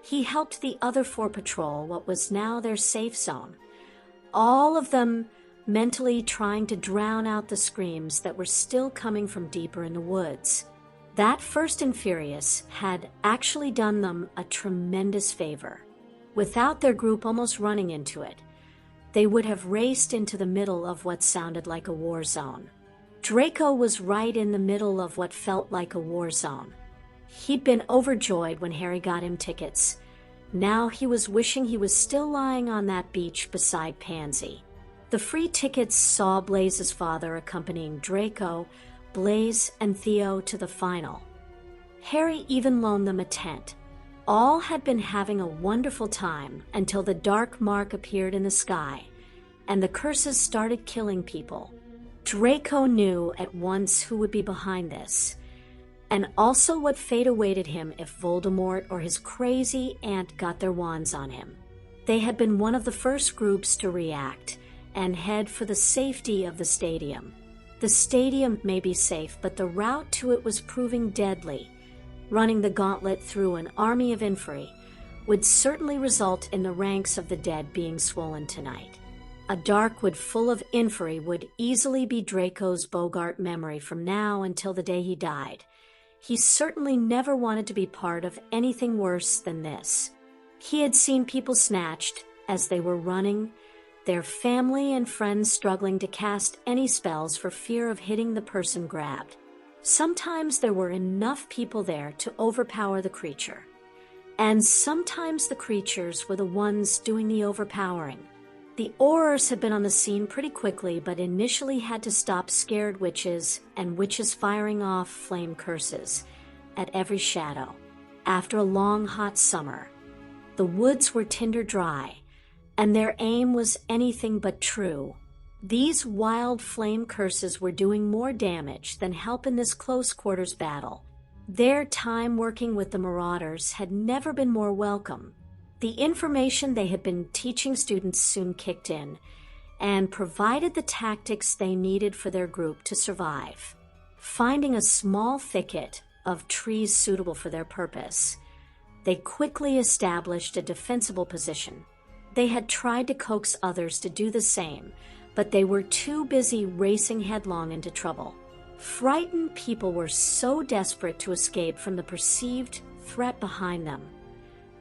Speaker 1: He helped the other four patrol what was now their safe zone, all of them mentally trying to drown out the screams that were still coming from deeper in the woods. That first Inferius had actually done them a tremendous favor. Without their group almost running into it, they would have raced into the middle of what sounded like a war zone. Draco was right in the middle of what felt like a war zone. He'd been overjoyed when Harry got him tickets. Now he was wishing he was still lying on that beach beside Pansy. The free tickets saw Blaze's father accompanying Draco, Blaze, and Theo to the final. Harry even loaned them a tent. All had been having a wonderful time until the dark mark appeared in the sky, and the curses started killing people. Draco knew at once who would be behind this, and also what fate awaited him if Voldemort or his crazy aunt got their wands on him. They had been one of the first groups to react and head for the safety of the stadium. The stadium may be safe, but the route to it was proving deadly. Running the gauntlet through an army of Inferi would certainly result in the ranks of the dead being swollen tonight. A dark wood full of Inferi would easily be Draco's Bogart memory from now until the day he died. He certainly never wanted to be part of anything worse than this. He had seen people snatched as they were running, their family and friends struggling to cast any spells for fear of hitting the person grabbed. Sometimes there were enough people there to overpower the creature, and sometimes the creatures were the ones doing the overpowering. The Aurors had been on the scene pretty quickly, but initially had to stop scared witches and witches firing off flame curses at every shadow. After a long, hot summer, the woods were tinder dry, and their aim was anything but true. These wild flame curses were doing more damage than help in this close-quarters battle. Their time working with the Marauders had never been more welcome. The information they had been teaching students soon kicked in and provided the tactics they needed for their group to survive. Finding a small thicket of trees suitable for their purpose, they quickly established a defensible position. They had tried to coax others to do the same, but they were too busy racing headlong into trouble. Frightened people were so desperate to escape from the perceived threat behind them,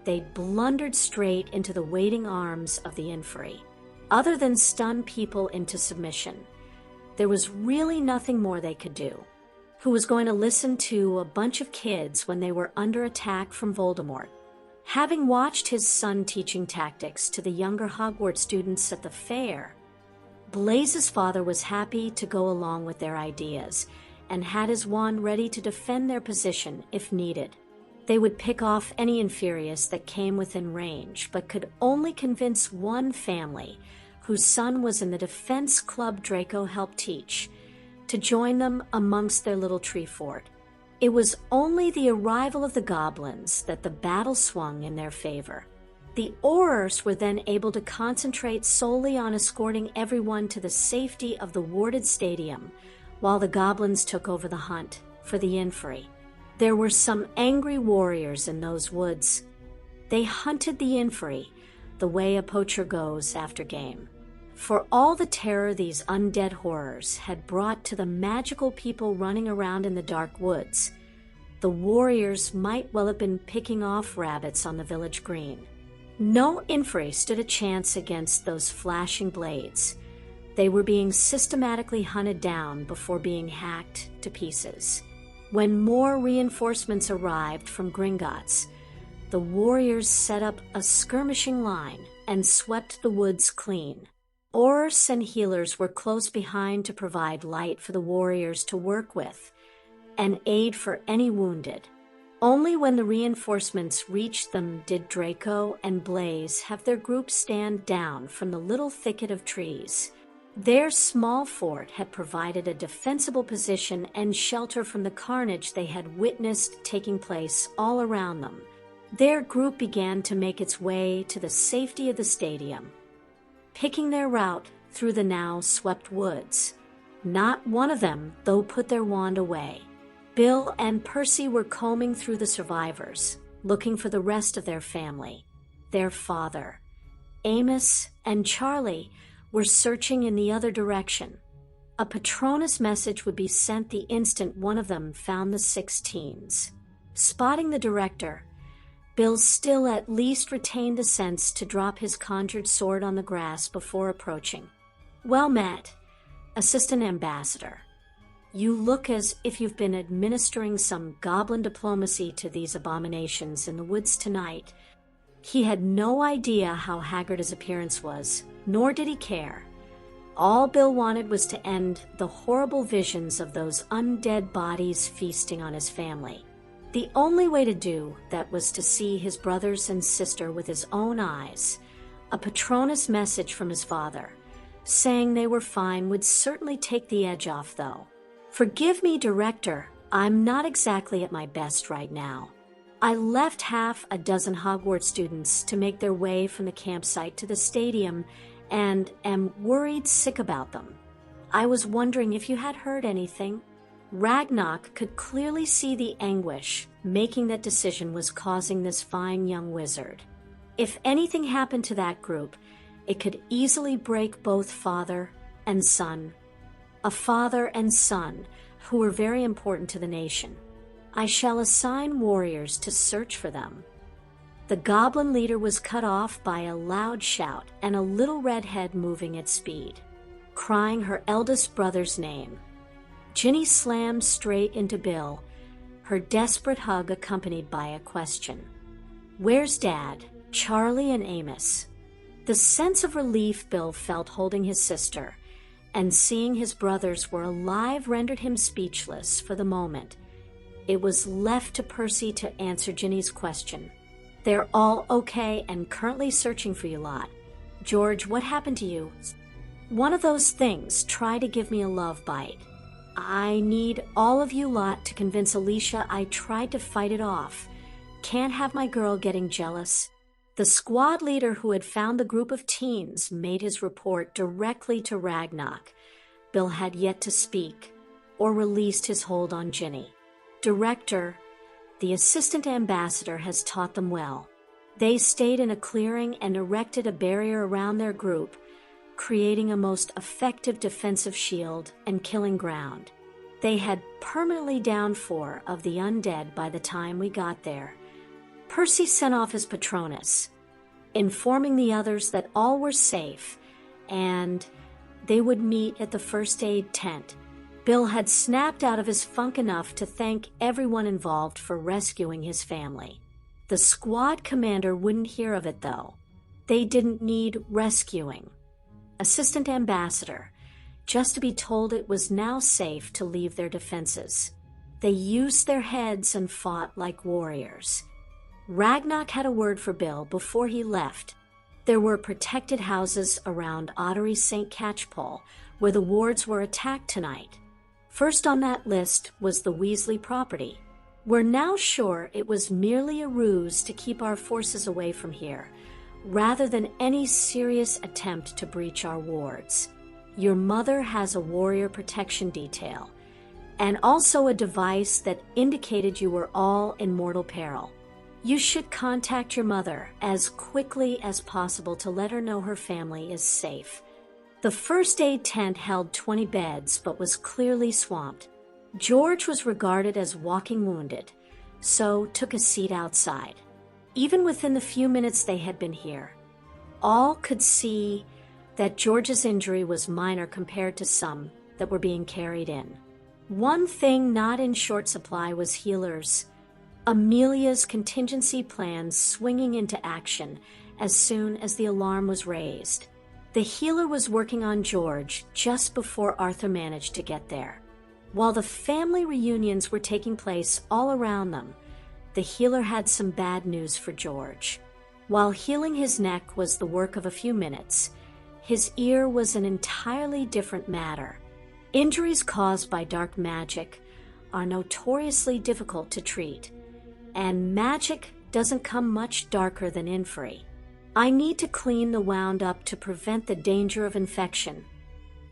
Speaker 1: they blundered straight into the waiting arms of the Inferi. Other than stun people into submission, there was really nothing more they could do. Who was going to listen to a bunch of kids when they were under attack from Voldemort? Having watched his son teaching tactics to the younger Hogwarts students at the fair, Blaze's father was happy to go along with their ideas and had his wand ready to defend their position if needed. They would pick off any Inferius that came within range, but could only convince one family, whose son was in the defense club Draco helped teach, to join them amongst their little tree fort. It was only the arrival of the goblins that the battle swung in their favor. The Aurors were then able to concentrate solely on escorting everyone to the safety of the warded stadium, while the goblins took over the hunt for the Inferi. There were some angry warriors in those woods. They hunted the Inferi the way a poacher goes after game. For all the terror these undead horrors had brought to the magical people running around in the dark woods, the warriors might well have been picking off rabbits on the village green. No Inferi stood a chance against those flashing blades. They were being systematically hunted down before being hacked to pieces. When more reinforcements arrived from Gringotts, the warriors set up a skirmishing line and swept the woods clean. Aurors and healers were close behind to provide light for the warriors to work with and aid for any wounded. Only when the reinforcements reached them did Draco and Blaze have their group stand down from the little thicket of trees. Their small fort had provided a defensible position and shelter from the carnage they had witnessed taking place all around them. Their group began to make its way to the safety of the stadium, picking their route through the now swept woods. Not one of them, though, put their wand away. Bill and Percy were combing through the survivors, looking for the rest of their family. Their father, Amos, and Charlie were searching in the other direction. A Patronus message would be sent the instant one of them found the 6 teens. Spotting the director, Bill still at least retained the sense to drop his conjured sword on the grass before approaching. "Well met, Assistant Ambassador. You look as if you've been administering some goblin diplomacy to these abominations in the woods tonight." He had no idea how haggard his appearance was, nor did he care. All Bill wanted was to end the horrible visions of those undead bodies feasting on his family. The only way to do that was to see his brothers and sister with his own eyes. A Patronus message from his father, saying they were fine, would certainly take the edge off, though. "Forgive me, Director, I'm not exactly at my best right now. I left half a dozen Hogwarts students to make their way from the campsite to the stadium and am worried sick about them. I was wondering if you had heard anything." Ragnarok could clearly see the anguish making that decision was causing this fine young wizard. If anything happened to that group, it could easily break both father and son. A father and son who were very important to the nation. "I shall assign warriors to search for them." The goblin leader was cut off by a loud shout and a little redhead moving at speed, crying her eldest brother's name. Ginny slammed straight into Bill, her desperate hug accompanied by a question. "Where's Dad, Charlie, and Amos?" The sense of relief Bill felt holding his sister and seeing his brothers were alive rendered him speechless for the moment. It was left to Percy to answer Ginny's question. "They're all okay and currently searching for you lot. George, what happened to you?" "One of those things tried to give me a love bite. I need all of you lot to convince Alicia I tried to fight it off. Can't have my girl getting jealous." The squad leader who had found the group of teens made his report directly to Ragnarok. Bill had yet to speak or released his hold on Ginny. "Director, the Assistant Ambassador has taught them well. They stayed in a clearing and erected a barrier around their group, creating a most effective defensive shield and killing ground. They had permanently downed 4 of the undead by the time we got there." Percy sent off his Patronus, informing the others that all were safe and they would meet at the first aid tent. Bill had snapped out of his funk enough to thank everyone involved for rescuing his family. The squad commander wouldn't hear of it, though. They didn't need rescuing. Assistant Ambassador, just to be told it was now safe to leave their defenses. They used their heads and fought like warriors. Ragnock had a word for Bill before he left. There were protected houses around Ottery St. Catchpole where the wards were attacked tonight. First on that list was the Weasley property. We're now sure it was merely a ruse to keep our forces away from here, rather than any serious attempt to breach our wards. Your mother has a warrior protection detail, and also a device that indicated you were all in mortal peril. You should contact your mother as quickly as possible to let her know her family is safe. The first aid tent held 20 beds but was clearly swamped. George was regarded as walking wounded, so took a seat outside. Even within the few minutes they had been here, all could see that George's injury was minor compared to some that were being carried in. One thing not in short supply was healers. Amelia's contingency plans swinging into action as soon as the alarm was raised. The healer was working on George just before Arthur managed to get there. While the family reunions were taking place all around them, the healer had some bad news for George. While healing his neck was the work of a few minutes, his ear was an entirely different matter. Injuries caused by dark magic are notoriously difficult to treat, and magic doesn't come much darker than Inferi. I need to clean the wound up to prevent the danger of infection.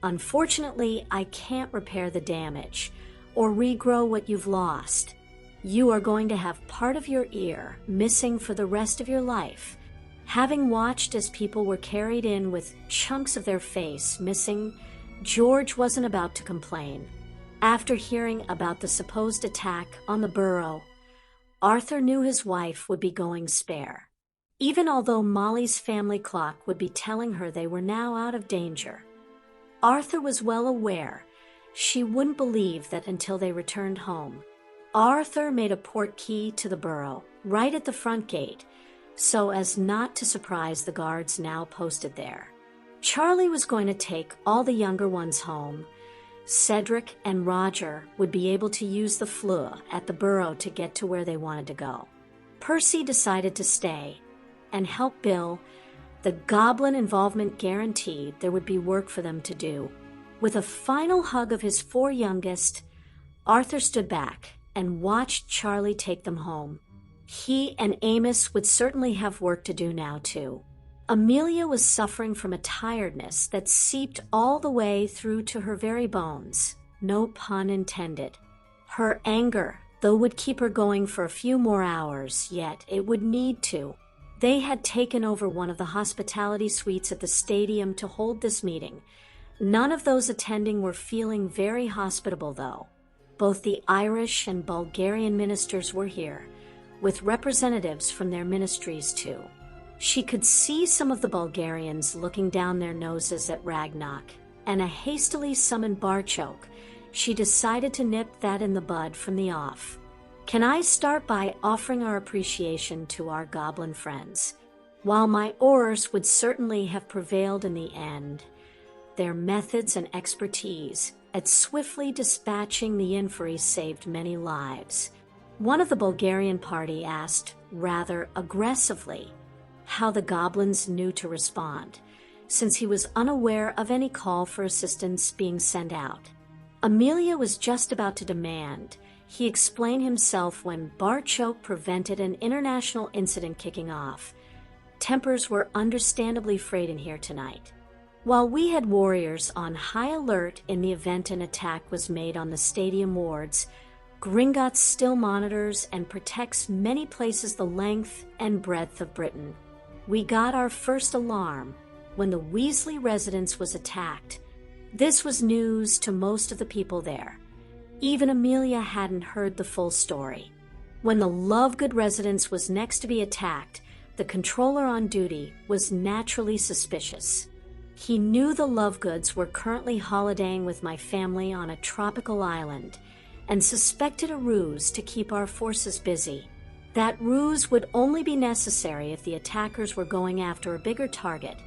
Speaker 1: Unfortunately, I can't repair the damage or regrow what you've lost. You are going to have part of your ear missing for the rest of your life. Having watched as people were carried in with chunks of their face missing, George wasn't about to complain. After hearing about the supposed attack on the burrow, Arthur knew his wife would be going spare, even although Molly's family clock would be telling her they were now out of danger. Arthur was well aware she wouldn't believe that until they returned home. Arthur made a port key to the burrow, right at the front gate, so as not to surprise the guards now posted there. Charlie was going to take all the younger ones home. Cedric and Roger would be able to use the fleur at the burrow to get to where they wanted to go. Percy decided to stay and help Bill. The goblin involvement guaranteed there would be work for them to do. With a final hug of his 4 youngest, Arthur stood back and watched Charlie take them home. He and Amos would certainly have work to do now, too. Amelia was suffering from a tiredness that seeped all the way through to her very bones. No pun intended. Her anger, though, would keep her going for a few more hours, yet it would need to. They had taken over one of the hospitality suites at the stadium to hold this meeting. None of those attending were feeling very hospitable, though. Both the Irish and Bulgarian ministers were here, with representatives from their ministries, too. She could see some of the Bulgarians looking down their noses at Ragnock, and a hastily summoned Barchoke. She decided to nip that in the bud from the off. Can I start by offering our appreciation to our goblin friends? While my Aurors would certainly have prevailed in the end, their methods and expertise at swiftly dispatching the Inferi saved many lives. One of the Bulgarian party asked, rather aggressively, how the goblins knew to respond, since he was unaware of any call for assistance being sent out. Amelia was just about to demand he explain himself when Barchoke prevented an international incident kicking off. Tempers were understandably frayed in here tonight. While we had warriors on high alert in the event an attack was made on the stadium wards, Gringotts still monitors and protects many places the length and breadth of Britain. We got our first alarm when the Weasley residence was attacked. This was news to most of the people there. Even Amelia hadn't heard the full story. When the Lovegood residence was next to be attacked, the controller on duty was naturally suspicious. He knew the Lovegoods were currently holidaying with my family on a tropical island and suspected a ruse to keep our forces busy. That ruse would only be necessary if the attackers were going after a bigger target.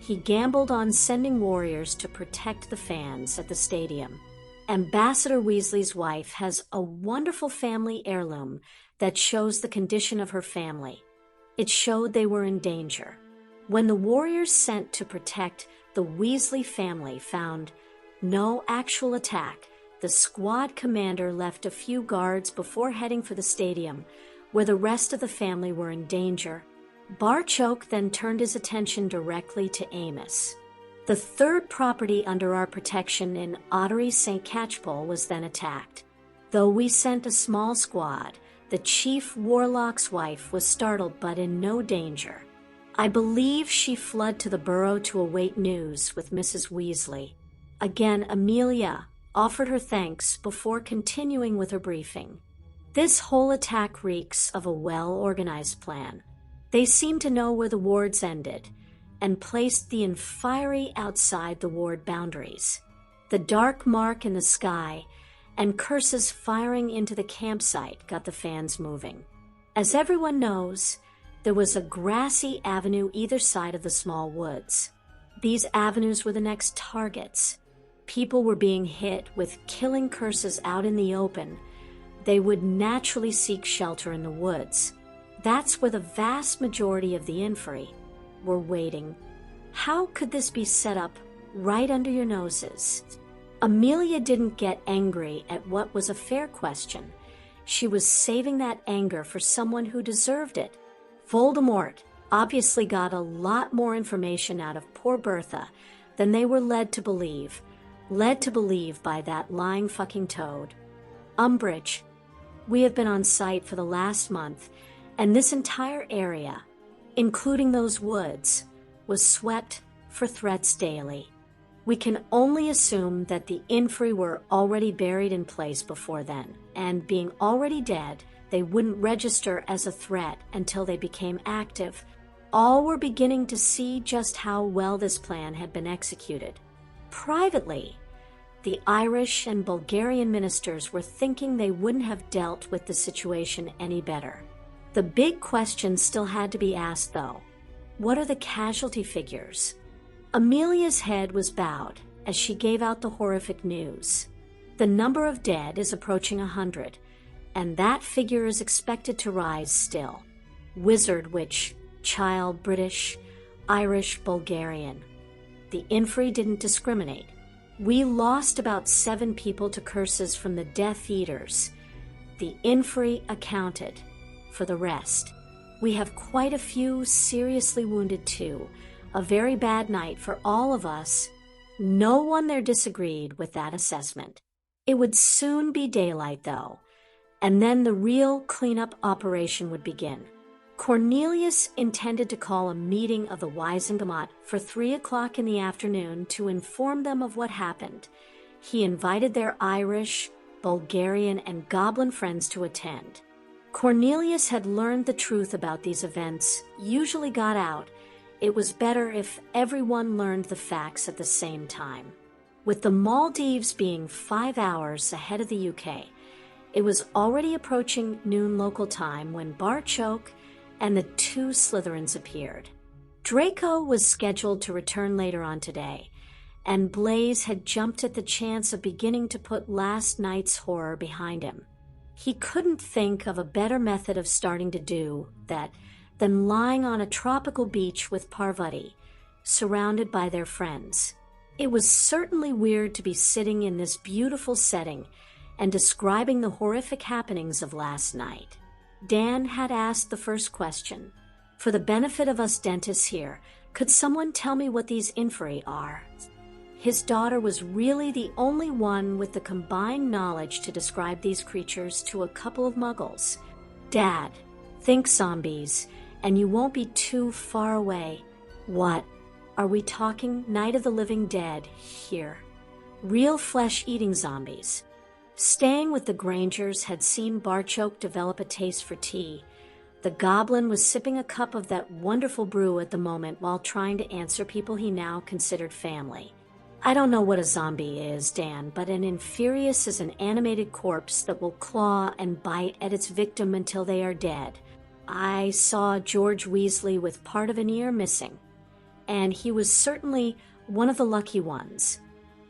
Speaker 1: He gambled on sending warriors to protect the fans at the stadium. Ambassador Weasley's wife has a wonderful family heirloom that shows the condition of her family. It showed they were in danger. When the warriors sent to protect the Weasley family found no actual attack, the squad commander left a few guards before heading for the stadium, where the rest of the family were in danger. Barchoke then turned his attention directly to Amos. The third property under our protection in Ottery St. Catchpole was then attacked. Though we sent a small squad, the chief warlock's wife was startled but in no danger. I believe she fled to the burrow to await news with Mrs. Weasley. Again, Amelia offered her thanks before continuing with her briefing. This whole attack reeks of a well-organized plan. They seemed to know where the wards ended and placed the Inferi outside the ward boundaries. The dark mark in the sky and curses firing into the campsite got the fans moving. As everyone knows, there was a grassy avenue either side of the small woods. These avenues were the next targets. People were being hit with killing curses out in the open. They would naturally seek shelter in the woods. That's where the vast majority of the Inferi were waiting. How could this be set up right under your noses? Amelia didn't get angry at what was a fair question. She was saving that anger for someone who deserved it. Voldemort obviously got a lot more information out of poor Bertha than they were led to believe by that lying fucking toad. Umbridge, we have been on site for the last month, and this entire area, including those woods, was swept for threats daily. We can only assume that the Inferi were already buried in place before then, and being already dead, they wouldn't register as a threat until they became active. All were beginning to see just how well this plan had been executed. Privately, the Irish and Bulgarian ministers were thinking they wouldn't have dealt with the situation any better. The big question still had to be asked, though. What are the casualty figures? Amelia's head was bowed as she gave out the horrific news. The number of dead is approaching 100, and that figure is expected to rise still. Wizard, witch, child, British, Irish, Bulgarian. The Inferi didn't discriminate. We lost about 7 people to curses from the Death Eaters. The Inferi accounted for the rest. We have quite a few seriously wounded too. A very bad night for all of us. No one there disagreed with that assessment. It would soon be daylight, though, and then the real cleanup operation would begin. Cornelius intended to call a meeting of the Wisengamot for 3 o'clock in the afternoon to inform them of what happened. He invited their Irish, Bulgarian, and Goblin friends to attend. Cornelius had learned the truth about these events, usually got out. It was better if everyone learned the facts at the same time. With the Maldives being 5 hours ahead of the UK, it was already approaching noon local time when Barchoke and the 2 Slytherins appeared. Draco was scheduled to return later on today, and Blaise had jumped at the chance of beginning to put last night's horror behind him. He couldn't think of a better method of starting to do that than lying on a tropical beach with Parvati, surrounded by their friends. It was certainly weird to be sitting in this beautiful setting and describing the horrific happenings of last night. Dan had asked the first question. For the benefit of us dentists here, could someone tell me what these Inferi are? His daughter was really the only one with the combined knowledge to describe these creatures to a couple of muggles. Dad, think zombies, and you won't be too far away. What? Are we talking Night of the Living Dead here? Real flesh-eating zombies. Staying with the Grangers had seen Barchoke develop a taste for tea. The goblin was sipping a cup of that wonderful brew at the moment while trying to answer people he now considered family. I don't know what a zombie is, Dan, but an Inferius is an animated corpse that will claw and bite at its victim until they are dead. I saw George Weasley with part of an ear missing, and he was certainly one of the lucky ones.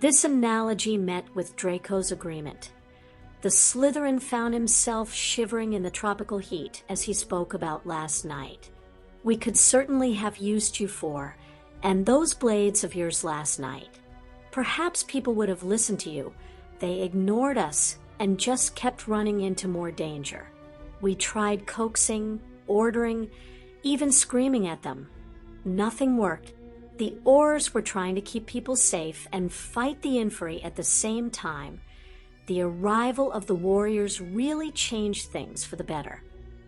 Speaker 1: This analogy met with Draco's agreement. The Slytherin found himself shivering in the tropical heat as he spoke about last night. We could certainly have used you for, and those blades of yours last night. Perhaps people would have listened to you. They ignored us and just kept running into more danger. We tried coaxing, ordering, even screaming at them. Nothing worked. The Aurors were trying to keep people safe and fight the Inferi at the same time. The arrival of the warriors really changed things for the better.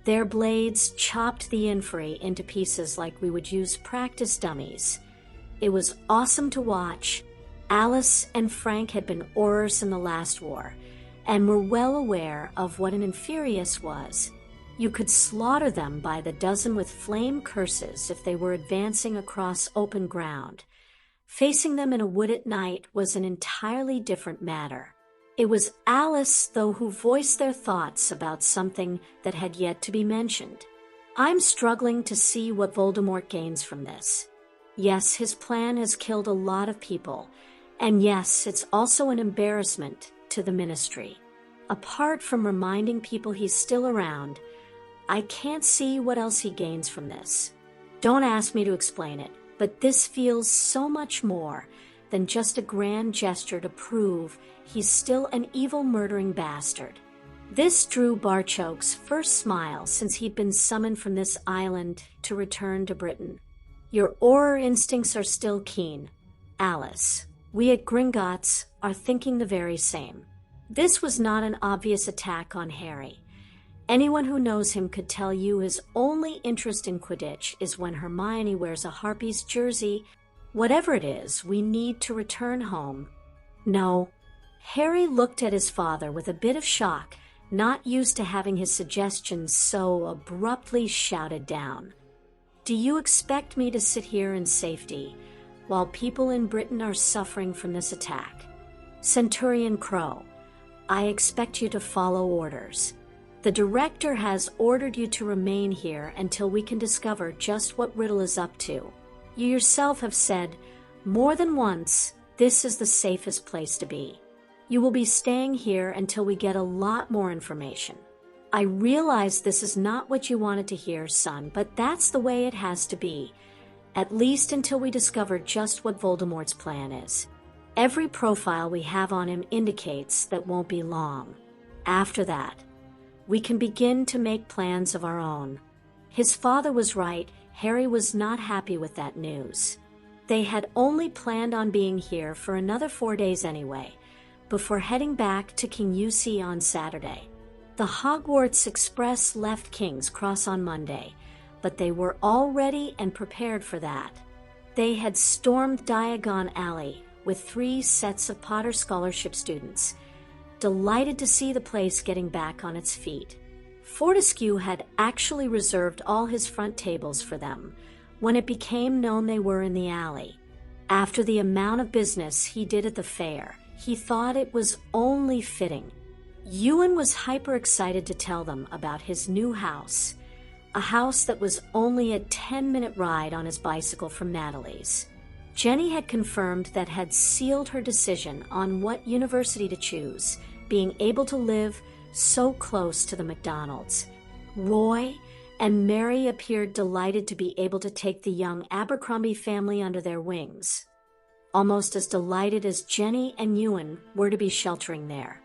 Speaker 1: Their blades chopped the Inferi into pieces like we would use practice dummies. It was awesome to watch. Alice and Frank had been Aurors in the last war, and were well aware of what an Inferius was. You could slaughter them by the dozen with flame curses if they were advancing across open ground. Facing them in a wood at night was an entirely different matter. It was Alice, though, who voiced their thoughts about something that had yet to be mentioned. I'm struggling to see what Voldemort gains from this. Yes, his plan has killed a lot of people, and yes, it's also an embarrassment to the Ministry. Apart from reminding people he's still around, I can't see what else he gains from this. Don't ask me to explain it, but this feels so much more than just a grand gesture to prove he's still an evil murdering bastard. This drew Barchoke's first smile since he'd been summoned from this island to return to Britain. Your Auror instincts are still keen, Alice. We at Gringotts are thinking the very same. This was not an obvious attack on Harry. Anyone who knows him could tell you his only interest in Quidditch is when Hermione wears a Harpies jersey. Whatever it is, we need to return home. No. Harry looked at his father with a bit of shock, not used to having his suggestions so abruptly shouted down. Do you expect me to sit here in safety while people in Britain are suffering from this attack? Centurion Crow, I expect you to follow orders. The director has ordered you to remain here until we can discover just what Riddle is up to. You yourself have said more than once this is the safest place to be. You will be staying here until we get a lot more information. I realize this is not what you wanted to hear, son, but that's the way it has to be, at least until we discover just what Voldemort's plan is. Every profile we have on him indicates that won't be long. After that, we can begin to make plans of our own. His father was right. Harry was not happy with that news. They had only planned on being here for another 4 days anyway, before heading back to KUSI on Saturday. The Hogwarts Express left King's Cross on Monday, but they were all ready and prepared for that. They had stormed Diagon Alley with 3 sets of Potter Scholarship students, delighted to see the place getting back on its feet. Fortescue had actually reserved all his front tables for them when it became known they were in the alley. After the amount of business he did at the fair, he thought it was only fitting. Ewan was hyper-excited to tell them about his new house, a house that was only a 10-minute ride on his bicycle from Natalie's. Jenny had confirmed that had sealed her decision on what university to choose, being able to live so close to the McDonald's. Roy and Mary appeared delighted to be able to take the young Abercrombie family under their wings, almost as delighted as Jenny and Ewan were to be sheltering there.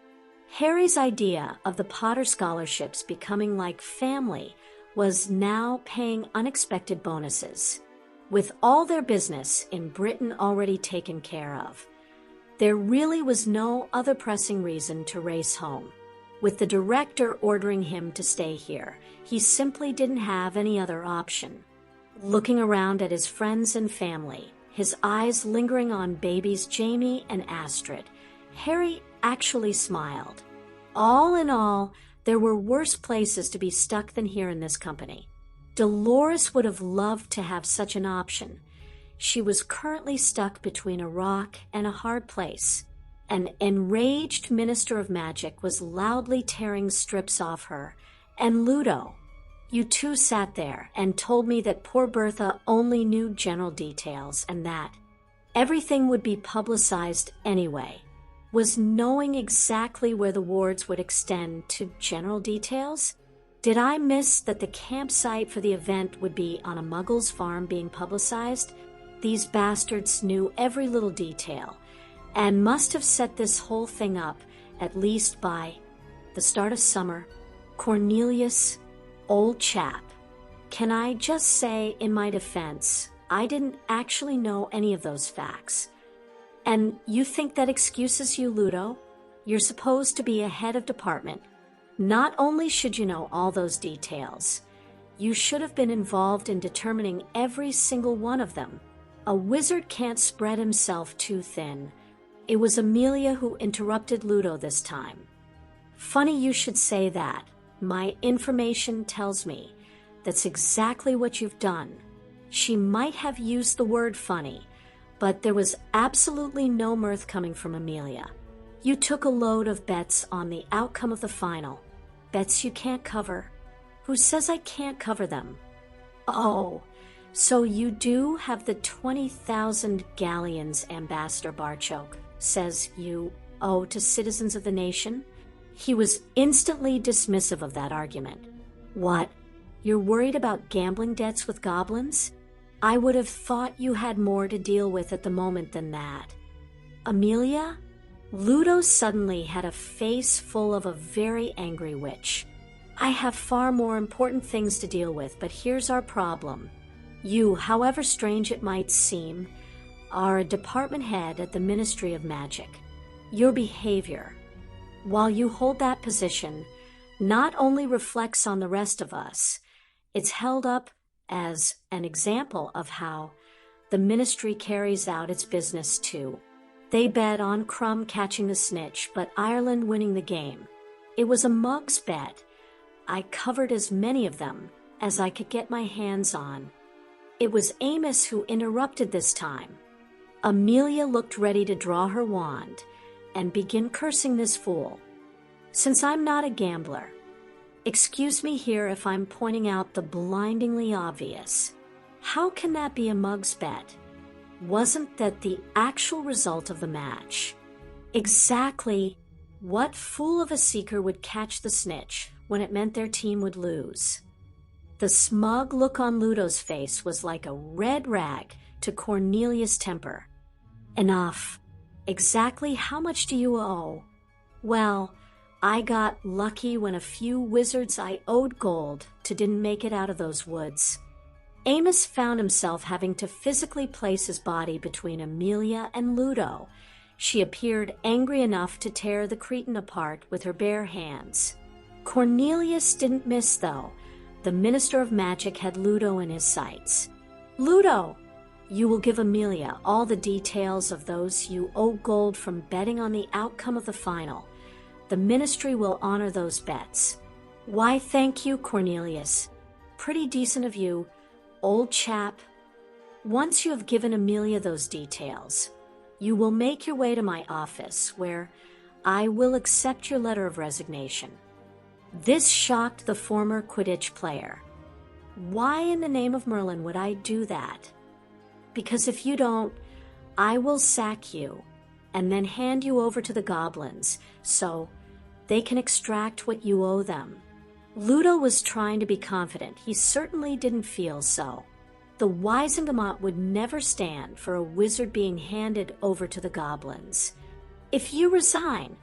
Speaker 1: Harry's idea of the Potter scholarships becoming like family was now paying unexpected bonuses. With all their business in Britain already taken care of, there really was no other pressing reason to race home. With the director ordering him to stay here, he simply didn't have any other option. Looking around at his friends and family, his eyes lingering on babies Jamie and Astrid, Harry actually smiled. All in all, there were worse places to be stuck than here in this company. Dolores would have loved to have such an option. She was currently stuck between a rock and a hard place. An enraged Minister of Magic was loudly tearing strips off her. And Ludo, you two sat there and told me that poor Bertha only knew general details and that everything would be publicized anyway. Was knowing exactly where the wards would extend to general details? Did I miss that the campsite for the event would be on a muggle's farm being publicized? These bastards knew every little detail and must have set this whole thing up at least by the start of summer. Cornelius, old chap. Can I just say in my defense, I didn't actually know any of those facts. And you think that excuses you, Ludo? You're supposed to be a head of department. Not only should you know all those details, you should have been involved in determining every single one of them. A wizard can't spread himself too thin. It was Amelia who interrupted Ludo this time. Funny you should say that. My information tells me that's exactly what you've done. She might have used the word funny, but there was absolutely no mirth coming from Amelia. You took a load of bets on the outcome of the final. Bets you can't cover. Who says I can't cover them? Oh, so you do have the 20,000 galleons, Ambassador Barchoke says you owe to citizens of the nation? He was instantly dismissive of that argument. What? You're worried about gambling debts with goblins? I would have thought you had more to deal with at the moment than that. Amelia? Ludo suddenly had a face full of a very angry witch. I have far more important things to deal with, but here's our problem. You, however strange it might seem, are a department head at the Ministry of Magic. Your behavior, while you hold that position, not only reflects on the rest of us, it's held up as an example of how the ministry carries out its business too. They bet on Crumb catching the snitch, but Ireland winning the game. It was a mug's bet. I covered as many of them as I could get my hands on. It was Amos who interrupted this time. Amelia looked ready to draw her wand and begin cursing this fool. Since I'm not a gambler, excuse me here if I'm pointing out the blindingly obvious. How can that be a mug's bet? Wasn't that the actual result of the match? Exactly what fool of a seeker would catch the snitch when it meant their team would lose? The smug look on Ludo's face was like a red rag to Cornelius' temper. Enough. Exactly how much do you owe? Well, I got lucky when a few wizards I owed gold to didn't make it out of those woods. Amos found himself having to physically place his body between Amelia and Ludo. She appeared angry enough to tear the cretin apart with her bare hands. Cornelius didn't miss, though. The Minister of Magic had Ludo in his sights. Ludo, you will give Amelia all the details of those you owe gold from betting on the outcome of the final. The ministry will honor those bets. Why, thank you, Cornelius. Pretty decent of you, old chap. Once you have given Amelia those details, you will make your way to my office, where I will accept your letter of resignation. This shocked the former Quidditch player. Why in the name of Merlin would I do that? Because if you don't, I will sack you and then hand you over to the goblins so they can extract what you owe them. Ludo was trying to be confident. He certainly didn't feel so. The Wisengamot would never stand for a wizard being handed over to the goblins. If you resign,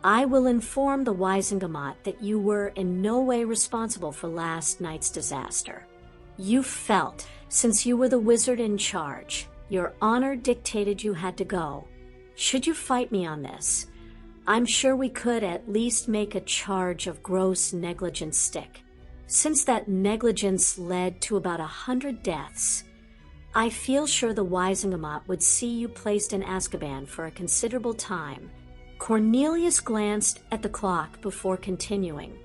Speaker 1: I will inform the Wisengamot that you were in no way responsible for last night's disaster. You felt, since you were the wizard in charge, your honor dictated you had to go. Should you fight me on this, I'm sure we could at least make a charge of gross negligence stick. Since that negligence led to about 100 deaths, I feel sure the Wisengamot would see you placed in Azkaban for a considerable time. Cornelius glanced at the clock before continuing.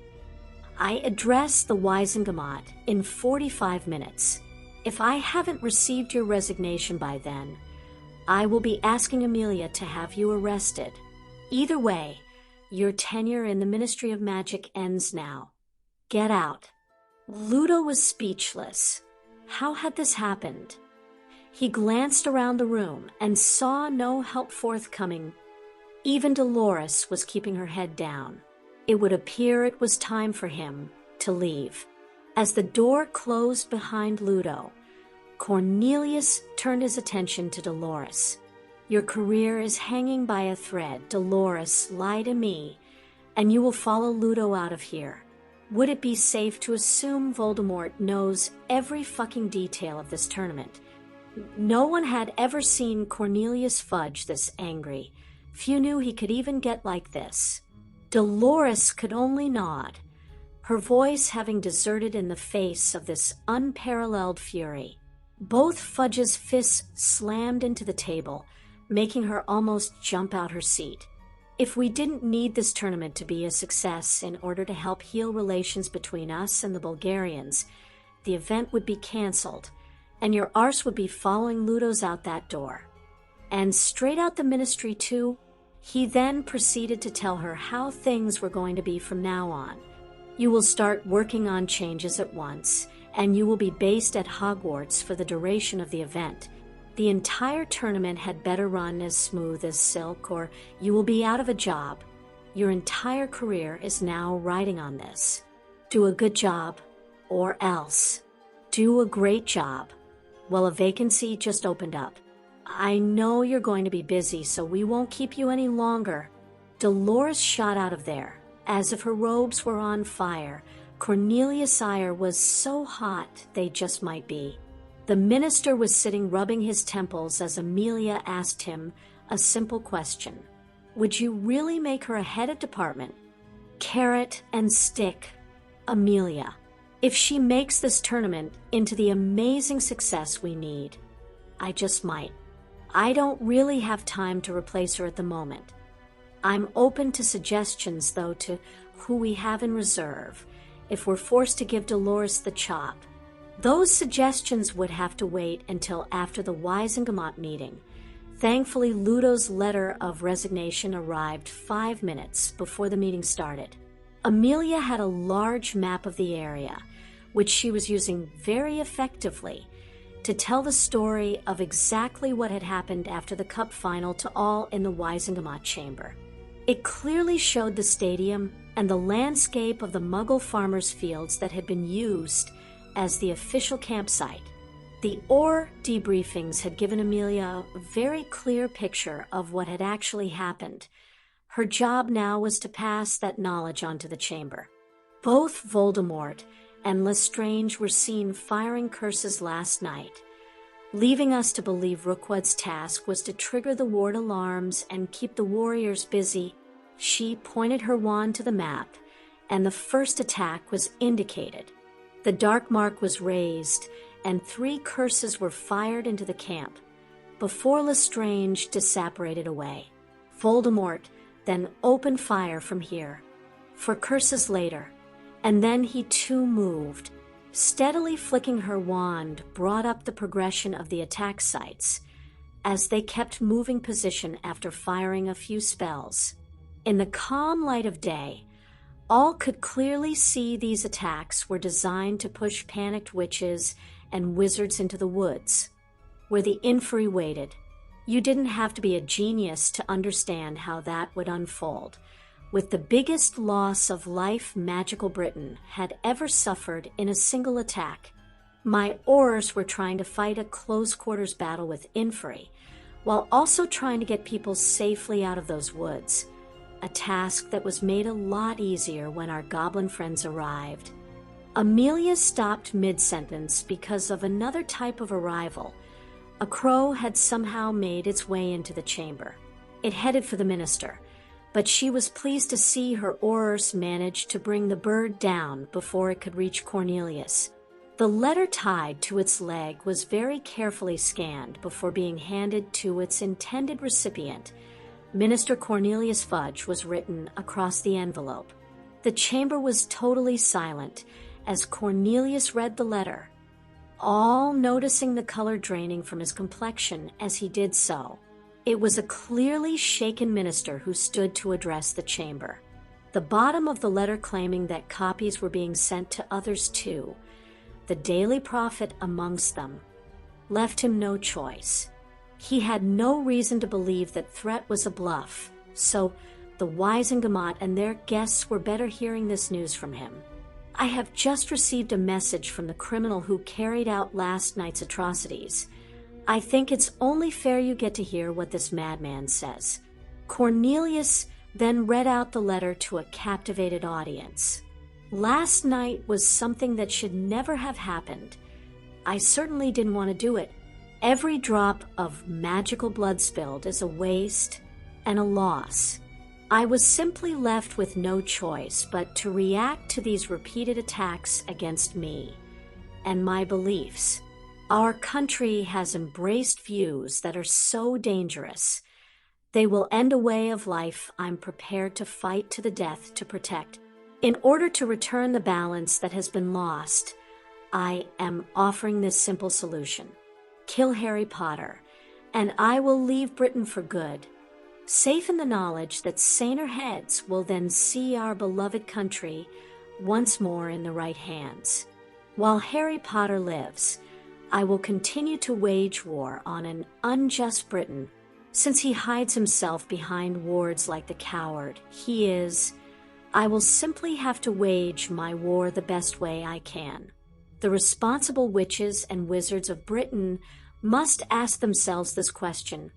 Speaker 1: I address the Wisengamot in 45 minutes. If I haven't received your resignation by then, I will be asking Amelia to have you arrested. Either way, your tenure in the Ministry of Magic ends now. Get out." Ludo was speechless. How had this happened? He glanced around the room and saw no help forthcoming. Even Dolores was keeping her head down. It would appear it was time for him to leave. As the door closed behind Ludo, Cornelius turned his attention to Dolores. "Your career is hanging by a thread, Dolores. Lie to me, and you will follow Ludo out of here. Would it be safe to assume Voldemort knows every fucking detail of this tournament?" No one had ever seen Cornelius Fudge this angry. Few knew he could even get like this. Dolores could only nod, her voice having deserted in the face of this unparalleled fury. Both Fudge's fists slammed into the table, making her almost jump out her seat. "If we didn't need this tournament to be a success in order to help heal relations between us and the Bulgarians, the event would be canceled, and your arse would be following Ludo's out that door. And straight out the ministry, too." He then proceeded to tell her how things were going to be from now on. "You will start working on changes at once, and you will be based at Hogwarts for the duration of the event. The entire tournament had better run as smooth as silk, or you will be out of a job. Your entire career is now riding on this. Do a good job, or else. Do a great job. Well, a vacancy just opened up. I know you're going to be busy, so we won't keep you any longer." Dolores shot out of there, as if her robes were on fire. Cornelius' ire was so hot they just might be. The minister was sitting rubbing his temples as Amelia asked him a simple question. Would you really make her a head of department? Carrot and stick. Amelia. If she makes this tournament into the amazing success we need, I just might. I don't really have time to replace her at the moment. I'm open to suggestions, though, to who we have in reserve, if we're forced to give Dolores the chop. Those suggestions would have to wait until after the Resignations meeting. Thankfully, Ludo's letter of resignation arrived 5 minutes before the meeting started. Amelia had a large map of the area, which she was using very effectively to tell the story of exactly what had happened after the cup final to all in the Resignations chamber. It clearly showed the stadium and the landscape of the Muggle farmers' fields that had been used as the official campsite. The OR debriefings had given Amelia a very clear picture of what had actually happened. Her job now was to pass that knowledge onto the chamber. Both Voldemort and Lestrange were seen firing curses last night, leaving us to believe Rookwood's task was to trigger the ward alarms and keep the warriors busy. She pointed her wand to the map, and the first attack was indicated. The dark mark was raised, and 3 curses were fired into the camp, before Lestrange disapparated away. Voldemort then opened fire from here, for curses later, and then he too moved. Steadily flicking her wand brought up the progression of the attack sites, as they kept moving position after firing a few spells. In the calm light of day, all could clearly see these attacks were designed to push panicked witches and wizards into the woods, where the Inferi waited. You didn't have to be a genius to understand how that would unfold, with the biggest loss of life magical Britain had ever suffered in a single attack. My Aurors were trying to fight a close-quarters battle with Inferi, while also trying to get people safely out of those woods, a task that was made a lot easier when our goblin friends arrived. Amelia stopped mid-sentence because of another type of arrival. A crow had somehow made its way into the chamber. It headed for the minister, but she was pleased to see her Aurors manage to bring the bird down before it could reach Cornelius. The letter tied to its leg was very carefully scanned before being handed to its intended recipient. Minister Cornelius Fudge was written across the envelope. The chamber was totally silent as Cornelius read the letter. all noticing the color draining from his complexion as he did so. It was a clearly shaken minister who stood to address the chamber. The bottom of the letter claiming that copies were being sent to others too, the Daily Prophet amongst them, left him no choice. He had no reason to believe that threat was a bluff, so the Wisengamot and their guests were better hearing this news from him. I have just received a message from the criminal who carried out last night's atrocities. I think it's only fair you get to hear what this madman says. Cornelius then read out the letter to a captivated audience. Last night was something that should never have happened. I certainly didn't want to do it. Every drop of magical blood spilled is a waste and a loss. I was simply left with no choice but to react to these repeated attacks against me and my beliefs. Our country has embraced views that are so dangerous. They will end a way of life I'm prepared to fight to the death to protect. In order to return the balance that has been lost, I am offering this simple solution. Kill Harry Potter, and I will leave Britain for good, safe in the knowledge that saner heads will then see our beloved country once more in the right hands. While Harry Potter lives, I will continue to wage war on an unjust Britain, since he hides himself behind wards like the coward he is. I will simply have to wage my war the best way I can. The responsible witches and wizards of Britain must ask themselves this question: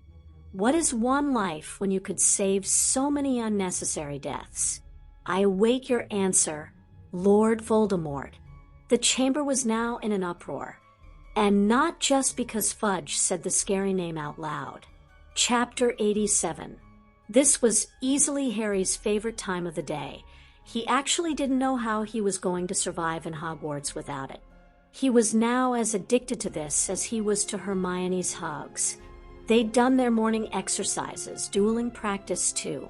Speaker 1: what is one life when you could save so many unnecessary deaths? I await your answer, Lord Voldemort. The chamber was now in an uproar, and not just because Fudge said the scary name out loud. Chapter 87. This was easily Harry's favorite time of the day. He actually didn't know how he was going to survive in Hogwarts without it. He was now as addicted to this as he was to Hermione's hugs. They'd done their morning exercises, dueling practice too.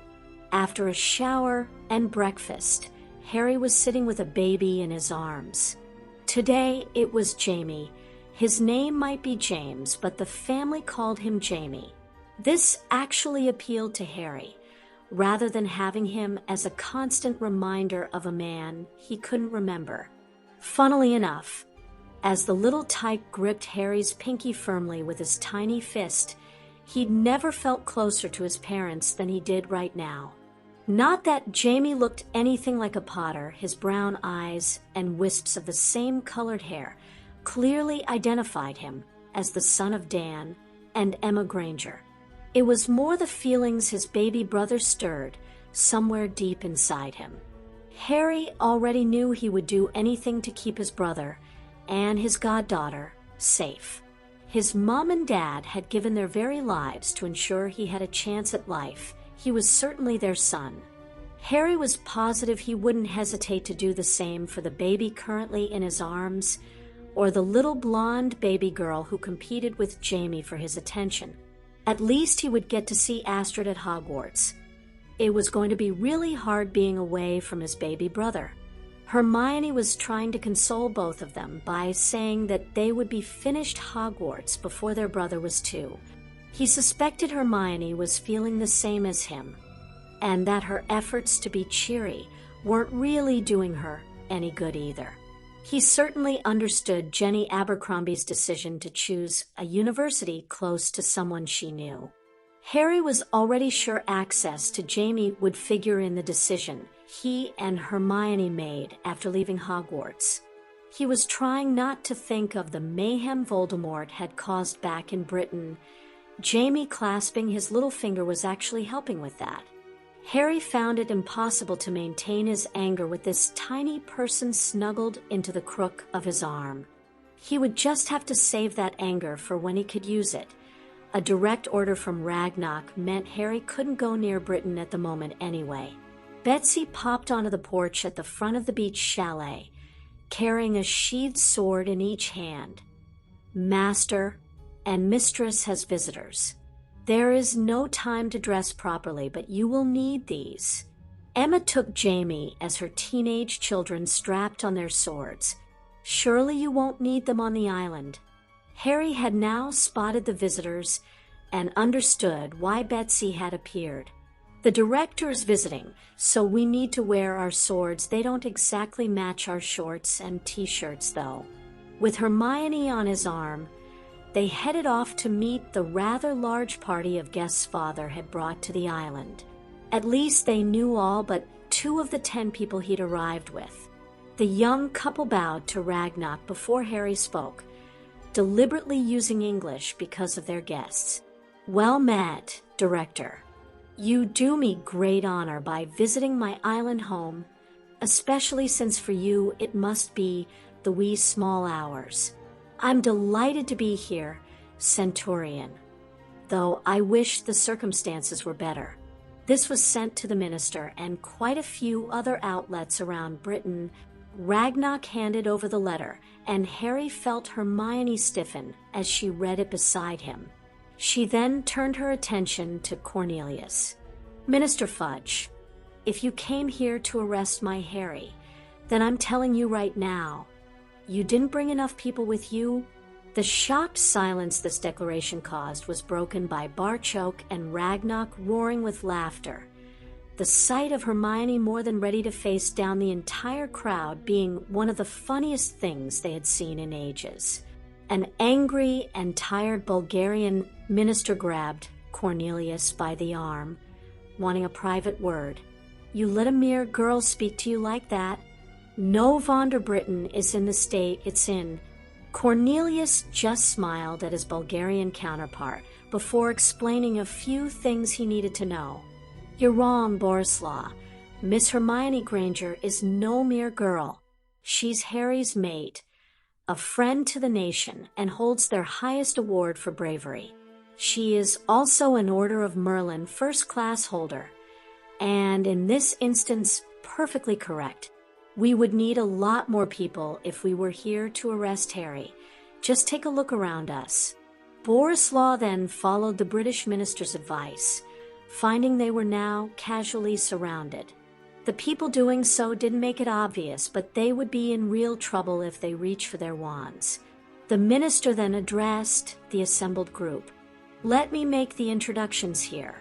Speaker 1: After a shower and breakfast, Harry was sitting with a baby in his arms. Today it was Jamie. His name might be James, but the family called him Jamie. This actually appealed to Harry, rather than having him as a constant reminder of a man he couldn't remember. Funnily enough, as the little tyke gripped Harry's pinky firmly with his tiny fist, he'd never felt closer to his parents than he did right now. Not that Jamie looked anything like a Potter. His brown eyes and wisps of the same colored hair clearly identified him as the son of Dan and Emma Granger. It was more the feelings his baby brother stirred somewhere deep inside him. Harry already knew he would do anything to keep his brother and his goddaughter safe. His mom and dad had given their very lives to ensure he had a chance at life. He was certainly their son. Harry was positive he wouldn't hesitate to do the same for the baby currently in his arms, or the little blonde baby girl who competed with Jamie for his attention. At least he would get to see Astrid at Hogwarts. It was going to be really hard being away from his baby brother. Hermione was trying to console both of them by saying that they would be finished Hogwarts before their brother was too. He suspected Hermione was feeling the same as him, and that her efforts to be cheery weren't really doing her any good either. He certainly understood Jenny Abercrombie's decision to choose a university close to someone she knew. Harry was already sure access to Jamie would figure in the decision he and Hermione made after leaving Hogwarts. He was trying not to think of the mayhem Voldemort had caused back in Britain. Jamie clasping his little finger was actually helping with that. Harry found it impossible to maintain his anger with this tiny person snuggled into the crook of his arm. He would just have to save that anger for when he could use it. A direct order from Ragnarok meant Harry couldn't go near Britain at the moment anyway. Betsy popped onto the porch at the front of the beach chalet, carrying a sheathed sword in each hand. Master and Mistress has visitors. There is no time to dress properly, but you will need these. Emma took Jamie as her teenage children strapped on their swords. Surely you won't need them on the island. Harry had now spotted the visitors and understood why Betsy had appeared. The director is visiting, so we need to wear our swords. They don't exactly match our shorts and t-shirts, though. With Hermione on his arm, they headed off to meet the rather large party of guests father had brought to the island. At least they knew all but 2 of the 10 people he'd arrived with. The young couple bowed to Ragnock before Harry spoke, deliberately using English because of their guests. Well met, Director. You do me great honor by visiting my island home, especially since for you it must be the wee small hours. I'm delighted to be here, Centurion, though I wish the circumstances were better. This was sent to the minister and quite a few other outlets around Britain. Ragnock handed over the letter, and Harry felt Hermione stiffen as she read it beside him. She then turned her attention to Cornelius. Minister Fudge, if you came here to arrest my Harry, then I'm telling you right now, you didn't bring enough people with you. The shocked silence this declaration caused was broken by Barchoke and Ragnock roaring with laughter. The sight of Hermione more than ready to face down the entire crowd being one of the funniest things they had seen in ages. An angry and tired Bulgarian minister grabbed Cornelius by the arm, wanting a private word. You let a mere girl speak to you like that? No Vonder Britain is in the state it's in. Cornelius just smiled at his Bulgarian counterpart before explaining a few things he needed to know. You're wrong, Borislaw. Miss Hermione Granger is no mere girl. She's Harry's mate, a friend to the nation, and holds their highest award for bravery. She is also an Order of Merlin first-class holder, and in this instance, perfectly correct. We would need a lot more people if we were here to arrest Harry. Just take a look around us. Borislaw then followed the British minister's advice, finding they were now casually surrounded. The people doing so didn't make it obvious, but they would be in real trouble if they reached for their wands. The minister then addressed the assembled group. Let me make the introductions here.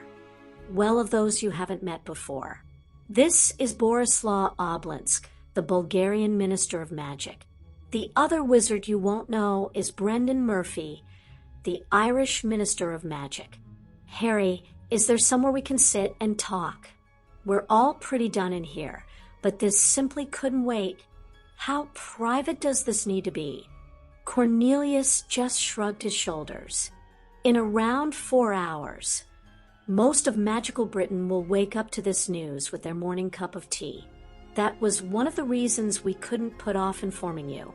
Speaker 1: Well, of those you haven't met before. This is Borislaw Oblinsk, the Bulgarian Minister of Magic. The other wizard you won't know is Brendan Murphy, the Irish Minister of Magic. Harry, is there somewhere we can sit and talk? We're all pretty done in here, but this simply couldn't wait. How private does this need to be? Cornelius just shrugged his shoulders. In around 4 hours, most of magical Britain will wake up to this news with their morning cup of tea. That was one of the reasons we couldn't put off informing you.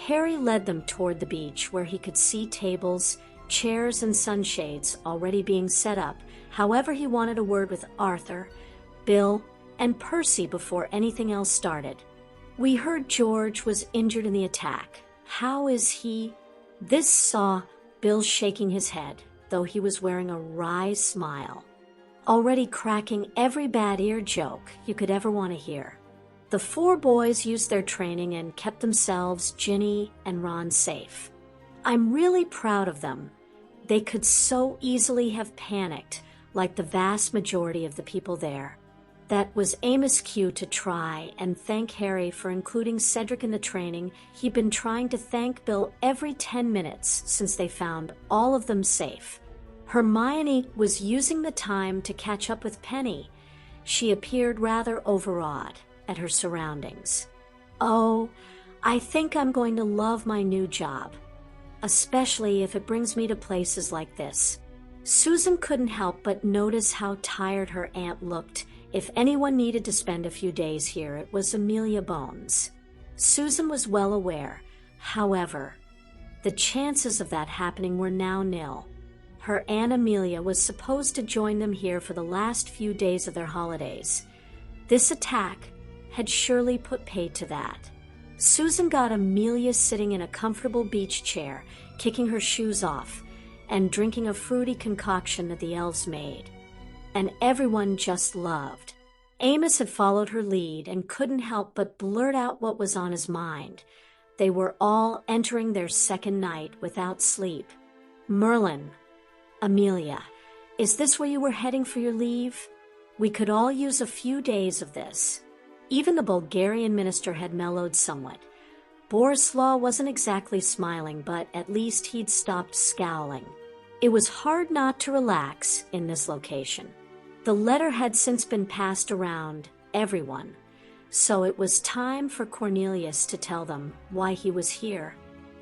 Speaker 1: Harry led them toward the beach where he could see tables, chairs, and sunshades already being set up. However, he wanted a word with Arthur, Bill, and Percy before anything else started. We heard George was injured in the attack. How is he? This saw Bill shaking his head, though he was wearing a wry smile, already cracking every bad ear joke you could ever want to hear. The 4 boys used their training and kept themselves, Ginny, and Ron safe. I'm really proud of them. They could so easily have panicked, like the vast majority of the people there. That was Amos' cue to try and thank Harry for including Cedric in the training. He'd been trying to thank Bill every 10 minutes since they found all of them safe. Hermione was using the time to catch up with Penny. She appeared rather overawed at her surroundings. Oh, I think I'm going to love my new job, especially if it brings me to places like this. Susan couldn't help but notice how tired her aunt looked. If anyone needed to spend a few days here, it was Amelia Bones. Susan was well aware. However, the chances of that happening were now nil. Her Aunt Amelia was supposed to join them here for the last few days of their holidays. This attack had surely put paid to that. Susan got Amelia sitting in a comfortable beach chair, kicking her shoes off, and drinking a fruity concoction that the elves made. And everyone just loved. Amos had followed her lead and couldn't help but blurt out what was on his mind. They were all entering their second night without sleep. Merlin, Amelia, is this where you were heading for your leave? We could all use a few days of this. Even the Bulgarian minister had mellowed somewhat. Borislaw wasn't exactly smiling, but at least he'd stopped scowling. It was hard not to relax in this location. The letter had since been passed around everyone, so it was time for Cornelius to tell them why he was here.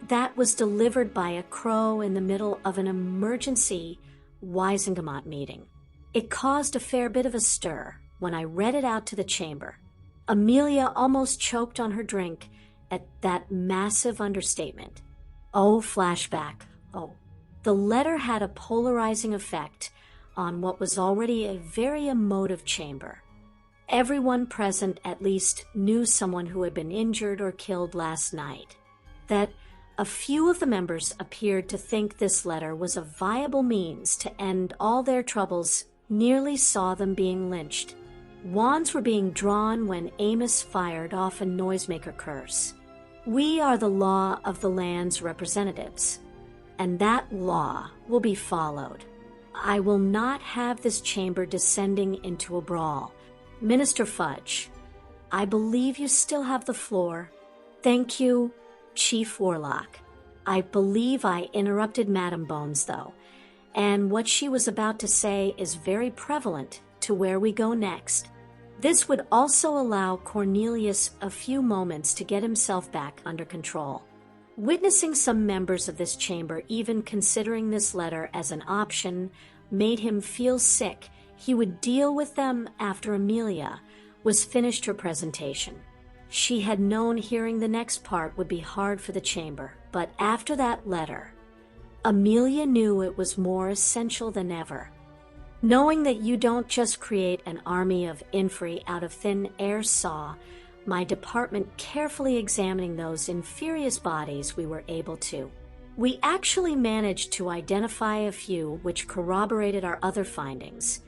Speaker 1: That was delivered by a crow in the middle of an emergency Wisengamot meeting. It caused a fair bit of a stir when I read it out to the chamber. Amelia almost choked on her drink at that massive understatement. Oh, flashback. Oh. The letter had a polarizing effect on what was already a very emotive chamber. Everyone present at least knew someone who had been injured or killed last night. That a few of the members appeared to think this letter was a viable means to end all their troubles nearly saw them being lynched. Wands were being drawn when Amos fired off a noisemaker curse. We are the law of the land's representatives, and that law will be followed. I will not have this chamber descending into a brawl. Minister Fudge, I believe you still have the floor. Thank you, Chief Warlock. I believe I interrupted Madam Bones, though, and what she was about to say is very prevalent to where we go next. This would also allow Cornelius a few moments to get himself back under control. Witnessing some members of this chamber even considering this letter as an option made him feel sick. He would deal with them after Amelia was finished her presentation. She had known hearing the next part would be hard for the chamber, but after that letter, Amelia knew it was more essential than ever. Knowing that you don't just create an army of Inferi out of thin air saw my department carefully examining those inferious bodies we were able to. We actually managed to identify a few which corroborated our other findings.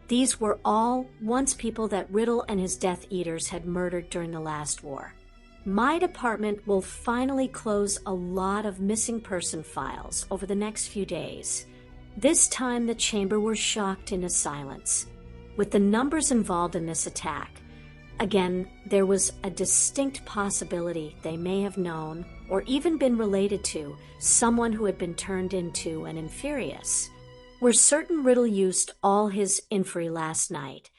Speaker 1: These were all once people that Riddle and his Death Eaters had murdered during the last war. My department will finally close a lot of missing person files over the next few days. This time the chamber were shocked into silence. With the numbers involved in this attack, again, there was a distinct possibility they may have known or even been related to someone who had been turned into an Inferius. We're certain Riddle used all his Inferi last night,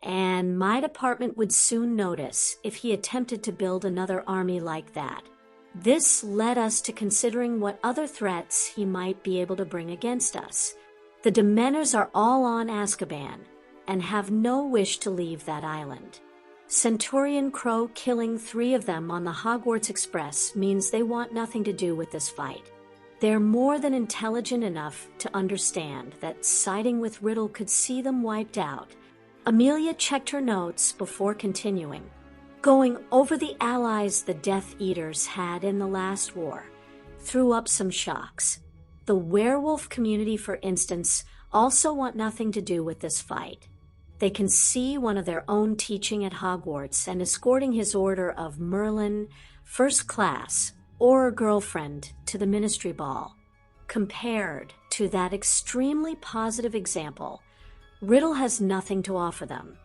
Speaker 1: and my department would soon notice if he attempted to build another army like that. This led us to considering what other threats he might be able to bring against us. The Dementors are all on Azkaban and have no wish to leave that island. Centurion Crow killing 3 of them on the Hogwarts Express means they want nothing to do with this fight. They're more than intelligent enough to understand that siding with Riddle could see them wiped out. Amelia checked her notes before continuing, going over the allies the Death Eaters had in the last war, threw up some shocks. The werewolf community, for instance, also want nothing to do with this fight. They can see one of their own teaching at Hogwarts and escorting his order of Merlin, first class, or a girlfriend to the ministry ball. Compared to that extremely positive example, Riddle has nothing to offer them.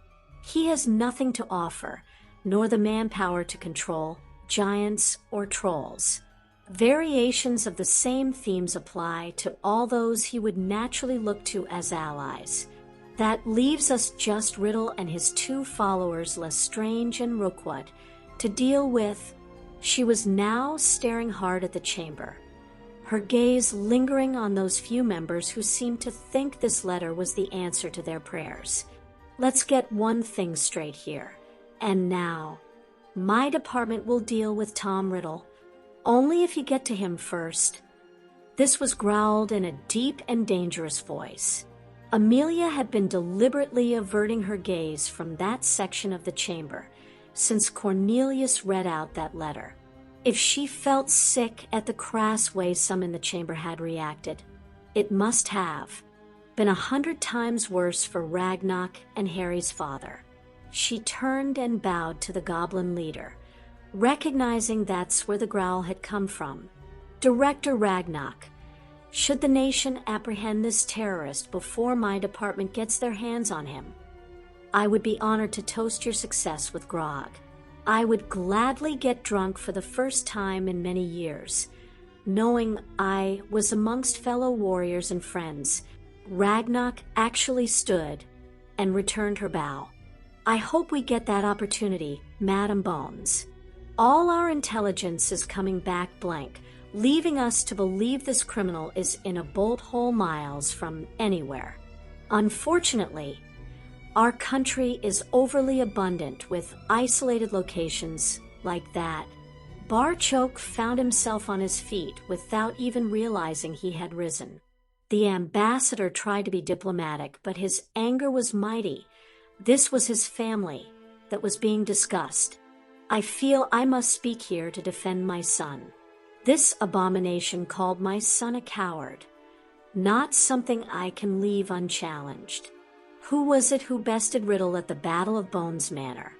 Speaker 1: He has nothing to offer, nor the manpower to control giants or trolls. Variations of the same themes apply to all those he would naturally look to as allies. That leaves us just Riddle and his 2 followers, Lestrange and Rookwood, to deal with. She was now staring hard at the chamber, her gaze lingering on those few members who seemed to think this letter was the answer to their prayers. Let's get one thing straight here. And now, my department will deal with Tom Riddle, only if you get to him first. This was growled in a deep and dangerous voice. Amelia had been deliberately averting her gaze from that section of the chamber since Cornelius read out that letter. If she felt sick at the crass way some in the chamber had reacted, it must have been 100 times worse for Ragnarok and Harry's father. She turned and bowed to the goblin leader, recognizing that's where the growl had come from. Director Ragnarok, should the nation apprehend this terrorist before my department gets their hands on him, I would be honored to toast your success with grog. I would gladly get drunk for the first time in many years, knowing I was amongst fellow warriors and friends. Ragnarok actually stood and returned her bow. I hope we get that opportunity, Madam Bones. All our intelligence is coming back blank, leaving us to believe this criminal is in a bolt hole miles from anywhere. Unfortunately, our country is overly abundant with isolated locations like that. Barchoke found himself on his feet without even realizing he had risen. The ambassador tried to be diplomatic, but his anger was mighty. This was his family that was being discussed. I feel I must speak here to defend my son. This abomination called my son a coward, not something I can leave unchallenged. Who was it who bested Riddle at the Battle of Bones Manor?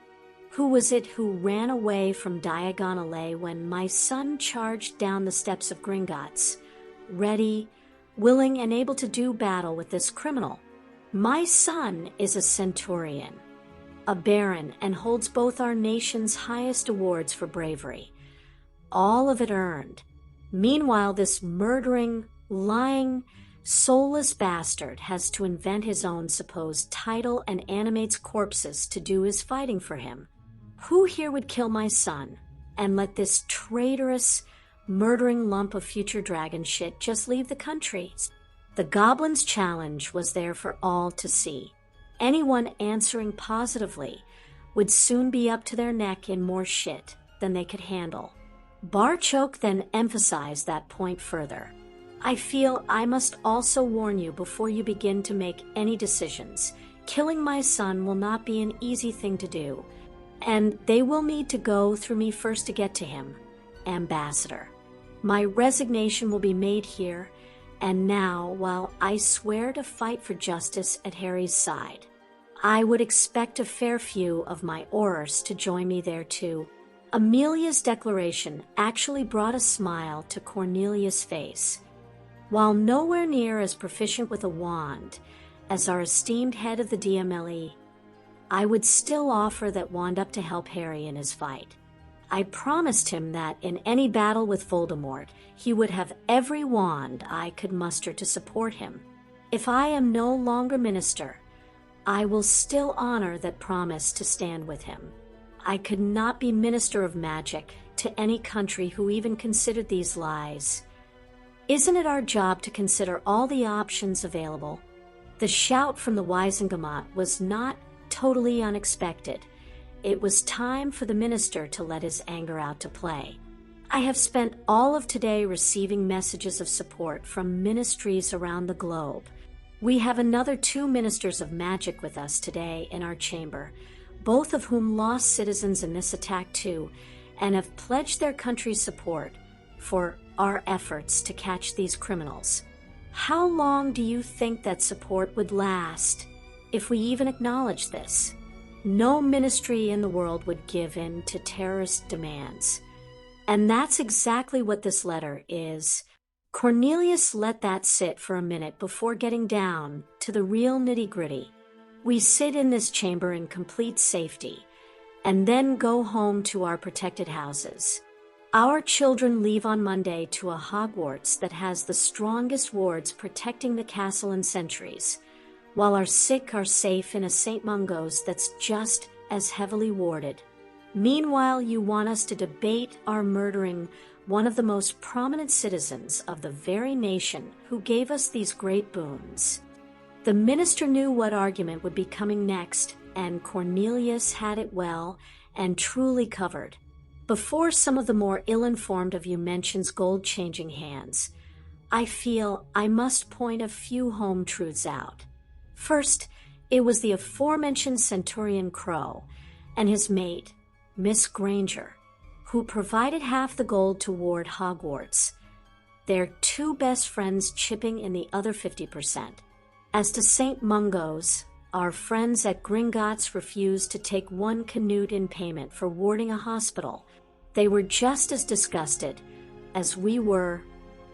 Speaker 1: Who was it who ran away from Diagon Alley when my son charged down the steps of Gringotts, ready, willing, and able to do battle with this criminal? My son is a centurion, a baron, and holds both our nation's highest awards for bravery. All of it earned. Meanwhile, this murdering, lying, soulless bastard has to invent his own supposed title and animates corpses to do his fighting for him. Who here would kill my son and let this traitorous, murdering lump of future dragon shit just leave the country? The Goblins' challenge was there for all to see. Anyone answering positively would soon be up to their neck in more shit than they could handle. Barchoke then emphasized that point further. I feel I must also warn you before you begin to make any decisions. Killing my son will not be an easy thing to do, and they will need to go through me first to get to him, Ambassador. My resignation will be made here and now while I swear to fight for justice at Harry's side. I would expect a fair few of my Aurors to join me there too. Amelia's declaration actually brought a smile to Cornelius' face. While nowhere near as proficient with a wand as our esteemed head of the DMLE, I would still offer that wand up to help Harry in his fight. I promised him that in any battle with Voldemort, he would have every wand I could muster to support him. If I am no longer minister, I will still honor that promise to stand with him. I could not be minister of magic to any country who even considered these lies. Isn't it our job to consider all the options available? The shout from the Wisengamot was not totally unexpected. It was time for the minister to let his anger out to play. I have spent all of today receiving messages of support from ministries around the globe. We have another 2 ministers of magic with us today in our chamber, both of whom lost citizens in this attack too, and have pledged their country's support for our efforts to catch these criminals. How long do you think that support would last if we even acknowledge this? No ministry in the world would give in to terrorist demands. And that's exactly what this letter is. Cornelius let that sit for a minute before getting down to the real nitty-gritty. We sit in this chamber in complete safety, and then go home to our protected houses. Our children leave on Monday to a Hogwarts that has the strongest wards protecting the castle and sentries, while our sick are safe in a St. Mungo's that's just as heavily warded. Meanwhile, you want us to debate our murdering one of the most prominent citizens of the very nation who gave us these great boons. The minister knew what argument would be coming next, and Cornelius had it well and truly covered. Before some of the more ill-informed of you mentions gold-changing hands, I feel I must point a few home truths out. First, it was the aforementioned Centurion Crow and his mate, Miss Granger, who provided half the gold toward Hogwarts, their 2 best friends chipping in the other 50%. As to St. Mungo's, our friends at Gringotts refused to take 1 canute in payment for warding a hospital They were just as disgusted as we were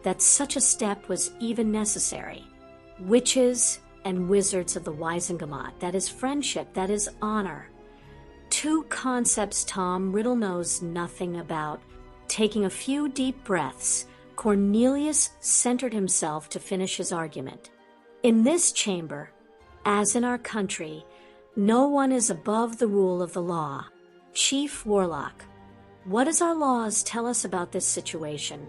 Speaker 1: that such a step was even necessary. Witches and wizards of the Wisengamot, that is friendship, that is honor. Two concepts Tom Riddle knows nothing about. Taking a few deep breaths, Cornelius centered himself to finish his argument. In this chamber, as in our country, no one is above the rule of the law. Chief Warlock, what does our laws tell us about this situation?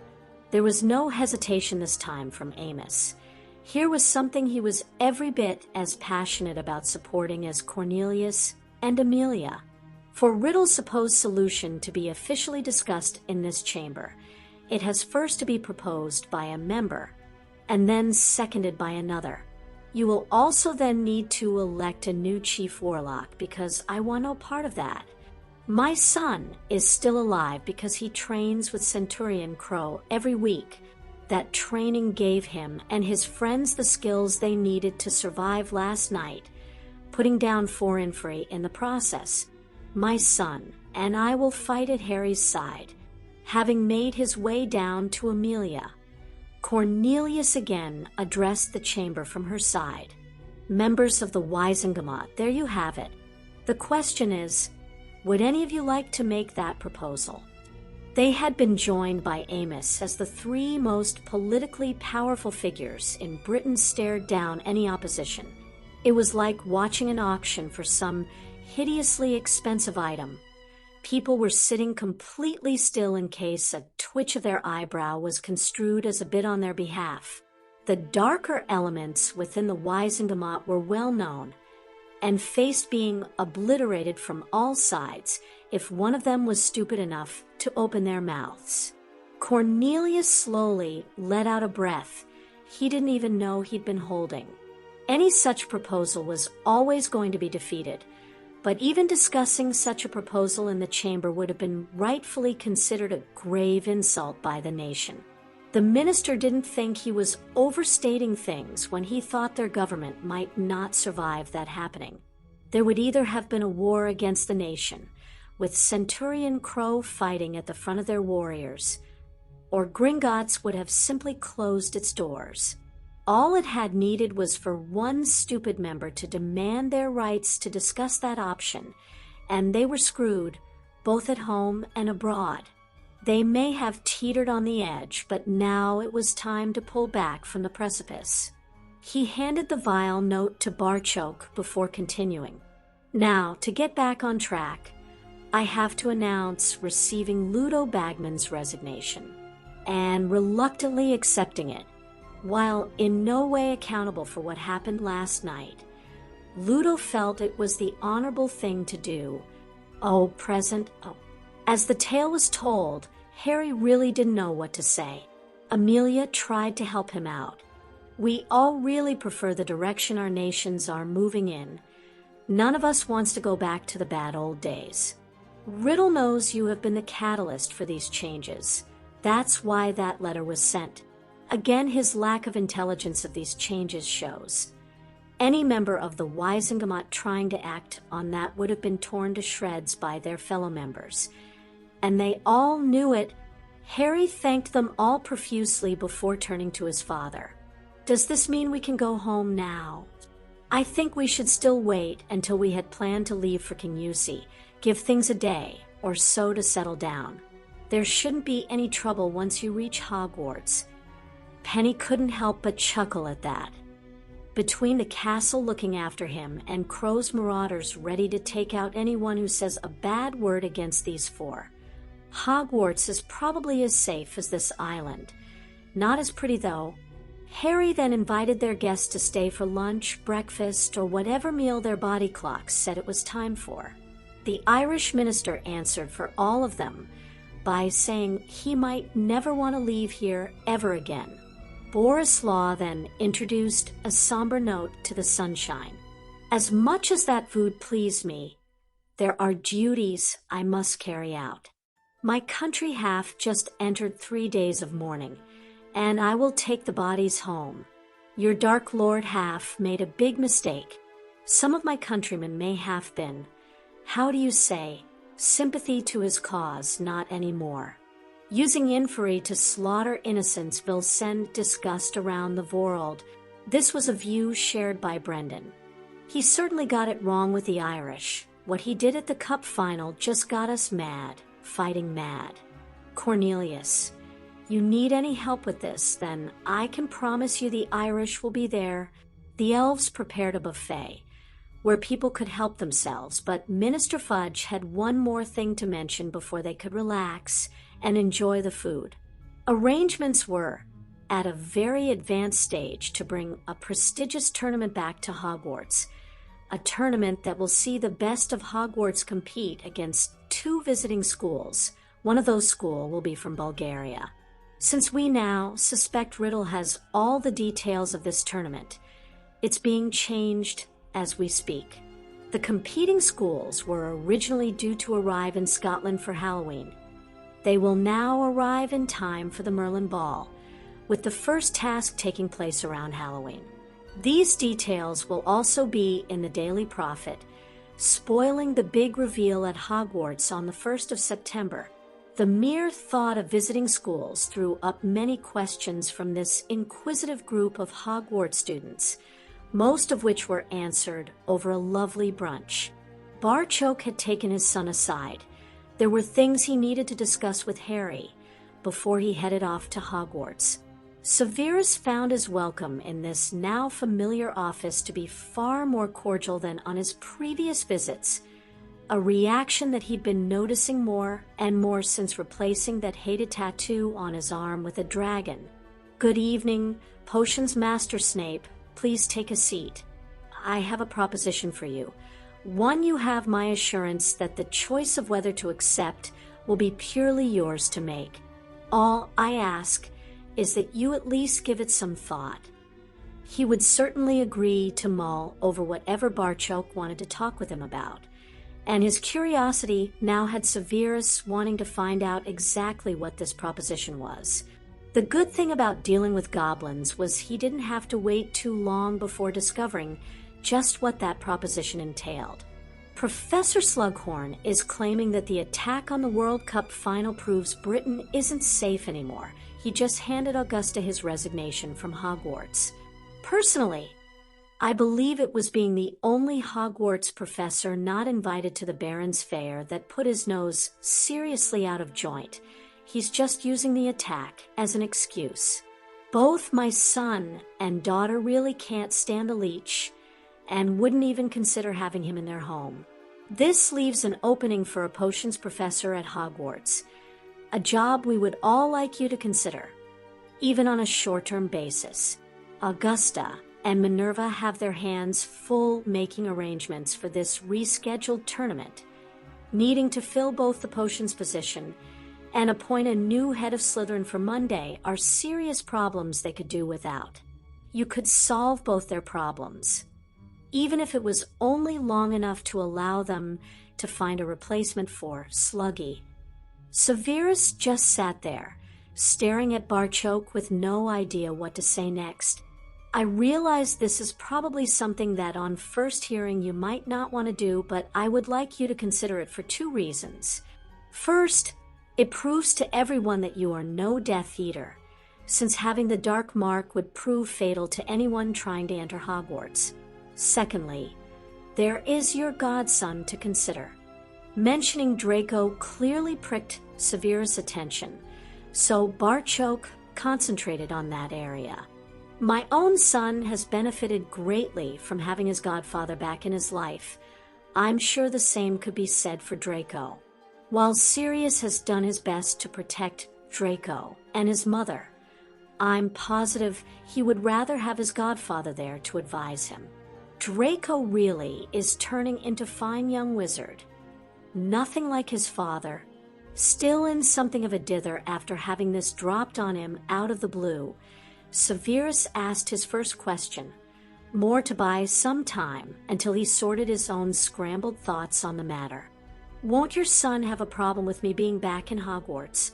Speaker 1: There was no hesitation this time from Amos. Here was something he was every bit as passionate about supporting as Cornelius and Amelia. For Riddle's supposed solution to be officially discussed in this chamber, it has first to be proposed by a member, and then seconded by another. You will also then need to elect a new Chief Warlock, because I want no part of that. My son is still alive because he trains with Centurion Crow every week. That training gave him and his friends the skills they needed to survive last night, putting down 4 Inferi in the process. My son and I will fight at Harry's side, having made his way down to Amelia. Cornelius again addressed the chamber from her side. Members of the Wisengamot, there you have it. The question is, would any of you like to make that proposal? They had been joined by Amos as the 3 most politically powerful figures in Britain stared down any opposition. It was like watching an auction for some hideously expensive item. People were sitting completely still in case a twitch of their eyebrow was construed as a bid on their behalf. The darker elements within the Wisengamot were well known, and faced being obliterated from all sides if one of them was stupid enough to open their mouths. Cornelius slowly let out a breath he didn't even know he'd been holding. Any such proposal was always going to be defeated, but even discussing such a proposal in the chamber would have been rightfully considered a grave insult by the nation. The minister didn't think he was overstating things when he thought their government might not survive that happening. There would either have been a war against the nation, with Centurion Crow fighting at the front of their warriors, or Gringotts would have simply closed its doors. All it had needed was for one stupid member to demand their rights to discuss that option, and they were screwed, both at home and abroad. They may have teetered on the edge, but now it was time to pull back from the precipice. He handed the vile note to Barchoke before continuing. Now, to get back on track, I have to announce receiving Ludo Bagman's resignation and reluctantly accepting it. While in no way accountable for what happened last night, Ludo felt it was the honorable thing to do. As the tale was told, Harry really didn't know what to say. Amelia tried to help him out. We all really prefer the direction our nations are moving in. None of us wants to go back to the bad old days. Riddle knows you have been the catalyst for these changes. That's why that letter was sent. Again, his lack of intelligence of these changes shows. Any member of the Wisengamot trying to act on that would have been torn to shreds by their fellow members. And they all knew it. Harry thanked them all profusely before turning to his father. Does this mean we can go home now? I think we should still wait until we had planned to leave for KUSI. Give things a day or so to settle down. There shouldn't be any trouble once you reach Hogwarts. Penny couldn't help but chuckle at that. Between the castle looking after him and Crow's marauders ready to take out anyone who says a bad word against these 4, Hogwarts is probably as safe as this island. Not as pretty, though. Harry then invited their guests to stay for lunch, breakfast, or whatever meal their body clocks said it was time for. The Irish minister answered for all of them by saying he might never want to leave here ever again. Boris Law then introduced a somber note to the sunshine. As much as that food pleased me, there are duties I must carry out. My country half just entered 3 days of mourning, and I will take the bodies home. Your Dark Lord half made a big mistake. Some of my countrymen may have been, how do you say, sympathy to his cause, not anymore. Using Inferi to slaughter innocents will send disgust around the world. This was a view shared by Brendan. He certainly got it wrong with the Irish. What he did at the cup final just got us mad, fighting mad. Cornelius, you need any help with this, then I can promise you the Irish will be there. The elves prepared a buffet where people could help themselves, but Minister Fudge had one more thing to mention before they could relax and enjoy the food. Arrangements were at a very advanced stage to bring a prestigious tournament back to Hogwarts, a tournament that will see the best of Hogwarts compete against 2 visiting schools. One of those schools will be from Bulgaria. Since we now suspect Riddle has all the details of this tournament, it's being changed as we speak. The competing schools were originally due to arrive in Scotland for Halloween. They will now arrive in time for the Merlin Ball, with the first task taking place around Halloween. These details will also be in the Daily Prophet, spoiling the big reveal at Hogwarts on the 1st of September. The mere thought of visiting schools threw up many questions from this inquisitive group of Hogwarts students, most of which were answered over a lovely brunch. Barchoke had taken his son aside. There were things he needed to discuss with Harry before he headed off to Hogwarts. Severus found his welcome in this now familiar office to be far more cordial than on his previous visits, a reaction that he'd been noticing more and more since replacing that hated tattoo on his arm with a dragon. "Good evening, Potions Master Snape. Please take a seat. I have a proposition for you. One, you have my assurance that the choice of whether to accept will be purely yours to make. All I ask is that you at least give it some thought." He would certainly agree to mull over whatever Barchoke wanted to talk with him about, and his curiosity now had Severus wanting to find out exactly what this proposition was. The good thing about dealing with goblins was he didn't have to wait too long before discovering just what that proposition entailed. Professor Slughorn is claiming that the attack on the World Cup final proves Britain isn't safe anymore. He just handed Augusta his resignation from Hogwarts. Personally, I believe it was being the only Hogwarts professor not invited to the Baron's Fair that put his nose seriously out of joint. He's just using the attack as an excuse. Both my son and daughter really can't stand a leech and wouldn't even consider having him in their home. This leaves an opening for a potions professor at Hogwarts, a job we would all like you to consider, even on a short-term basis. Augusta and Minerva have their hands full making arrangements for this rescheduled tournament, needing to fill both the potions position and appoint a new head of Slytherin for Monday are serious problems they could do without. You could solve both their problems, even if it was only long enough to allow them to find a replacement for Sluggy. Severus just sat there, staring at Barchoke with no idea what to say next. I realize this is probably something that on first hearing you might not want to do, but I would like you to consider it for 2 reasons. First, it proves to everyone that you are no Death Eater, since having the dark mark would prove fatal to anyone trying to enter Hogwarts. Secondly, there is your godson to consider. Mentioning Draco clearly pricked Severus' attention, so Barchoke concentrated on that area. My own son has benefited greatly from having his godfather back in his life. I'm sure the same could be said for Draco. While Sirius has done his best to protect Draco and his mother, I'm positive he would rather have his godfather there to advise him. Draco really is turning into fine young wizard. Nothing like his father, still in something of a dither after having this dropped on him out of the blue. Severus asked his first question, more to buy some time until he sorted his own scrambled thoughts on the matter. Won't your son have a problem with me being back in Hogwarts?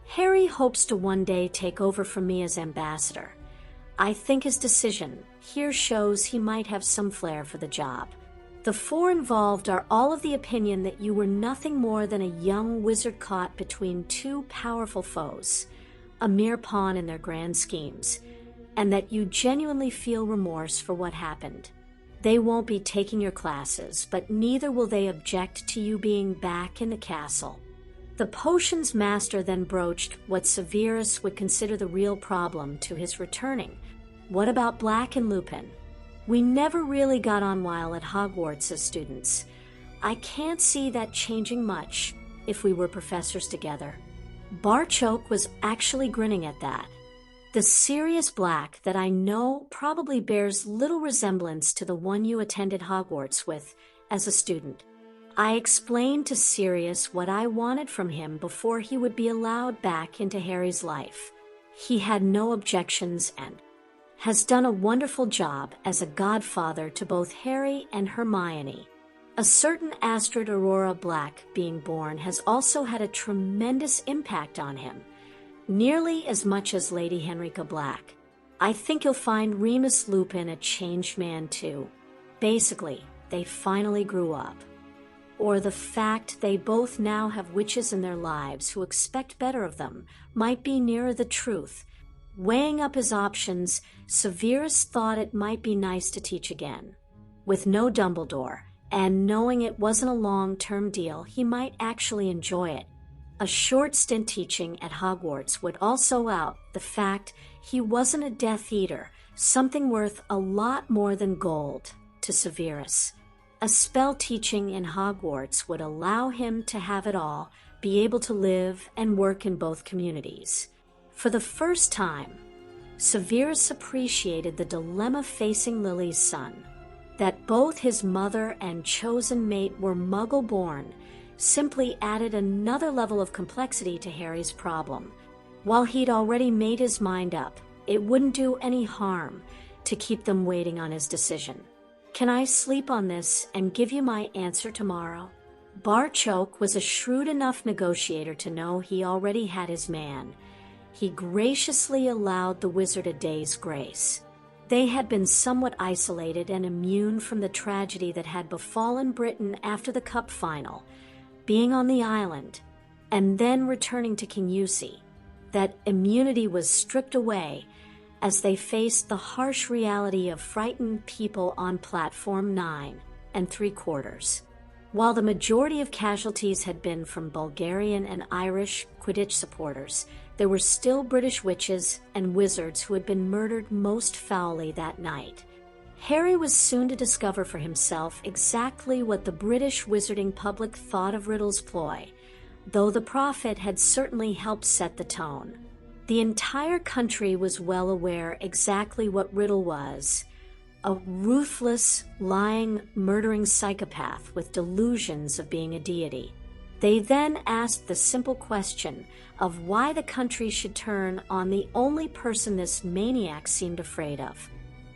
Speaker 1: Harry hopes to one day take over from me as ambassador. I think his decision here shows he might have some flair for the job. The four involved are all of the opinion that you were nothing more than a young wizard caught between two powerful foes, a mere pawn in their grand schemes, and that you genuinely feel remorse for what happened. They won't be taking your classes, but neither will they object to you being back in the castle. The potions master then broached what Severus would consider the real problem to his returning. What about Black and Lupin? We never really got on well at Hogwarts as students. I can't see that changing much if we were professors together. Barchoke was actually grinning at that. The serious Black that I know probably bears little resemblance to the one you attended Hogwarts with as a student. I explained to Sirius what I wanted from him before he would be allowed back into Harry's life. He had no objections and has done a wonderful job as a godfather to both Harry and Hermione. A certain Astrid Aurora Black being born has also had a tremendous impact on him, nearly as much as Lady Henrika Black. I think you'll find Remus Lupin a changed man too. Basically, they finally grew up. Or the fact they both now have witches in their lives who expect better of them might be nearer the truth. Weighing up his options, Severus thought it might be nice to teach again. With no Dumbledore, and knowing it wasn't a long-term deal, he might actually enjoy it. A short stint teaching at Hogwarts would also out the fact he wasn't a Death Eater, something worth a lot more than gold to Severus. A spell teaching in Hogwarts would allow him to have it all, be able to live and work in both communities. For the first time, Severus appreciated the dilemma facing Lily's son. That both his mother and chosen mate were Muggle-born simply added another level of complexity to Harry's problem. While he'd already made his mind up, it wouldn't do any harm to keep them waiting on his decision. Can I sleep on this and give you my answer tomorrow? Barchoke was a shrewd enough negotiator to know he already had his man. He graciously allowed the wizard a day's grace. They had been somewhat isolated and immune from the tragedy that had befallen Britain after the Cup final, being on the island, and then returning to KUSI. That immunity was stripped away as they faced the harsh reality of frightened people on platform 9 3/4. While the majority of casualties had been from Bulgarian and Irish Quidditch supporters, there were still British witches and wizards who had been murdered most foully that night. Harry was soon to discover for himself exactly what the British wizarding public thought of Riddle's ploy, though the prophet had certainly helped set the tone. The entire country was well aware exactly what Riddle was: a ruthless, lying, murdering psychopath with delusions of being a deity. They then asked the simple question of why the country should turn on the only person this maniac seemed afraid of.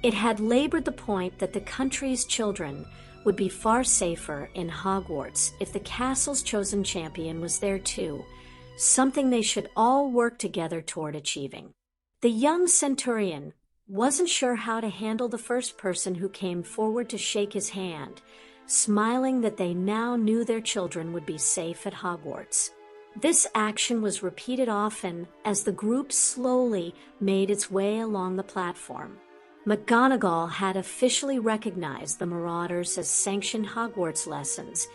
Speaker 1: It had labored the point that the country's children would be far safer in Hogwarts if the castle's chosen champion was there too, something they should all work together toward achieving. The young centurion wasn't sure how to handle the first person who came forward to shake his hand, smiling that they now knew their children would be safe at Hogwarts. This action was repeated often as the group slowly made its way along the platform. McGonagall had officially recognized the Marauders as sanctioned Hogwarts lessons,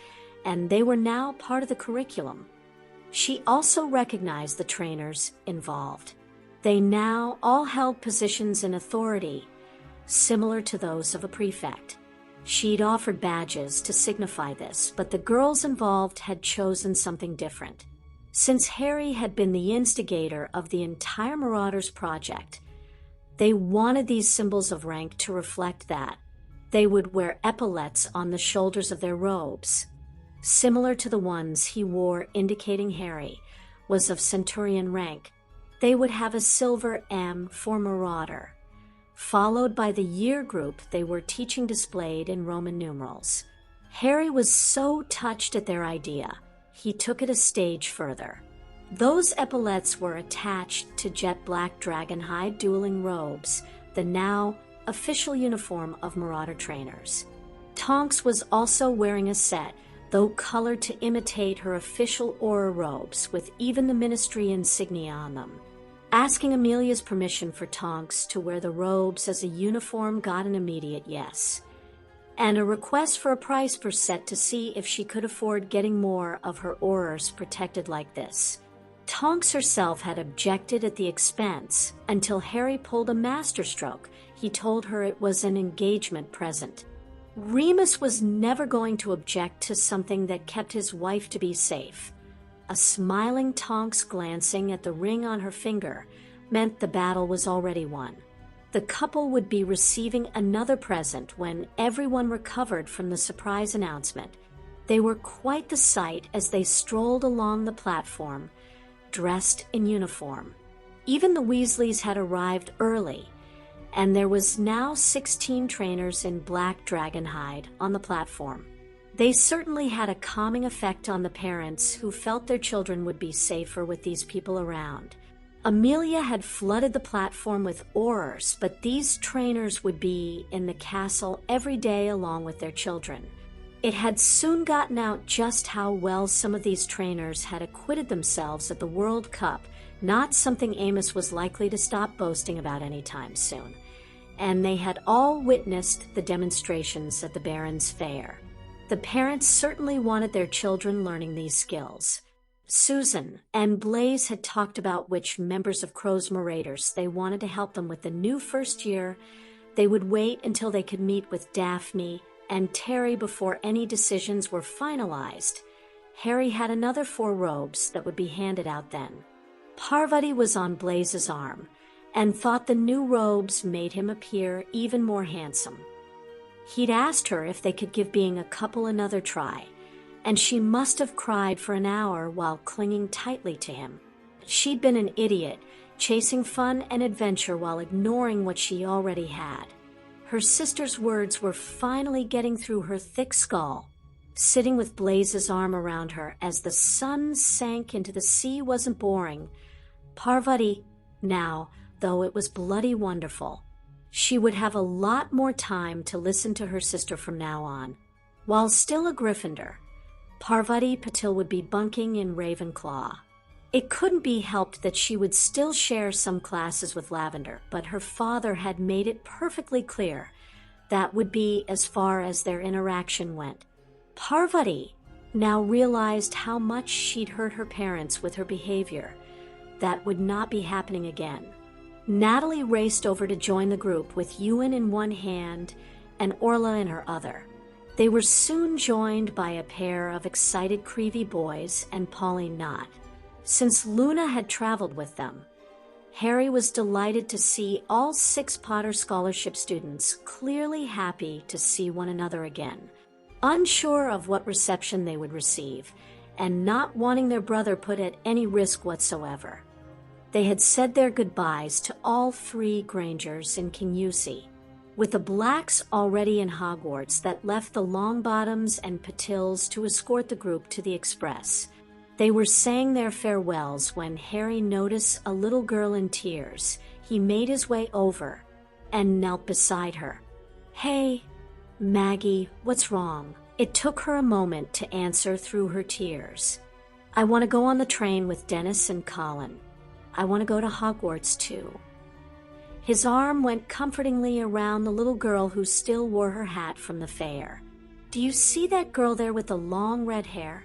Speaker 1: and they were now part of the curriculum. She also recognized the trainers involved. They now all held positions in authority, similar to those of a prefect. She'd offered badges to signify this, but the girls involved had chosen something different. Since Harry had been the instigator of the entire Marauders project, they wanted these symbols of rank to reflect that. They would wear epaulets on the shoulders of their robes, similar to the ones he wore indicating Harry was of Centurion rank. They would have a silver M for Marauder, followed by the year group they were teaching displayed in Roman numerals. Harry was so touched at their idea, he took it a stage further. Those epaulets were attached to jet black dragonhide dueling robes, the now official uniform of Marauder trainers. Tonks was also wearing a set, though colored to imitate her official aura robes, with even the ministry insignia on them. Asking Amelia's permission for Tonks to wear the robes as a uniform got an immediate yes, and a request for a price per set to see if she could afford getting more of her auras protected like this. Tonks herself had objected at the expense until Harry pulled a masterstroke. He told her it was an engagement present. Remus was never going to object to something that kept his wife to be safe. A smiling Tonks glancing at the ring on her finger meant the battle was already won. The couple would be receiving another present when everyone recovered from the surprise announcement. They were quite the sight as they strolled along the platform, dressed in uniform. Even the Weasleys had arrived early, and there was now 16 trainers in black dragon hide on the platform. They certainly had a calming effect on the parents who felt their children would be safer with these people around. Amelia had flooded the platform with auras, but these trainers would be in the castle every day along with their children. It had soon gotten out just how well some of these trainers had acquitted themselves at the World Cup, not something Amos was likely to stop boasting about anytime soon. And they had all witnessed the demonstrations at the Baron's Fair. The parents certainly wanted their children learning these skills. Susan and Blaise had talked about which members of Crow's Marauders they wanted to help them with the new first year. They would wait until they could meet with Daphne and Terry before any decisions were finalized. Harry had another 4 robes that would be handed out then. Parvati was on Blaise's arm and thought the new robes made him appear even more handsome. He'd asked her if they could give being a couple another try, and she must have cried for an hour while clinging tightly to him. She'd been an idiot, chasing fun and adventure while ignoring what she already had. Her sister's words were finally getting through her thick skull. Sitting with Blaise's arm around her as the sun sank into the sea wasn't boring. Parvati, now, though it was bloody wonderful. She would have a lot more time to listen to her sister from now on. While still a Gryffindor, Parvati Patil would be bunking in Ravenclaw. It couldn't be helped that she would still share some classes with Lavender, but her father had made it perfectly clear that would be as far as their interaction went. Parvati now realized how much she'd hurt her parents with her behavior. That would not be happening again. Natalie raced over to join the group with Ewan in one hand and Orla in her other. They were soon joined by a pair of excited Creevy boys and Pauline Knott. Since Luna had traveled with them, Harry was delighted to see all 6 Potter Scholarship students clearly happy to see one another again, unsure of what reception they would receive, and not wanting their brother put at any risk whatsoever. They had said their goodbyes to all 3 Grangers in KUSI, with the Blacks already in Hogwarts that left the Longbottoms and Patils to escort the group to the Express. They were saying their farewells when Harry noticed a little girl in tears. He made his way over and knelt beside her. "Hey, Maggie, what's wrong?" It took her a moment to answer through her tears. "I want to go on the train with Dennis and Colin. I want to go to Hogwarts too." His arm went comfortingly around the little girl who still wore her hat from the fair. "Do you see that girl there with the long red hair?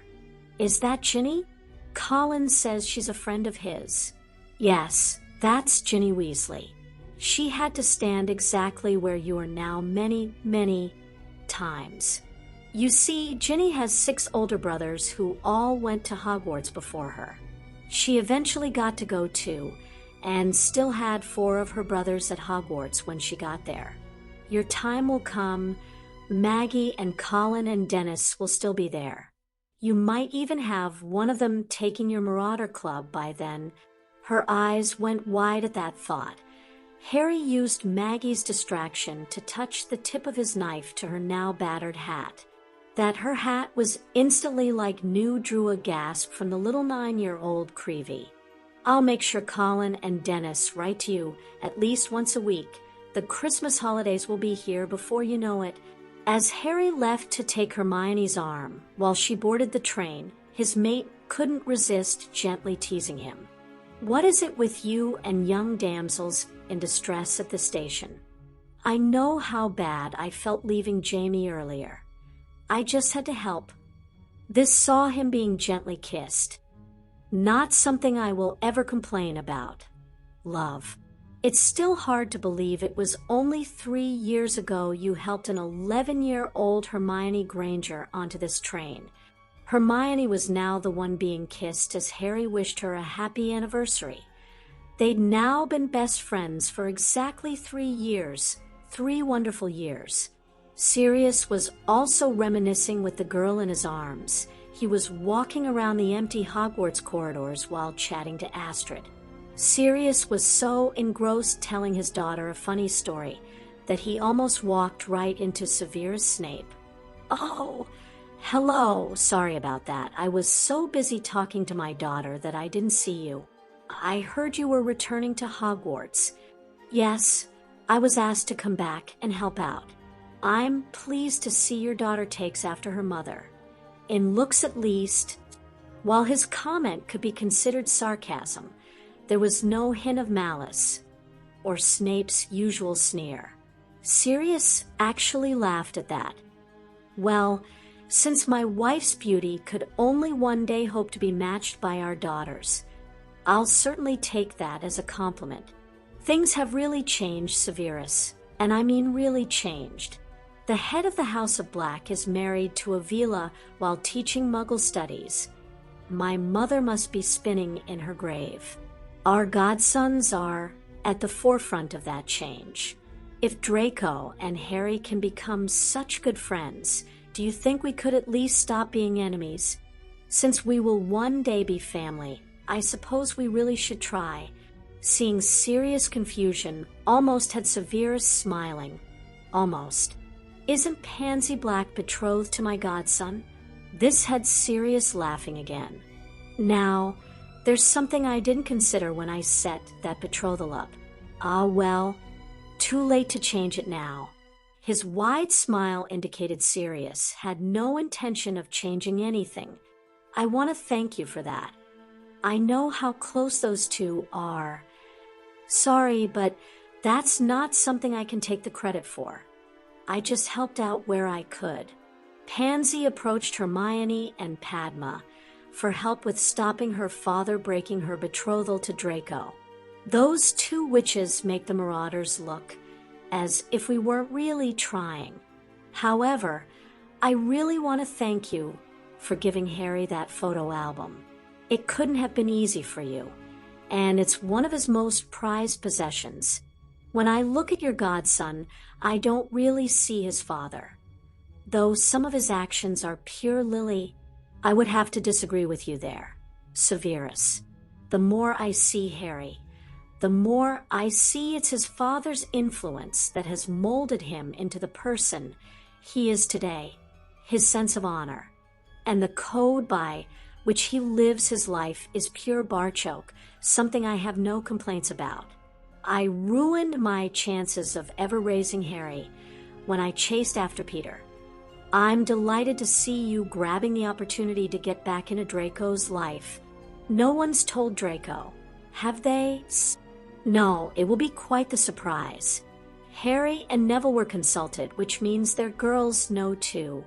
Speaker 1: Is that Ginny? Colin says she's a friend of his." "Yes, that's Ginny Weasley. She had to stand exactly where you are now many, many times. You see, Ginny has 6 older brothers who all went to Hogwarts before her. She eventually got to go too, and still had 4 of her brothers at Hogwarts when she got there. Your time will come. Maggie and Colin and Dennis will still be there. You might even have one of them taking your Marauder Club by then." Her eyes went wide at that thought. Harry used Maggie's distraction to touch the tip of his knife to her now battered hat. That her hat was instantly like new drew a gasp from the little 9-year-old Creevy. "I'll make sure Colin and Dennis write to you at least once a week. The Christmas holidays will be here before you know it." As Harry left to take Hermione's arm while she boarded the train, his mate couldn't resist gently teasing him. "What is it with you and young damsels in distress at the station? I know how bad I felt leaving Jamie earlier. I just had to help." This saw him being gently kissed. "Not something I will ever complain about, love. It's still hard to believe it was only 3 years ago you helped an 11-year-old Hermione Granger onto this train." Hermione was now the one being kissed as Harry wished her a happy anniversary. They'd now been best friends for exactly 3 years, 3 wonderful years. Sirius was also reminiscing with the girl in his arms. He was walking around the empty Hogwarts corridors while chatting to Astrid. Sirius was so engrossed telling his daughter a funny story that he almost walked right into Severus Snape. "Oh, hello. Sorry about that. I was so busy talking to my daughter that I didn't see you. I heard you were returning to Hogwarts." "Yes, I was asked to come back and help out. I'm pleased to see your daughter takes after her mother. In looks at least." While his comment could be considered sarcasm, there was no hint of malice, or Snape's usual sneer. Sirius actually laughed at that. "Well, since my wife's beauty could only one day hope to be matched by our daughter's, I'll certainly take that as a compliment. Things have really changed, Severus, and I mean really changed. The head of the House of Black is married to a Vila while teaching Muggle studies. My mother must be spinning in her grave. Our godsons are at the forefront of that change. If Draco and Harry can become such good friends, do you think we could at least stop being enemies? Since we will one day be family, I suppose we really should try." Seeing Sirius' confusion almost had Severus smiling. "Almost. Isn't Pansy Black betrothed to my godson?" This had Sirius laughing again. "Now, there's something I didn't consider when I set that betrothal up. Ah, well, too late to change it now." His wide smile indicated Sirius had no intention of changing anything. "I want to thank you for that. I know how close those two are. Sorry, but that's not something I can take the credit for. I just helped out where I could." Pansy approached Hermione and Padma for help with stopping her father breaking her betrothal to Draco. Those 2 witches make the Marauders look as if we weren't really trying. However, I really want to thank you for giving Harry that photo album. It couldn't have been easy for you, and it's one of his most prized possessions. When I look at your godson, I don't really see his father. Though some of his actions are pure lily, I would have to disagree with you there, Severus. The more I see Harry, the more I see it's his father's influence that has molded him into the person he is today, his sense of honor, and the code by which he lives his life is pure barchoke, something I have no complaints about. I ruined my chances of ever raising Harry when I chased after Peter. I'm delighted to see you grabbing the opportunity to get back into Draco's life. No one's told Draco, have they? No, it will be quite the surprise. Harry and Neville were consulted, which means their girls know too.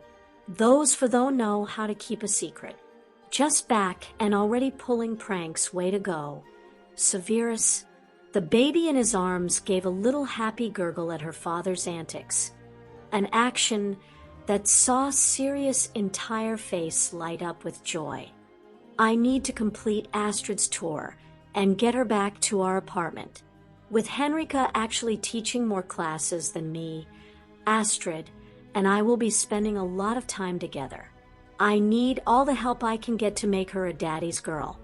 Speaker 1: Those for those know how to keep a secret. Just back and already pulling pranks, way to go. Severus, the baby in his arms gave a little happy gurgle at her father's antics, an action that saw Sirius' entire face light up with joy. I need to complete Astrid's tour and get her back to our apartment. With Henrika actually teaching more classes than me, Astrid and I will be spending a lot of time together. I need all the help I can get to make her a daddy's girl.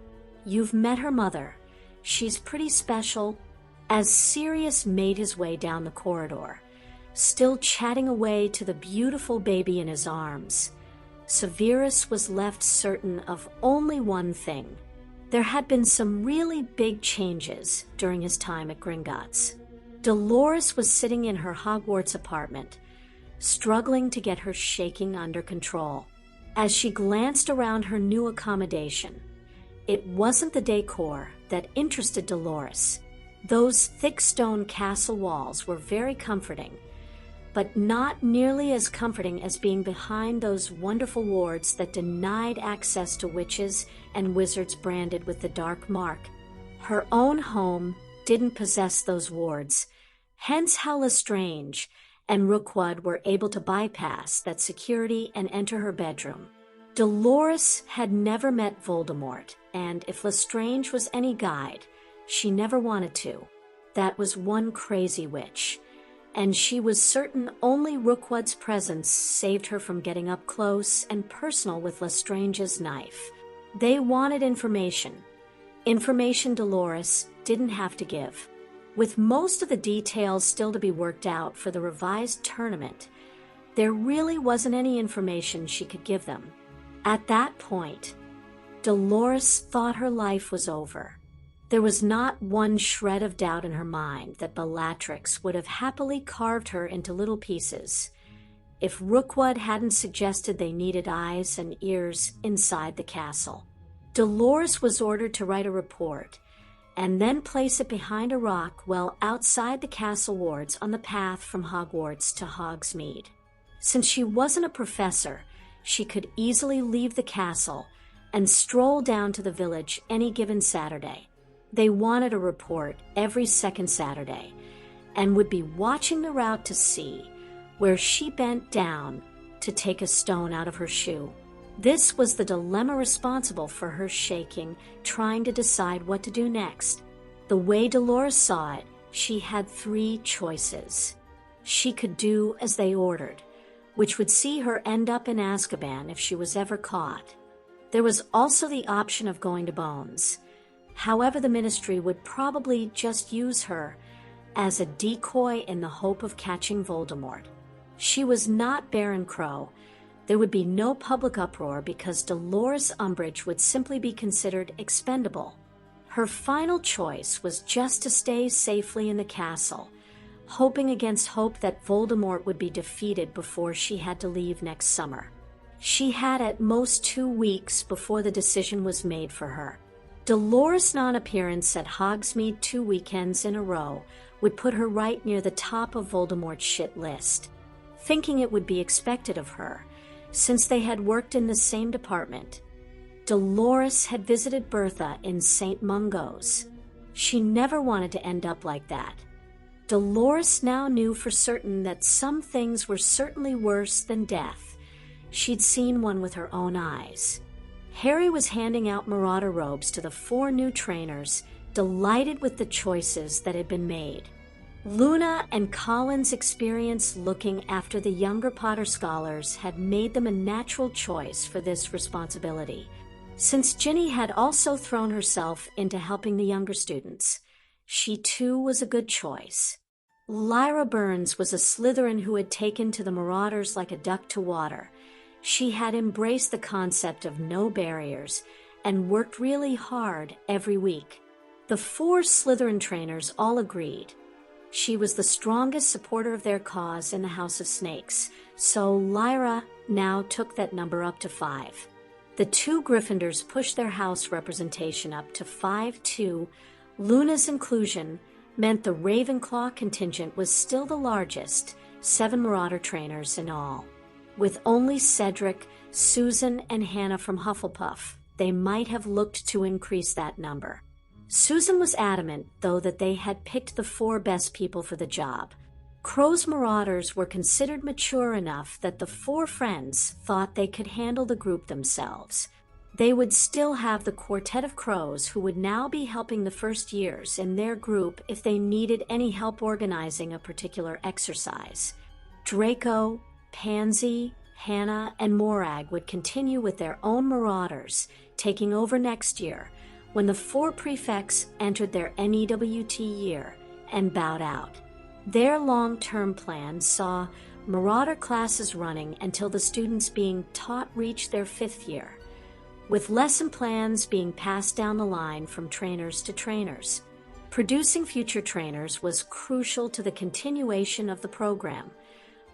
Speaker 1: You've met her mother. She's pretty special. As Sirius made his way down the corridor, still chatting away to the beautiful baby in his arms, Severus was left certain of only one thing. There had been some really big changes during his time at Gringotts. Dolores was sitting in her Hogwarts apartment, struggling to get her shaking under control. As she glanced around her new accommodation, it wasn't the decor that interested Dolores. Those thick stone castle walls were very comforting, but not nearly as comforting as being behind those wonderful wards that denied access to witches and wizards branded with the dark mark. Her own home didn't possess those wards, hence how Lestrange and Rookwood were able to bypass that security and enter her bedroom. Dolores had never met Voldemort, and if Lestrange was any guide, she never wanted to. That was one crazy witch, and she was certain only Rookwood's presence saved her from getting up close and personal with Lestrange's knife. They wanted information. Information Dolores didn't have to give. With most of the details still to be worked out for the revised tournament, there really wasn't any information she could give them. At that point, Dolores thought her life was over. There was not one shred of doubt in her mind that Bellatrix would have happily carved her into little pieces if Rookwood hadn't suggested they needed eyes and ears inside the castle. Dolores was ordered to write a report and then place it behind a rock well outside the castle wards on the path from Hogwarts to Hogsmeade. Since she wasn't a professor, she could easily leave the castle and stroll down to the village any given Saturday. They wanted a report every second Saturday and would be watching the route to see where she bent down to take a stone out of her shoe. This was the dilemma responsible for her shaking, trying to decide what to do next. The way Dolores saw it, she had three choices. She could do as they ordered, which would see her end up in Azkaban if she was ever caught. There was also the option of going to Bones. However, the Ministry would probably just use her as a decoy in the hope of catching Voldemort. She was not Baron Crow. There would be no public uproar because Dolores Umbridge would simply be considered expendable. Her final choice was just to stay safely in the castle, hoping against hope that Voldemort would be defeated before she had to leave next summer. She had at most 2 weeks before the decision was made for her. Dolores' non-appearance at Hogsmeade 2 weekends in a row would put her right near the top of Voldemort's shit list. Thinking it would be expected of her, since they had worked in the same department, Dolores had visited Bertha in St. Mungo's. She never wanted to end up like that. Dolores now knew for certain that some things were certainly worse than death. She'd seen one with her own eyes. Harry was handing out marauder robes to the 4 new trainers, delighted with the choices that had been made. Luna and Colin's experience looking after the younger Potter scholars had made them a natural choice for this responsibility. Since Ginny had also thrown herself into helping the younger students, she too was a good choice. Lyra Burns was a Slytherin who had taken to the marauders like a duck to water. She had embraced the concept of no barriers and worked really hard every week. The 4 Slytherin trainers all agreed. She was the strongest supporter of their cause in the House of Snakes, so Lyra now took that number up to 5. The 2 Gryffindors pushed their house representation up to 5-2. Luna's inclusion meant the Ravenclaw contingent was still the largest, 7 Marauder trainers in all. With only Cedric, Susan, and Hannah from Hufflepuff, they might have looked to increase that number. Susan was adamant, though, that they had picked the 4 best people for the job. Crow's Marauders were considered mature enough that the 4 friends thought they could handle the group themselves. They would still have the quartet of Crows who would now be helping the first years in their group if they needed any help organizing a particular exercise. Draco, Pansy, Hannah, and Morag would continue with their own Marauders, taking over next year, when the 4 prefects entered their NEWT year and bowed out. Their long-term plan saw Marauder classes running until the students being taught reached their 5th year, with lesson plans being passed down the line from trainers to trainers. Producing future trainers was crucial to the continuation of the program,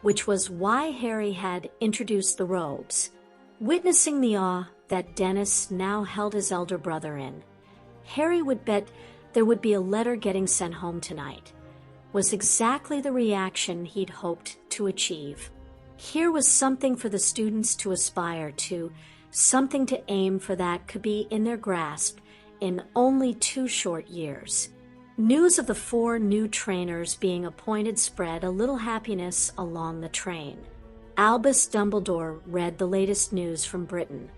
Speaker 1: which was why Harry had introduced the robes. Witnessing the awe that Dennis now held his elder brother in, Harry would bet there would be a letter getting sent home tonight, was exactly the reaction he'd hoped to achieve. Here was something for the students to aspire to, something to aim for that could be in their grasp in only 2 short years. News of the 4 new trainers being appointed spread a little happiness along the train. Albus Dumbledore read the latest news from Britain,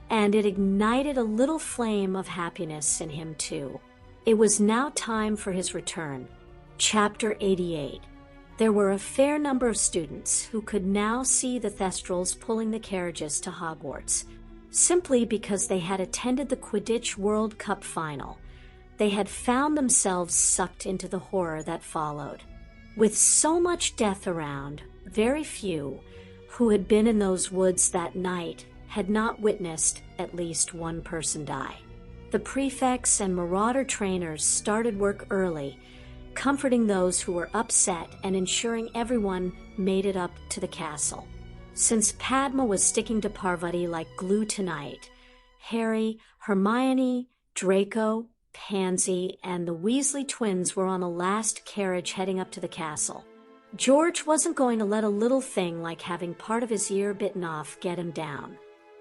Speaker 1: and it ignited a little flame of happiness in him too. It was now time for his return. Chapter 88. There were a fair number of students who could now see the Thestrals pulling the carriages to Hogwarts, simply because they had attended the Quidditch World Cup final. They had found themselves sucked into the horror that followed. With so much death around, very few who had been in those woods that night had not witnessed at least one person die. The prefects and marauder trainers started work early, comforting those who were upset and ensuring everyone made it up to the castle. Since Padma was sticking to Parvati like glue tonight, Harry, Hermione, Draco, Pansy, and the Weasley twins were on the last carriage heading up to the castle. George wasn't going to let a little thing like having part of his ear bitten off get him down.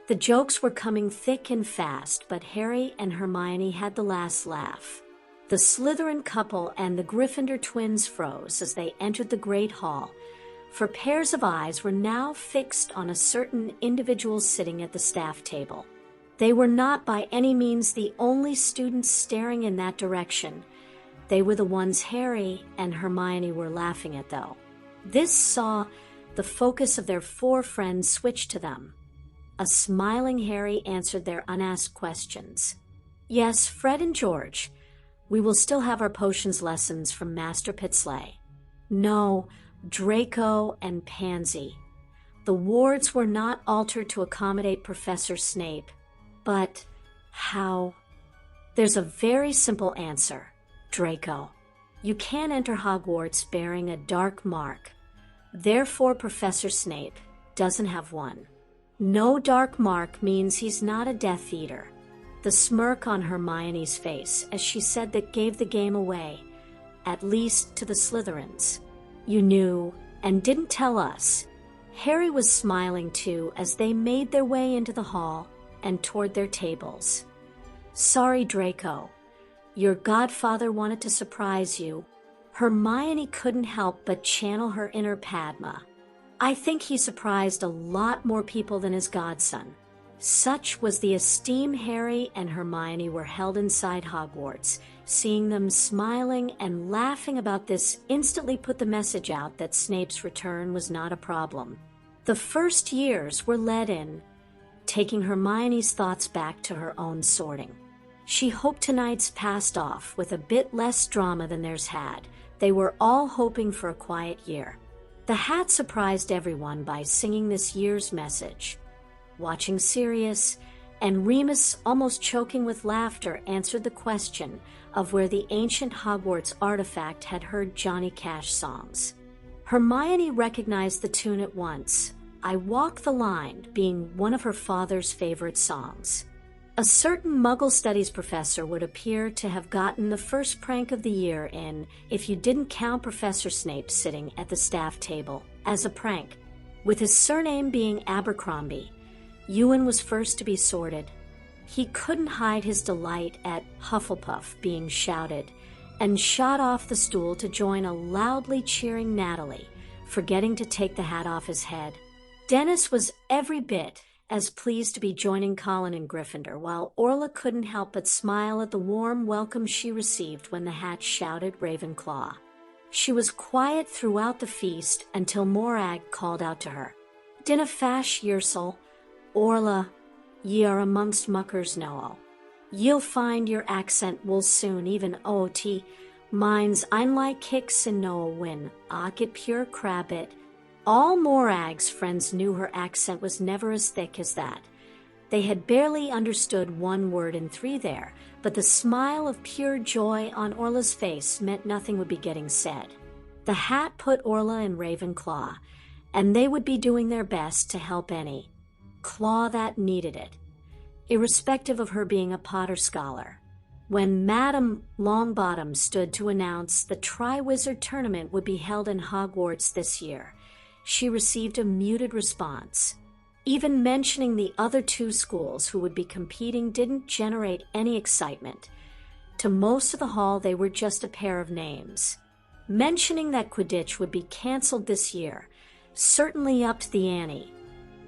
Speaker 1: The jokes were coming thick and fast, but Harry and Hermione had the last laugh. The Slytherin couple and the Gryffindor twins froze as they entered the Great Hall, for pairs of eyes were now fixed on a certain individual sitting at the staff table. They were not by any means the only students staring in that direction. They were the ones Harry and Hermione were laughing at, though. This saw the focus of their 4 friends switch to them. A smiling Harry answered their unasked questions. Yes, Fred and George. We will still have our potions lessons from Master Pitsley. No, Draco and Pansy. The wards were not altered to accommodate Professor Snape. But how? There's a very simple answer. Draco. You can't enter Hogwarts bearing a dark mark. Therefore, Professor Snape doesn't have one. No dark mark means he's not a Death Eater. The smirk on Hermione's face as she said that gave the game away, at least to the Slytherins. You knew and didn't tell us. Harry was smiling too as they made their way into the hall and toward their tables. Sorry, Draco. Your godfather wanted to surprise you. Hermione couldn't help but channel her inner Padma. I think he surprised a lot more people than his godson. Such was the esteem Harry and Hermione were held inside Hogwarts. Seeing them smiling and laughing about this instantly put the message out that Snape's return was not a problem. The first years were led in, taking Hermione's thoughts back to her own sorting. She hoped tonight's passed off with a bit less drama than theirs had. They were all hoping for a quiet year. The hat surprised everyone by singing this year's message. Watching Sirius, and Remus, almost choking with laughter, answered the question of where the ancient Hogwarts artifact had heard Johnny Cash songs. Hermione recognized the tune at once, I Walk the Line being one of her father's favorite songs. A certain Muggle Studies professor would appear to have gotten the first prank of the year in, if you didn't count Professor Snape sitting at the staff table, as a prank. With his surname being Abercrombie, Ewan was first to be sorted. He couldn't hide his delight at Hufflepuff being shouted, and shot off the stool to join a loudly cheering Natalie, forgetting to take the hat off his head. Dennis was every bit as pleased to be joining Colin in Gryffindor, while Orla couldn't help but smile at the warm welcome she received when the hat shouted Ravenclaw. She was quiet throughout the feast until Morag called out to her, Dinna fash, Yersel. Orla, ye are amongst muckers now. Ye'll find your accent will soon, even O.T. Mine's I'm like kicks and no a win. Ah, get pure crabbit. All Morag's friends knew her accent was never as thick as that. They had barely understood one word in 3 there, but the smile of pure joy on Orla's face meant nothing would be getting said. The hat put Orla in Ravenclaw, and they would be doing their best to help any claw that needed it, irrespective of her being a Potter scholar. When Madame Longbottom stood to announce the Triwizard Tournament would be held in Hogwarts this year, she received a muted response. Even mentioning the other two schools who would be competing didn't generate any excitement. To most of the hall, they were just a pair of names. Mentioning that Quidditch would be canceled this year certainly upped the ante,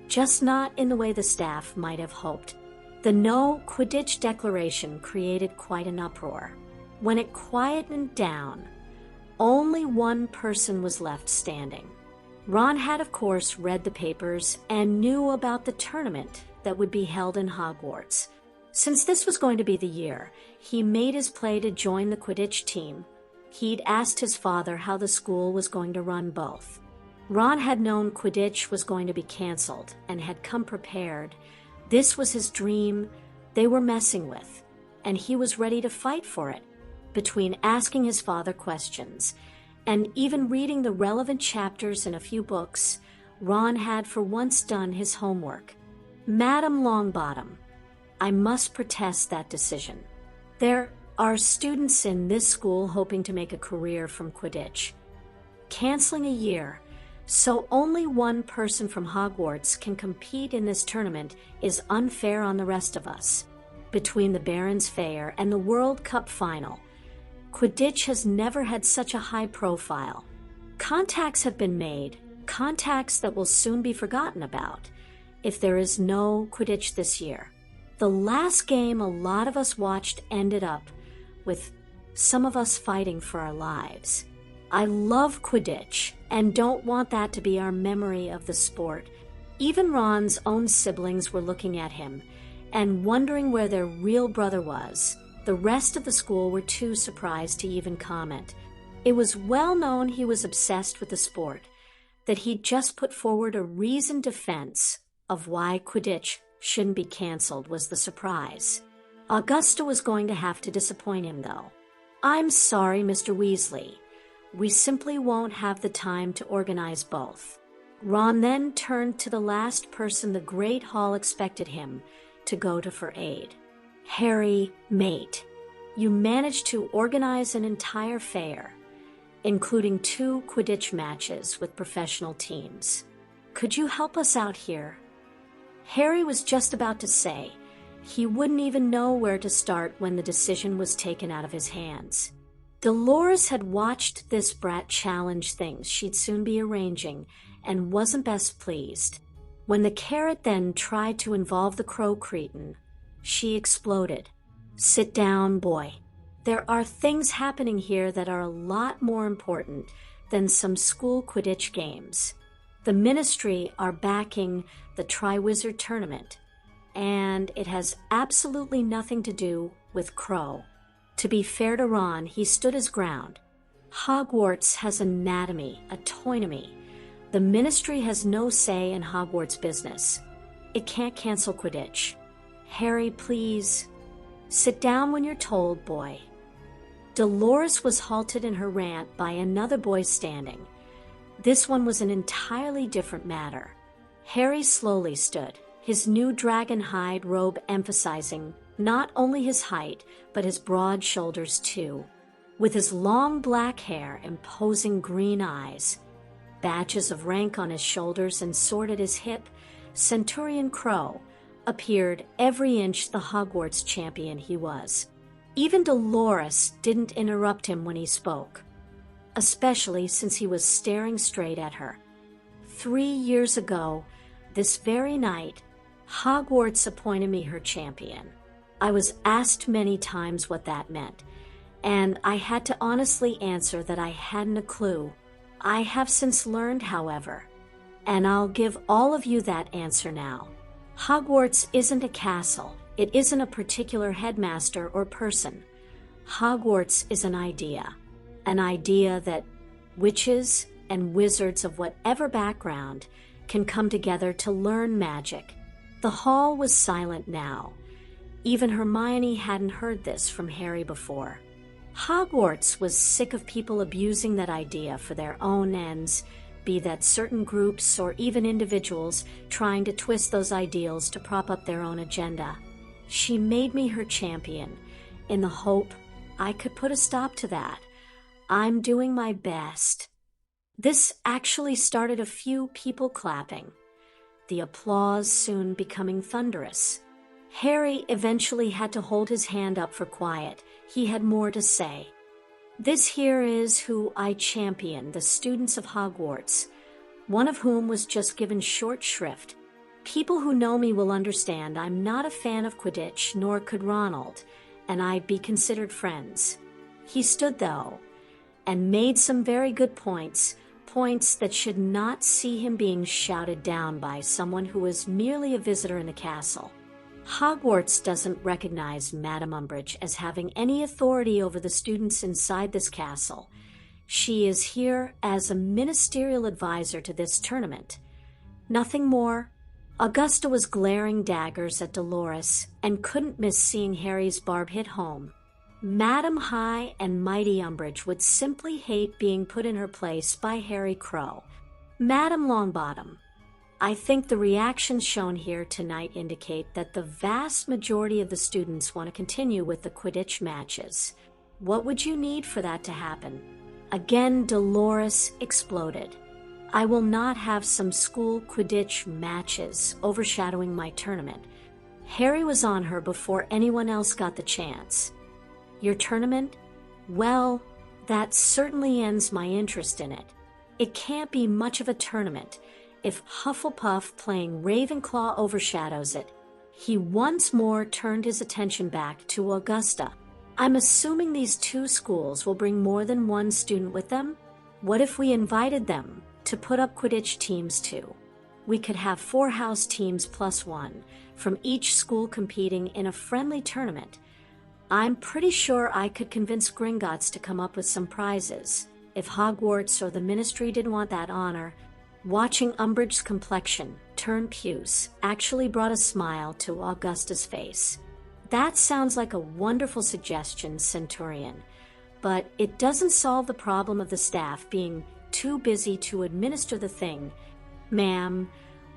Speaker 1: just not in the way the staff might have hoped. The no Quidditch declaration created quite an uproar. When it quietened down, only one person was left standing. Ron had, of course, read the papers and knew about the tournament that would be held in Hogwarts. Since this was going to be the year, he made his play to join the Quidditch team. He'd asked his father how the school was going to run both. Ron had known Quidditch was going to be canceled and had come prepared. This was his dream they were messing with, and he was ready to fight for it. Between asking his father questions and even reading the relevant chapters in a few books, Ron had for once done his homework. Madame Longbottom, I must protest that decision. There are students in this school hoping to make a career from Quidditch. Canceling a year so only one person from Hogwarts can compete in this tournament is unfair on the rest of us. Between the Baron's Fair and the World Cup final, Quidditch has never had such a high profile. Contacts have been made, contacts that will soon be forgotten about if there is no Quidditch this year. The last game a lot of us watched ended up with some of us fighting for our lives. I love Quidditch and don't want that to be our memory of the sport. Even Ron's own siblings were looking at him and wondering where their real brother was. The rest of the school were too surprised to even comment. It was well known he was obsessed with the sport, that he'd just put forward a reasoned defense of why Quidditch shouldn't be canceled was the surprise. Augusta was going to have to disappoint him, though. I'm sorry, Mr. Weasley. We simply won't have the time to organize both. Ron then turned to the last person the Great Hall expected him to go to for aid. Harry, mate, you managed to organize an entire fair, including 2 Quidditch matches with professional teams. Could you help us out here? Harry was just about to say he wouldn't even know where to start when the decision was taken out of his hands. Dolores had watched this brat challenge things she'd soon be arranging and wasn't best pleased. When the carrot then tried to involve the crow cretin, she exploded. Sit down, boy. There are things happening here that are a lot more important than some school Quidditch games. The Ministry are backing the Triwizard Tournament, and it has absolutely nothing to do with Crow. To be fair to Ron, he stood his ground. Hogwarts has anatomy, autonomy. The Ministry has no say in Hogwarts business. It can't cancel Quidditch. Harry, please. Sit down when you're told, boy. Dolores was halted in her rant by another boy standing. This one was an entirely different matter. Harry slowly stood, his new dragon hide robe emphasizing not only his height, but his broad shoulders too. With his long black hair, imposing green eyes, badges of rank on his shoulders and sword at his hip, Centurion Crow appeared every inch the Hogwarts champion he was. Even Dolores didn't interrupt him when he spoke, especially since he was staring straight at her. 3 years ago, this very night, Hogwarts appointed me her champion. I was asked many times what that meant, and I had to honestly answer that I hadn't a clue. I have since learned, however, and I'll give all of you that answer now. Hogwarts isn't a castle. It isn't a particular headmaster or person. Hogwarts is an idea that witches and wizards of whatever background can come together to learn magic. The hall was silent now. Even Hermione hadn't heard this from Harry before. Hogwarts was sick of people abusing that idea for their own ends, be that certain groups or even individuals trying to twist those ideals to prop up their own agenda. She made me her champion, in the hope I could put a stop to that. I'm doing my best. This actually started a few people clapping, the applause soon becoming thunderous. Harry eventually had to hold his hand up for quiet. He had more to say. This here is who I champion, the students of Hogwarts, one of whom was just given short shrift. People who know me will understand I'm not a fan of Quidditch, nor could Ronald, and I'd be considered friends. He stood, though, and made some very good points that should not see him being shouted down by someone who is merely a visitor in the castle. Hogwarts doesn't recognize Madame Umbridge as having any authority over the students inside this castle. She is here as a ministerial advisor to this tournament. Nothing more. Augusta was glaring daggers at Dolores and couldn't miss seeing Harry's barb hit home. Madame High and Mighty Umbridge would simply hate being put in her place by Harry Crow. Madame Longbottom, I think the reactions shown here tonight indicate that the vast majority of the students want to continue with the Quidditch matches. What would you need for that to happen? Again, Dolores exploded. I will not have some school Quidditch matches overshadowing my tournament. Harry was on her before anyone else got the chance. Your tournament? Well, that certainly ends my interest in it. It can't be much of a tournament if Hufflepuff playing Ravenclaw overshadows it. He once more turned his attention back to Augusta. I'm assuming these two schools will bring more than one student with them? What if we invited them to put up Quidditch teams too? We could have 4 house teams plus 1 from each school competing in a friendly tournament. I'm pretty sure I could convince Gringotts to come up with some prizes. If Hogwarts or the Ministry didn't want that honor, watching Umbridge's complexion turn puce actually brought a smile to Augusta's face. That sounds like a wonderful suggestion, Centurion, but it doesn't solve the problem of the staff being too busy to administer the thing. Ma'am,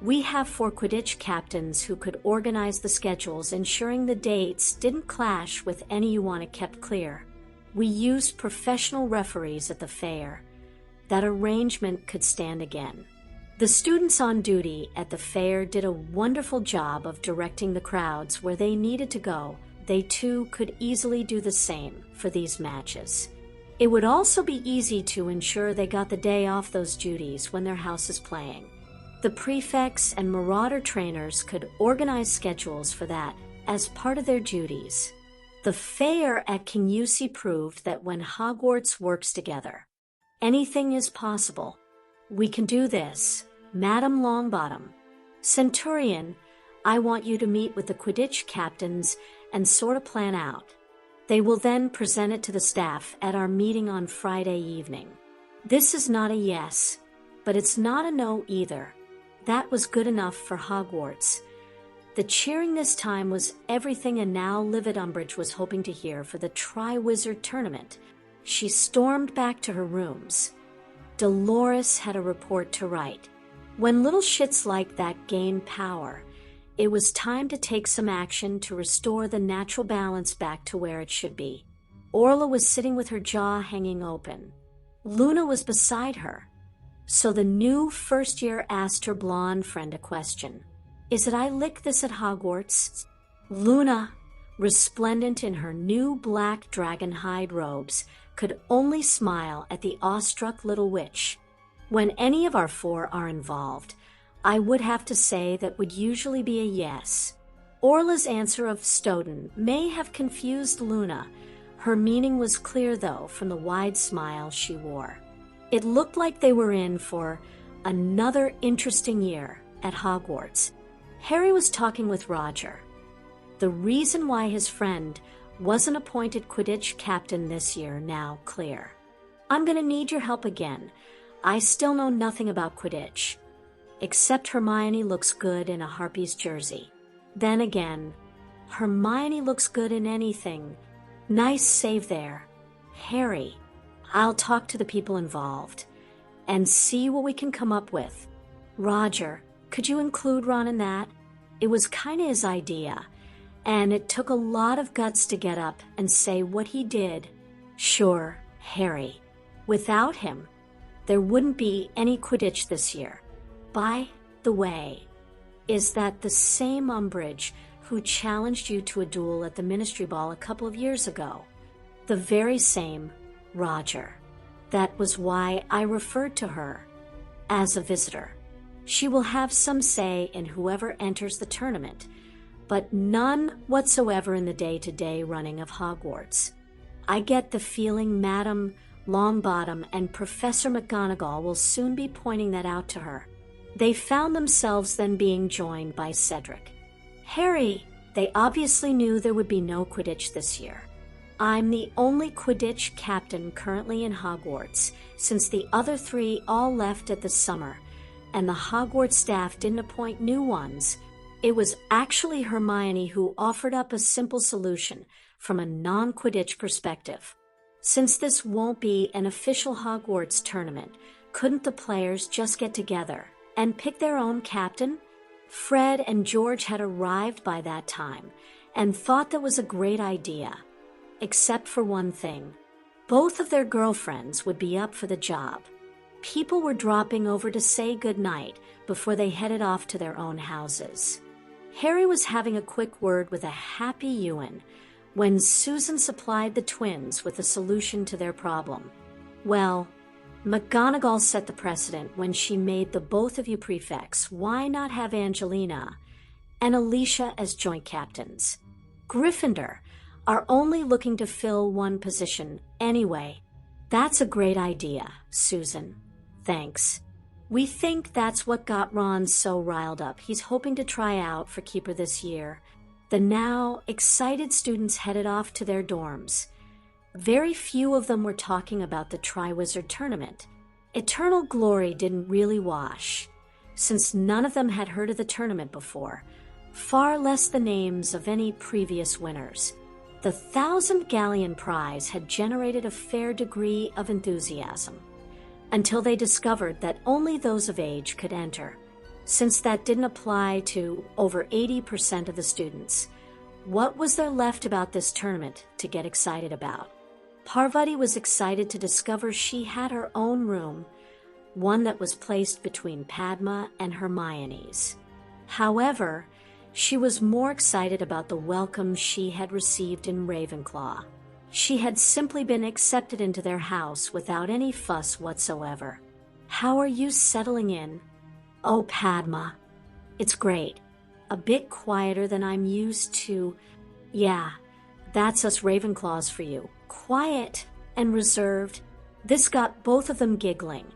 Speaker 1: we have 4 Quidditch captains who could organize the schedules, ensuring the dates didn't clash with any you wanted kept clear. We used professional referees at the fair. That arrangement could stand again. The students on duty at the fair did a wonderful job of directing the crowds where they needed to go. They too could easily do the same for these matches. It would also be easy to ensure they got the day off those duties when their house is playing. The prefects and marauder trainers could organize schedules for that as part of their duties. The fair at KUSI proved that when Hogwarts works together, anything is possible. We can do this. Madame Longbottom. Centurion, I want you to meet with the Quidditch captains and sort of plan out. They will then present it to the staff at our meeting on Friday evening. This is not a yes, but it's not a no either. That was good enough for Hogwarts. The cheering this time was everything a now livid Umbridge was hoping to hear for the Triwizard Tournament. She stormed back to her rooms. Dolores had a report to write. When little shits like that gain power, it was time to take some action to restore the natural balance back to where it should be. Orla was sitting with her jaw hanging open. Luna was beside her. So the new first year asked her blonde friend a question. Is it I lick this at Hogwarts? Luna, resplendent in her new black dragon hide robes, could only smile at the awestruck little witch. When any of our 4 are involved, I would have to say that would usually be a yes. Orla's answer of Stoughton may have confused Luna. Her meaning was clear, though, from the wide smile she wore. It looked like they were in for another interesting year at Hogwarts. Harry was talking with Roger. The reason why his friend wasn't appointed Quidditch captain this year now clear. I'm going to need your help again. I still know nothing about Quidditch, except Hermione looks good in a Harpies jersey. Then again, Hermione looks good in anything. Nice save there. Harry, I'll talk to the people involved. and see what we can come up with. Roger, could you include Ron in that? It was kinda his idea, and it took a lot of guts to get up and say what he did. Sure, Harry. Without him, there wouldn't be any Quidditch this year. By the way, is that the same Umbridge who challenged you to a duel at the Ministry Ball a couple of years ago? The very same Roger. That was why I referred to her as a visitor. She will have some say in whoever enters the tournament, but none whatsoever in the day-to-day running of Hogwarts. I get the feeling Madame Longbottom and Professor McGonagall will soon be pointing that out to her. They found themselves then being joined by Cedric. Harry, they obviously knew there would be no Quidditch this year. I'm the only Quidditch captain currently in Hogwarts, since the other three all left at the summer, and the Hogwarts staff didn't appoint new ones. It was actually Hermione who offered up a simple solution from a non-Quidditch perspective. Since this won't be an official Hogwarts tournament, couldn't the players just get together and pick their own captain? Fred and George had arrived by that time and thought that was a great idea. Except for one thing. Both of their girlfriends would be up for the job. People were dropping over to say goodnight before they headed off to their own houses. Harry was having a quick word with a happy Ewan when Susan supplied the twins with a solution to their problem. Well, McGonagall set the precedent when she made the both of you prefects. Why not have Angelina and Alicia as joint captains? Gryffindor are only looking to fill one position anyway. That's a great idea, Susan. Thanks. We think that's what got Ron so riled up. He's hoping to try out for keeper this year. The now excited students headed off to their dorms. Very few of them were talking about the Triwizard Tournament. Eternal Glory didn't really wash, since none of them had heard of the tournament before, far less the names of any previous winners. The 1,000 Galleon prize had generated a fair degree of enthusiasm, until they discovered that only those of age could enter. Since that didn't apply to over 80% of the students, what was there left about this tournament to get excited about? Parvati was excited to discover she had her own room, one that was placed between Padma and Hermione's. However, she was more excited about the welcome she had received in Ravenclaw. She had simply been accepted into their house without any fuss whatsoever. How are you settling in? Oh, Padma, it's great. A bit quieter than I'm used to. Yeah, that's us Ravenclaws for you. Quiet and reserved. This got both of them giggling.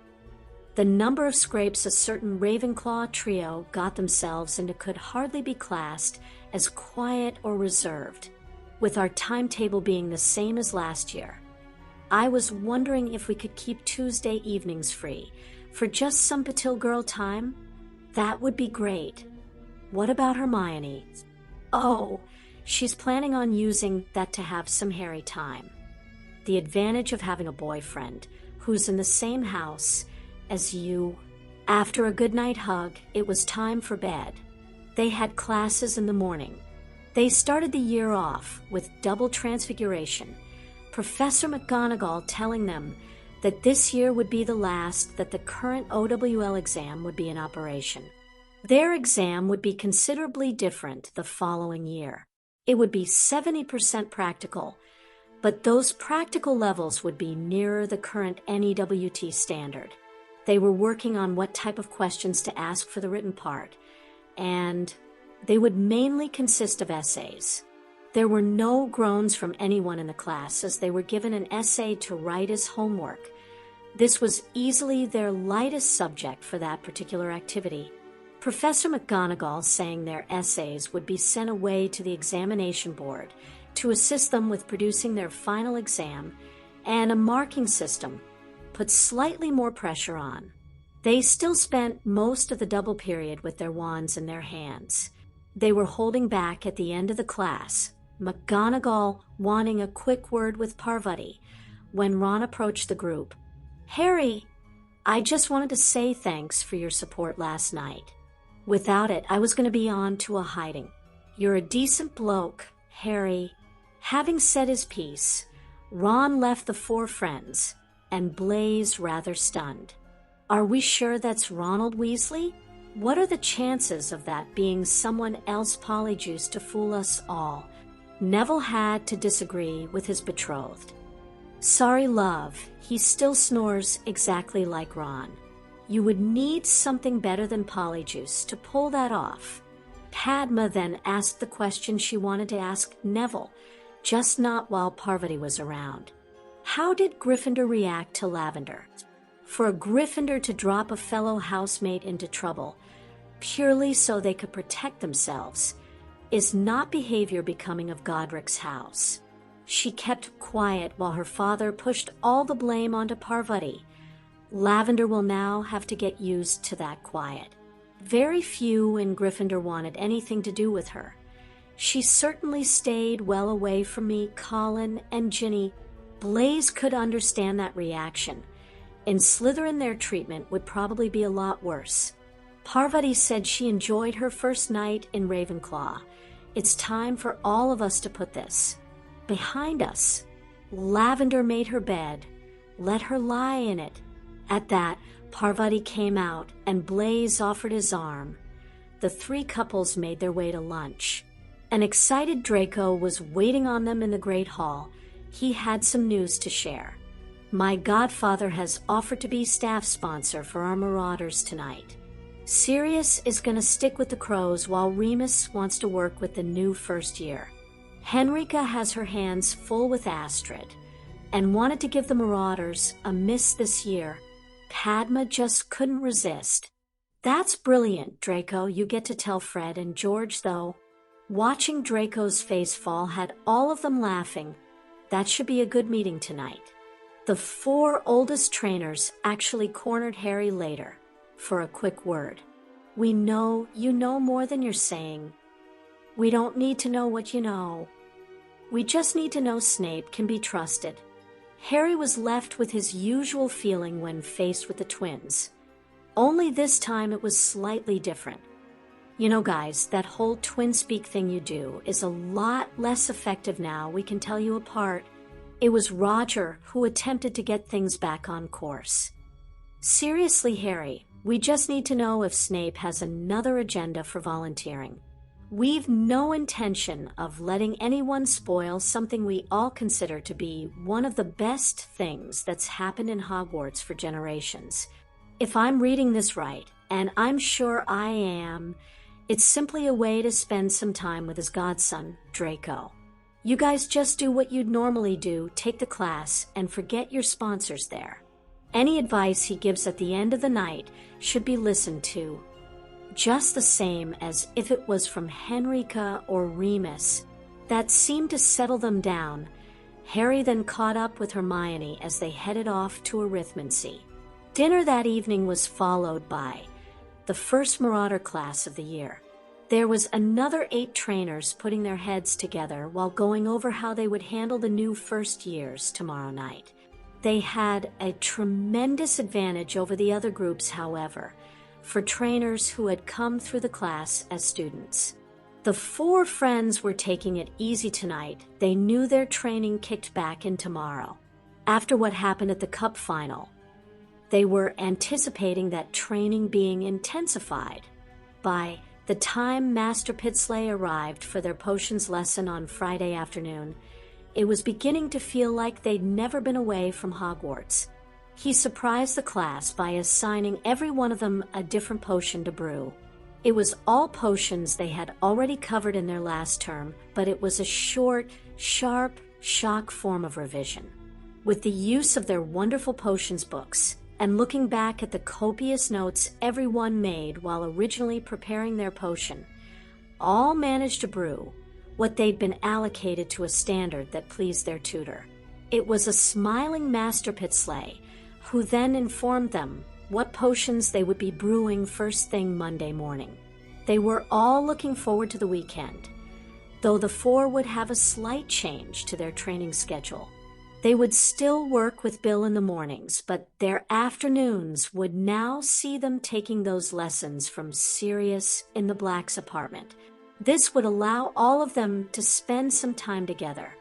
Speaker 1: The number of scrapes a certain Ravenclaw trio got themselves into could hardly be classed as quiet or reserved, with our timetable being the same as last year. I was wondering if we could keep Tuesday evenings free for just some Patil girl time. That would be great. What about Hermione? Oh, she's planning on using that to have some Harry time. The advantage of having a boyfriend who's in the same house as you. After a goodnight hug, it was time for bed. They had classes in the morning. They started the year off with double transfiguration, Professor McGonagall telling them that this year would be the last that the current OWL exam would be in operation. Their exam would be considerably different the following year. It would be 70% practical, but those practical levels would be nearer the current NEWT standard. They were working on what type of questions to ask for the written part, and they would mainly consist of essays. There were no groans from anyone in the class as they were given an essay to write as homework. This was easily their lightest subject for that particular activity. Professor McGonagall saying their essays would be sent away to the examination board to assist them with producing their final exam, and a marking system put slightly more pressure on. They still spent most of the double period with their wands in their hands. They were holding back at the end of the class, McGonagall wanting a quick word with Parvati, when Ron approached the group. Harry, I just wanted to say thanks for your support last night. Without it, I was going to be on to a hiding. You're a decent bloke, Harry." Having said his piece, Ron left the four friends, and Blaise rather stunned. "Are we sure that's Ronald Weasley? What are the chances of that being someone else polyjuiced to fool us all?" Neville had to disagree with his betrothed. "Sorry, love, he still snores exactly like Ron. You would need something better than polyjuice to pull that off." Padma then asked the question she wanted to ask Neville, just not while Parvati was around. How did Gryffindor react to Lavender? For a Gryffindor to drop a fellow housemate into trouble, purely so they could protect themselves, is not behavior becoming of Godric's house. She kept quiet while her father pushed all the blame onto Parvati. Lavender will now have to get used to that quiet. Very few in Gryffindor wanted anything to do with her. She certainly stayed well away from me, Colin, and Ginny. Blaise could understand that reaction. In Slytherin, their treatment would probably be a lot worse. Parvati said she enjoyed her first night in Ravenclaw. It's time for all of us to put this behind us. Lavender made her bed. Let her lie in it. At that, Parvati came out and Blaise offered his arm. The three couples made their way to lunch. An excited Draco was waiting on them in the Great Hall. He had some news to share. "My godfather has offered to be staff sponsor for our Marauders tonight. Sirius is going to stick with the Crows while Remus wants to work with the new first year. Henrika has her hands full with Astrid and wanted to give the Marauders a miss this year. Padma just couldn't resist." "That's brilliant, Draco. You get to tell Fred and George, though." Watching Draco's face fall had all of them laughing. That should be a good meeting tonight. The four oldest trainers actually cornered Harry later for a quick word. "We know you know more than you're saying. We don't need to know what you know. We just need to know Snape can be trusted." Harry was left with his usual feeling when faced with the twins. Only this time it was slightly different. "You know, guys, that whole twin speak thing you do is a lot less effective now. We can tell you apart. It was Roger who attempted to get things back on course." "Seriously, Harry, we just need to know if Snape has another agenda for volunteering. We've no intention of letting anyone spoil something we all consider to be one of the best things that's happened in Hogwarts for generations. If I'm reading this right, and I'm sure I am, it's simply a way to spend some time with his godson, Draco. You guys just do what you'd normally do, take the class, and forget your sponsors there. Any advice he gives at the end of the night should be listened to, just the same as if it was from Henrika or Remus." That seemed to settle them down. Harry then caught up with Hermione as they headed off to arithmancy. Dinner that evening was followed by the first Marauder class of the year. There was another 8 trainers putting their heads together while going over how they would handle the new first years tomorrow night. They had a tremendous advantage over the other groups, however, for trainers who had come through the class as students. The 4 friends were taking it easy tonight. They knew their training kicked back in tomorrow. After what happened at the Cup final, they were anticipating that training being intensified. By the time Master Pitsley arrived for their potions lesson on Friday afternoon, it was beginning to feel like they'd never been away from Hogwarts. He surprised the class by assigning every one of them a different potion to brew. It was all potions they had already covered in their last term, but it was a short, sharp, shock form of revision. With the use of their wonderful potions books, and looking back at the copious notes everyone made while originally preparing their potion, all managed to brew what they'd been allocated to a standard that pleased their tutor. It was a smiling Master Pitsley who then informed them what potions they would be brewing first thing Monday morning. They were all looking forward to the weekend, though the 4 would have a slight change to their training schedule. They would still work with Bill in the mornings, but their afternoons would now see them taking those lessons from Sirius in the Black's apartment. This would allow all of them to spend some time together,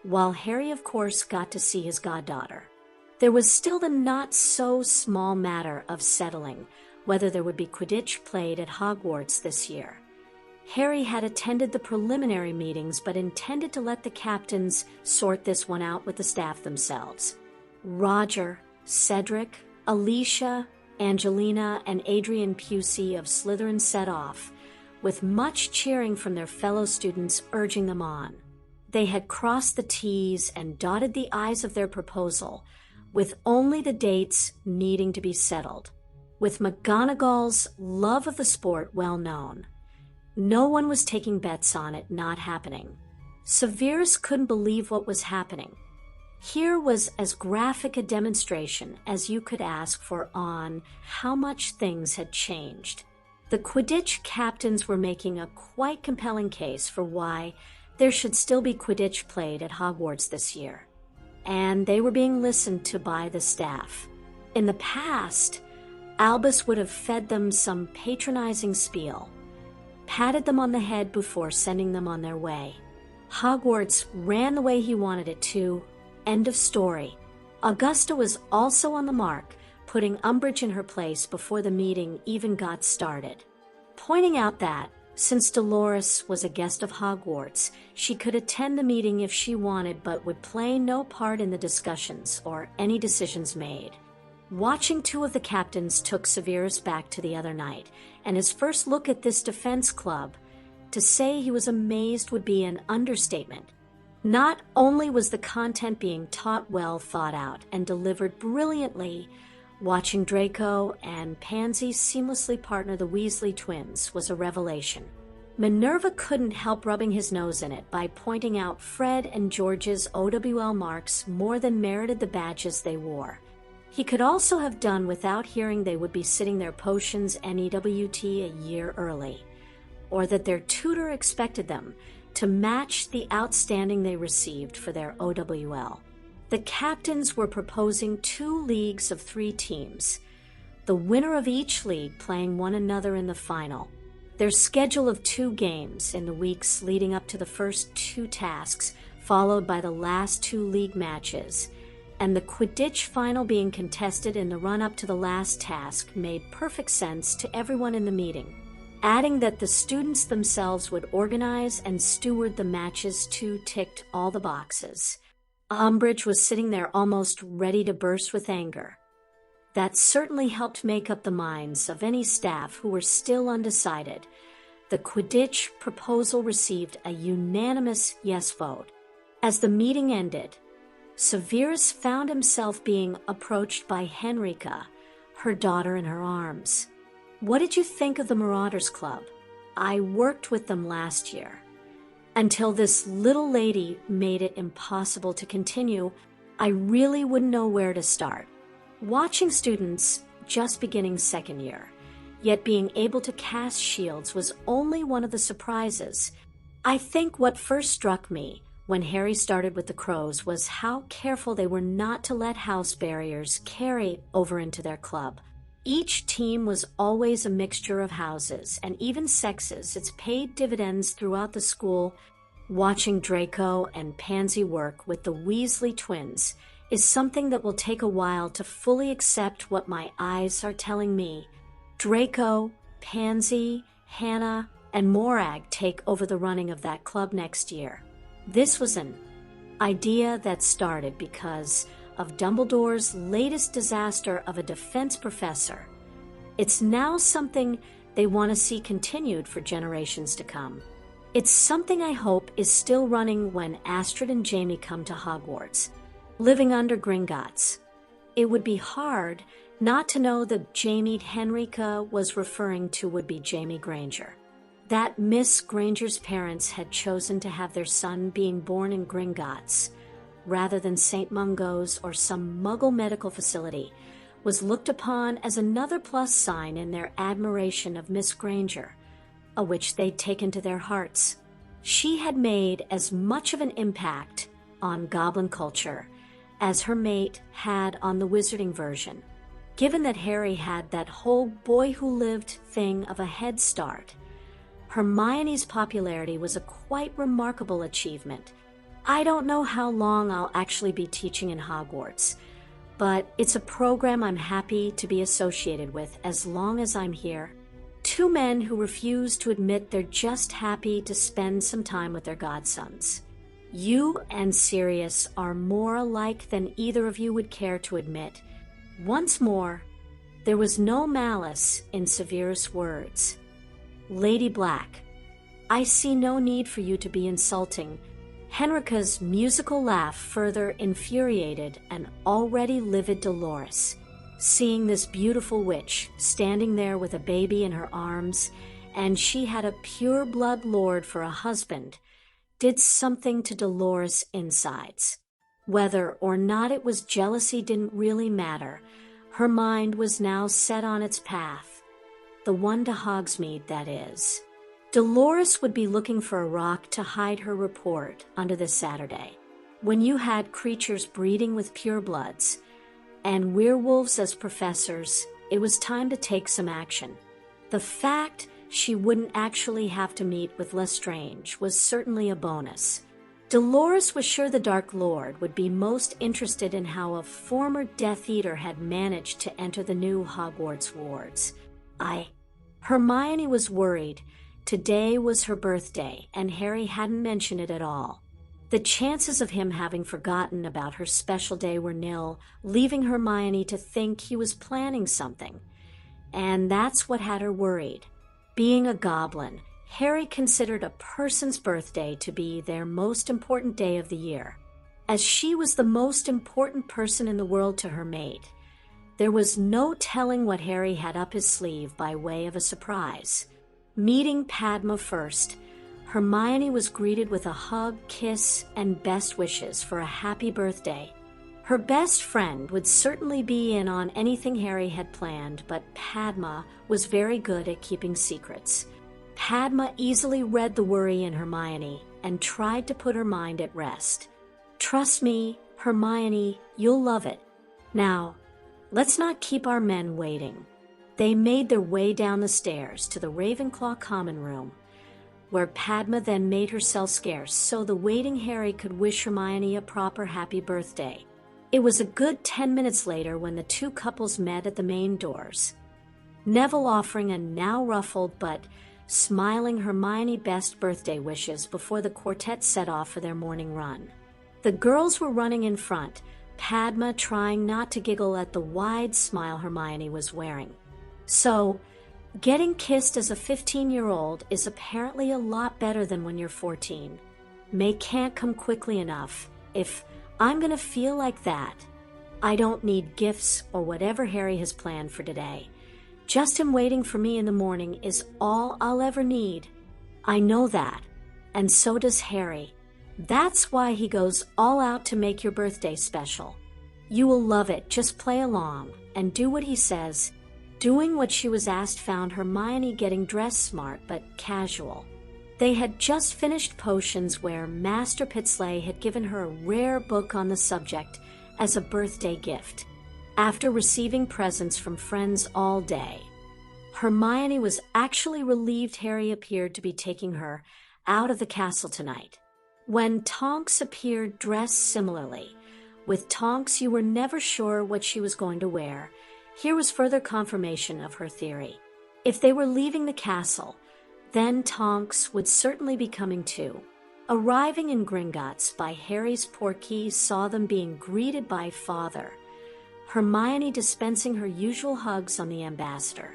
Speaker 1: while Harry, of course, got to see his goddaughter. There was still the not-so-small matter of settling whether there would be Quidditch played at Hogwarts this year. Harry had attended the preliminary meetings but intended to let the captains sort this one out with the staff themselves. Roger, Cedric, Alicia, Angelina, and Adrian Pusey of Slytherin set off, with much cheering from their fellow students urging them on. They had crossed the T's and dotted the I's of their proposal, with only the dates needing to be settled. With McGonagall's love of the sport well known, no one was taking bets on it not happening. Severus couldn't believe what was happening. Here was as graphic a demonstration as you could ask for on how much things had changed. The Quidditch captains were making a quite compelling case for why there should still be Quidditch played at Hogwarts this year, and they were being listened to by the staff. In the past, Albus would have fed them some patronizing spiel, patted them on the head before sending them on their way. Hogwarts ran the way he wanted it to. End of story. Augusta was also on the mark, putting Umbridge in her place before the meeting even got started, pointing out that, since Dolores was a guest of Hogwarts, she could attend the meeting if she wanted but would play no part in the discussions or any decisions made. Watching two of the captains took Severus back to the other night, and his first look at this defense club, to say he was amazed would be an understatement. Not only was the content being taught well thought out and delivered brilliantly, watching Draco and Pansy seamlessly partner the Weasley twins was a revelation. Minerva couldn't help rubbing his nose in it by pointing out Fred and George's OWL marks more than merited the badges they wore. He could also have done without hearing they would be sitting their potions NEWT a year early, or that their tutor expected them to match the outstanding they received for their OWL. The captains were proposing 2 leagues of 3 teams, the winner of each league playing one another in the final. Their schedule of 2 games in the weeks leading up to the first 2 tasks, followed by the last 2 league matches, and the Quidditch final being contested in the run-up to the last task made perfect sense to everyone in the meeting, adding that the students themselves would organize and steward the matches too ticked all the boxes. Umbridge was sitting there almost ready to burst with anger. That certainly helped make up the minds of any staff who were still undecided. The Quidditch proposal received a unanimous yes vote. As the meeting ended, Severus found himself being approached by Henrika, her daughter in her arms. "What did you think of the Marauders Club? I worked with them last year. Until this little lady made it impossible to continue, I really wouldn't know where to start." Watching students just beginning second year, yet being able to cast shields was only one of the surprises. I think what first struck me when Harry started with the Crows was how careful they were not to let house barriers carry over into their club. Each team was always a mixture of houses and even sexes. It's paid dividends throughout the school. Watching Draco and Pansy work with the Weasley twins is something that will take a while to fully accept what my eyes are telling me. Draco, Pansy, Hannah, and Morag take over the running of that club next year. This was an idea that started because of Dumbledore's latest disaster of a defense professor. It's now something they want to see continued for generations to come. It's something I hope is still running when Astrid and Jamie come to Hogwarts, living under Gringotts. It would be hard not to know that Jamie Henrika was referring to would be Jamie Granger. That Miss Granger's parents had chosen to have their son being born in Gringotts rather than St. Mungo's or some Muggle medical facility was looked upon as another plus sign in their admiration of Miss Granger, a which they'd taken to their hearts. She had made as much of an impact on goblin culture as her mate had on the wizarding version. Given that Harry had that whole boy-who-lived thing of a head start, Hermione's popularity was a quite remarkable achievement. I don't know how long I'll actually be teaching in Hogwarts, but it's a program I'm happy to be associated with as long as I'm here. Two men who refuse to admit they're just happy to spend some time with their godsons. You and Sirius are more alike than either of you would care to admit. Once more, there was no malice in Severus' words. Lady Black, I see no need for you to be insulting. Henrika's musical laugh further infuriated an already livid Dolores. Seeing this beautiful witch standing there with a baby in her arms, and she had a pure-blood lord for a husband, did something to Dolores' insides. Whether or not it was jealousy didn't really matter. Her mind was now set on its path. The one to Hogsmeade, that is. Dolores would be looking for a rock to hide her report under this Saturday. When you had creatures breeding with purebloods and werewolves as professors, it was time to take some action. The fact she wouldn't actually have to meet with Lestrange was certainly a bonus. Dolores was sure the Dark Lord would be most interested in how a former Death Eater had managed to enter the new Hogwarts wards. Hermione was worried. Today was her birthday, and Harry hadn't mentioned it at all. The chances of him having forgotten about her special day were nil, leaving Hermione to think he was planning something. And that's what had her worried. Being a goblin, Harry considered a person's birthday to be their most important day of the year. As she was the most important person in the world to her mate, there was no telling what Harry had up his sleeve by way of a surprise. Meeting Padma first, Hermione was greeted with a hug, kiss, and best wishes for a happy birthday. Her best friend would certainly be in on anything Harry had planned, but Padma was very good at keeping secrets. Padma easily read the worry in Hermione and tried to put her mind at rest. Trust me, Hermione, you'll love it. Now, let's not keep our men waiting. They made their way down the stairs to the Ravenclaw common room, where Padma then made herself scarce so the waiting Harry could wish Hermione a proper happy birthday. It was a good 10 minutes later when the two couples met at the main doors, Neville offering a now ruffled but smiling Hermione best birthday wishes before the quartet set off for their morning run. The girls were running in front, Padma trying not to giggle at the wide smile Hermione was wearing. So, getting kissed as a 15-year-old is apparently a lot better than when you're 14. May can't come quickly enough. If I'm gonna feel like that, I don't need gifts or whatever Harry has planned for today. Just him waiting for me in the morning is all I'll ever need. I know that, and so does Harry. That's why he goes all out to make your birthday special. You will love it. Just play along and do what he says. Doing what she was asked found Hermione getting dressed smart but casual. They had just finished potions where Master Pitsley had given her a rare book on the subject as a birthday gift. After receiving presents from friends all day, Hermione was actually relieved Harry appeared to be taking her out of the castle tonight. When Tonks appeared dressed similarly, with Tonks you were never sure what she was going to wear, here was further confirmation of her theory. If they were leaving the castle, then Tonks would certainly be coming too. Arriving in Gringotts by Harry's portkey saw them being greeted by Father, Hermione dispensing her usual hugs on the ambassador.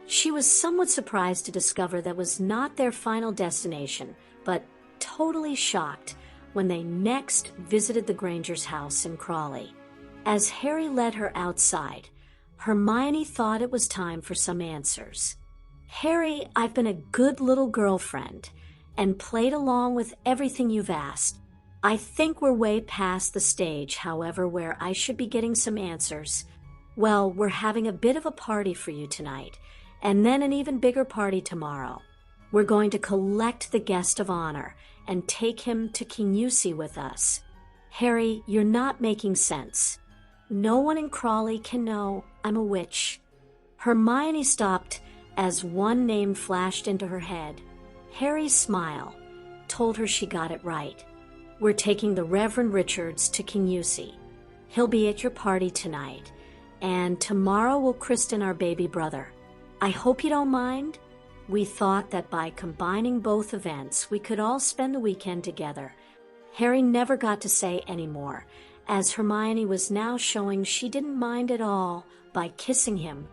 Speaker 1: She was somewhat surprised to discover that was not their final destination, but totally shocked when they next visited the Granger's house in Crawley. As Harry led her outside, Hermione thought it was time for some answers. Harry, I've been a good little girlfriend and played along with everything you've asked. I think we're way past the stage, however, where I should be getting some answers. Well, we're having a bit of a party for you tonight, and then an even bigger party tomorrow. We're going to collect the guest of honor and take him to KUSI with us. Harry, you're not making sense. No one in Crawley can know I'm a witch. Hermione stopped as one name flashed into her head. Harry's smile told her she got it right. We're taking the Reverend Richards to KUSI. He'll be at your party tonight, and tomorrow we'll christen our baby brother. I hope you don't mind. We thought that by combining both events, we could all spend the weekend together. Harry never got to say any more, as Hermione was now showing she didn't mind at all by kissing him.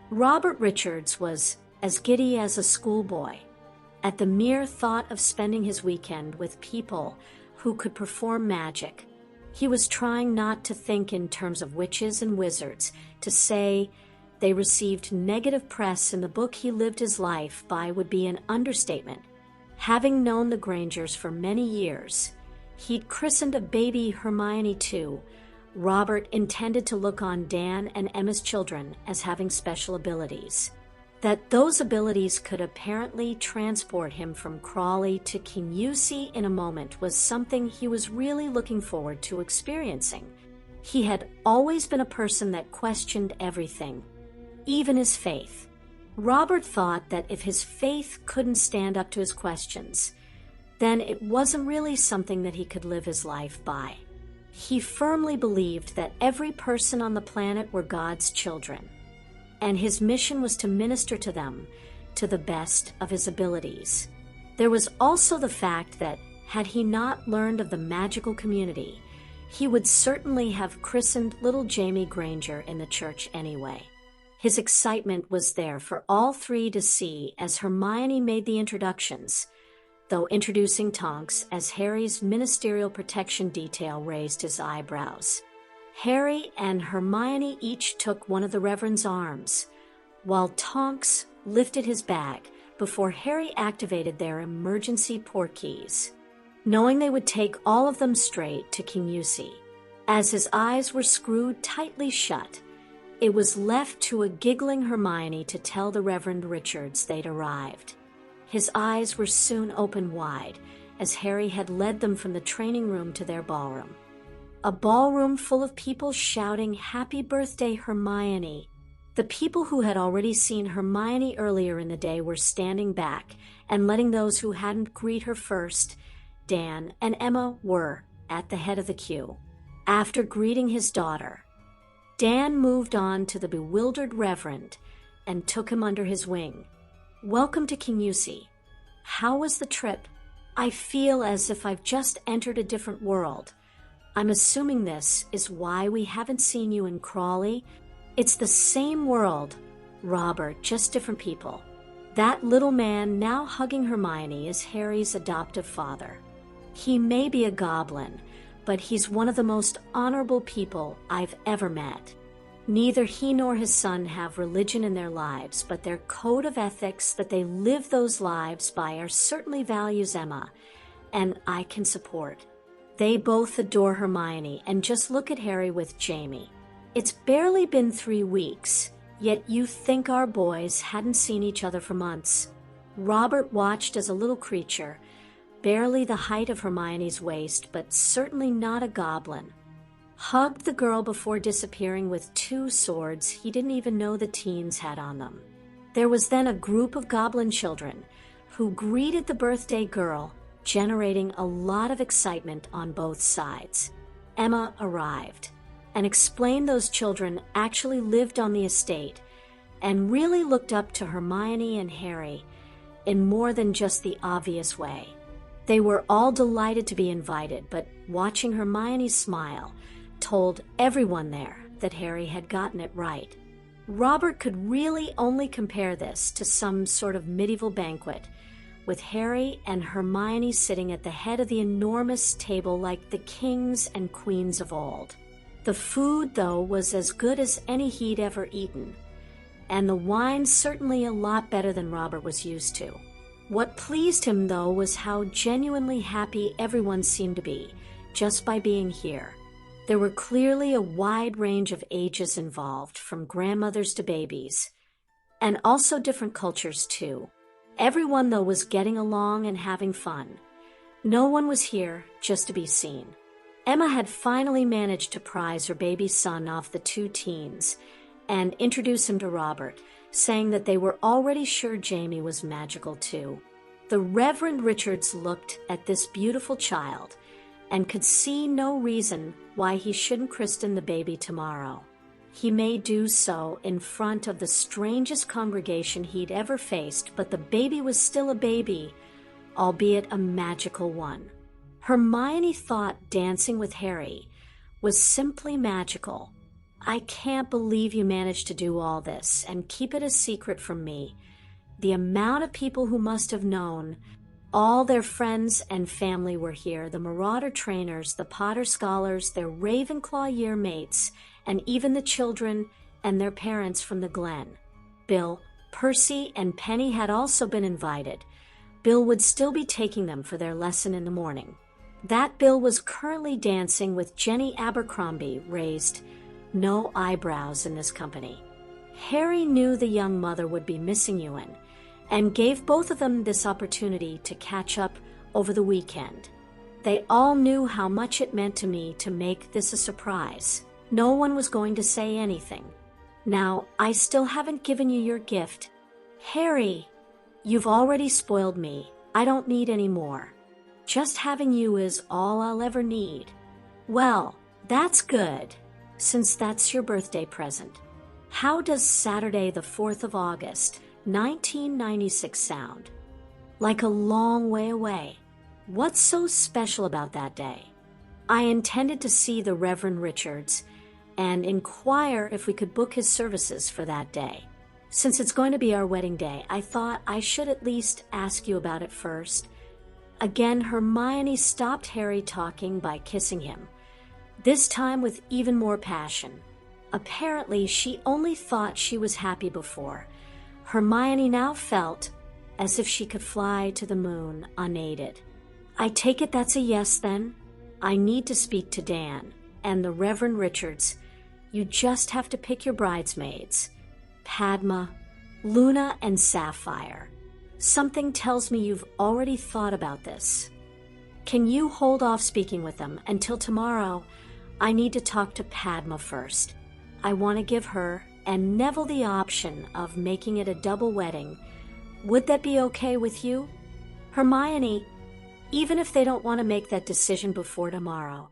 Speaker 1: Robert Richards was as giddy as a schoolboy at the mere thought of spending his weekend with people who could perform magic. He was trying not to think in terms of witches and wizards. To say they received negative press in the book he lived his life by would be an understatement. Having known the Grangers for many years, he'd christened a baby Hermione too. Robert intended to look on Dan and Emma's children as having special abilities. That those abilities could apparently transport him from Crawley to KUSI in a moment was something he was really looking forward to experiencing. He had always been a person that questioned everything, even his faith. Robert thought that if his faith couldn't stand up to his questions, then it wasn't really something that he could live his life by. He firmly believed that every person on the planet were God's children, and his mission was to minister to them to the best of his abilities. There was also the fact that, had he not learned of the magical community, he would certainly have christened little Jamie Granger in the church anyway. His excitement was there for all three to see as Hermione made the introductions, though introducing Tonks as Harry's Ministerial Protection detail raised his eyebrows. Harry and Hermione each took one of the Reverend's arms, while Tonks lifted his bag before Harry activated their emergency portkeys, knowing they would take all of them straight to KUSI. As his eyes were screwed tightly shut, it was left to a giggling Hermione to tell the Reverend Richards they'd arrived. His eyes were soon open wide, as Harry had led them from the training room to their ballroom. A ballroom full of people shouting, "Happy birthday, Hermione!" The people who had already seen Hermione earlier in the day were standing back and letting those who hadn't greet her first. Dan and Emma were at the head of the queue. After greeting his daughter, Dan moved on to the bewildered Reverend and took him under his wing. "Welcome to KUSI. How was the trip? I feel as if I've just entered a different world. I'm assuming this is why we haven't seen you in Crawley." "It's the same world, Robert, just different people." That little man now hugging Hermione is Harry's adoptive father. He may be a goblin, but he's one of the most honorable people I've ever met. Neither he nor his son have religion in their lives, but their code of ethics that they live those lives by are certainly values Emma and I can support. They both adore Hermione and just look at Harry with Jamie. It's barely been 3 weeks, yet you think our boys hadn't seen each other for months. Robert watched as a little creature, barely the height of Hermione's waist, but certainly not a goblin, hugged the girl before disappearing with 2 swords he didn't even know the teens had on them. There was then a group of goblin children who greeted the birthday girl, generating a lot of excitement on both sides. Emma arrived and explained those children actually lived on the estate and really looked up to Hermione and Harry in more than just the obvious way. They were all delighted to be invited, but watching Hermione smile told everyone there that Harry had gotten it right. Robert could really only compare this to some sort of medieval banquet, with Harry and Hermione sitting at the head of the enormous table like the kings and queens of old. The food, though, was as good as any he'd ever eaten, and the wine certainly a lot better than Robert was used to. What pleased him, though, was how genuinely happy everyone seemed to be just by being here. There were clearly a wide range of ages involved, from grandmothers to babies, and also different cultures, too. Everyone, though, was getting along and having fun. No one was here just to be seen. Emma had finally managed to prise her baby son off the two teens and introduce him to Robert, saying that they were already sure Jamie was magical too. The Reverend Richards looked at this beautiful child and could see no reason why he shouldn't christen the baby tomorrow. He may do so in front of the strangest congregation he'd ever faced, but the baby was still a baby, albeit a magical one. Hermione thought dancing with Harry was simply magical. I can't believe you managed to do all this and keep it a secret from me. The amount of people who must have known. All their friends and family were here, the Marauder trainers, the Potter scholars, their Ravenclaw year mates, and even the children and their parents from the Glen. Bill, Percy, and Penny had also been invited. Bill would still be taking them for their lesson in the morning. That Bill was currently dancing with Jenny Abercrombie, raised no eyebrows in this company. Harry knew the young mother would be missing Ewan, and gave both of them this opportunity to catch up over the weekend. They all knew how much it meant to me to make this a surprise. No one was going to say anything. Now, I still haven't given you your gift. Harry, you've already spoiled me. I don't need any more. Just having you is all I'll ever need. Well, that's good, since that's your birthday present. How does Saturday the 4th of August, 1996 sound? Like a long way away. What's so special about that day? I intended to see the Reverend Richards and inquire if we could book his services for that day. Since it's going to be our wedding day, I thought I should at least ask you about it first. Again, Hermione stopped Harry talking by kissing him, this time with even more passion. Apparently, she only thought she was happy before. Hermione now felt as if she could fly to the moon unaided. I take it that's a yes, then? I need to speak to Dan and the Reverend Richards. You just have to pick your bridesmaids. Padma, Luna, and Sapphire. Something tells me you've already thought about this. Can you hold off speaking with them until tomorrow? I need to talk to Padma first. I want to give her and Neville the option of making it a double wedding. Would that be okay with you? Hermione, even if they don't want to make that decision before tomorrow,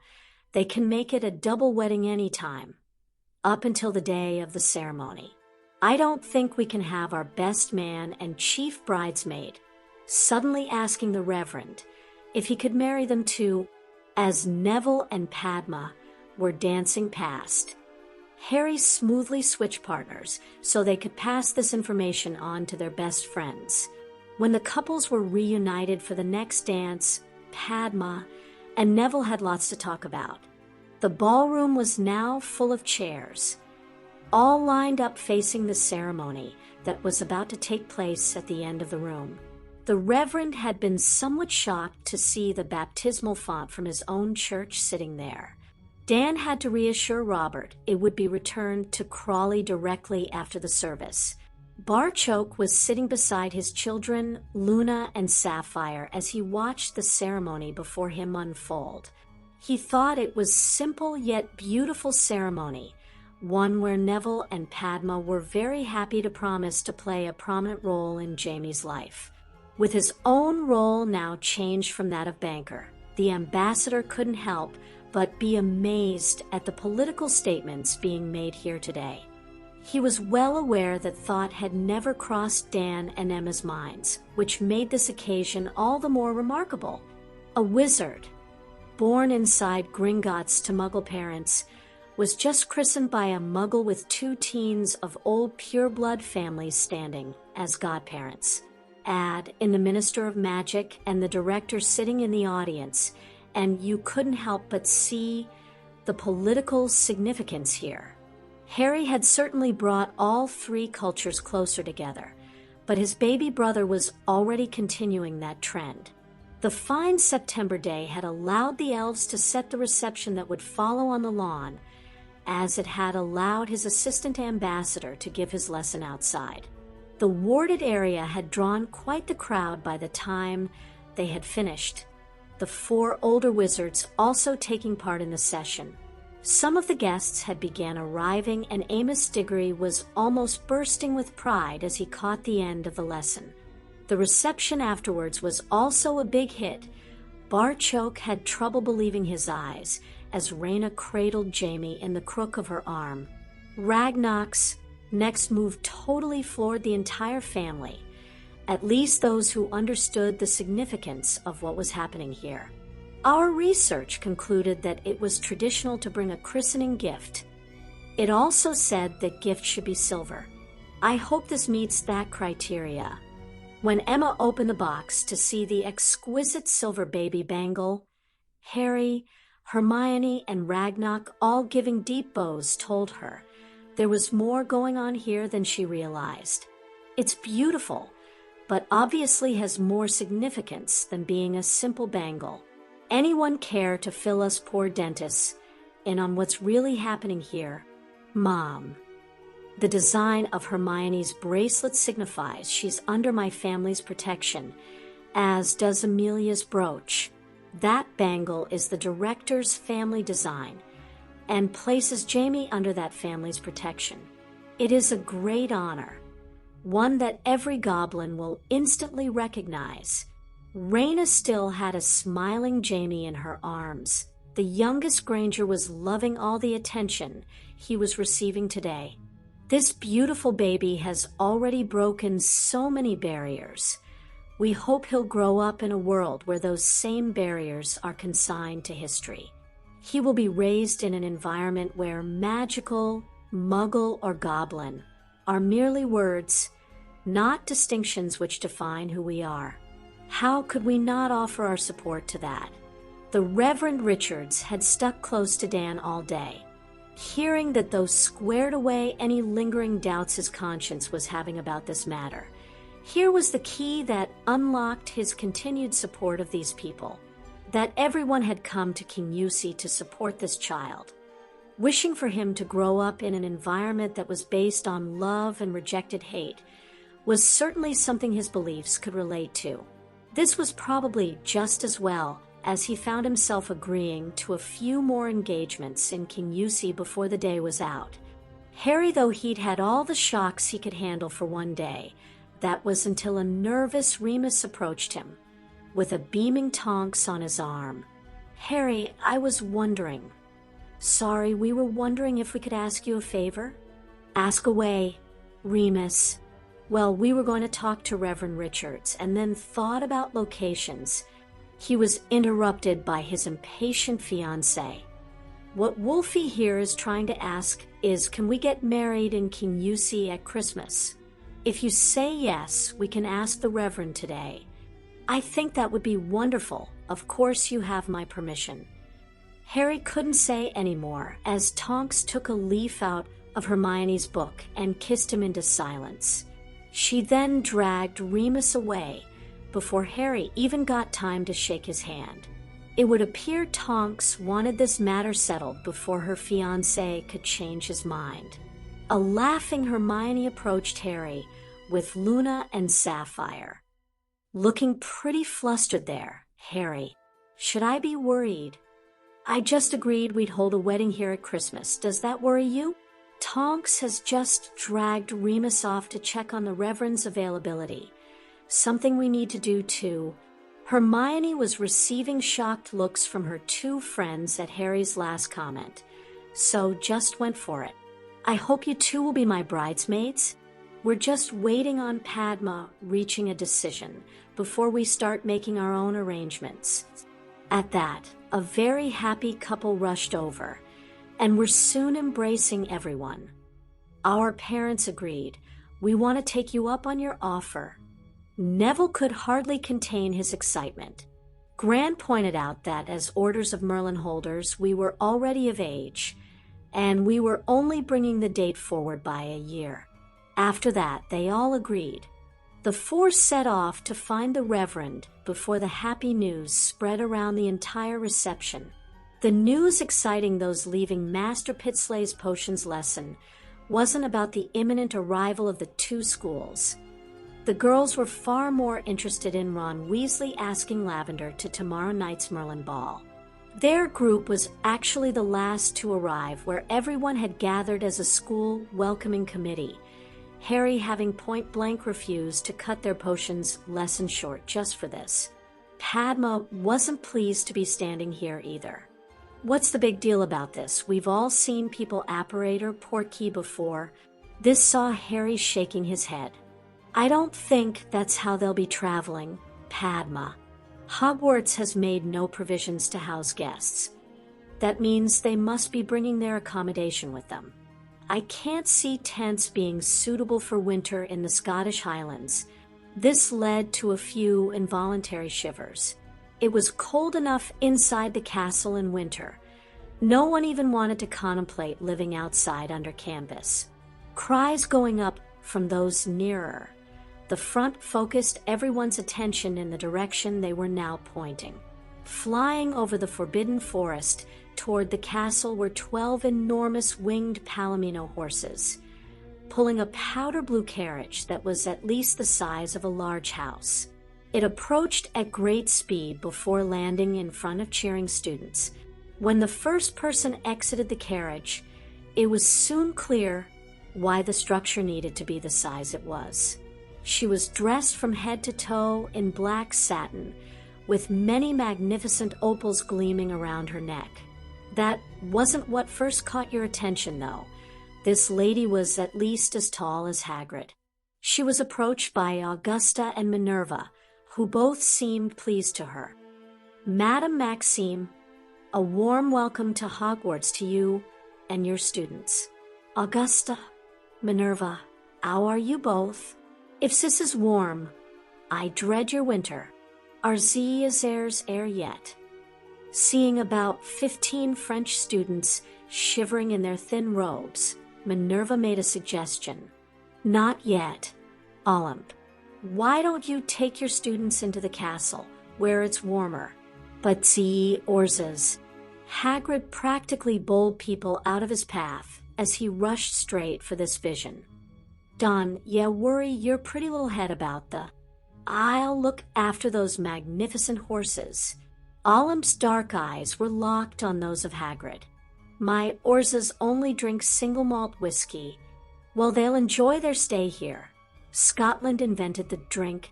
Speaker 1: they can make it a double wedding anytime, up until the day of the ceremony. I don't think we can have our best man and chief bridesmaid suddenly asking the Reverend if he could marry them too, as Neville and Padma were dancing past. Harry smoothly switched partners so they could pass this information on to their best friends. When the couples were reunited for the next dance, Padma and Neville had lots to talk about. The ballroom was now full of chairs, all lined up facing the ceremony that was about to take place at the end of the room. The Reverend had been somewhat shocked to see the baptismal font from his own church sitting there. Dan had to reassure Robert it would be returned to Crawley directly after the service. Barchoke was sitting beside his children, Luna and Sapphire, as he watched the ceremony before him unfold. He thought it was simple yet beautiful ceremony, one where Neville and Padma were very happy to promise to play a prominent role in Jamie's life. With his own role now changed from that of banker, the ambassador couldn't help but be amazed at the political statements being made here today. He was well aware that thought had never crossed Dan and Emma's minds, which made this occasion all the more remarkable. A wizard, born inside Gringotts to Muggle parents, was just christened by a Muggle with two teens of old pureblood families standing as godparents. Add in the Minister of Magic and the director sitting in the audience, and you couldn't help but see the political significance here. Harry had certainly brought all three cultures closer together, but his baby brother was already continuing that trend. The fine September day had allowed the elves to set the reception that would follow on the lawn, as it had allowed his assistant ambassador to give his lesson outside. The warded area had drawn quite the crowd by the time they had finished. the 4 older wizards also taking part in the session. Some of the guests had began arriving, and Amos Diggory was almost bursting with pride as he caught the end of the lesson. The reception afterwards was also a big hit. Barchoke had trouble believing his eyes as Raina cradled Jamie in the crook of her arm. Ragnarok's next move totally floored the entire family, at least those who understood the significance of what was happening here. Our research concluded that it was traditional to bring a christening gift. It also said that gifts should be silver. I hope this meets that criteria. When Emma opened the box to see the exquisite silver baby bangle, Harry, Hermione, and Ragnarok all giving deep bows told her there was more going on here than she realized. It's beautiful, but obviously has more significance than being a simple bangle. Anyone care to fill us poor dentists in on what's really happening here? Mom. The design of Hermione's bracelet signifies she's under my family's protection, as does Amelia's brooch. That bangle is the director's family design and places Jamie under that family's protection. It is a great honor, one that every goblin will instantly recognize. Raina still had a smiling Jamie in her arms. The youngest Granger was loving all the attention he was receiving today. This beautiful baby has already broken so many barriers. We hope he'll grow up in a world where those same barriers are consigned to history. He will be raised in an environment where magical, muggle, or goblin are merely words, not distinctions which define who we are. How could we not offer our support to that? The Reverend Richards had stuck close to Dan all day, hearing that those squared away any lingering doubts his conscience was having about this matter. Here was the key that unlocked his continued support of these people, that everyone had come to KUSI to support this child. Wishing for him to grow up in an environment that was based on love and rejected hate was certainly something his beliefs could relate to. This was probably just as well, as he found himself agreeing to a few more engagements in KUSI before the day was out. Harry, though he'd had all the shocks he could handle for one day, that was until a nervous Remus approached him, with a beaming Tonks on his arm. "Harry, I was wondering." "Sorry, we were wondering if we could ask you a favor." "Ask away, Remus." "Well, we were going to talk to Reverend Richards and then thought about locations." He was interrupted by his impatient fiancé. "What Wolfie here is trying to ask is, can we get married in KUSI at Christmas? If you say yes, we can ask the Reverend today. I think that would be wonderful. Of course you have my permission." Harry couldn't say any more as Tonks took a leaf out of Hermione's book and kissed him into silence. She then dragged Remus away before Harry even got time to shake his hand. It would appear Tonks wanted this matter settled before her fiancé could change his mind. A laughing Hermione approached Harry with Luna and Sapphire. "Looking pretty flustered there, Harry. Should I be worried? I just agreed we'd hold a wedding here at Christmas. Does that worry you?" Tonks has just dragged Remus off to check on the Reverend's availability. Something we need to do too. Hermione was receiving shocked looks from her 2 friends at Harry's last comment, so just went for it. "I hope you 2 will be my bridesmaids. We're just waiting on Padma reaching a decision before we start making our own arrangements." At that, a very happy couple rushed over, and were soon embracing everyone. "Our parents agreed. We want to take you up on your offer." Neville could hardly contain his excitement. Grant pointed out that as Orders of Merlin holders, we were already of age, and we were only bringing the date forward by a year. After that, they all agreed. The 4 set off to find the Reverend before the happy news spread around the entire reception. The news exciting those leaving Master Pitslay's potions lesson wasn't about the imminent arrival of the 2 schools. The girls were far more interested in Ron Weasley asking Lavender to tomorrow night's Merlin Ball. Their group was actually the last to arrive, where everyone had gathered as a school welcoming committee, Harry having point-blank refused to cut their potions lesson short just for this. Padma wasn't pleased to be standing here either. What's the big deal about this? We've all seen people apparate or portkey before. This saw Harry shaking his head. I don't think that's how they'll be traveling, Padma. Hogwarts has made no provisions to house guests. That means they must be bringing their accommodation with them. I can't see tents being suitable for winter in the Scottish Highlands. This led to a few involuntary shivers. It was cold enough inside the castle in winter. No one even wanted to contemplate living outside under canvas. Cries going up from those nearer. The front focused everyone's attention in the direction they were now pointing. Flying over the forbidden forest toward the castle were 12 enormous winged palomino horses, pulling a powder blue carriage that was at least the size of a large house. It approached at great speed before landing in front of cheering students. When the first person exited the carriage, it was soon clear why the structure needed to be the size it was. She was dressed from head to toe in black satin, with many magnificent opals gleaming around her neck. That wasn't what first caught your attention, though. This lady was at least as tall as Hagrid. She was approached by Augusta and Minerva, who both seemed pleased to her. Madame Maxime, a warm welcome to Hogwarts to you and your students. Augusta, Minerva, how are you both? If this is warm, I dread your winter. Are ze is airs air yet? Seeing about 15 French students shivering in their thin robes, Minerva made a suggestion. Not yet. Olymp, why don't you take your students into the castle, where it's warmer? But ze orzas. Hagrid practically bowled people out of his path as he rushed straight for this vision. Don, worry your pretty little head about the... I'll look after those magnificent horses. Olymp's dark eyes were locked on those of Hagrid. My orzas only drink single malt whiskey. Well, they'll enjoy their stay here. Scotland invented the drink.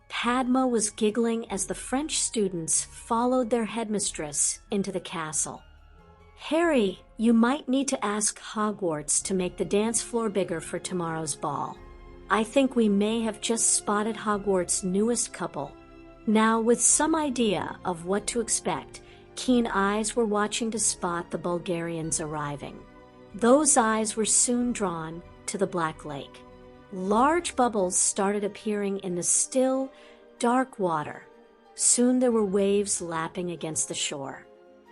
Speaker 1: Padma was giggling as the French students followed their headmistress into the castle. Harry, you might need to ask Hogwarts to make the dance floor bigger for tomorrow's ball. I think we may have just spotted Hogwarts' newest couple. Now, with some idea of what to expect, keen eyes were watching to spot the Bulgarians arriving. Those eyes were soon drawn to the Black Lake. Large bubbles started appearing in the still, dark water. Soon there were waves lapping against the shore.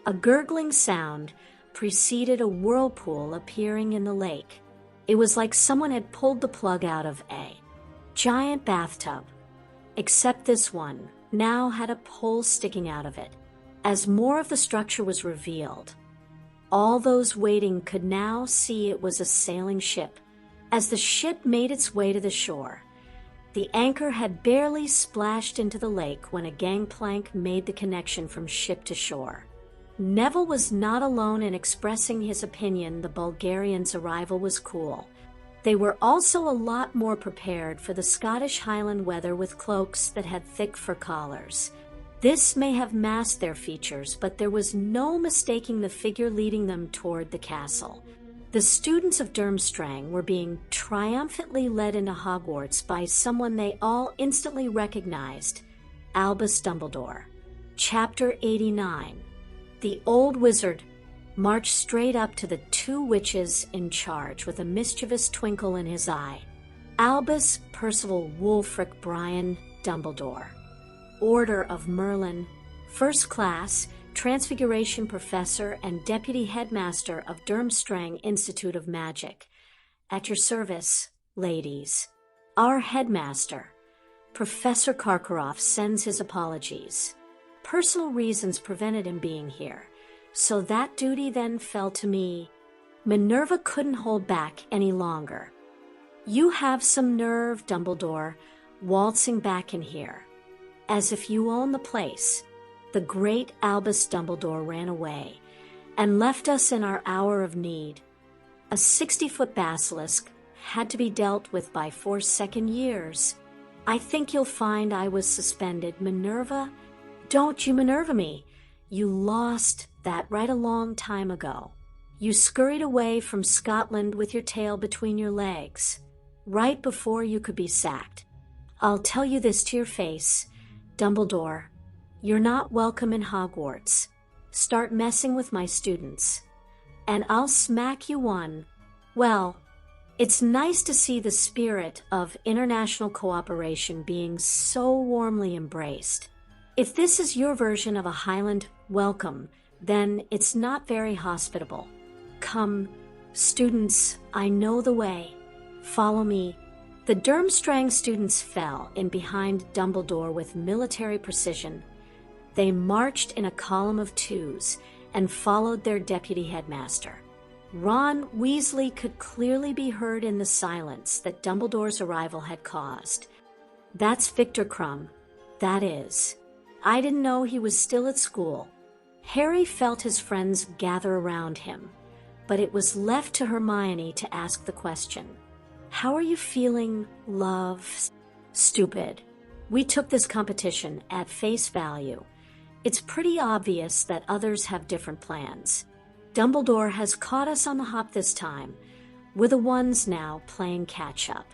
Speaker 1: A gurgling sound preceded a whirlpool appearing in the lake. It was like someone had pulled the plug out of a giant bathtub, except this one now had a pole sticking out of it. As more of the structure was revealed, all those waiting could now see it was a sailing ship. As the ship made its way to the shore, the anchor had barely splashed into the lake when a gangplank made the connection from ship to shore. Neville was not alone in expressing his opinion the Bulgarians' arrival was cool. They were also a lot more prepared for the Scottish Highland weather with cloaks that had thick fur collars. This may have masked their features, but there was no mistaking the figure leading them toward the castle. The students of Durmstrang were being triumphantly led into Hogwarts by someone they all instantly recognized, Albus Dumbledore. Chapter 89. The old wizard marched straight up to the two witches in charge with a mischievous twinkle in his eye. Albus Percival Wulfric Brian Dumbledore, Order of Merlin, First Class, Transfiguration Professor and Deputy Headmaster of Durmstrang Institute of Magic. At your service, ladies. Our Headmaster, Professor Karkaroff, sends his apologies. Personal reasons prevented him being here, so that duty then fell to me. Minerva couldn't hold back any longer. You have some nerve, Dumbledore. waltzing back in here. As if you own the place, the great Albus Dumbledore ran away and left us in our hour of need. A 60-foot basilisk had to be dealt with by 4 second years. I think you'll find I was suspended. Minerva, don't you Minerva me. You lost that right a long time ago. You scurried away from Scotland with your tail between your legs, right before you could be sacked. I'll tell you this to your face, Dumbledore, you're not welcome in Hogwarts. Start messing with my students, and I'll smack you one. Well, it's nice to see the spirit of international cooperation being so warmly embraced. If this is your version of a Highland welcome, then it's not very hospitable. Come, students, I know the way. Follow me. The Durmstrang students fell in behind Dumbledore with military precision. They marched in a column of twos and followed their deputy headmaster. Ron Weasley could clearly be heard in the silence that Dumbledore's arrival had caused. That's Victor Crumb. That is. I didn't know he was still at school. Harry felt his friends gather around him, but it was left to Hermione to ask the question. How are you feeling, love? Stupid. We took this competition at face value. It's pretty obvious that others have different plans. Dumbledore has caught us on the hop this time. We're the ones now playing catch-up.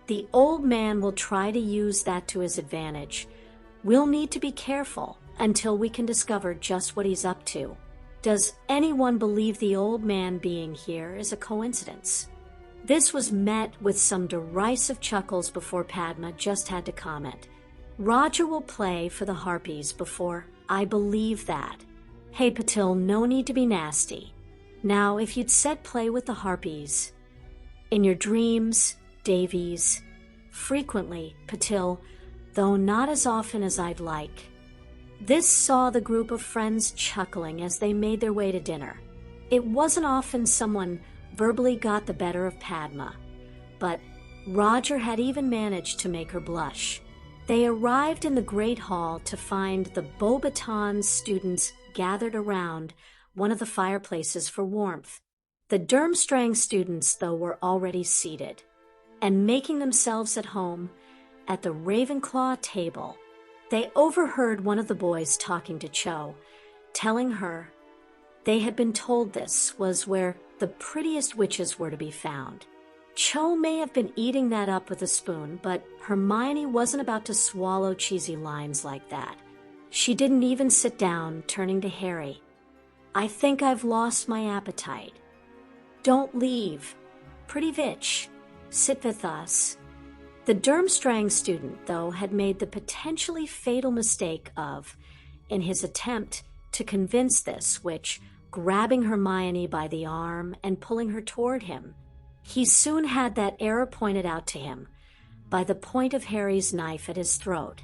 Speaker 1: The old man will try to use that to his advantage. We'll need to be careful until we can discover just what he's up to. Does anyone believe the old man being here is a coincidence? This was met with some derisive chuckles before Padma just had to comment. Roger will play for the Harpies before I believe that. Hey Patil, no need to be nasty. Now, if you'd said play with the Harpies, in your dreams, Davies, frequently, Patil, though not as often as I'd like. This saw the group of friends chuckling as they made their way to dinner. It wasn't often someone verbally got the better of Padma, but Roger had even managed to make her blush. They arrived in the Great Hall to find the Beauxbatons students gathered around one of the fireplaces for warmth. The Durmstrang students, though, were already seated and making themselves at home at the Ravenclaw table. They overheard one of the boys talking to Cho, telling her they had been told this was where the prettiest witches were to be found. Cho may have been eating that up with a spoon, but Hermione wasn't about to swallow cheesy lines like that. She didn't even sit down, turning to Harry. I think I've lost my appetite. Don't leave. Pretty Vitch, sit with us. The Durmstrang student, though, had made the potentially fatal mistake of, in his attempt to convince this, which, grabbing Hermione by the arm and pulling her toward him, he soon had that error pointed out to him by the point of Harry's knife at his throat.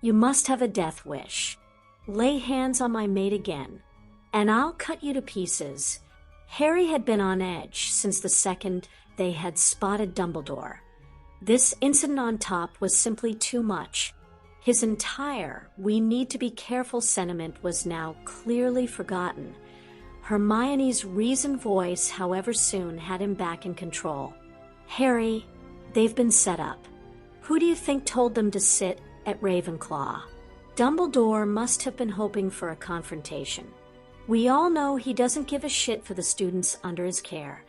Speaker 1: You must have a death wish. Lay hands on my mate again, and I'll cut you to pieces. Harry had been on edge since the second they had spotted Dumbledore. This incident on top was simply too much. His entire "we need to be careful" sentiment was now clearly forgotten. Hermione's reasoned voice, however, soon had him back in control. Harry, they've been set up. Who do you think told them to sit at Ravenclaw? Dumbledore must have been hoping for a confrontation. We all know he doesn't give a shit for the students under his care.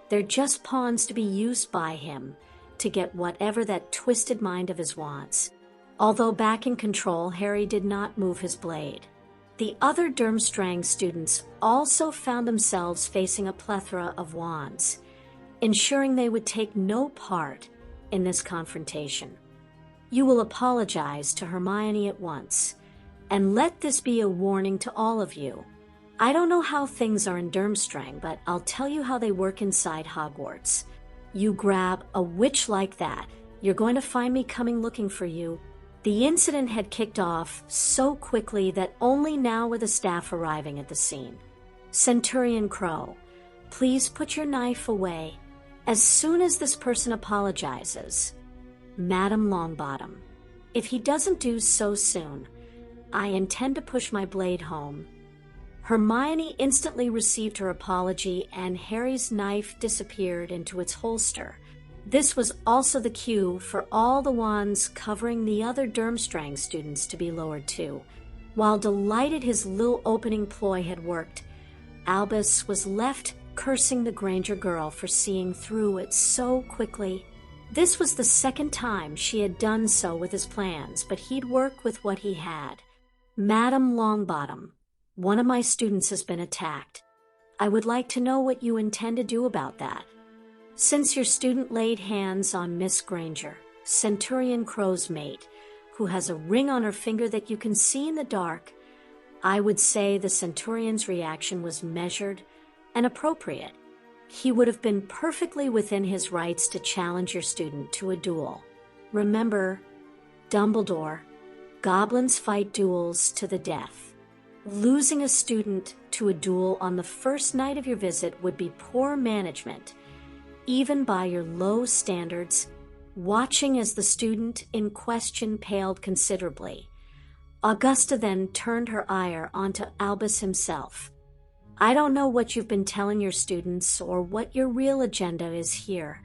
Speaker 1: They're just pawns to be used by him to get whatever that twisted mind of his wants. Although back in control, Harry did not move his blade. The other Durmstrang students also found themselves facing a plethora of wands, ensuring they would take no part in this confrontation. You will apologize to Hermione at once, and let this be a warning to all of you. I don't know how things are in Durmstrang, but I'll tell you how they work inside Hogwarts. You grab a witch like that, you're going to find me coming looking for you. The incident had kicked off so quickly that only now were the staff arriving at the scene. Centurion Crow, please put your knife away as soon as this person apologizes. Madam Longbottom, If he doesn't do so soon, I intend to push my blade home." Hermione instantly received her apology, and Harry's knife disappeared into its holster. This was also the cue for all the wands covering the other Durmstrang students to be lowered too. While delighted his little opening ploy had worked, Albus was left cursing the Granger girl for seeing through it so quickly. This was the second time she had done so with his plans, but he'd work with what he had. "Madam Longbottom, one of my students has been attacked. I would like to know what you intend to do about that. Since your student laid hands on Miss Granger, Centurion Crow's mate, who has a ring on her finger that you can see in the dark, I would say the Centurion's reaction was measured and appropriate. He would have been perfectly within his rights to challenge your student to a duel. Remember, Dumbledore, goblins fight duels to the death. Losing a student to a duel on the first night of your visit would be poor management, even by your low standards." Watching as the student in question paled considerably, Augusta then turned her ire onto Albus himself. "I don't know what you've been telling your students or what your real agenda is here.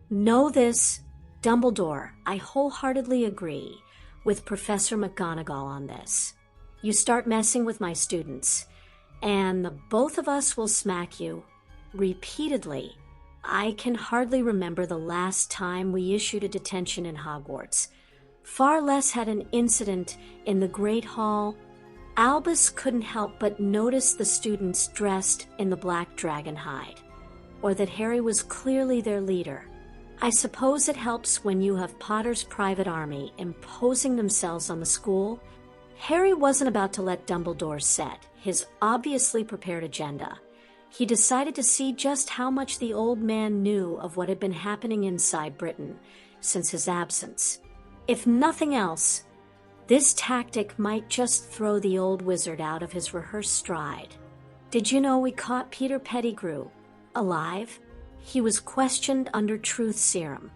Speaker 1: Know this, Dumbledore, I wholeheartedly agree with Professor McGonagall on this. You start messing with my students, and the both of us will smack you repeatedly. I can hardly remember the last time we issued a detention in Hogwarts. Far less had an incident in the Great Hall." Albus couldn't help but notice the students dressed in the black dragon hide, or that Harry was clearly their leader. "I suppose it helps when you have Potter's private army imposing themselves on the school." Harry wasn't about to let Dumbledore set his obviously prepared agenda. He decided to see just how much the old man knew of what had been happening inside Britain since his absence. If nothing else, this tactic might just throw the old wizard out of his rehearsed stride. "Did you know we caught Peter Pettigrew alive? He was questioned under truth serum.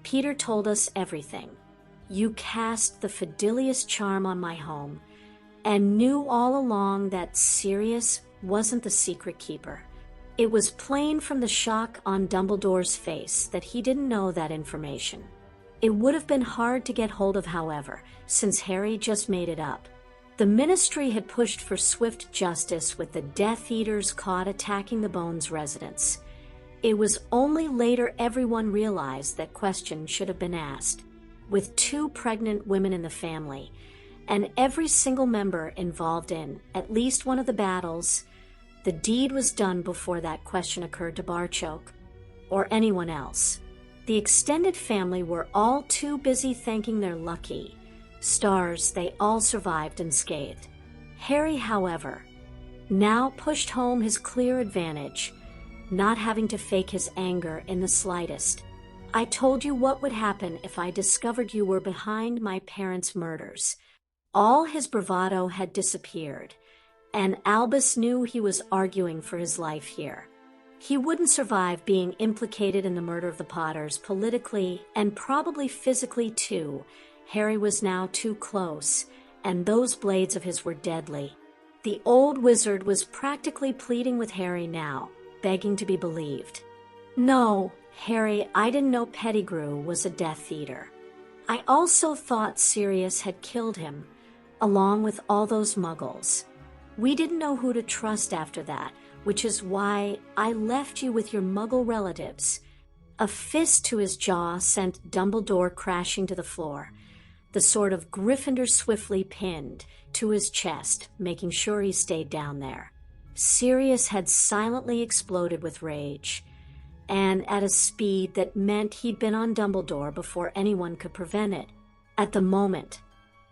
Speaker 1: Peter told us everything. You cast the Fidelius charm on my home and knew all along that Sirius wasn't the secret keeper. It was plain from the shock on Dumbledore's face that he didn't know that information. It would have been hard to get hold of, however, since Harry just made it up. The Ministry had pushed for swift justice with the Death Eaters caught attacking the Bones residents. It was only later everyone realized that questions should have been asked. With 2 pregnant women in the family, and every single member involved in at least one of the battles, the deed was done before that question occurred to Barchoke, or anyone else. The extended family were all too busy thanking their lucky stars they all survived unscathed. Harry, however, now pushed home his clear advantage, not having to fake his anger in the slightest. "I told you what would happen if I discovered you were behind my parents' murders." All his bravado had disappeared, and Albus knew he was arguing for his life here. He wouldn't survive being implicated in the murder of the Potters politically and probably physically too. Harry was now too close, and those blades of his were deadly. The old wizard was practically pleading with Harry now, begging to be believed. "No, Harry, I didn't know Pettigrew was a Death Eater. I also thought Sirius had killed him, along with all those muggles. We didn't know who to trust after that, which is why I left you with your muggle relatives." A fist to his jaw sent Dumbledore crashing to the floor, the sword of Gryffindor swiftly pinned to his chest, making sure he stayed down there. Sirius had silently exploded with rage, and at a speed that meant he'd been on Dumbledore before anyone could prevent it. At the moment,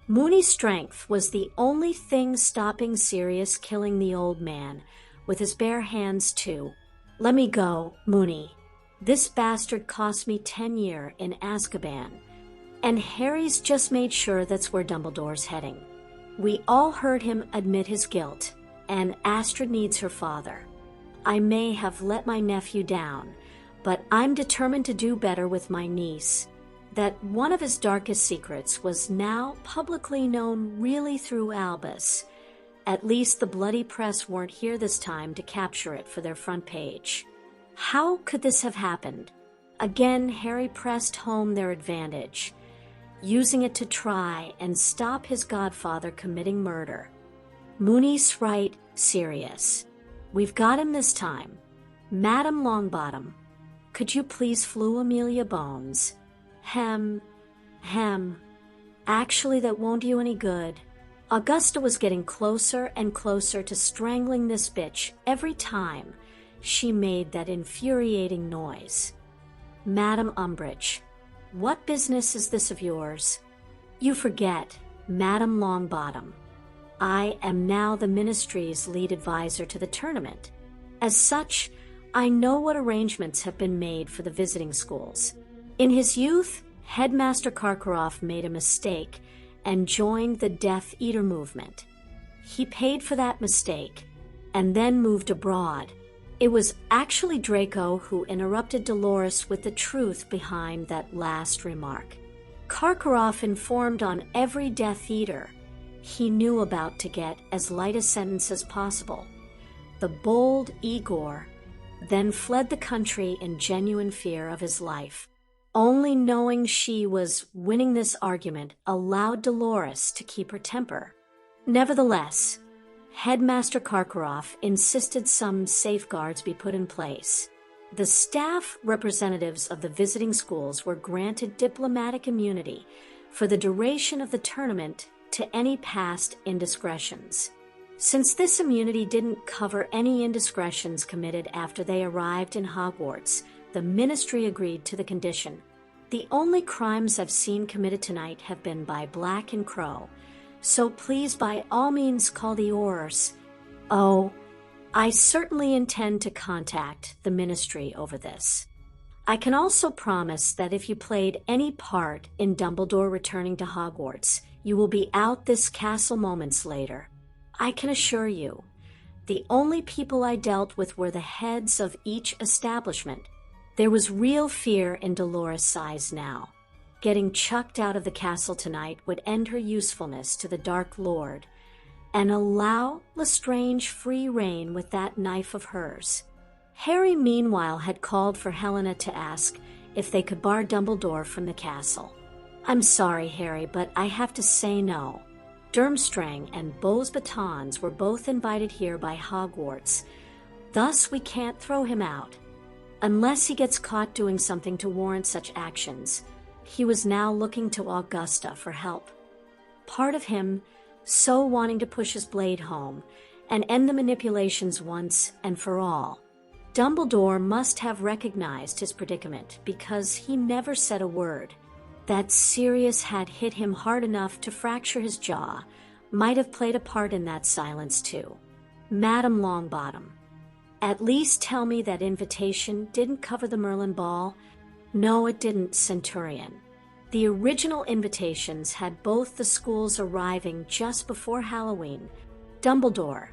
Speaker 1: Moony's strength was the only thing stopping Sirius killing the old man, with his bare hands too. "Let me go, Moony. This bastard cost me 10 years in Azkaban, and Harry's just made sure that's where Dumbledore's heading. We all heard him admit his guilt, and Astrid needs her father. I may have let my nephew down, but I'm determined to do better with my niece. that one of his darkest secrets was now publicly known really through Albus. At least the bloody press weren't here this time to capture it for their front page. How could this have happened? Again, Harry pressed home their advantage, using it to try and stop his godfather committing murder. Mooney's right, Sirius. We've got him this time. Madam Longbottom, could you please flew Amelia Bones? Hem. Actually, that won't do you any good. Augusta was getting closer and closer to strangling this bitch every time she made that infuriating noise. Madam Umbridge, what business is this of yours? You forget, Madam Longbottom. I am now the Ministry's lead advisor to the tournament. As such, I know what arrangements have been made for the visiting schools. In his youth, Headmaster Karkaroff made a mistake and joined the Death Eater movement. He paid for that mistake and then moved abroad. It was actually Draco who interrupted Dolores with the truth behind that last remark. Karkaroff informed on every Death Eater he knew about to get as light a sentence as possible. The bold Igor then fled the country in genuine fear of his life. Only knowing she was winning this argument allowed Dolores to keep her temper. Nevertheless, Headmaster Karkaroff insisted some safeguards be put in place. The staff representatives of the visiting schools were granted diplomatic immunity for the duration of the tournament to any past indiscretions. Since this immunity didn't cover any indiscretions committed after they arrived in Hogwarts, the Ministry agreed to the condition. The only crimes I've seen committed tonight have been by Black and Crow, so please by all means call the Aurors. Oh, I certainly intend to contact the Ministry over this. I can also promise that if you played any part in Dumbledore returning to Hogwarts, you will be out this castle moments later. I can assure you, the only people I dealt with were the heads of each establishment. There was real fear in Dolores' eyes now. Getting chucked out of the castle tonight would end her usefulness to the Dark Lord and allow Lestrange free rein with that knife of hers. Harry, meanwhile, had called for Helena to ask if they could bar Dumbledore from the castle. I'm sorry, Harry, but I have to say no. Durmstrang and Beau's Batons were both invited here by Hogwarts. Thus, we can't throw him out. Unless he gets caught doing something to warrant such actions. He was now looking to Augusta for help. Part of him so wanting to push his blade home and end the manipulations once and for all. Dumbledore must have recognized his predicament because he never said a word. That Sirius had hit him hard enough to fracture his jaw might have played a part in that silence too. Madam Longbottom, at least tell me that invitation didn't cover the Merlin Ball. No, it didn't, Centurion. The original invitations had both the schools arriving just before Halloween. Dumbledore,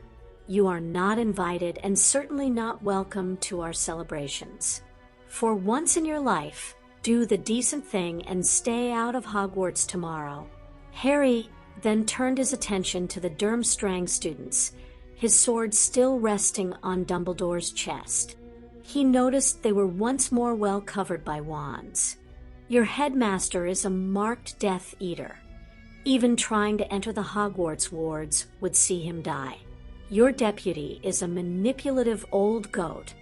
Speaker 1: you are not invited and certainly not welcome to our celebrations. For once in your life, do the decent thing and stay out of Hogwarts tomorrow. Harry then turned his attention to the Durmstrang students, his sword still resting on Dumbledore's chest. He noticed they were once more well covered by wands. Your headmaster is a marked Death Eater. Even trying to enter the Hogwarts wards would see him die. Your deputy is a manipulative old goat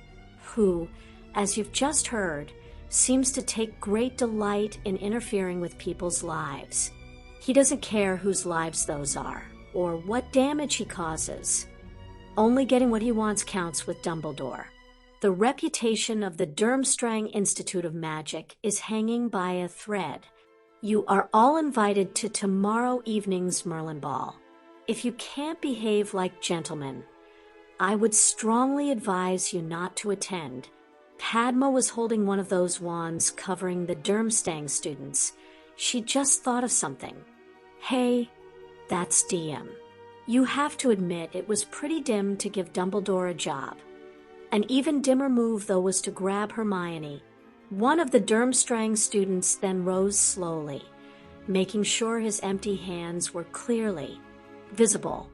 Speaker 1: who, as you've just heard, seems to take great delight in interfering with people's lives. He doesn't care whose lives those are, or what damage he causes. Only getting what he wants counts with Dumbledore. The reputation of the Durmstrang Institute of Magic is hanging by a thread. You are all invited to tomorrow evening's Merlin Ball. If you can't behave like gentlemen, I would strongly advise you not to attend. Padma was holding one of those wands covering the Durmstrang students. She just thought of something. Hey, that's DM. You have to admit it was pretty dim to give Dumbledore a job. An even dimmer move, though, was to grab Hermione. One of the Durmstrang students then rose slowly, making sure his empty hands were clearly visible.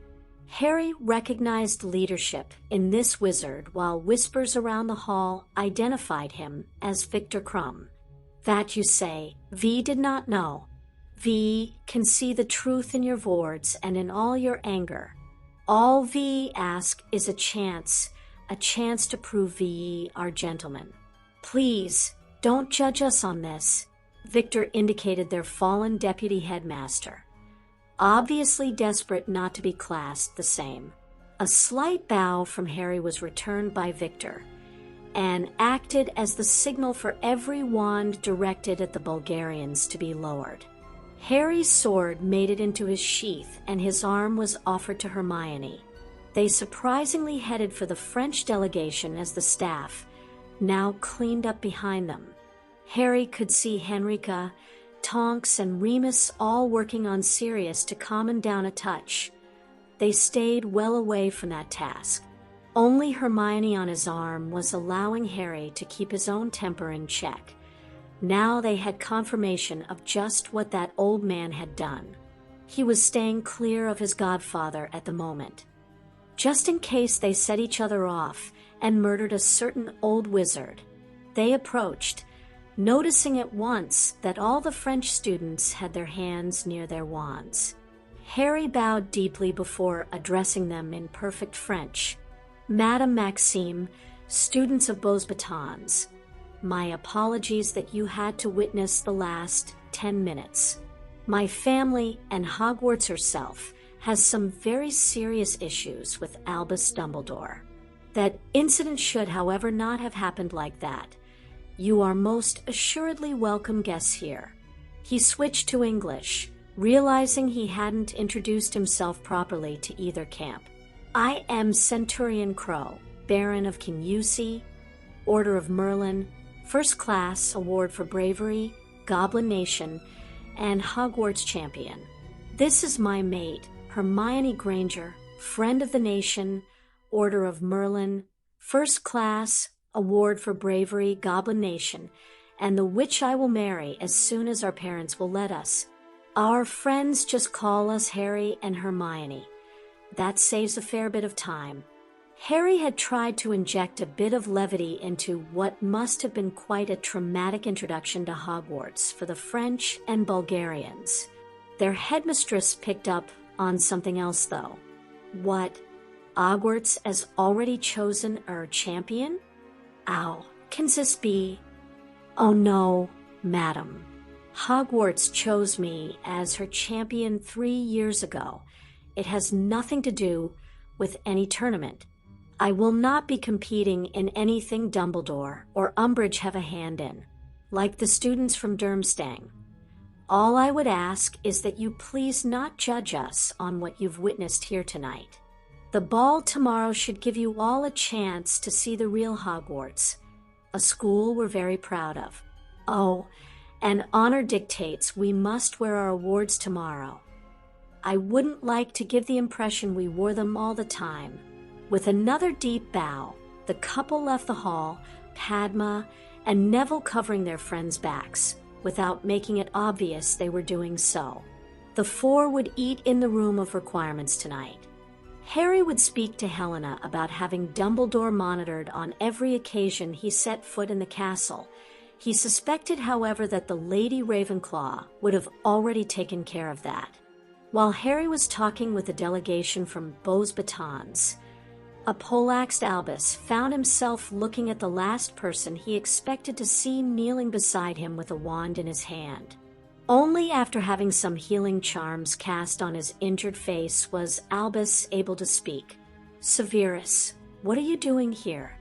Speaker 1: Harry recognized leadership in this wizard, while whispers around the hall identified him as Victor Crumb. That, you say, V did not know. V can see the truth in your words and in all your anger. All V ask is a chance to prove V are gentlemen. Please, don't judge us on this. Victor indicated their fallen deputy headmaster, obviously desperate not to be classed the same. A slight bow from Harry was returned by Victor, and acted as the signal for every wand directed at the Bulgarians to be lowered. Harry's sword made it into his sheath, and his arm was offered to Hermione. They surprisingly headed for the French delegation as the staff now cleaned up behind them. Harry could see Henrika, Tonks, and Remus all working on Sirius to calm him down a touch. They stayed well away from that task. Only Hermione on his arm was allowing Harry to keep his own temper in check. Now they had confirmation of just what that old man had done. He was staying clear of his godfather at the moment, just in case they set each other off and murdered a certain old wizard. They approached, noticing at once that all the French students had their hands near their wands. Harry bowed deeply before addressing them in perfect French. Madame Maxime, students of Beaux Batons, my apologies that you had to witness the last 10 minutes. My family and Hogwarts herself has some very serious issues with Albus Dumbledore. That incident should, however, not have happened like that. You are most assuredly welcome guests here. He switched to English, realizing he hadn't introduced himself properly to either camp. I am Centurion Crow, Baron of KUSI, Order of Merlin, First Class Award for Bravery, Goblin Nation, and Hogwarts Champion. This is my mate, Hermione Granger, Friend of the Nation, Order of Merlin, First Class Award for Bravery, Goblin Nation, and the witch I will marry as soon as our parents will let us. Our friends just call us Harry and Hermione. That saves a fair bit of time. Harry had tried to inject a bit of levity into what must have been quite a traumatic introduction to Hogwarts for the French and Bulgarians. Their headmistress picked up on something else, though. What? Hogwarts has already chosen a champion? Ow, can this be? Oh no, madam. Hogwarts chose me as her champion 3 years ago. It has nothing to do with any tournament. I will not be competing in anything Dumbledore or Umbridge have a hand in, like the students from Durmstrang. All I would ask is that you please not judge us on what you've witnessed here tonight. The ball tomorrow should give you all a chance to see the real Hogwarts, a school we're very proud of. Oh, and honor dictates we must wear our awards tomorrow. I wouldn't like to give the impression we wore them all the time. With another deep bow, the couple left the hall, Padma and Neville covering their friends' backs, without making it obvious they were doing so. The four would eat in the room of requirements tonight. Harry would speak to Helena about having Dumbledore monitored on every occasion he set foot in the castle. He suspected, however, that the Lady Ravenclaw would have already taken care of that. While Harry was talking with a delegation from Beaux Batons, a poleaxed Albus found himself looking at the last person he expected to see kneeling beside him with a wand in his hand. Only after having some healing charms cast on his injured face was Albus able to speak. Severus, what are you doing here?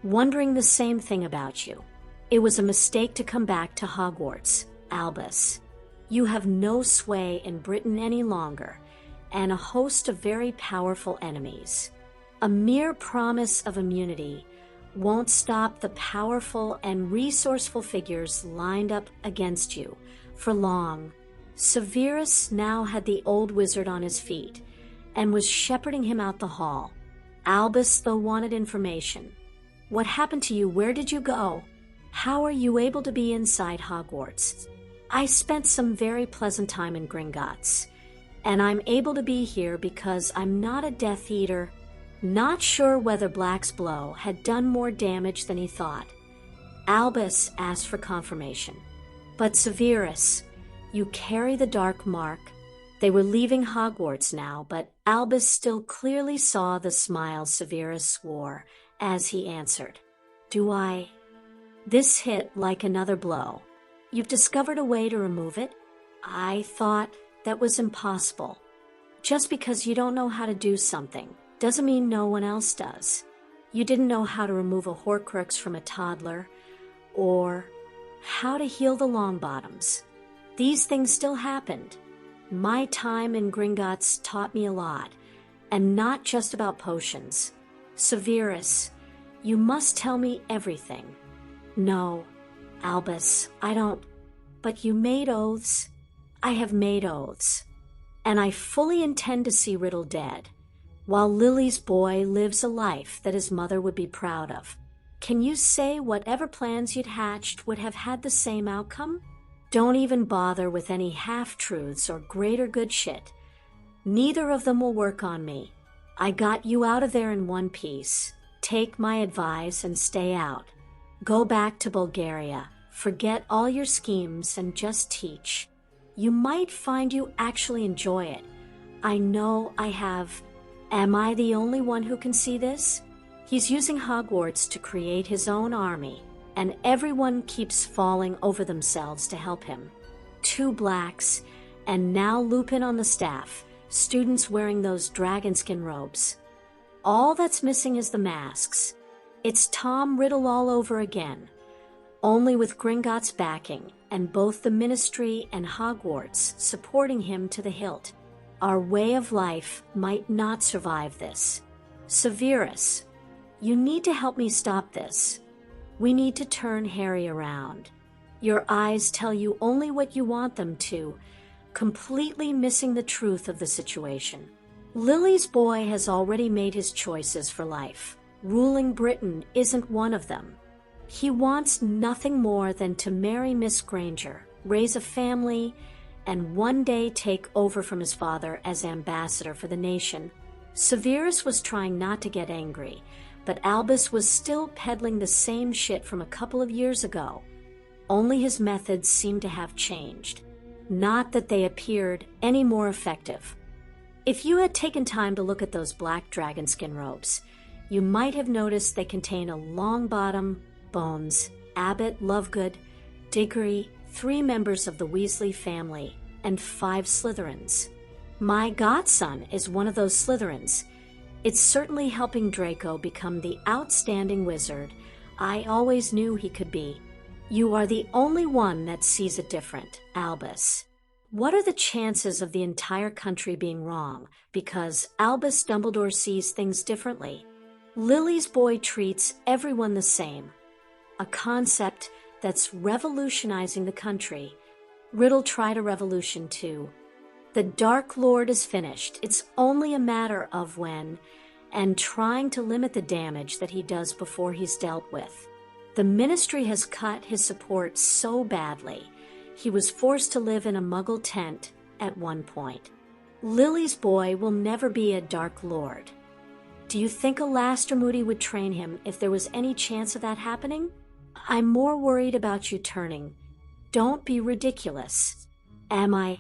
Speaker 1: Wondering the same thing about you. It was a mistake to come back to Hogwarts, Albus. You have no sway in Britain any longer, and a host of very powerful enemies. A mere promise of immunity won't stop the powerful and resourceful figures lined up against you for long. Severus now had the old wizard on his feet and was shepherding him out the hall. Albus, though, wanted information. What happened to you? Where did you go? How are you able to be inside Hogwarts? I spent some very pleasant time in Gringotts, and I'm able to be here because I'm not a Death Eater. Not sure whether Black's blow had done more damage than he thought. Albus asked for confirmation. But Severus, you carry the dark mark. They were leaving Hogwarts now, but Albus still clearly saw the smile Severus wore as he answered. Do I? This hit like another blow. You've discovered a way to remove it? I thought that was impossible. Just because you don't know how to do something doesn't mean no one else does. You didn't know how to remove a Horcrux from a toddler, or how to heal the Longbottoms. These things still happened. My time in Gringotts taught me a lot, and not just about potions. Severus, you must tell me everything. No, Albus, I don't. But you made oaths. I have made oaths. And I fully intend to see Riddle dead, while Lily's boy lives a life that his mother would be proud of. Can you say whatever plans you'd hatched would have had the same outcome? Don't even bother with any half-truths or greater good shit. Neither of them will work on me. I got you out of there in one piece. Take my advice and stay out. Go back to Bulgaria. Forget all your schemes and just teach. You might find you actually enjoy it. I know I have. Am I the only one who can see this? He's using Hogwarts to create his own army, and everyone keeps falling over themselves to help him. 2 Blacks, and now Lupin on the staff, students wearing those dragonskin robes. All that's missing is the masks. It's Tom Riddle all over again, only with Gringotts backing, and both the Ministry and Hogwarts supporting him to the hilt. Our way of life might not survive this. Severus, you need to help me stop this. We need to turn Harry around. Your eyes tell you only what you want them to, completely missing the truth of the situation. Lily's boy has already made his choices for life. Ruling Britain isn't one of them. He wants nothing more than to marry Miss Granger, raise a family, and one day take over from his father as ambassador for the nation. Severus was trying not to get angry, but Albus was still peddling the same shit from a couple of years ago. Only his methods seemed to have changed. Not that they appeared any more effective. If you had taken time to look at those black dragonskin robes, you might have noticed they contain a Longbottom, Bones, Abbott, Lovegood, Diggory, 3 members of the Weasley family, and 5 Slytherins. My godson is one of those Slytherins. It's certainly helping Draco become the outstanding wizard I always knew he could be. You are the only one that sees it different, Albus. What are the chances of the entire country being wrong because Albus Dumbledore sees things differently? Lily's boy treats everyone the same, a concept that's revolutionizing the country. Riddle tried a revolution too. The Dark Lord is finished. It's only a matter of when, and trying to limit the damage that he does before he's dealt with. The Ministry has cut his support so badly, he was forced to live in a Muggle tent at one point. Lily's boy will never be a Dark Lord. Do you think Alastair Moody would train him if there was any chance of that happening? I'm more worried about you turning. Don't be ridiculous. Am I?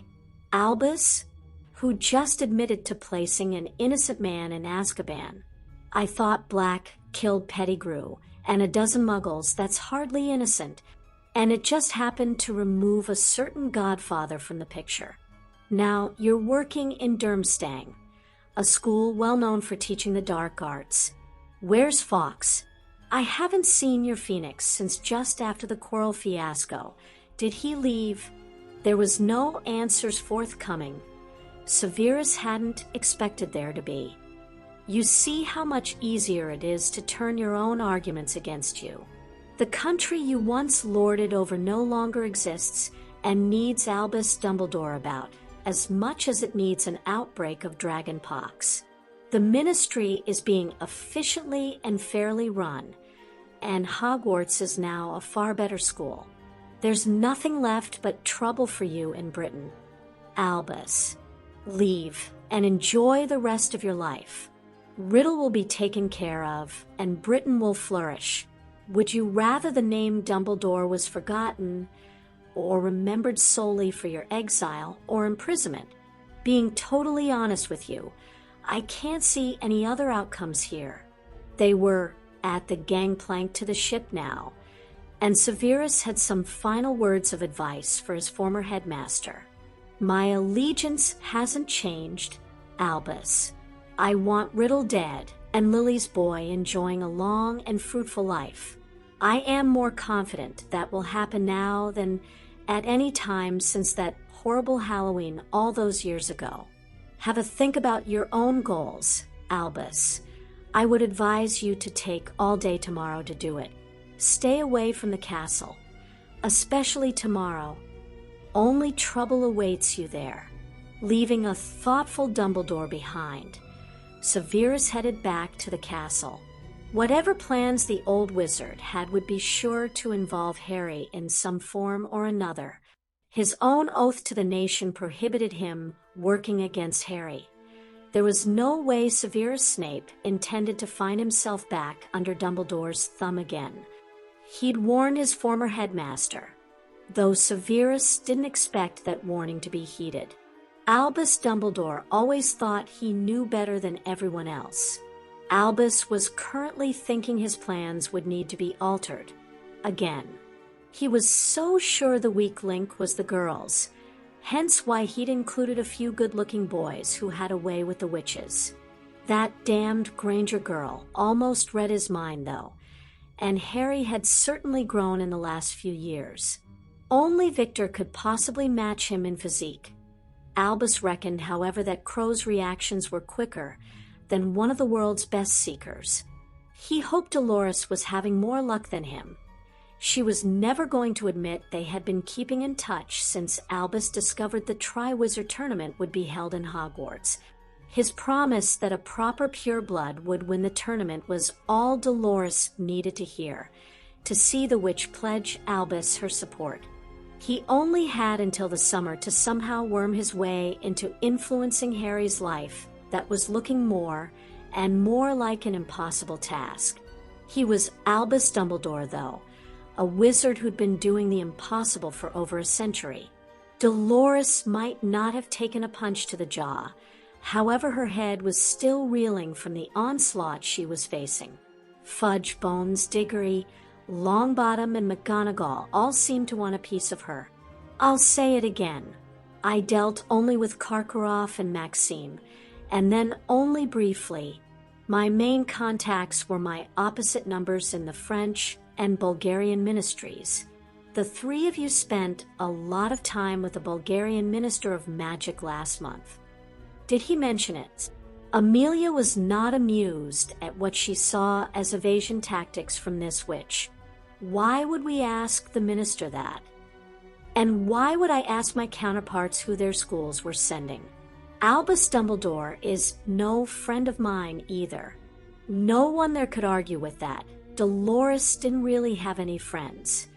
Speaker 1: Albus, who just admitted to placing an innocent man in Azkaban. I thought Black killed Pettigrew and a dozen Muggles. That's hardly innocent, and it just happened to remove a certain godfather from the picture. Now, you're working in Durmstrang, a school well known for teaching the dark arts. Where's Fawkes? I haven't seen your Phoenix since just after the Quirrell fiasco. Did he leave? There was no answers forthcoming. Severus hadn't expected there to be. You see how much easier it is to turn your own arguments against you. The country you once lorded over no longer exists and needs Albus Dumbledore about as much as it needs an outbreak of dragonpox. The Ministry is being efficiently and fairly run. and Hogwarts is now a far better school. There's nothing left but trouble for you in Britain. Albus, leave and enjoy the rest of your life. Riddle will be taken care of, and Britain will flourish. Would you rather the name Dumbledore was forgotten, or remembered solely for your exile or imprisonment? Being totally honest with you, I can't see any other outcomes here. They were at the gangplank to the ship now, and Severus had some final words of advice for his former headmaster. My allegiance hasn't changed, Albus. I want Riddle dead and Lily's boy enjoying a long and fruitful life. I am more confident that will happen now than at any time since that horrible Halloween all those years ago. Have a think about your own goals, Albus. I would advise you to take all day tomorrow to do it. Stay away from the castle, especially tomorrow. Only trouble awaits you there, leaving a thoughtful Dumbledore behind. Severus headed back to the castle. Whatever plans the old wizard had would be sure to involve Harry in some form or another. His own oath to the nation prohibited him working against Harry. There was no way Severus Snape intended to find himself back under Dumbledore's thumb again. He'd warned his former headmaster, though Severus didn't expect that warning to be heeded. Albus Dumbledore always thought he knew better than everyone else. Albus was currently thinking his plans would need to be altered. Again. He was so sure the weak link was the girls, hence why he'd included a few good-looking boys who had a way with the witches. That damned Granger girl almost read his mind, though, and Harry had certainly grown in the last few years. Only Victor could possibly match him in physique. Albus reckoned, however, that Crow's reactions were quicker than one of the world's best seekers. He hoped Dolores was having more luck than him. She was never going to admit they had been keeping in touch since Albus discovered the Triwizard Tournament would be held in Hogwarts. His promise that a proper pureblood would win the tournament was all Dolores needed to hear, to see the witch pledge Albus her support. He only had until the summer to somehow worm his way into influencing Harry's life that was looking more and more like an impossible task. He was Albus Dumbledore, though, a wizard who'd been doing the impossible for over a century. Dolores might not have taken a punch to the jaw, however her head was still reeling from the onslaught she was facing. Fudge, Bones, Diggory, Longbottom, and McGonagall all seemed to want a piece of her. I'll say it again. I dealt only with Karkaroff and Maxime, and then only briefly. My main contacts were my opposite numbers in the French and Bulgarian ministries. The three of you spent a lot of time with the Bulgarian Minister of Magic last month. Did he mention it? Amelia was not amused at what she saw as evasion tactics from this witch. Why would we ask the minister that? And why would I ask my counterparts who their schools were sending? Albus Dumbledore is no friend of mine either. No one there could argue with that. Dolores didn't really have any friends.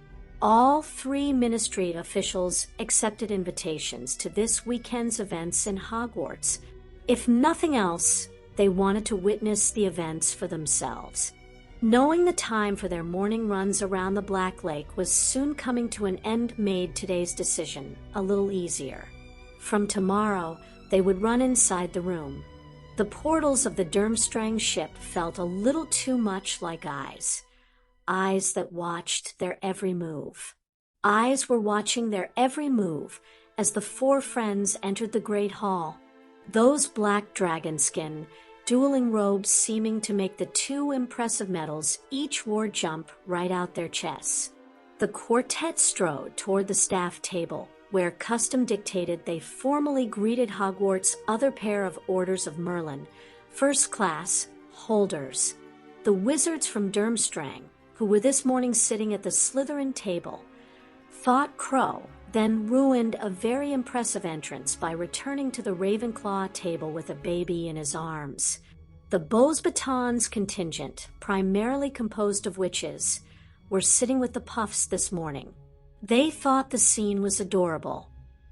Speaker 1: All three ministry officials accepted invitations to this weekend's events in Hogwarts. If nothing else, they wanted to witness the events for themselves. Knowing the time for their morning runs around the Black Lake was soon coming to an end made today's decision a little easier. From tomorrow, they would run inside the room. The portals of the Durmstrang ship felt a little too much like eyes. Eyes that watched their every move. Eyes were watching their every move as the four friends entered the Great Hall. Those black dragon skin, dueling robes seeming to make the two impressive medals each wore jump right out their chests. The quartet strode toward the staff table, where custom dictated they formally greeted Hogwarts' other pair of Orders of Merlin, first class holders. The wizards from Durmstrang, who were this morning sitting at the Slytherin table, thought Crow then ruined a very impressive entrance by returning to the Ravenclaw table with a baby in his arms. The Beauxbatons contingent, primarily composed of witches, were sitting with the Puffs this morning. They thought the scene was adorable.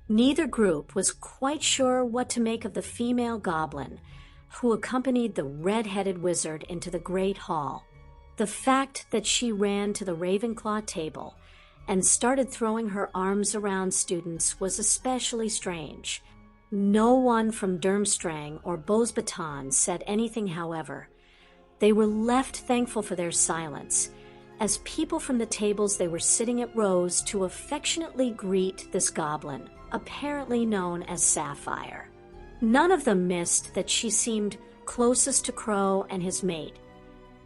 Speaker 1: Neither group was quite sure what to make of the female goblin who accompanied the red-headed wizard into the great hall. The fact that she ran to the Ravenclaw table and started throwing her arms around students was especially strange. No one from Durmstrang or Beauxbatons said anything, however. They were left thankful for their silence, as people from the tables they were sitting at rose to affectionately greet this goblin, apparently known as Sapphire. None of them missed that she seemed closest to Crow and his mate.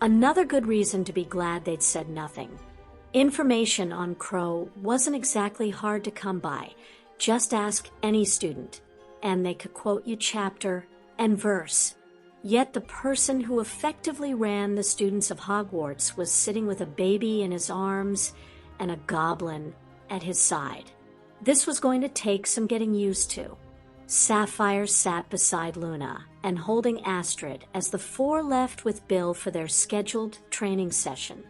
Speaker 1: Another good reason to be glad they'd said nothing. Information on Crow wasn't exactly hard to come by. Just ask any student, and they could quote you chapter and verse. Yet the person who effectively ran the students of Hogwarts was sitting with a baby in his arms and a goblin at his side. This was going to take some getting used to. Sapphire sat beside Luna and holding Astrid as the four left with Bill for their scheduled training session.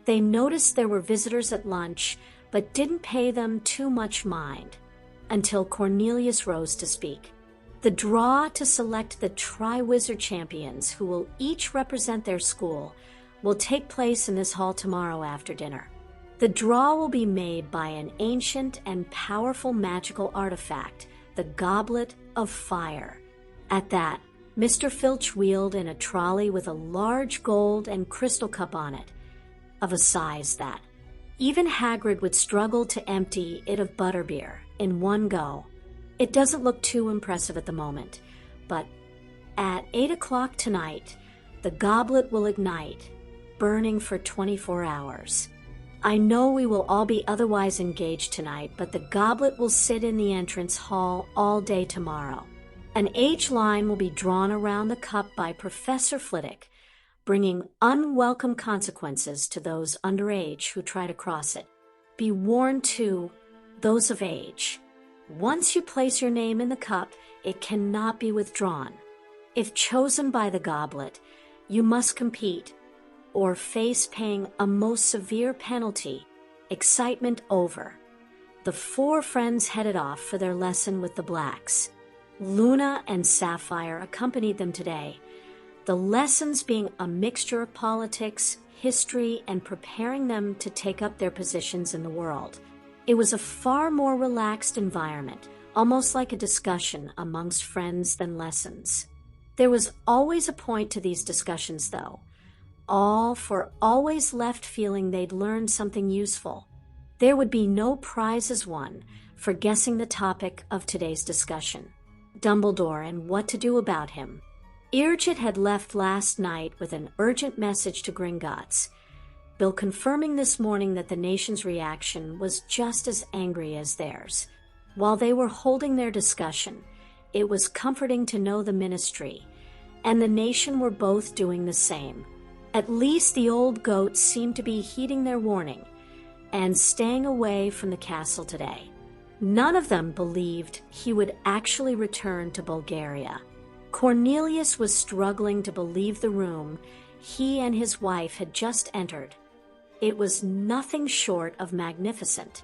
Speaker 1: They noticed there were visitors at lunch, but didn't pay them too much mind until Cornelius rose to speak. The draw to select the Tri-Wizard champions, who will each represent their school, will take place in this hall tomorrow after dinner. The draw will be made by an ancient and powerful magical artifact, the Goblet of Fire. At that, Mr. Filch wheeled in a trolley with a large gold and crystal cup on it, of a size that even Hagrid would struggle to empty it of butterbeer in one go. It doesn't look too impressive at the moment, but at 8 o'clock tonight, the goblet will ignite, burning for 24 hours. I know we will all be otherwise engaged tonight, but the goblet will sit in the entrance hall all day tomorrow. An age line will be drawn around the cup by Professor Flitwick, bringing unwelcome consequences to those underage who try to cross it. Be warned, too, those of age. Once you place your name in the cup, it cannot be withdrawn. If chosen by the goblet, you must compete or face paying a most severe penalty. Excitement over. The four friends headed off for their lesson with the Blacks. Luna and Sapphire accompanied them today, the lessons being a mixture of politics, history, and preparing them to take up their positions in the world. It was a far more relaxed environment, almost like a discussion amongst friends than lessons. There was always a point to these discussions, though. All for always left feeling they'd learned something useful. There would be no prizes won for guessing the topic of today's discussion, Dumbledore and what to do about him. Irgit had left last night with an urgent message to Gringotts, Bill confirming this morning that the nation's reaction was just as angry as theirs. While they were holding their discussion, it was comforting to know the ministry and the nation were both doing the same. At least the old goats seemed to be heeding their warning and staying away from the castle today. None of them believed he would actually return to Bulgaria. Cornelius was struggling to believe the room he and his wife had just entered. It was nothing short of magnificent.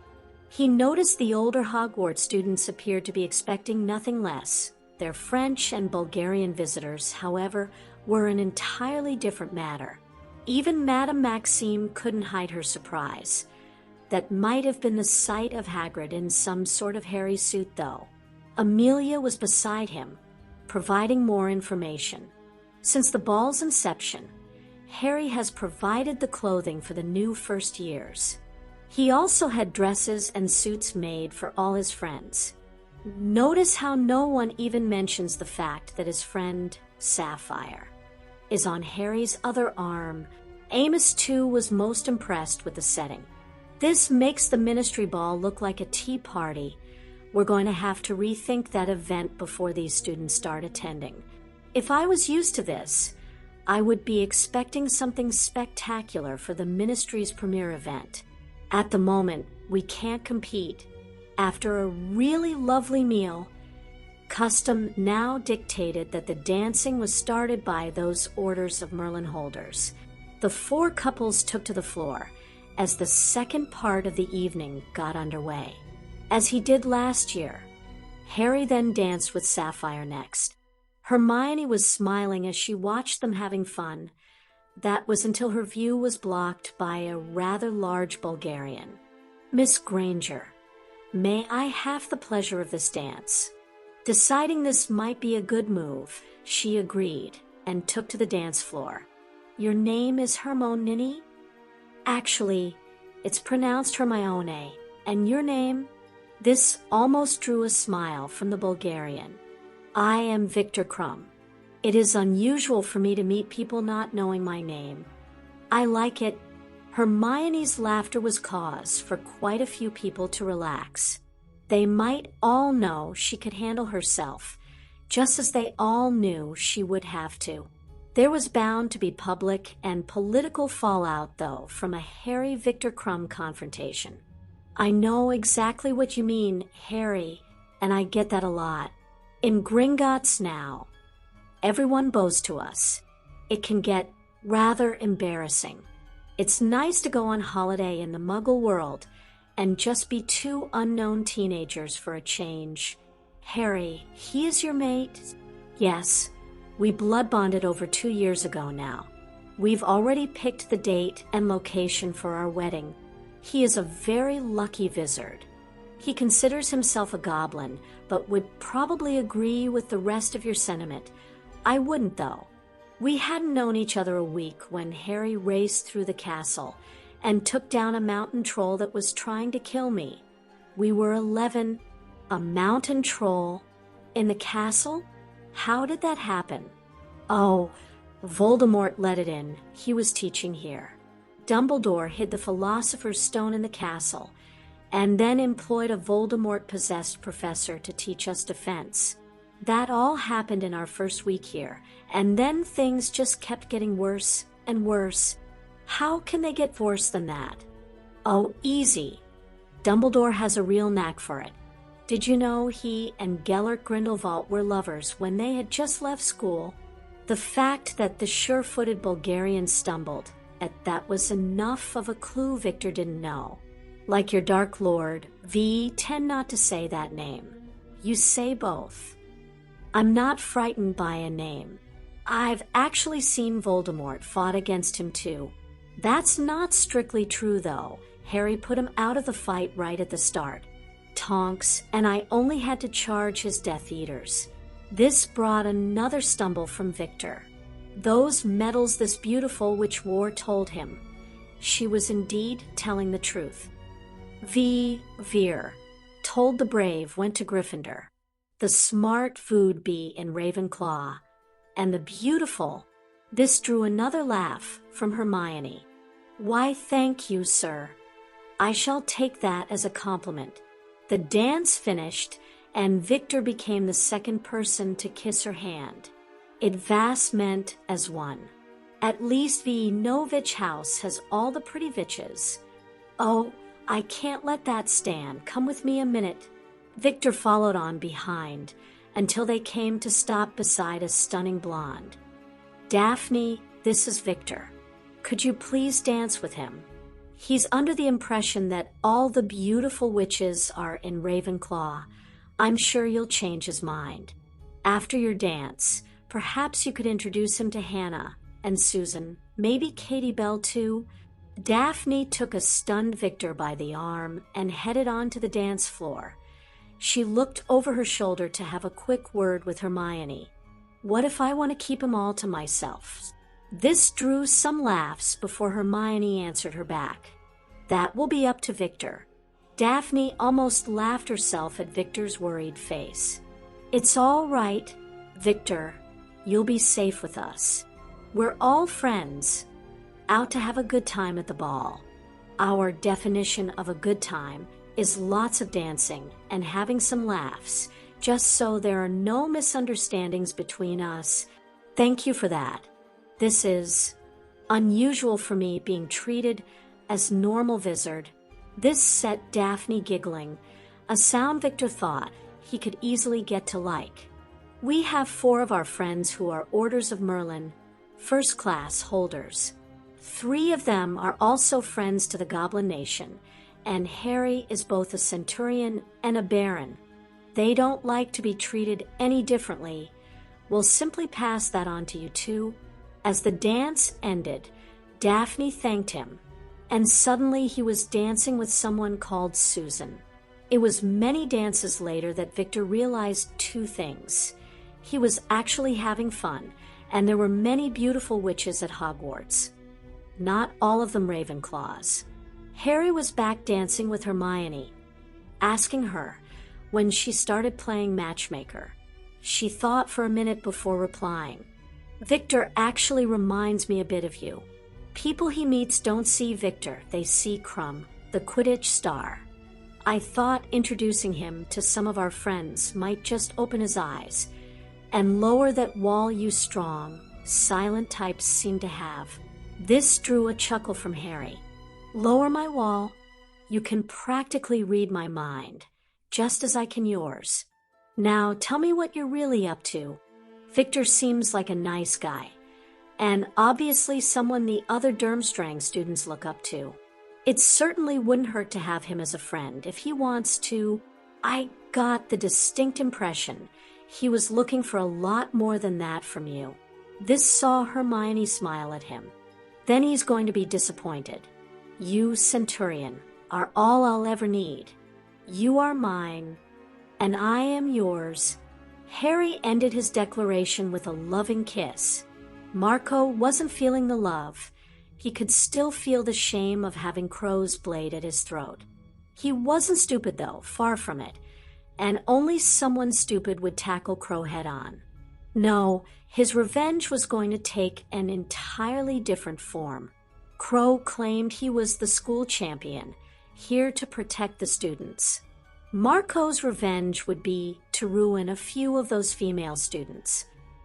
Speaker 1: He noticed the older Hogwarts students appeared to be expecting nothing less. Their French and Bulgarian visitors, however, were an entirely different matter. Even Madame Maxime couldn't hide her surprise. That might have been the sight of Hagrid in some sort of hairy suit, though. Amelia was beside him, providing more information. Since the ball's inception, Harry has provided the clothing for the new first years. He also had dresses and suits made for all his friends. Notice how no one even mentions the fact that his friend, Sapphire, is on Harry's other arm. Amos, too, was most impressed with the setting. This makes the Ministry Ball look like a tea party. We're going to have to rethink that event before these students start attending. If I was used to this, I would be expecting something spectacular for the Ministry's premiere event. At the moment, we can't compete. After a really lovely meal, Custom now dictated that the dancing was started by those orders of Merlin holders. The 4 couples took to the floor as the second part of the evening got underway. As he did last year, Harry then danced with Sapphire next. Hermione was smiling as she watched them having fun. That was until her view was blocked by a rather large Bulgarian. "Miss Granger, may I have the pleasure of this dance?" Deciding this might be a good move, she agreed and took to the dance floor. "Your name is Hermione?" "Actually, it's pronounced Hermione. And your name?" This almost drew a smile from the Bulgarian. "I am Victor Crumb. It is unusual for me to meet people not knowing my name. I like it." Hermione's laughter was cause for quite a few people to relax. They might all know she could handle herself, just as they all knew she would have to. There was bound to be public and political fallout, though, from a Harry-Victor Crumb confrontation. "I know exactly what you mean, Harry, and I get that a lot. In Gringotts now, everyone bows to us. It can get rather embarrassing. It's nice to go on holiday in the Muggle world and just be 2 unknown teenagers for a change. Harry, he is your mate?" "Yes, we blood bonded over 2 years ago now. We've already picked the date and location for our wedding. He is a very lucky wizard. He considers himself a goblin, but would probably agree with the rest of your sentiment. I wouldn't, though. We hadn't known each other a week when Harry raced through the castle and took down a mountain troll that was trying to kill me. We were 11. A mountain troll? In the castle? How did that happen?" "Oh, Voldemort let it in. He was teaching here. Dumbledore hid the Philosopher's Stone in the castle, and then employed a Voldemort-possessed professor to teach us defense. That all happened in our first week here, and then things just kept getting worse and worse." "How can they get worse than that?" "Oh, easy. Dumbledore has a real knack for it. Did you know he and Gellert Grindelwald were lovers when they had just left school?" The fact that the sure-footed Bulgarian stumbled at that was enough of a clue Victor didn't know. "Like your Dark Lord, V, tend not to say that name. You say both." "I'm not frightened by a name. I've actually seen Voldemort, fought against him too." "That's not strictly true, though. Harry put him out of the fight right at the start. Tonks, and I only had to charge his Death Eaters." This brought another stumble from Victor. "Those medals this beautiful witch wore told him." She was indeed telling the truth. Veer, told the brave went to Gryffindor. The smart food bee in Ravenclaw. And the beautiful. This drew another laugh from Hermione. "Why, thank you, sir. I shall take that as a compliment." The dance finished, and Victor became the second person to kiss her hand. It vast meant as one. "At least the Novich house has all the pretty vitches." "Oh, I can't let that stand. Come with me a minute." Victor followed on behind until they came to stop beside a stunning blonde. "Daphne, this is Victor. Could you please dance with him? He's under the impression that all the beautiful witches are in Ravenclaw. I'm sure you'll change his mind. After your dance, perhaps you could introduce him to Hannah and Susan, maybe Katie Bell too." Daphne took a stunned Victor by the arm and headed on to the dance floor. She looked over her shoulder to have a quick word with Hermione. "What if I want to keep them all to myself?" This drew some laughs before Hermione answered her back. "That will be up to Victor." Daphne almost laughed herself at Victor's worried face. "It's all right, Victor. You'll be safe with us. We're all friends, out to have a good time at the ball. Our definition of a good time is lots of dancing and having some laughs, just so there are no misunderstandings between us. Thank you for that. This is unusual for me, being treated as normal wizard." This set Daphne giggling, a sound Victor thought he could easily get to like. We have 4 of our friends who are Orders of Merlin, first class holders. 3 of them are also friends to the Goblin Nation, and Harry is both a centurion and a baron. They don't like to be treated any differently. We'll simply pass that on to you two. As the dance ended, Daphne thanked him, and suddenly he was dancing with someone called Susan. It was many dances later that Victor realized 2 things. He was actually having fun, and there were many beautiful witches at Hogwarts. Not all of them Ravenclaws. Harry was back dancing with Hermione, asking her when she started playing matchmaker. She thought for a minute before replying. Victor actually reminds me a bit of you. People he meets don't see Victor, they see Crumb, the Quidditch star. I thought introducing him to some of our friends might just open his eyes and lower that wall you strong, silent types seem to have. This drew a chuckle from Harry. Lower my wall. You can practically read my mind, just as I can yours. Now tell me what you're really up to. Victor seems like a nice guy, and obviously someone the other Durmstrang students look up to. It certainly wouldn't hurt to have him as a friend if he wants to. I got the distinct impression he was looking for a lot more than that from you. This saw Hermione smile at him. Then he's going to be disappointed. You, Centurion, are all I'll ever need. You are mine, and I am yours. Harry ended his declaration with a loving kiss. Marco wasn't feeling the love. He could still feel the shame of having Crow's blade at his throat. He wasn't stupid, though, far from it, and only someone stupid would tackle Crow head-on. No, his revenge was going to take an entirely different form. Crow claimed he was the school champion, here to protect the students. Marco's revenge would be to ruin a few of those female students.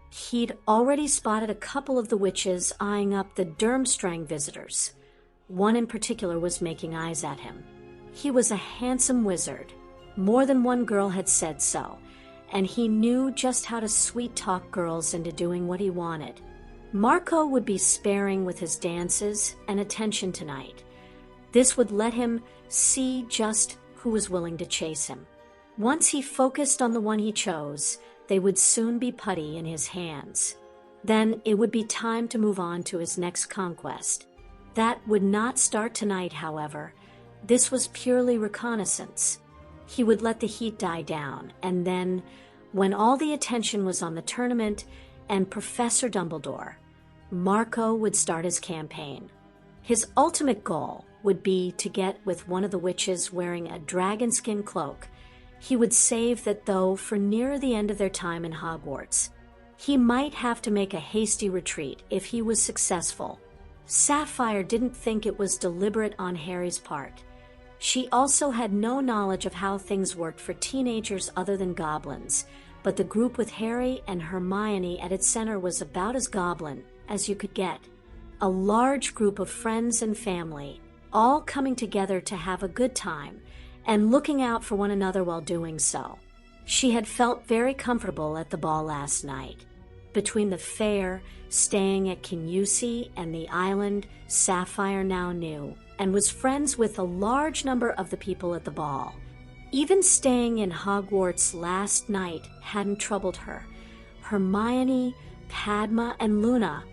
Speaker 1: He'd already spotted a couple of the witches eyeing up the Durmstrang visitors. One in particular was making eyes at him. He was a handsome wizard. More than one girl had said so, and he knew just how to sweet-talk girls into doing what he wanted. Marco would be sparing with his dances and attention tonight. This would let him see just who was willing to chase him. Once he focused on the one he chose, they would soon be putty in his hands. Then it would be time to move on to his next conquest. That would not start tonight, however. This was purely reconnaissance. He would let the heat die down, and then, when all the attention was on the tournament and Professor Dumbledore, Marco would start his campaign. His ultimate goal would be to get with one of the witches wearing a dragon skin cloak. He would save that, though, for nearer the end of their time in Hogwarts. He might have to make a hasty retreat if he was successful. Sapphire didn't think it was deliberate on Harry's part. She also had no knowledge of how things worked for teenagers other than goblins, but the group with Harry and Hermione at its center was about as goblin as you could get. A large group of friends and family, all coming together to have a good time and looking out for one another while doing so. She had felt very comfortable at the ball last night. Between the fair, staying at KUSI, and the island, Sapphire now knew, and was friends with a large number of the people at the ball. Even staying in Hogwarts last night hadn't troubled her. Hermione, Padma, and Luna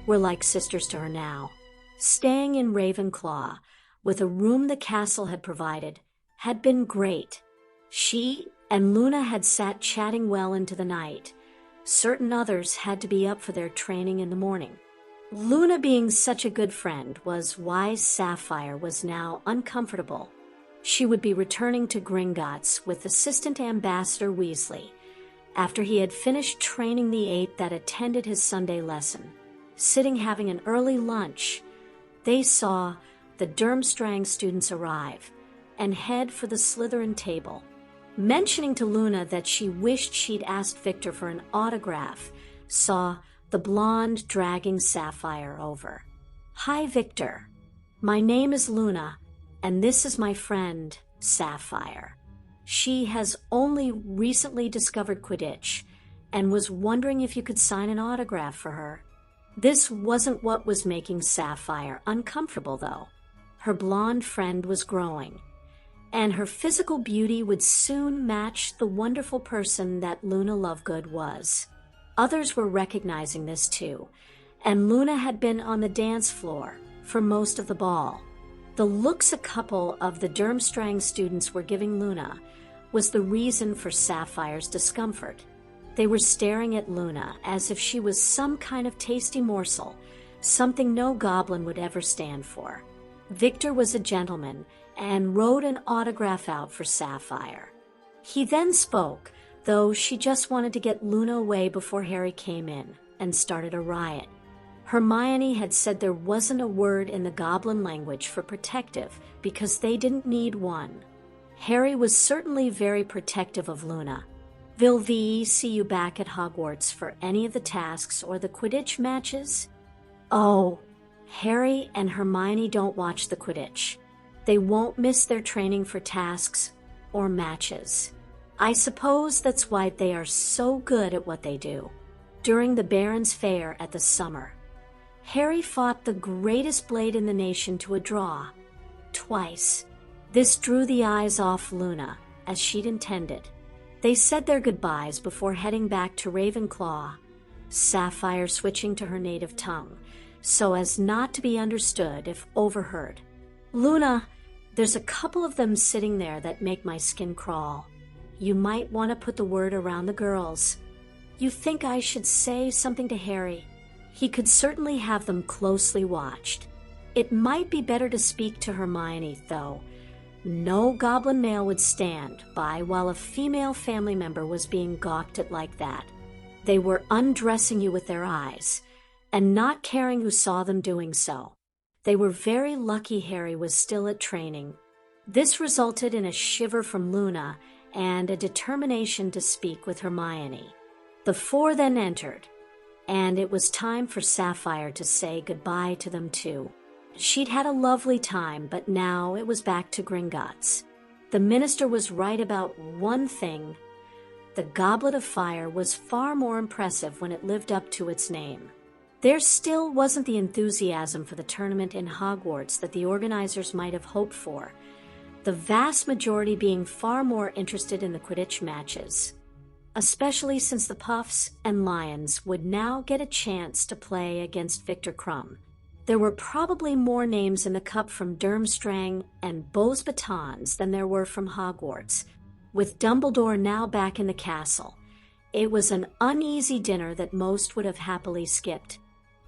Speaker 1: were like sisters to her now. Staying in Ravenclaw, with a room the castle had provided, had been great. She and Luna had sat chatting well into the night. Certain others had to be up for their training in the morning. Luna, being such a good friend, was why Sapphire was now uncomfortable. She would be returning to Gringotts with Assistant Ambassador Weasley after he had finished training the 8 that attended his Sunday lesson. Sitting having an early lunch, they saw the Durmstrang students arrive and head for the Slytherin table. Mentioning to Luna that she wished she'd asked Victor for an autograph, saw the blonde dragging Sapphire over. "Hi, Victor. My name is Luna, and this is my friend, Sapphire." She has only recently discovered Quidditch and was wondering if you could sign an autograph for her. This wasn't what was making Sapphire uncomfortable, though. Her blonde friend was growing, and her physical beauty would soon match the wonderful person that Luna Lovegood was. Others were recognizing this too, and Luna had been on the dance floor for most of the ball. The looks a couple of the Durmstrang students were giving Luna was the reason for Sapphire's discomfort. They were staring at Luna as if she was some kind of tasty morsel, something no goblin would ever stand for. Victor was a gentleman and wrote an autograph out for Sapphire. He then spoke, though she just wanted to get Luna away before Harry came in and started a riot. Hermione had said there wasn't a word in the goblin language for protective because they didn't need one. Harry was certainly very protective of Luna. Will we see you back at Hogwarts for any of the tasks or the Quidditch matches? Oh, Harry and Hermione don't watch the Quidditch. They won't miss their training for tasks or matches. I suppose that's why they are so good at what they do. During the Baron's Fair at the summer, Harry fought the greatest blade in the nation to a draw, twice. This drew the eyes off Luna, as she'd intended. They said their goodbyes before heading back to Ravenclaw, Sapphire switching to her native tongue, so as not to be understood if overheard. Luna, there's a couple of them sitting there that make my skin crawl. You might want to put the word around the girls. You think I should say something to Harry? He could certainly have them closely watched. It might be better to speak to Hermione, though. No goblin male would stand by while a female family member was being gawked at like that. They were undressing you with their eyes, and not caring who saw them doing so. They were very lucky Harry was still at training. This resulted in a shiver from Luna and a determination to speak with Hermione. The four then entered, and it was time for Sapphire to say goodbye to them too. She'd had a lovely time, but now it was back to Gringotts. The minister was right about one thing. The Goblet of Fire was far more impressive when it lived up to its name. There still wasn't the enthusiasm for the tournament in Hogwarts that the organizers might have hoped for, the vast majority being far more interested in the Quidditch matches, especially since the Puffs and Lions would now get a chance to play against Victor Krum. There were probably more names in the cup from Durmstrang and Beau's Batons than there were from Hogwarts. With Dumbledore now back in the castle, it was an uneasy dinner that most would have happily skipped.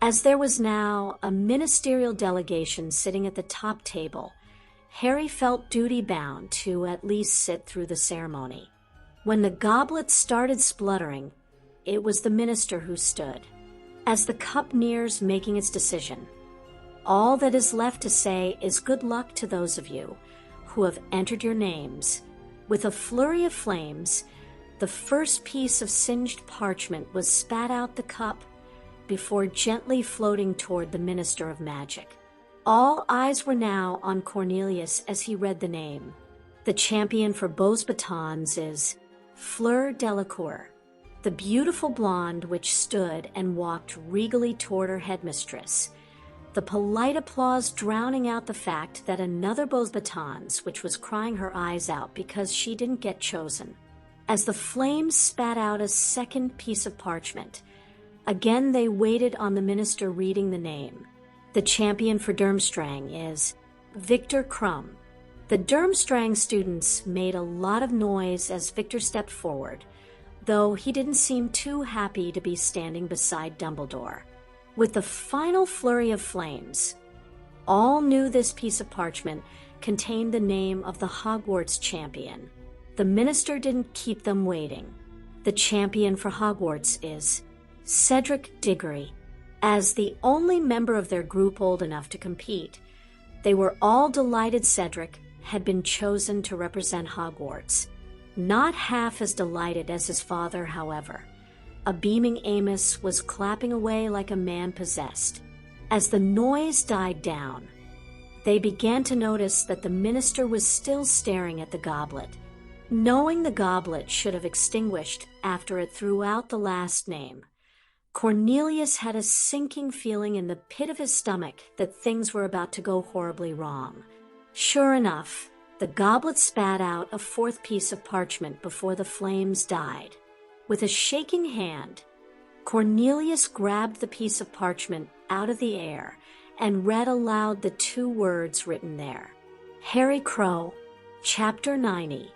Speaker 1: As there was now a ministerial delegation sitting at the top table, Harry felt duty-bound to at least sit through the ceremony. When the goblet started spluttering, it was the minister who stood. As the cup nears making its decision, all that is left to say is good luck to those of you who have entered your names. With a flurry of flames, the first piece of singed parchment was spat out the cup before gently floating toward the Minister of Magic. All eyes were now on Cornelius as he read the name. The champion for Beau's Batons is Fleur Delacour, the beautiful blonde which stood and walked regally toward her headmistress, the polite applause drowning out the fact that another Beau's Batons which was crying her eyes out because she didn't get chosen. As the flames spat out a second piece of parchment, again they waited on the minister reading the name. The champion for Durmstrang is Victor Krum. The Durmstrang students made a lot of noise as Victor stepped forward, though he didn't seem too happy to be standing beside Dumbledore. With the final flurry of flames, all knew this piece of parchment contained the name of the Hogwarts champion. The minister didn't keep them waiting. The champion for Hogwarts is Cedric Diggory. As the only member of their group old enough to compete, they were all delighted Cedric had been chosen to represent Hogwarts. Not half as delighted as his father, however. A beaming Amos was clapping away like a man possessed. As the noise died down, they began to notice that the minister was still staring at the goblet. Knowing the goblet should have extinguished after it threw out the last name, Cornelius had a sinking feeling in the pit of his stomach that things were about to go horribly wrong. Sure enough, the goblet spat out a fourth piece of parchment before the flames died. With a shaking hand, Cornelius grabbed the piece of parchment out of the air and read aloud the 2 words written there. Harry Crow, Chapter 90.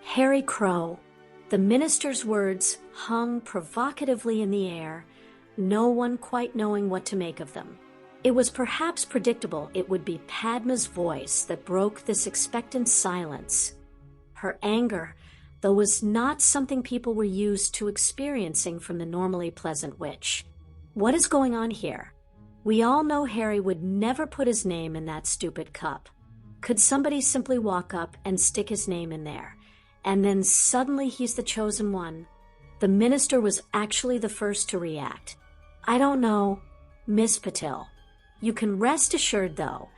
Speaker 1: Harry Crow. The minister's words hung provocatively in the air, no one quite knowing what to make of them. It was perhaps predictable it would be Padma's voice that broke this expectant silence. Her anger, though, was not something people were used to experiencing from the normally pleasant witch. What is going on here? We all know Harry would never put his name in that stupid cup. Could somebody simply walk up and stick his name in there, and then suddenly he's the chosen one? The minister was actually the first to react. I don't know, Miss Patil. You can rest assured, though,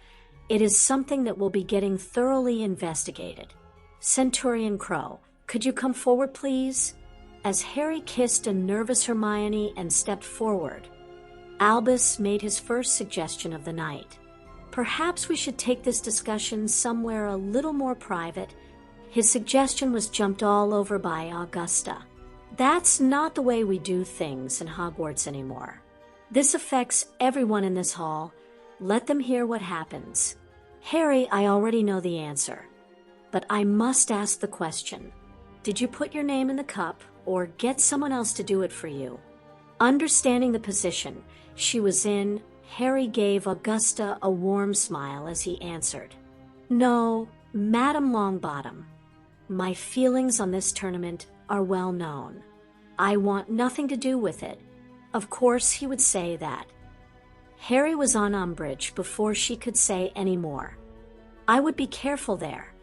Speaker 1: it is something that will be getting thoroughly investigated. Centurion Crow, could you come forward, please? As Harry kissed a nervous Hermione and stepped forward, Albus made his first suggestion of the night. Perhaps we should take this discussion somewhere a little more private. His suggestion was jumped all over by Augusta. That's not the way we do things in Hogwarts anymore. This affects everyone in this hall. Let them hear what happens. Harry, I already know the answer, but I must ask the question. Did you put your name in the cup or get someone else to do it for you? Understanding the position she was in, Harry gave Augusta a warm smile as he answered. No, Madam Longbottom. My feelings on this tournament are well known. I want nothing to do with it. Of course he would say that. Harry was on umbrage before she could say any more. I would be careful there.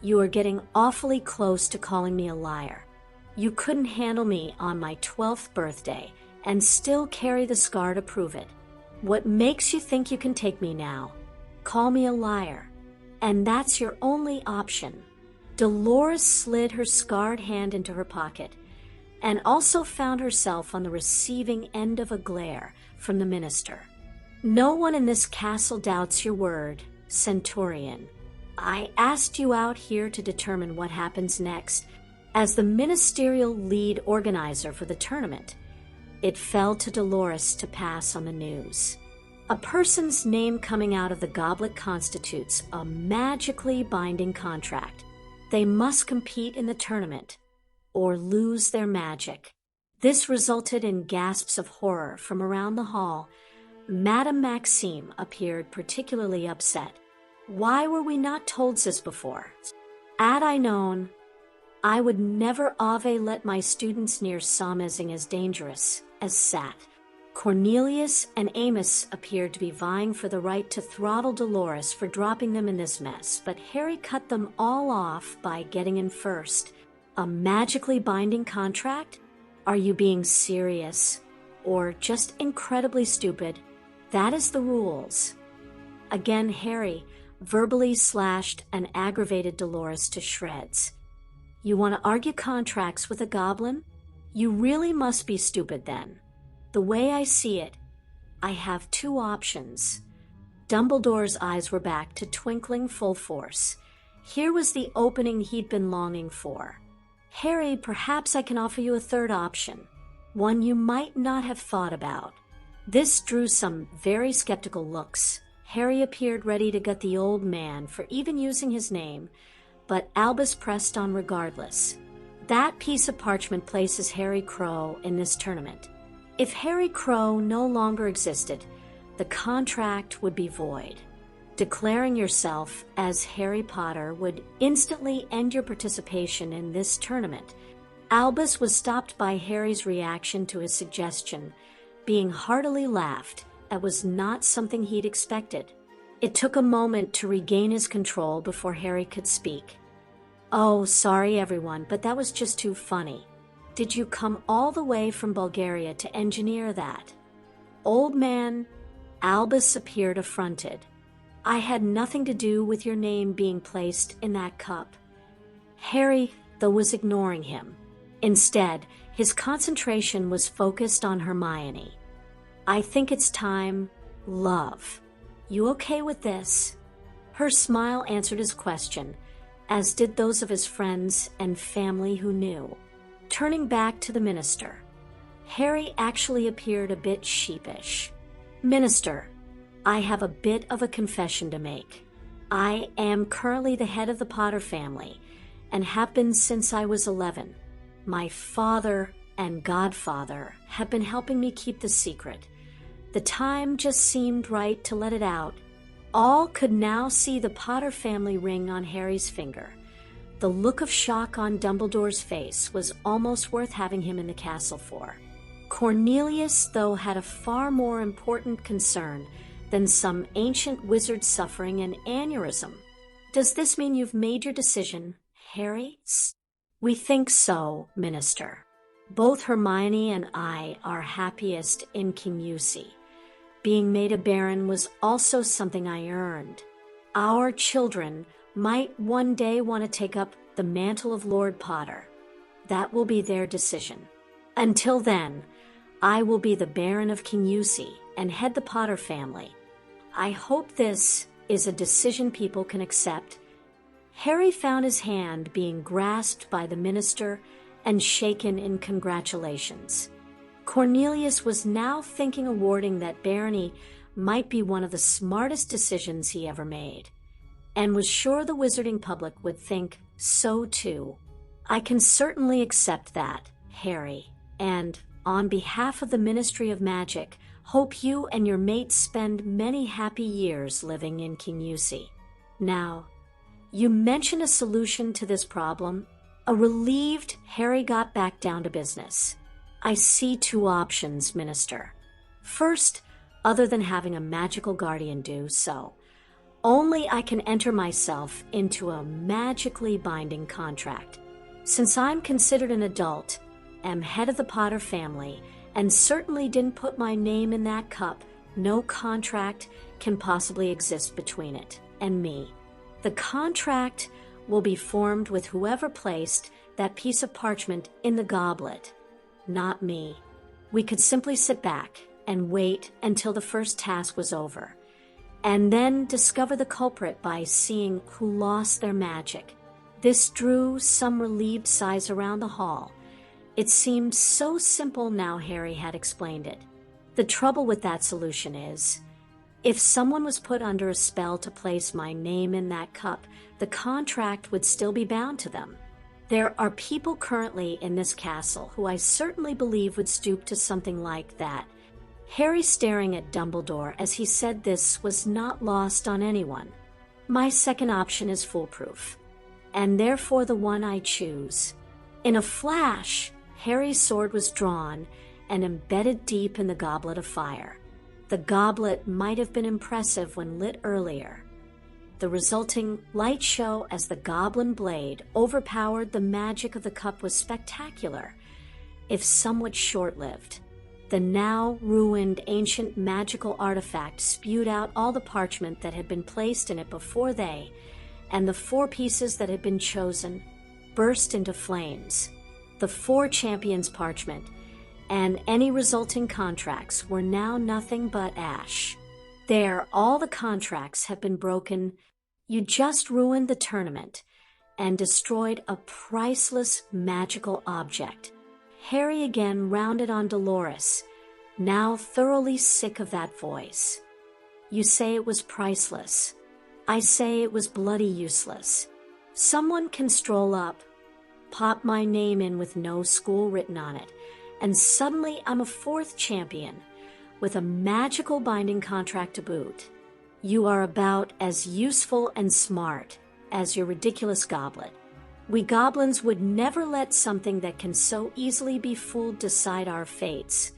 Speaker 1: You are getting awfully close to calling me a liar. You couldn't handle me on my 12th birthday and still carry the scar to prove it. What makes you think you can take me now? Call me a liar. And that's your only option. Dolores slid her scarred hand into her pocket and also found herself on the receiving end of a glare from the minister. No one in this castle doubts your word, Centurion. I asked you out here to determine what happens next. As the ministerial lead organizer for the tournament, it fell to Dolores to pass on the news. A person's name coming out of the goblet constitutes a magically binding contract. They must compete in the tournament or lose their magic. This resulted in gasps of horror from around the hall. Madame Maxime appeared particularly upset. Why were we not told this before? Had I known, I would never let my students near something as dangerous as Sat. Cornelius and Amos appeared to be vying for the right to throttle Dolores for dropping them in this mess, but Harry cut them all off by getting in first. A magically binding contract? Are you being serious? Or just incredibly stupid? That is the rules. Again, Harry verbally slashed and aggravated Dolores to shreds. You want to argue contracts with a goblin? You really must be stupid then. The way I see it, I have two options. Dumbledore's eyes were back to twinkling full force. Here was the opening he'd been longing for. Harry, perhaps I can offer you a third option, one you might not have thought about. This drew some very skeptical looks. Harry appeared ready to gut the old man for even using his name, but Albus pressed on regardless. That piece of parchment places Harry Crow in this tournament. If Harry Crow no longer existed, the contract would be void. Declaring yourself as Harry Potter would instantly end your participation in this tournament. Albus was stopped by Harry's reaction to his suggestion, being heartily laughed. That was not something he'd expected. It took a moment to regain his control before Harry could speak. Oh, sorry everyone, but that was just too funny. Did you come all the way from Bulgaria to engineer that? Old man, Albus appeared affronted. I had nothing to do with your name being placed in that cup. Harry, though was ignoring him. Instead, his concentration was focused on Hermione. "I think it's time, love. You okay with this?" Her smile answered his question, as did those of his friends and family who knew. Turning back to the minister, Harry actually appeared a bit sheepish. "Minister, I have a bit of a confession to make. I am currently the head of the Potter family and have been since I was 11. My father and godfather have been helping me keep the secret. The time just seemed right to let it out." All could now see the Potter family ring on Harry's finger. The look of shock on Dumbledore's face was almost worth having him in the castle for. Cornelius, though, had a far more important concern than some ancient wizard suffering an aneurysm. "Does this mean you've made your decision, Harry?" "We think so, Minister. Both Hermione and I are happiest in KUSI. Being made a baron was also something I earned. Our children might one day want to take up the mantle of Lord Potter. That will be their decision. Until then, I will be the Baron of KUSI and head the Potter family. I hope this is a decision people can accept." Harry found his hand being grasped by the minister and shaken in congratulations. Cornelius was now thinking awarding that barony might be one of the smartest decisions he ever made, and was sure the wizarding public would think so too. "I can certainly accept that, Harry, and on behalf of the Ministry of Magic, hope you and your mates spend many happy years living in KUSI. Now, you mentioned a solution to this problem." A relieved Harry got back down to business. "I see two options, Minister. First, other than having a magical guardian do so, only I can enter myself into a magically binding contract. Since I'm considered an adult, am head of the Potter family, and certainly didn't put my name in that cup, no contract can possibly exist between it and me. The contract will be formed with whoever placed that piece of parchment in the goblet, not me. We could simply sit back and wait until the first task was over, and then discover the culprit by seeing who lost their magic." This drew some relieved sighs around the hall. It seemed so simple now Harry had explained it. The trouble with that solution is, if someone was put under a spell to place my name in that cup, the contract would still be bound to them. There are people currently in this castle who I certainly believe would stoop to something like that. Harry staring at Dumbledore as he said this was not lost on anyone. "My second option is foolproof, and therefore the one I choose." In a flash, Harry's sword was drawn and embedded deep in the goblet of fire. The goblet might have been impressive when lit earlier. The resulting light show as the goblin blade overpowered the magic of the cup was spectacular, if somewhat short-lived. The now ruined ancient magical artifact spewed out all the parchment that had been placed in it before they, and the 4 pieces that had been chosen, burst into flames. The 4 champions' parchment and any resulting contracts were now nothing but ash. There, all the contracts have been broken. You just ruined the tournament and destroyed a priceless magical object. Harry again rounded on Dolores, now thoroughly sick of that voice. "You say it was priceless. I say it was bloody useless. Someone can stroll up, pop my name in with no school written on it, and suddenly I'm a 4th champion with a magical binding contract to boot. You are about as useful and smart as your ridiculous goblet. We goblins would never let something that can so easily be fooled decide our fates,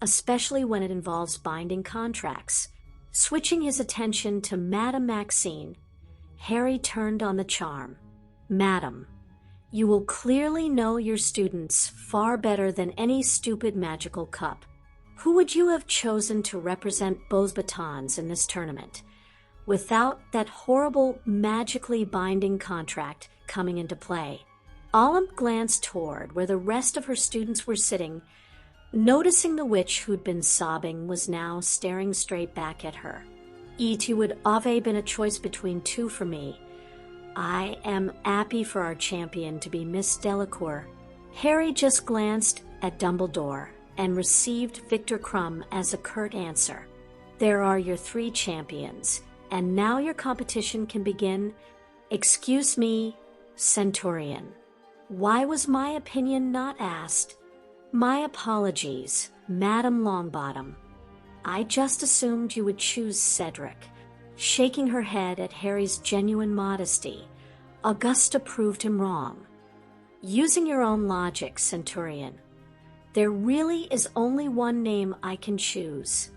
Speaker 1: especially when it involves binding contracts." Switching his attention to Madame Maxine, Harry turned on the charm. "Madam, you will clearly know your students far better than any stupid magical cup. Who would you have chosen to represent Beauxbatons in this tournament, without that horrible magically binding contract coming into play?" Olymp glanced toward where the rest of her students were sitting, noticing the witch who'd been sobbing was now staring straight back at her. It would have been a choice between two for me. I am happy for our champion to be Miss Delacour. Harry just glanced at Dumbledore and received Victor Crumb as a curt answer. There are your 3 champions, and now your competition can begin. Excuse me, Centurion. Why was my opinion not asked? My apologies, Madame Longbottom. I just assumed you would choose Cedric. Shaking her head at Harry's genuine modesty, Augusta proved him wrong. Using your own logic, Centurion, there really is only one name I can choose.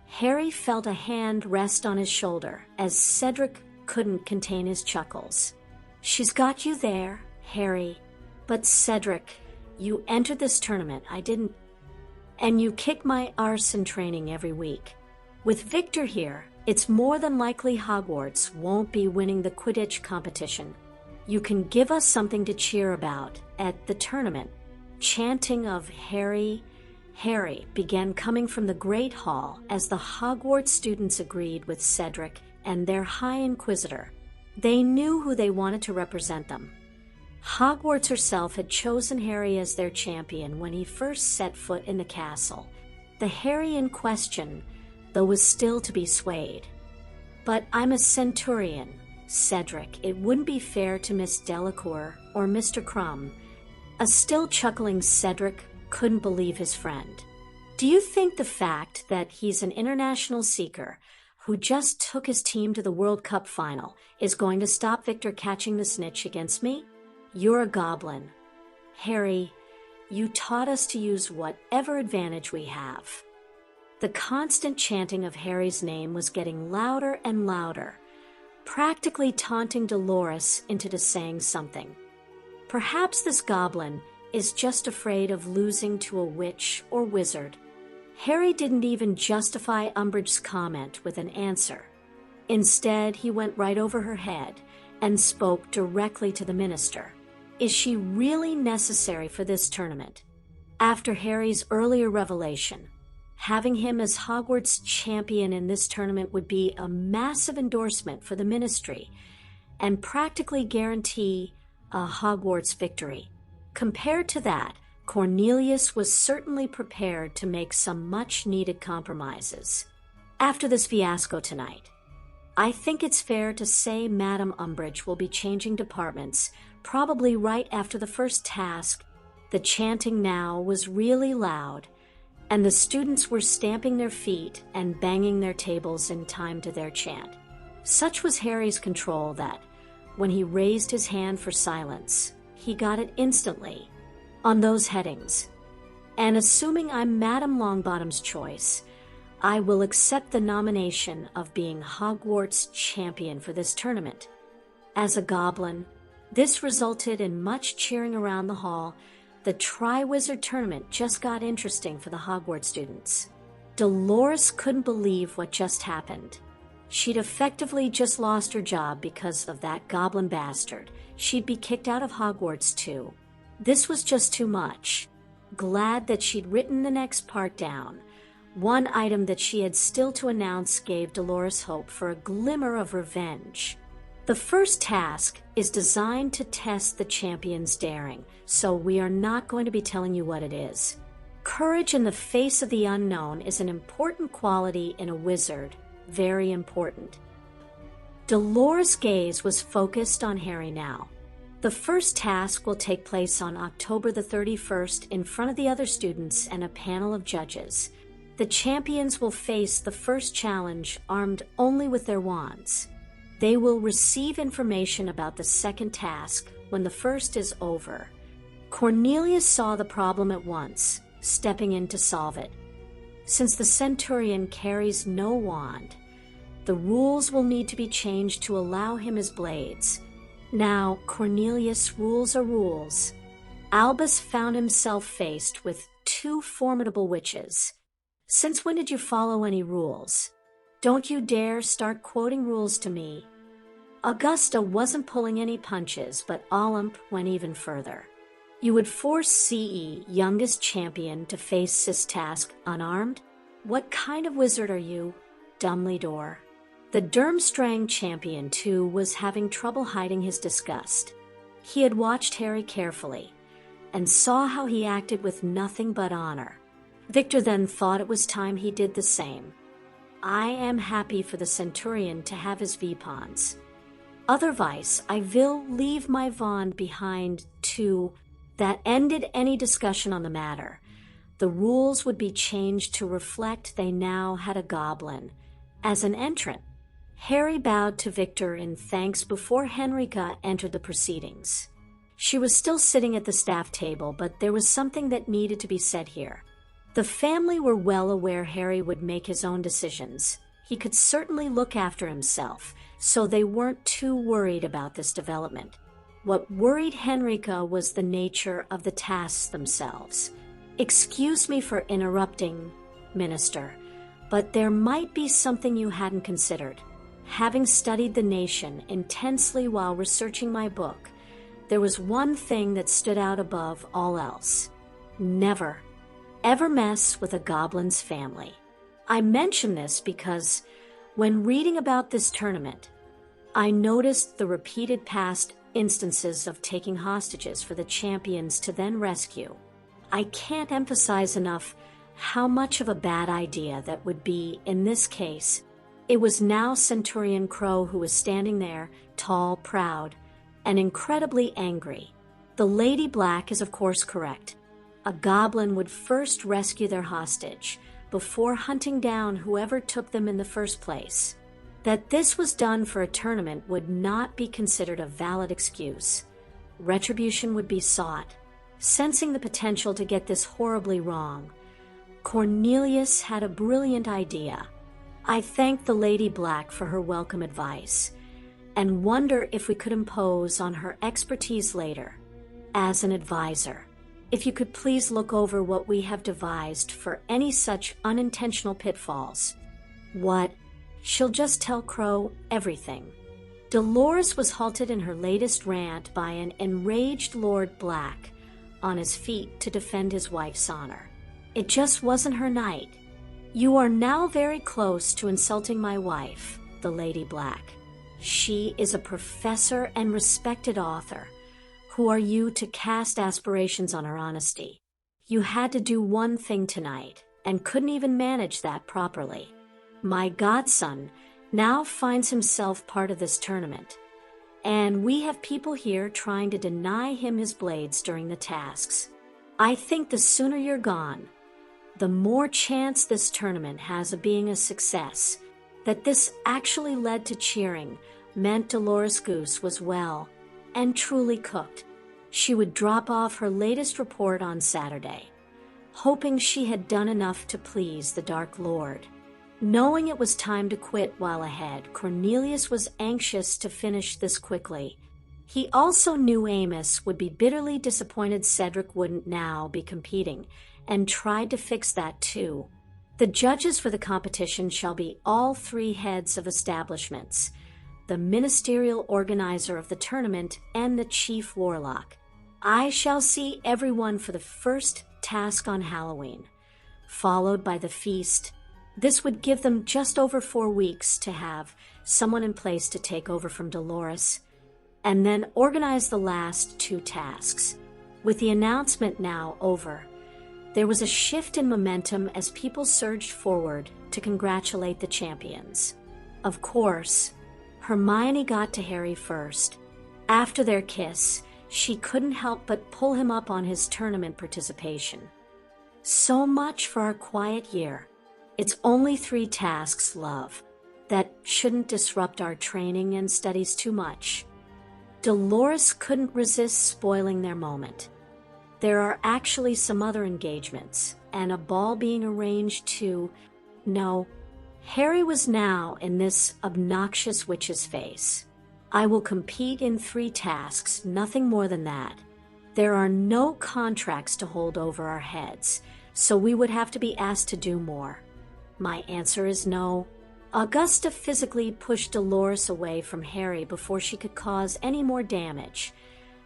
Speaker 1: Harry felt a hand rest on his shoulder as Cedric couldn't contain his chuckles. She's got you there, Harry. But Cedric, you entered this tournament, I didn't. And you kick my arse in training every week. With Victor here, it's more than likely Hogwarts won't be winning the Quidditch competition. You can give us something to cheer about at the tournament. Chanting of Harry, Harry began coming from the Great Hall as the Hogwarts students agreed with Cedric and their High Inquisitor. They knew who they wanted to represent them. Hogwarts herself had chosen Harry as their champion when he first set foot in the castle. The Harry in question, though, was still to be swayed. But I'm a Centurion, Cedric. It wouldn't be fair to Miss Delacour or Mr. Crumb. A still chuckling Cedric couldn't believe his friend. Do you think the fact that he's an international seeker who just took his team to the World Cup final is going to stop Victor catching the snitch against me? You're a goblin. Harry, you taught us to use whatever advantage we have. The constant chanting of Harry's name was getting louder and louder, practically taunting Dolores into saying something. Perhaps this goblin is just afraid of losing to a witch or wizard. Harry didn't even justify Umbridge's comment with an answer. Instead, he went right over her head and spoke directly to the minister. Is she really necessary for this tournament? After Harry's earlier revelation, having him as Hogwarts champion in this tournament would be a massive endorsement for the ministry and practically guarantee a Hogwarts victory. Compared to that, Cornelius was certainly prepared to make some much-needed compromises. After this fiasco tonight, I think it's fair to say Madame Umbridge will be changing departments, probably right after the first task. The chanting now was really loud, and the students were stamping their feet and banging their tables in time to their chant. Such was Harry's control that, when he raised his hand for silence, he got it instantly. On those headings, and assuming I'm Madame Longbottom's choice, I will accept the nomination of being Hogwarts champion for this tournament. As a goblin, this resulted in much cheering around the hall. The Triwizard Tournament just got interesting for the Hogwarts students. Dolores couldn't believe what just happened. She'd effectively just lost her job because of that goblin bastard. She'd be kicked out of Hogwarts too. This was just too much. Glad that she'd written the next part down. One item that she had still to announce gave Dolores hope for a glimmer of revenge. The first task is designed to test the champion's daring, so we are not going to be telling you what it is. Courage in the face of the unknown is an important quality in a wizard, very important. Dolores' gaze was focused on Harry now. The first task will take place on October the 31st in front of the other students and a panel of judges. The champions will face the first challenge armed only with their wands. They will receive information about the second task when the first is over. Cornelius saw the problem at once, stepping in to solve it. Since the Centurion carries no wand, the rules will need to be changed to allow him his blades. Now, Cornelius, rules are rules. Albus found himself faced with 2 formidable witches. Since when did you follow any rules? Don't you dare start quoting rules to me. Augusta wasn't pulling any punches, but Olymp went even further. You would force CE, youngest champion, to face this task unarmed? What kind of wizard are you, Dumbledore? The Durmstrang champion, too, was having trouble hiding his disgust. He had watched Harry carefully and saw how he acted with nothing but honor. Victor then thought it was time he did the same. I am happy for the Centurion to have his Vipons. Otherwise, I will leave my Wand behind too. That ended any discussion on the matter. The rules would be changed to reflect they now had a goblin as an entrant. Harry bowed to Victor in thanks before Henrika entered the proceedings. She was still sitting at the staff table, but there was something that needed to be said here. The family were well aware Harry would make his own decisions. He could certainly look after himself, so they weren't too worried about this development. What worried Henrika was the nature of the tasks themselves. Excuse me for interrupting, Minister, but there might be something you hadn't considered. Having studied the nation intensely while researching my book, there was one thing that stood out above all else. Never, ever mess with a goblin's family. I mention this because when reading about this tournament, I noticed the repeated past instances of taking hostages for the champions to then rescue. I can't emphasize enough how much of a bad idea that would be in this case. It was now Centurion Crow who was standing there, tall, proud, and incredibly angry. The Lady Black is of course correct. A goblin would first rescue their hostage before hunting down whoever took them in the first place. That this was done for a tournament would not be considered a valid excuse. Retribution would be sought. Sensing the potential to get this horribly wrong, Cornelius had a brilliant idea. I thanked the Lady Black for her welcome advice and wonder if we could impose on her expertise later. As an advisor, if you could please look over what we have devised for any such unintentional pitfalls. What? She'll just tell Crow everything. Dolores was halted in her latest rant by an enraged Lord Black on his feet to defend his wife's honor. It just wasn't her night. You are now very close to insulting my wife, the Lady Black. She is a professor and respected author. Who are you to cast aspirations on her honesty? You had to do one thing tonight and couldn't even manage that properly. My godson now finds himself part of this tournament, and we have people here trying to deny him his blades during the tasks. I think the sooner you're gone, the more chance this tournament has of being a success. That this actually led to cheering meant Dolores Goose was well and truly cooked. She would drop off her latest report on Saturday, hoping she had done enough to please the Dark Lord. Knowing it was time to quit while ahead, Cornelius was anxious to finish this quickly. He also knew Amos would be bitterly disappointed Cedric wouldn't now be competing, and tried to fix that too. The judges for the competition shall be all three heads of establishments, the ministerial organizer of the tournament and the chief warlock. I shall see everyone for the first task on Halloween, followed by the feast. This would give them just over 4 weeks to have someone in place to take over from Dolores, and then organize the last 2 tasks. With the announcement now over, there was a shift in momentum as people surged forward to congratulate the champions. Of course, Hermione got to Harry first. After their kiss, she couldn't help but pull him up on his tournament participation. So much for our quiet year. It's only 3 tasks, love. That shouldn't disrupt our training and studies too much. Dolores couldn't resist spoiling their moment. There are actually some other engagements, and a ball being arranged to... No, Harry was now in this obnoxious witch's face. I will compete in 3 tasks, nothing more than that. There are no contracts to hold over our heads, so we would have to be asked to do more. My answer is no. Augusta physically pushed Dolores away from Harry before she could cause any more damage.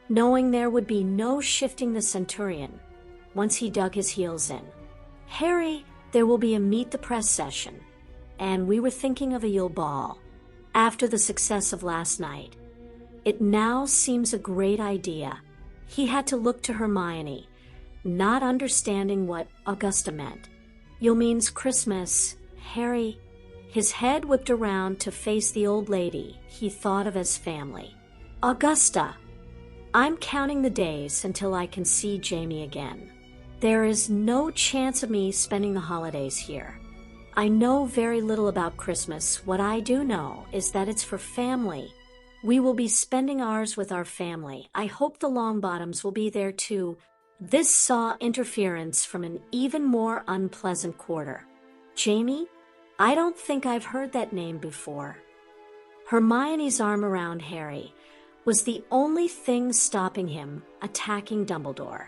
Speaker 1: knowing there would be no shifting the Centurion once he dug his heels in. Harry, there will be a meet the press session, and we were thinking of a Yule Ball. After the success of last night, it now seems a great idea. He had to look to Hermione, not understanding what Augusta meant. Yule means Christmas, Harry. His head whipped around to face the old lady he thought of as family. Augusta, I'm counting the days until I can see Jamie again. There is no chance of me spending the holidays here. I know very little about Christmas. What I do know is that it's for family. We will be spending ours with our family. I hope the Longbottoms will be there too. This saw interference from an even more unpleasant quarter. Jamie? I don't think I've heard that name before. Hermione's arm around Harry was the only thing stopping him attacking Dumbledore.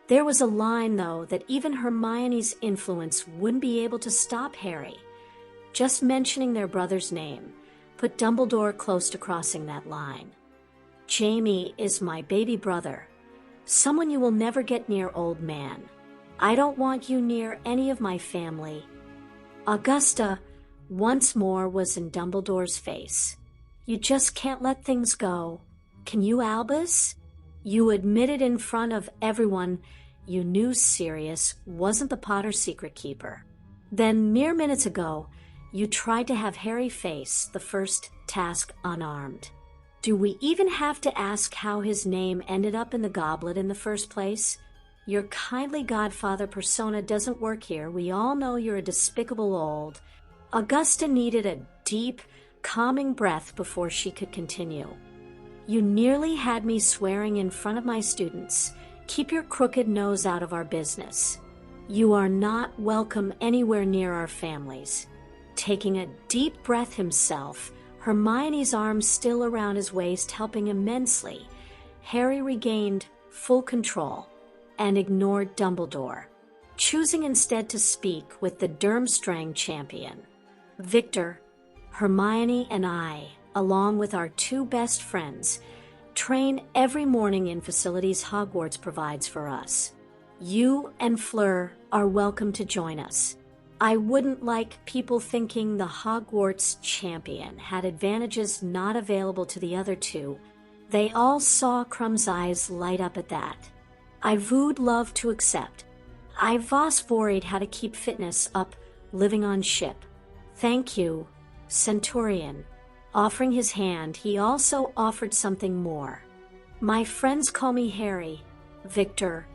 Speaker 1: There was a line, though, that even Hermione's influence wouldn't be able to stop Harry. Just mentioning their brother's name put Dumbledore close to crossing that line. Jamie is my baby brother, someone you will never get near, old man. I don't want you near any of my family. Augusta once more was in Dumbledore's face. You just can't let things go. Can you, Albus? You admitted in front of everyone you knew Sirius wasn't the Potter secret keeper. Then, mere minutes ago, you tried to have Harry face the first task unarmed. Do we even have to ask how his name ended up in the goblet in the first place? Your kindly godfather persona doesn't work here. We all know you're a despicable old. Augusta needed a deep, calming breath before she could continue. You nearly had me swearing in front of my students. Keep your crooked nose out of our business. You are not welcome anywhere near our families. Taking a deep breath himself, Hermione's arms still around his waist, helping immensely, Harry regained full control and ignored Dumbledore, choosing instead to speak with the Durmstrang champion. Victor, Hermione and I, along with our two best friends, train every morning in facilities Hogwarts provides for us. You and Fleur are welcome to join us. I wouldn't like people thinking the Hogwarts champion had advantages not available to the other two. They all saw Crumb's eyes light up at that. I would love to accept. I was worried how to keep fitness up living on ship. Thank you, Centurion. Offering his hand, he also offered something more. My friends call me Harry, Victor.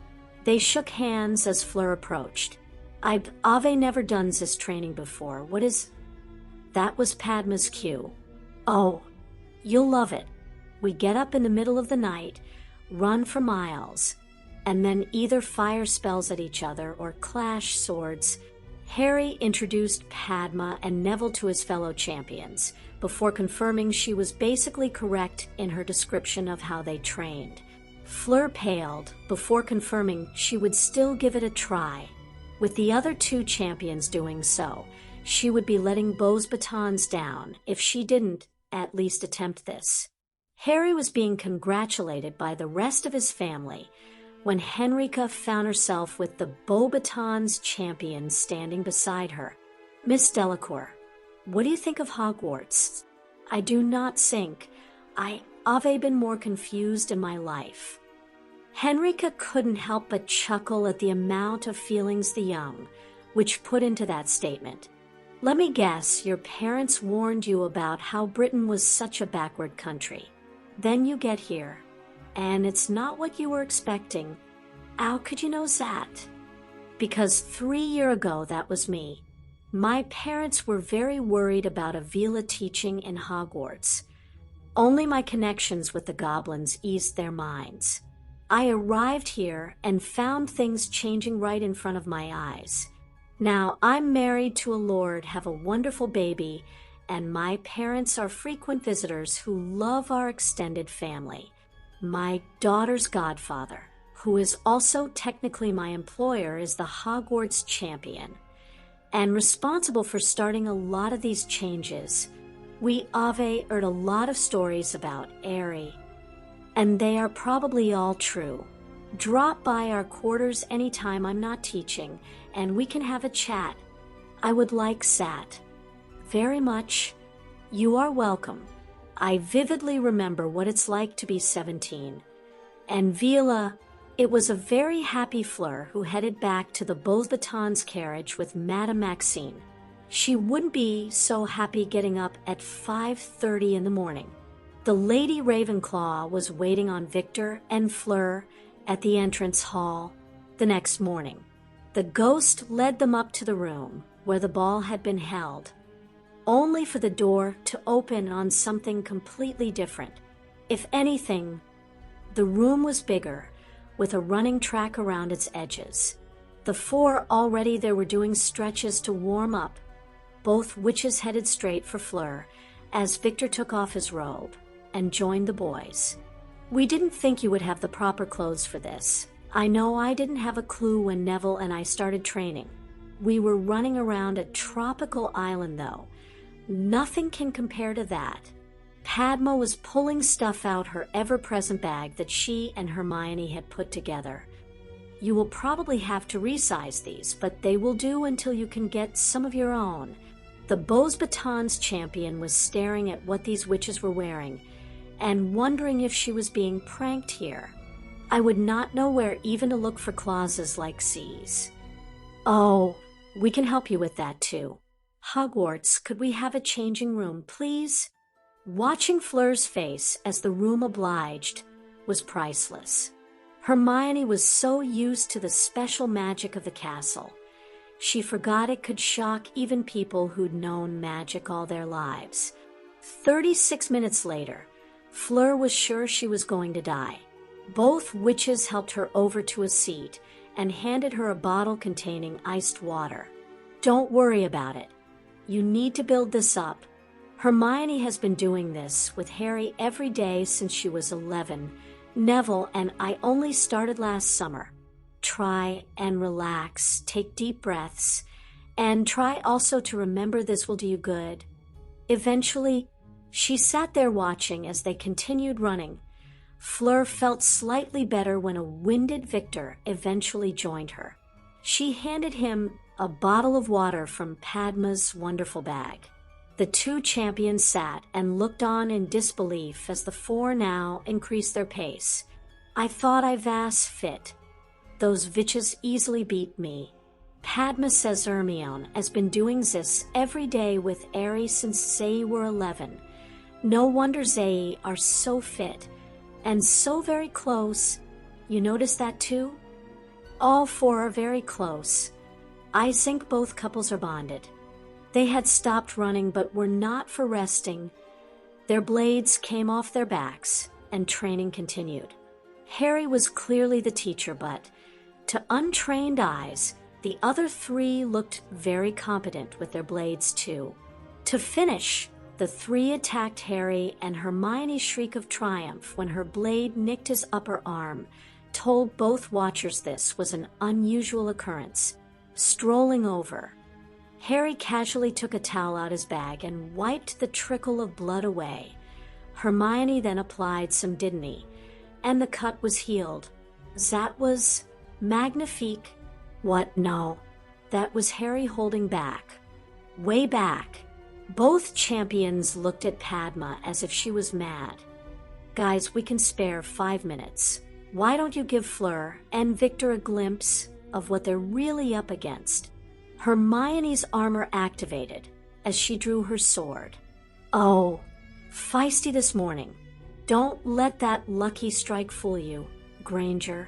Speaker 1: They shook hands as Fleur approached. I've never done this training before. What is... That was Padma's cue. Oh, you'll love it. We get up in the middle of the night, run for miles, and then either fire spells at each other or clash swords. Harry introduced Padma and Neville to his fellow champions, before confirming she was basically correct in her description of how they trained. Fleur paled before confirming she would still give it a try. With the other two champions doing so, she would be letting Beau's batons down if she didn't at least attempt this. Harry was being congratulated by the rest of his family when Henrika found herself with the Beauxbatons champion standing beside her. Miss Delacour, what do you think of Hogwarts? I do not think I've been more confused in my life. Henrika couldn't help but chuckle at the amount of feelings the young, which put into that statement. Let me guess, your parents warned you about how Britain was such a backward country. Then you get here, and it's not what you were expecting. How could you know that? Because 3 years ago, that was me. My parents were very worried about Avila teaching in Hogwarts. Only my connections with the goblins eased their minds. I arrived here and found things changing right in front of my eyes. Now I'm married to a lord, have a wonderful baby, and my parents are frequent visitors who love our extended family. My daughter's godfather, who is also technically my employer, is the Hogwarts champion and responsible for starting a lot of these changes. We heard a lot of stories about Airy and they are probably all true. Drop by our quarters anytime I'm not teaching, and we can have a chat. I would like Sat. Very much. You are welcome. I vividly remember what it's like to be 17. And Vila, it was a very happy Fleur who headed back to the Beauxbatons carriage with Madame Maxine. She wouldn't be so happy getting up at 5:30 in the morning. The Lady Ravenclaw was waiting on Victor and Fleur at the entrance hall the next morning. The ghost led them up to the room where the ball had been held, only for the door to open on something completely different. If anything, the room was bigger, with a running track around its edges. The four already there were doing stretches to warm up. Both witches headed straight for Fleur as Victor took off his robe and joined the boys. We didn't think you would have the proper clothes for this. I know I didn't have a clue when Neville and I started training. We were running around a tropical island though. Nothing can compare to that. Padma was pulling stuff out her ever-present bag that she and Hermione had put together. You will probably have to resize these, but they will do until you can get some of your own. The Beauxbatons champion was staring at what these witches were wearing and wondering if she was being pranked here. I would not know where even to look for clauses like C's. Oh, we can help you with that too. Hogwarts, could we have a changing room, please? Watching Fleur's face as the room obliged was priceless. Hermione was so used to the special magic of the castle. She forgot it could shock even people who'd known magic all their lives. 36 minutes later, Fleur was sure she was going to die. Both witches helped her over to a seat and handed her a bottle containing iced water. Don't worry about it. You need to build this up. Hermione has been doing this with Harry every day since she was 11. Neville and I only started last summer. Try and relax, take deep breaths, and try also to remember this will do you good. Eventually, she sat there watching as they continued running. Fleur felt slightly better when a winded Victor eventually joined her. She handed him a bottle of water from Padma's wonderful bag. The two champions sat and looked on in disbelief as the four now increased their pace. I thought I was fit. Those witches easily beat me. Padma says Hermione has been doing this every day with Harry since they were 11. No wonder they are so fit and so very close. You notice that too? All four are very close. I think both couples are bonded. They had stopped running but were not for resting. Their blades came off their backs and training continued. Harry was clearly the teacher, but to untrained eyes, the other three looked very competent with their blades too. To finish, the three attacked Harry, and Hermione's shriek of triumph when her blade nicked his upper arm told both watchers this was an unusual occurrence. Strolling over, Harry casually took a towel out his bag and wiped the trickle of blood away. Hermione then applied some dittany, and the cut was healed. That was magnifique. What? No. That was Harry holding back. Way back. Both champions looked at Padma as if she was mad. Guys, we can spare 5 minutes. Why don't you give Fleur and Victor a glimpse of what they're really up against? Hermione's armor activated as she drew her sword. Oh, feisty this morning. Don't let that lucky strike fool you, Granger.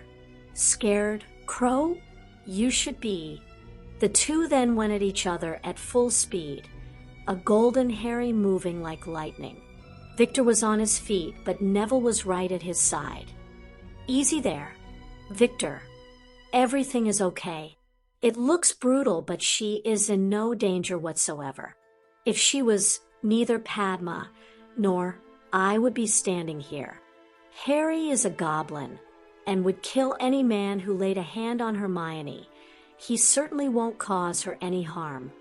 Speaker 1: Scared, Crow? You should be. The two then went at each other at full speed, a golden Harry moving like lightning. Victor was on his feet, but Neville was right at his side. Easy there. Victor, everything is okay. It looks brutal, but she is in no danger whatsoever. If she was neither Padma nor I would be standing here. Harry is a goblin and would kill any man who laid a hand on Hermione. He certainly won't cause her any harm.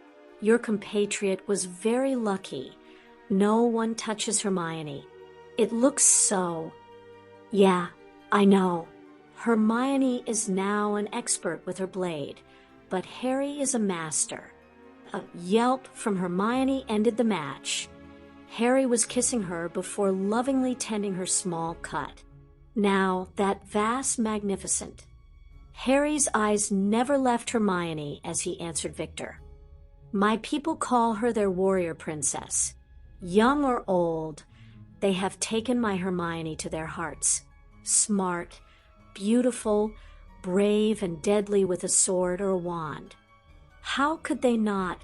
Speaker 1: Your compatriot was very lucky. No one touches Hermione. It looks so. Yeah, I know. Hermione is now an expert with her blade, but Harry is a master. A yelp from Hermione ended the match. Harry was kissing her before lovingly tending her small cut. Now, that vast magnificent. Harry's eyes never left Hermione as he answered Victor. My people call her their warrior princess. Young or old, they have taken my Hermione to their hearts. Smart, beautiful, brave, and deadly with a sword or a wand. How could they not?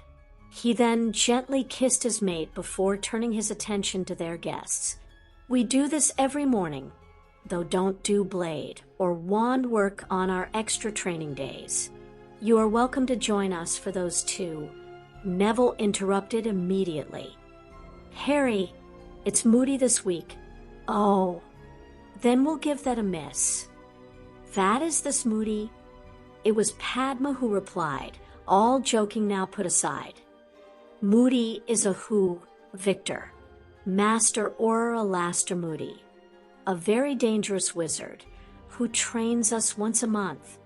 Speaker 1: He then gently kissed his mate before turning his attention to their guests. We do this every morning, though don't do blade or wand work on our extra training days. You are welcome to join us for those too. Neville interrupted immediately. Harry, it's moody this week. Oh, then we'll give that a miss. That is this moody? It was Padma who replied, all joking now put aside. Moody is a who, Victor. Master Aurora Laster Moody. A very dangerous wizard who trains us once a month.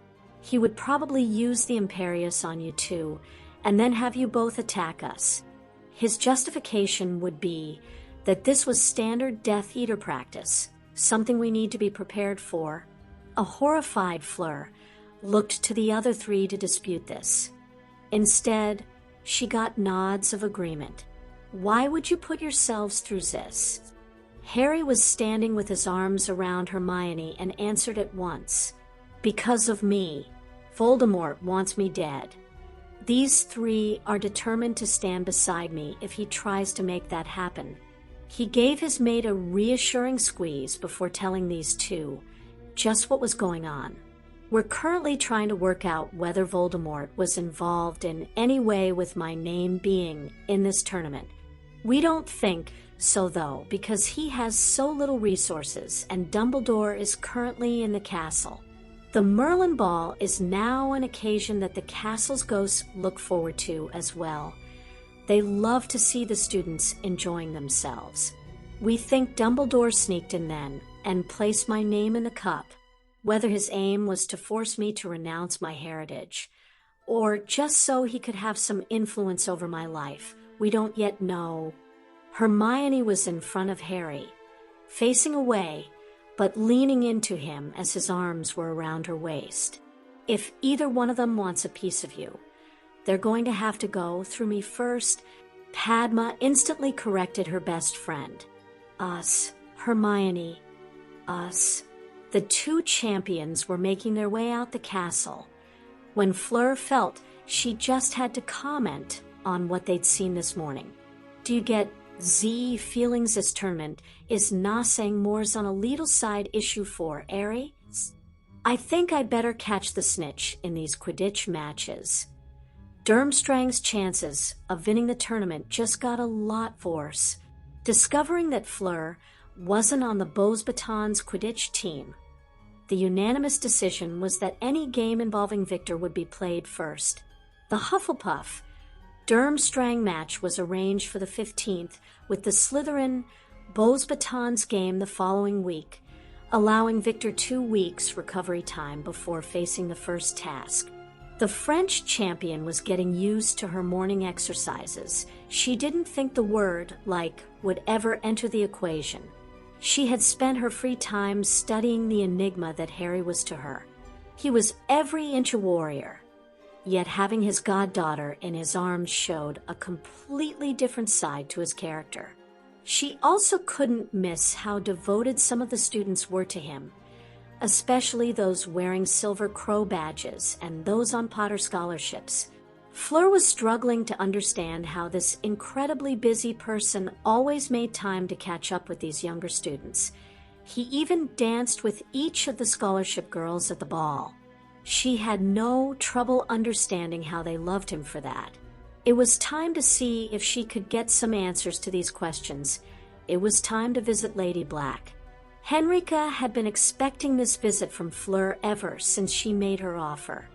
Speaker 1: He would probably use the Imperius on you too, and then have you both attack us. His justification would be that this was standard Death Eater practice, something we need to be prepared for. A horrified Fleur looked to the other three to dispute this. Instead, she got nods of agreement. Why would you put yourselves through this? Harry was standing with his arms around Hermione and answered at once. Because of me. Voldemort wants me dead. These three are determined to stand beside me if he tries to make that happen. He gave his mate a reassuring squeeze before telling these two just what was going on. We're currently trying to work out whether Voldemort was involved in any way with my name being in this tournament. We don't think so, though, because he has so little resources and Dumbledore is currently in the castle. The Merlin Ball is now an occasion that the castle's ghosts look forward to as well. They love to see the students enjoying themselves. We think Dumbledore sneaked in then and placed my name in the cup. Whether his aim was to force me to renounce my heritage, or just so he could have some influence over my life, we don't yet know. Hermione was in front of Harry, facing away, but leaning into him as his arms were around her waist. If either one of them wants a piece of you, they're going to have to go through me first. Padma instantly corrected her best friend. Us, Hermione, us. The two champions were making their way out the castle when Fleur felt she just had to comment on what they'd seen this morning. Do you get Z feelings this tournament is not saying more's on a little side issue for Aries? I think I'd better catch the snitch in these Quidditch matches. Durmstrang's chances of winning the tournament just got a lot worse. Discovering that Fleur wasn't on the Beauxbatons Quidditch team, the unanimous decision was that any game involving Victor would be played first. The Hufflepuff Durmstrang match was arranged for the 15th, with the Slytherin Beauxbatons game the following week, allowing Victor 2 weeks recovery time before facing the first task. The French champion was getting used to her morning exercises. She didn't think the word, like, would ever enter the equation. She had spent her free time studying the enigma that Harry was to her. He was every inch a warrior, yet having his goddaughter in his arms showed a completely different side to his character. She also couldn't miss how devoted some of the students were to him, especially those wearing silver crow badges and those on Potter scholarships. Fleur was struggling to understand how this incredibly busy person always made time to catch up with these younger students. He even danced with each of the scholarship girls at the ball. She had no trouble understanding how they loved him for that. It was time to see if she could get some answers to these questions. It was time to visit Lady Black. Henrika had been expecting this visit from Fleur ever since she made her offer.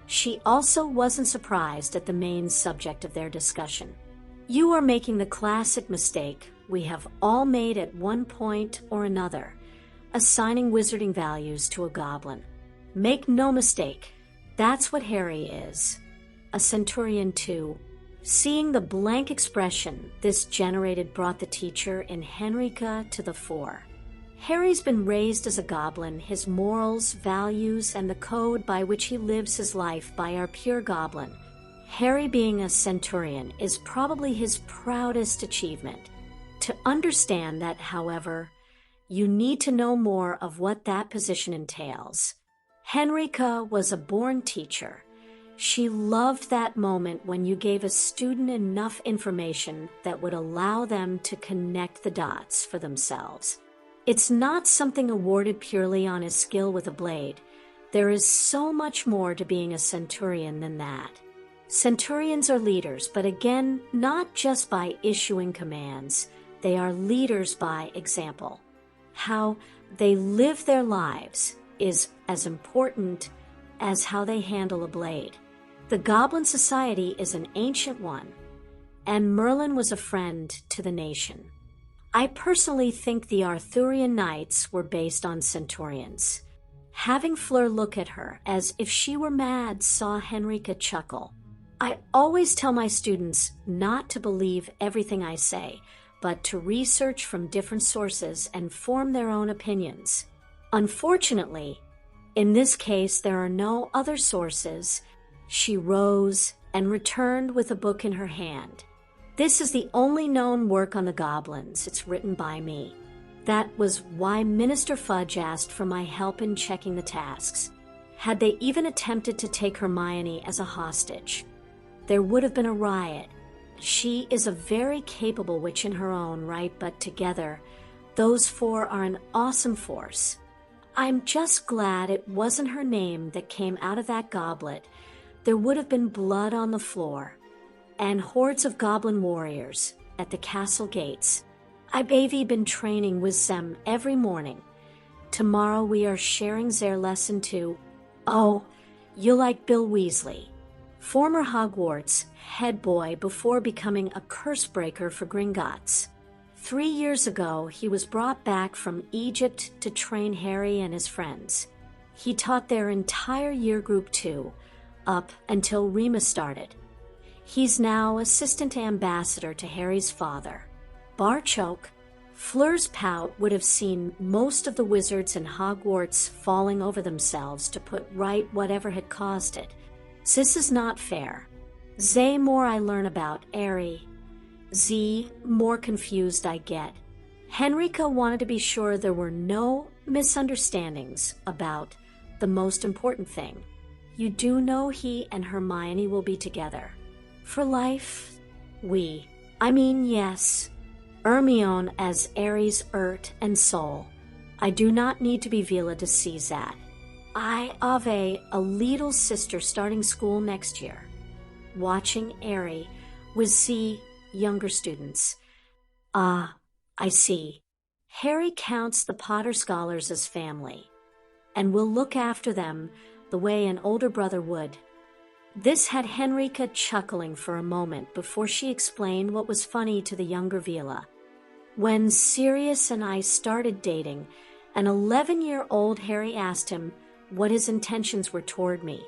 Speaker 1: She also wasn't surprised at the main subject of their discussion. You are making the classic mistake we have all made at one point or another, assigning wizarding values to a goblin. Make no mistake, that's what Harry is. A centurion too. Seeing the blank expression this generated brought the teacher in Henrika to the fore. Harry's been raised as a goblin. His morals, values, and the code by which he lives his life by our pure goblin. Harry being a centurion is probably his proudest achievement. To understand that, however, you need to know more of what that position entails. Henrika was a born teacher. She loved that moment when you gave a student enough information that would allow them to connect the dots for themselves. It's not something awarded purely on his skill with a blade. There is so much more to being a centurion than that. Centurions are leaders, but again, not just by issuing commands. They are leaders by example. How they live their lives is as important as how they handle a blade. The Goblin Society is an ancient one, and Merlin was a friend to the nation. I personally think the Arthurian Knights were based on centurions. Having Fleur look at her as if she were mad saw Henrika chuckle. I always tell my students not to believe everything I say, but to research from different sources and form their own opinions. Unfortunately, in this case, there are no other sources. She rose and returned with a book in her hand. This is the only known work on the goblins. It's written by me. That was why Minister Fudge asked for my help in checking the tasks. Had they even attempted to take Hermione as a hostage, there would have been a riot. She is a very capable witch in her own right, but together, those four are an awesome force. I'm just glad it wasn't her name that came out of that goblet. There would have been blood on the floor, and hordes of goblin warriors at the castle gates. I've been training with them every morning. Tomorrow we are sharing their lesson too. Oh, you like Bill Weasley, former Hogwarts head boy before becoming a curse breaker for Gringotts. 3 years ago, he was brought back from Egypt to train Harry and his friends. He taught their entire year group 2, up until Remus started. He's now assistant ambassador to Harry's father. Barchoke, Fleur's pout would have seen most of the wizards in Hogwarts falling over themselves to put right whatever had caused it. This is not fair. The more I learn about Harry, the more confused I get. Henrika wanted to be sure there were no misunderstandings about the most important thing. You do know he and Hermione will be together. For life? Yes. Hermione as Aries' earth and soul. I do not need to be Vila to see that. I have a little sister starting school next year. Watching Ari with the younger students. I see. Harry counts the Potter scholars as family, and will look after them the way an older brother would. This had Henrika chuckling for a moment before she explained what was funny to the younger Vila. When Sirius and I started dating, an 11-year-old Harry asked him what his intentions were toward me,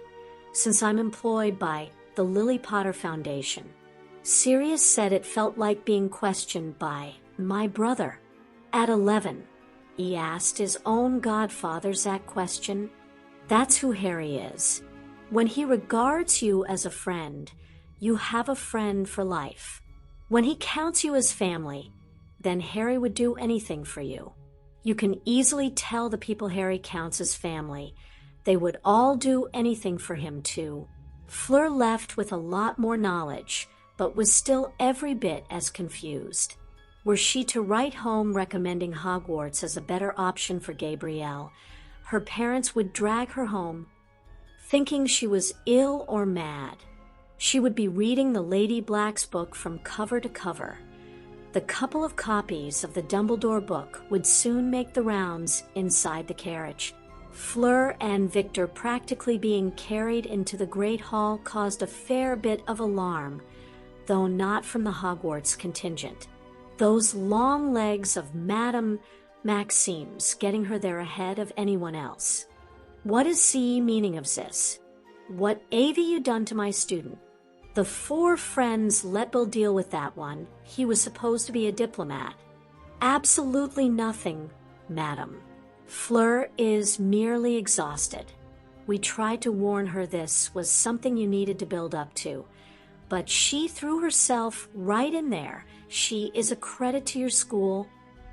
Speaker 1: since I'm employed by the Lily Potter Foundation. Sirius said it felt like being questioned by my brother. At 11, he asked his own godfathers that question. That's who Harry is. When he regards you as a friend, you have a friend for life. When he counts you as family, then Harry would do anything for you. You can easily tell the people Harry counts as family. They would all do anything for him too. Fleur left with a lot more knowledge, but was still every bit as confused. Were she to write home recommending Hogwarts as a better option for Gabrielle, her parents would drag her home, thinking she was ill or mad. She would be reading the Lady Black's book from cover to cover. The couple of copies of the Dumbledore book would soon make the rounds inside the carriage. Fleur and Victor practically being carried into the Great Hall caused a fair bit of alarm, though not from the Hogwarts contingent. Those long legs of Madame Maxime's getting her there ahead of anyone else. What is the meaning of this? What have you done to my student? The 4 friends let Bill deal with that one. He was supposed to be a diplomat. Absolutely nothing, madam. Fleur is merely exhausted. We tried to warn her this was something you needed to build up to, but she threw herself right in there. She is a credit to your school.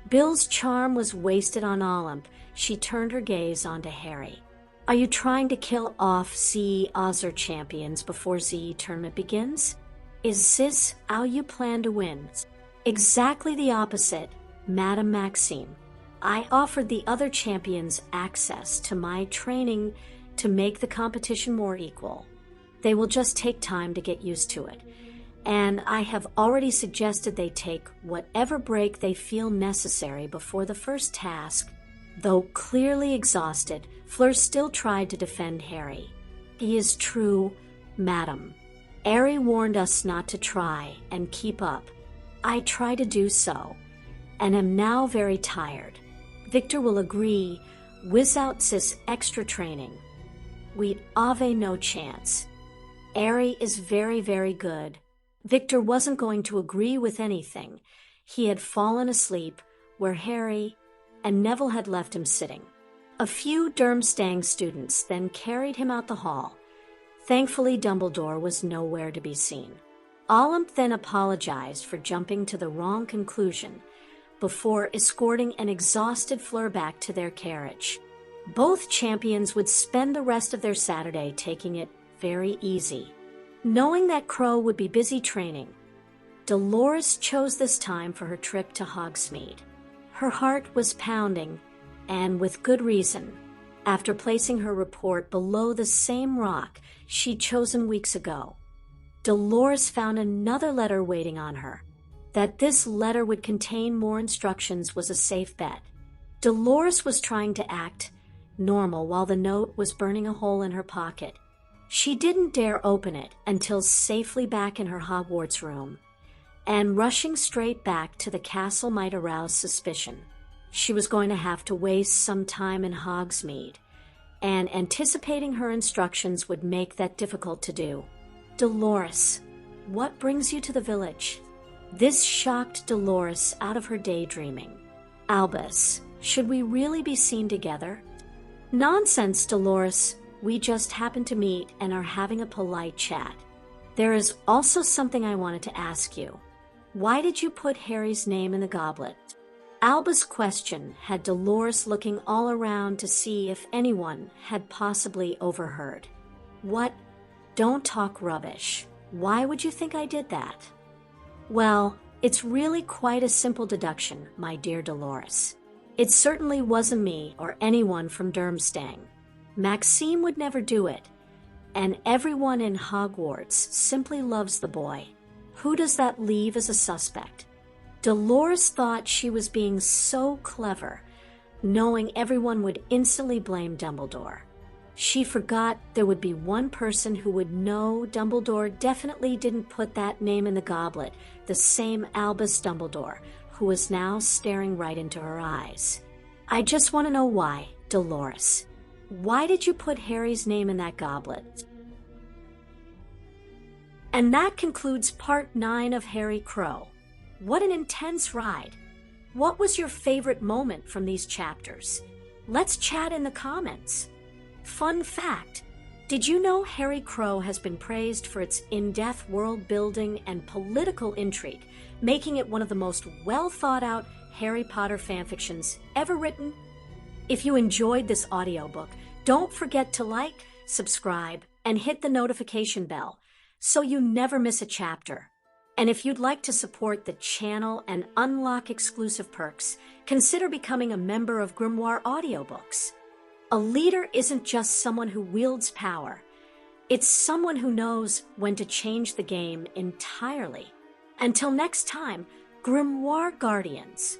Speaker 1: Bill's charm was wasted on Olymp. She turned her gaze onto Harry. Are you trying to kill off the other champions before the tournament begins? Is this how you plan to win? Exactly the opposite, Madam Maxime. I offered the other champions access to my training to make the competition more equal. They will just take time to get used to it. And I have already suggested they take whatever break they feel necessary before the first task. Though clearly exhausted, Fleur still tried to defend Harry. He is true, madam. Harry warned us not to try and keep up. I try to do so, and am now very tired. Victor will agree, without this extra training, we have no chance. Harry is very, very good. Victor wasn't going to agree with anything. He had fallen asleep where Harry and Neville had left him sitting. A few Durmstrang students then carried him out the hall. Thankfully, Dumbledore was nowhere to be seen. Olymp then apologized for jumping to the wrong conclusion before escorting an exhausted Fleur back to their carriage. Both champions would spend the rest of their Saturday taking it very easy. Knowing that Crow would be busy training, Dolores chose this time for her trip to Hogsmeade. Her heart was pounding, and with good reason, after placing her report below the same rock she'd chosen weeks ago. Dolores found another letter waiting on her. That this letter would contain more instructions was a safe bet. Dolores was trying to act normal while the note was burning a hole in her pocket. She didn't dare open it until safely back in her Hogwarts room, and rushing straight back to the castle might arouse suspicion. She was going to have to waste some time in Hogsmeade, and anticipating her instructions would make that difficult to do. Dolores, what brings you to the village? This shocked Dolores out of her daydreaming. Albus, should we really be seen together? Nonsense, Dolores. We just happened to meet and are having a polite chat. There is also something I wanted to ask you. Why did you put Harry's name in the goblet? Albus' question had Dolores looking all around to see if anyone had possibly overheard. What? Don't talk rubbish. Why would you think I did that? Well, it's really quite a simple deduction, my dear Dolores. It certainly wasn't me or anyone from Durmstrang. Maxime would never do it, and everyone in Hogwarts simply loves the boy. Who does that leave as a suspect? Dolores thought she was being so clever, knowing everyone would instantly blame Dumbledore. She forgot there would be one person who would know Dumbledore definitely didn't put that name in the goblet, the same Albus Dumbledore, who was now staring right into her eyes. I just want to know why, Dolores. Why did you put Harry's name in that goblet? And that concludes part 9 of Harry Crow. What an intense ride. What was your favorite moment from these chapters? Let's chat in the comments. Fun fact, did you know Harry Crow has been praised for its in-depth world building and political intrigue, making it one of the most well-thought-out Harry Potter fanfictions ever written? If you enjoyed this audiobook, don't forget to like, subscribe, and hit the notification bell so you never miss a chapter. And if you'd like to support the channel and unlock exclusive perks, consider becoming a member of Grimoire Audiobooks. A leader isn't just someone who wields power. It's someone who knows when to change the game entirely. Until next time, Grimoire Guardians.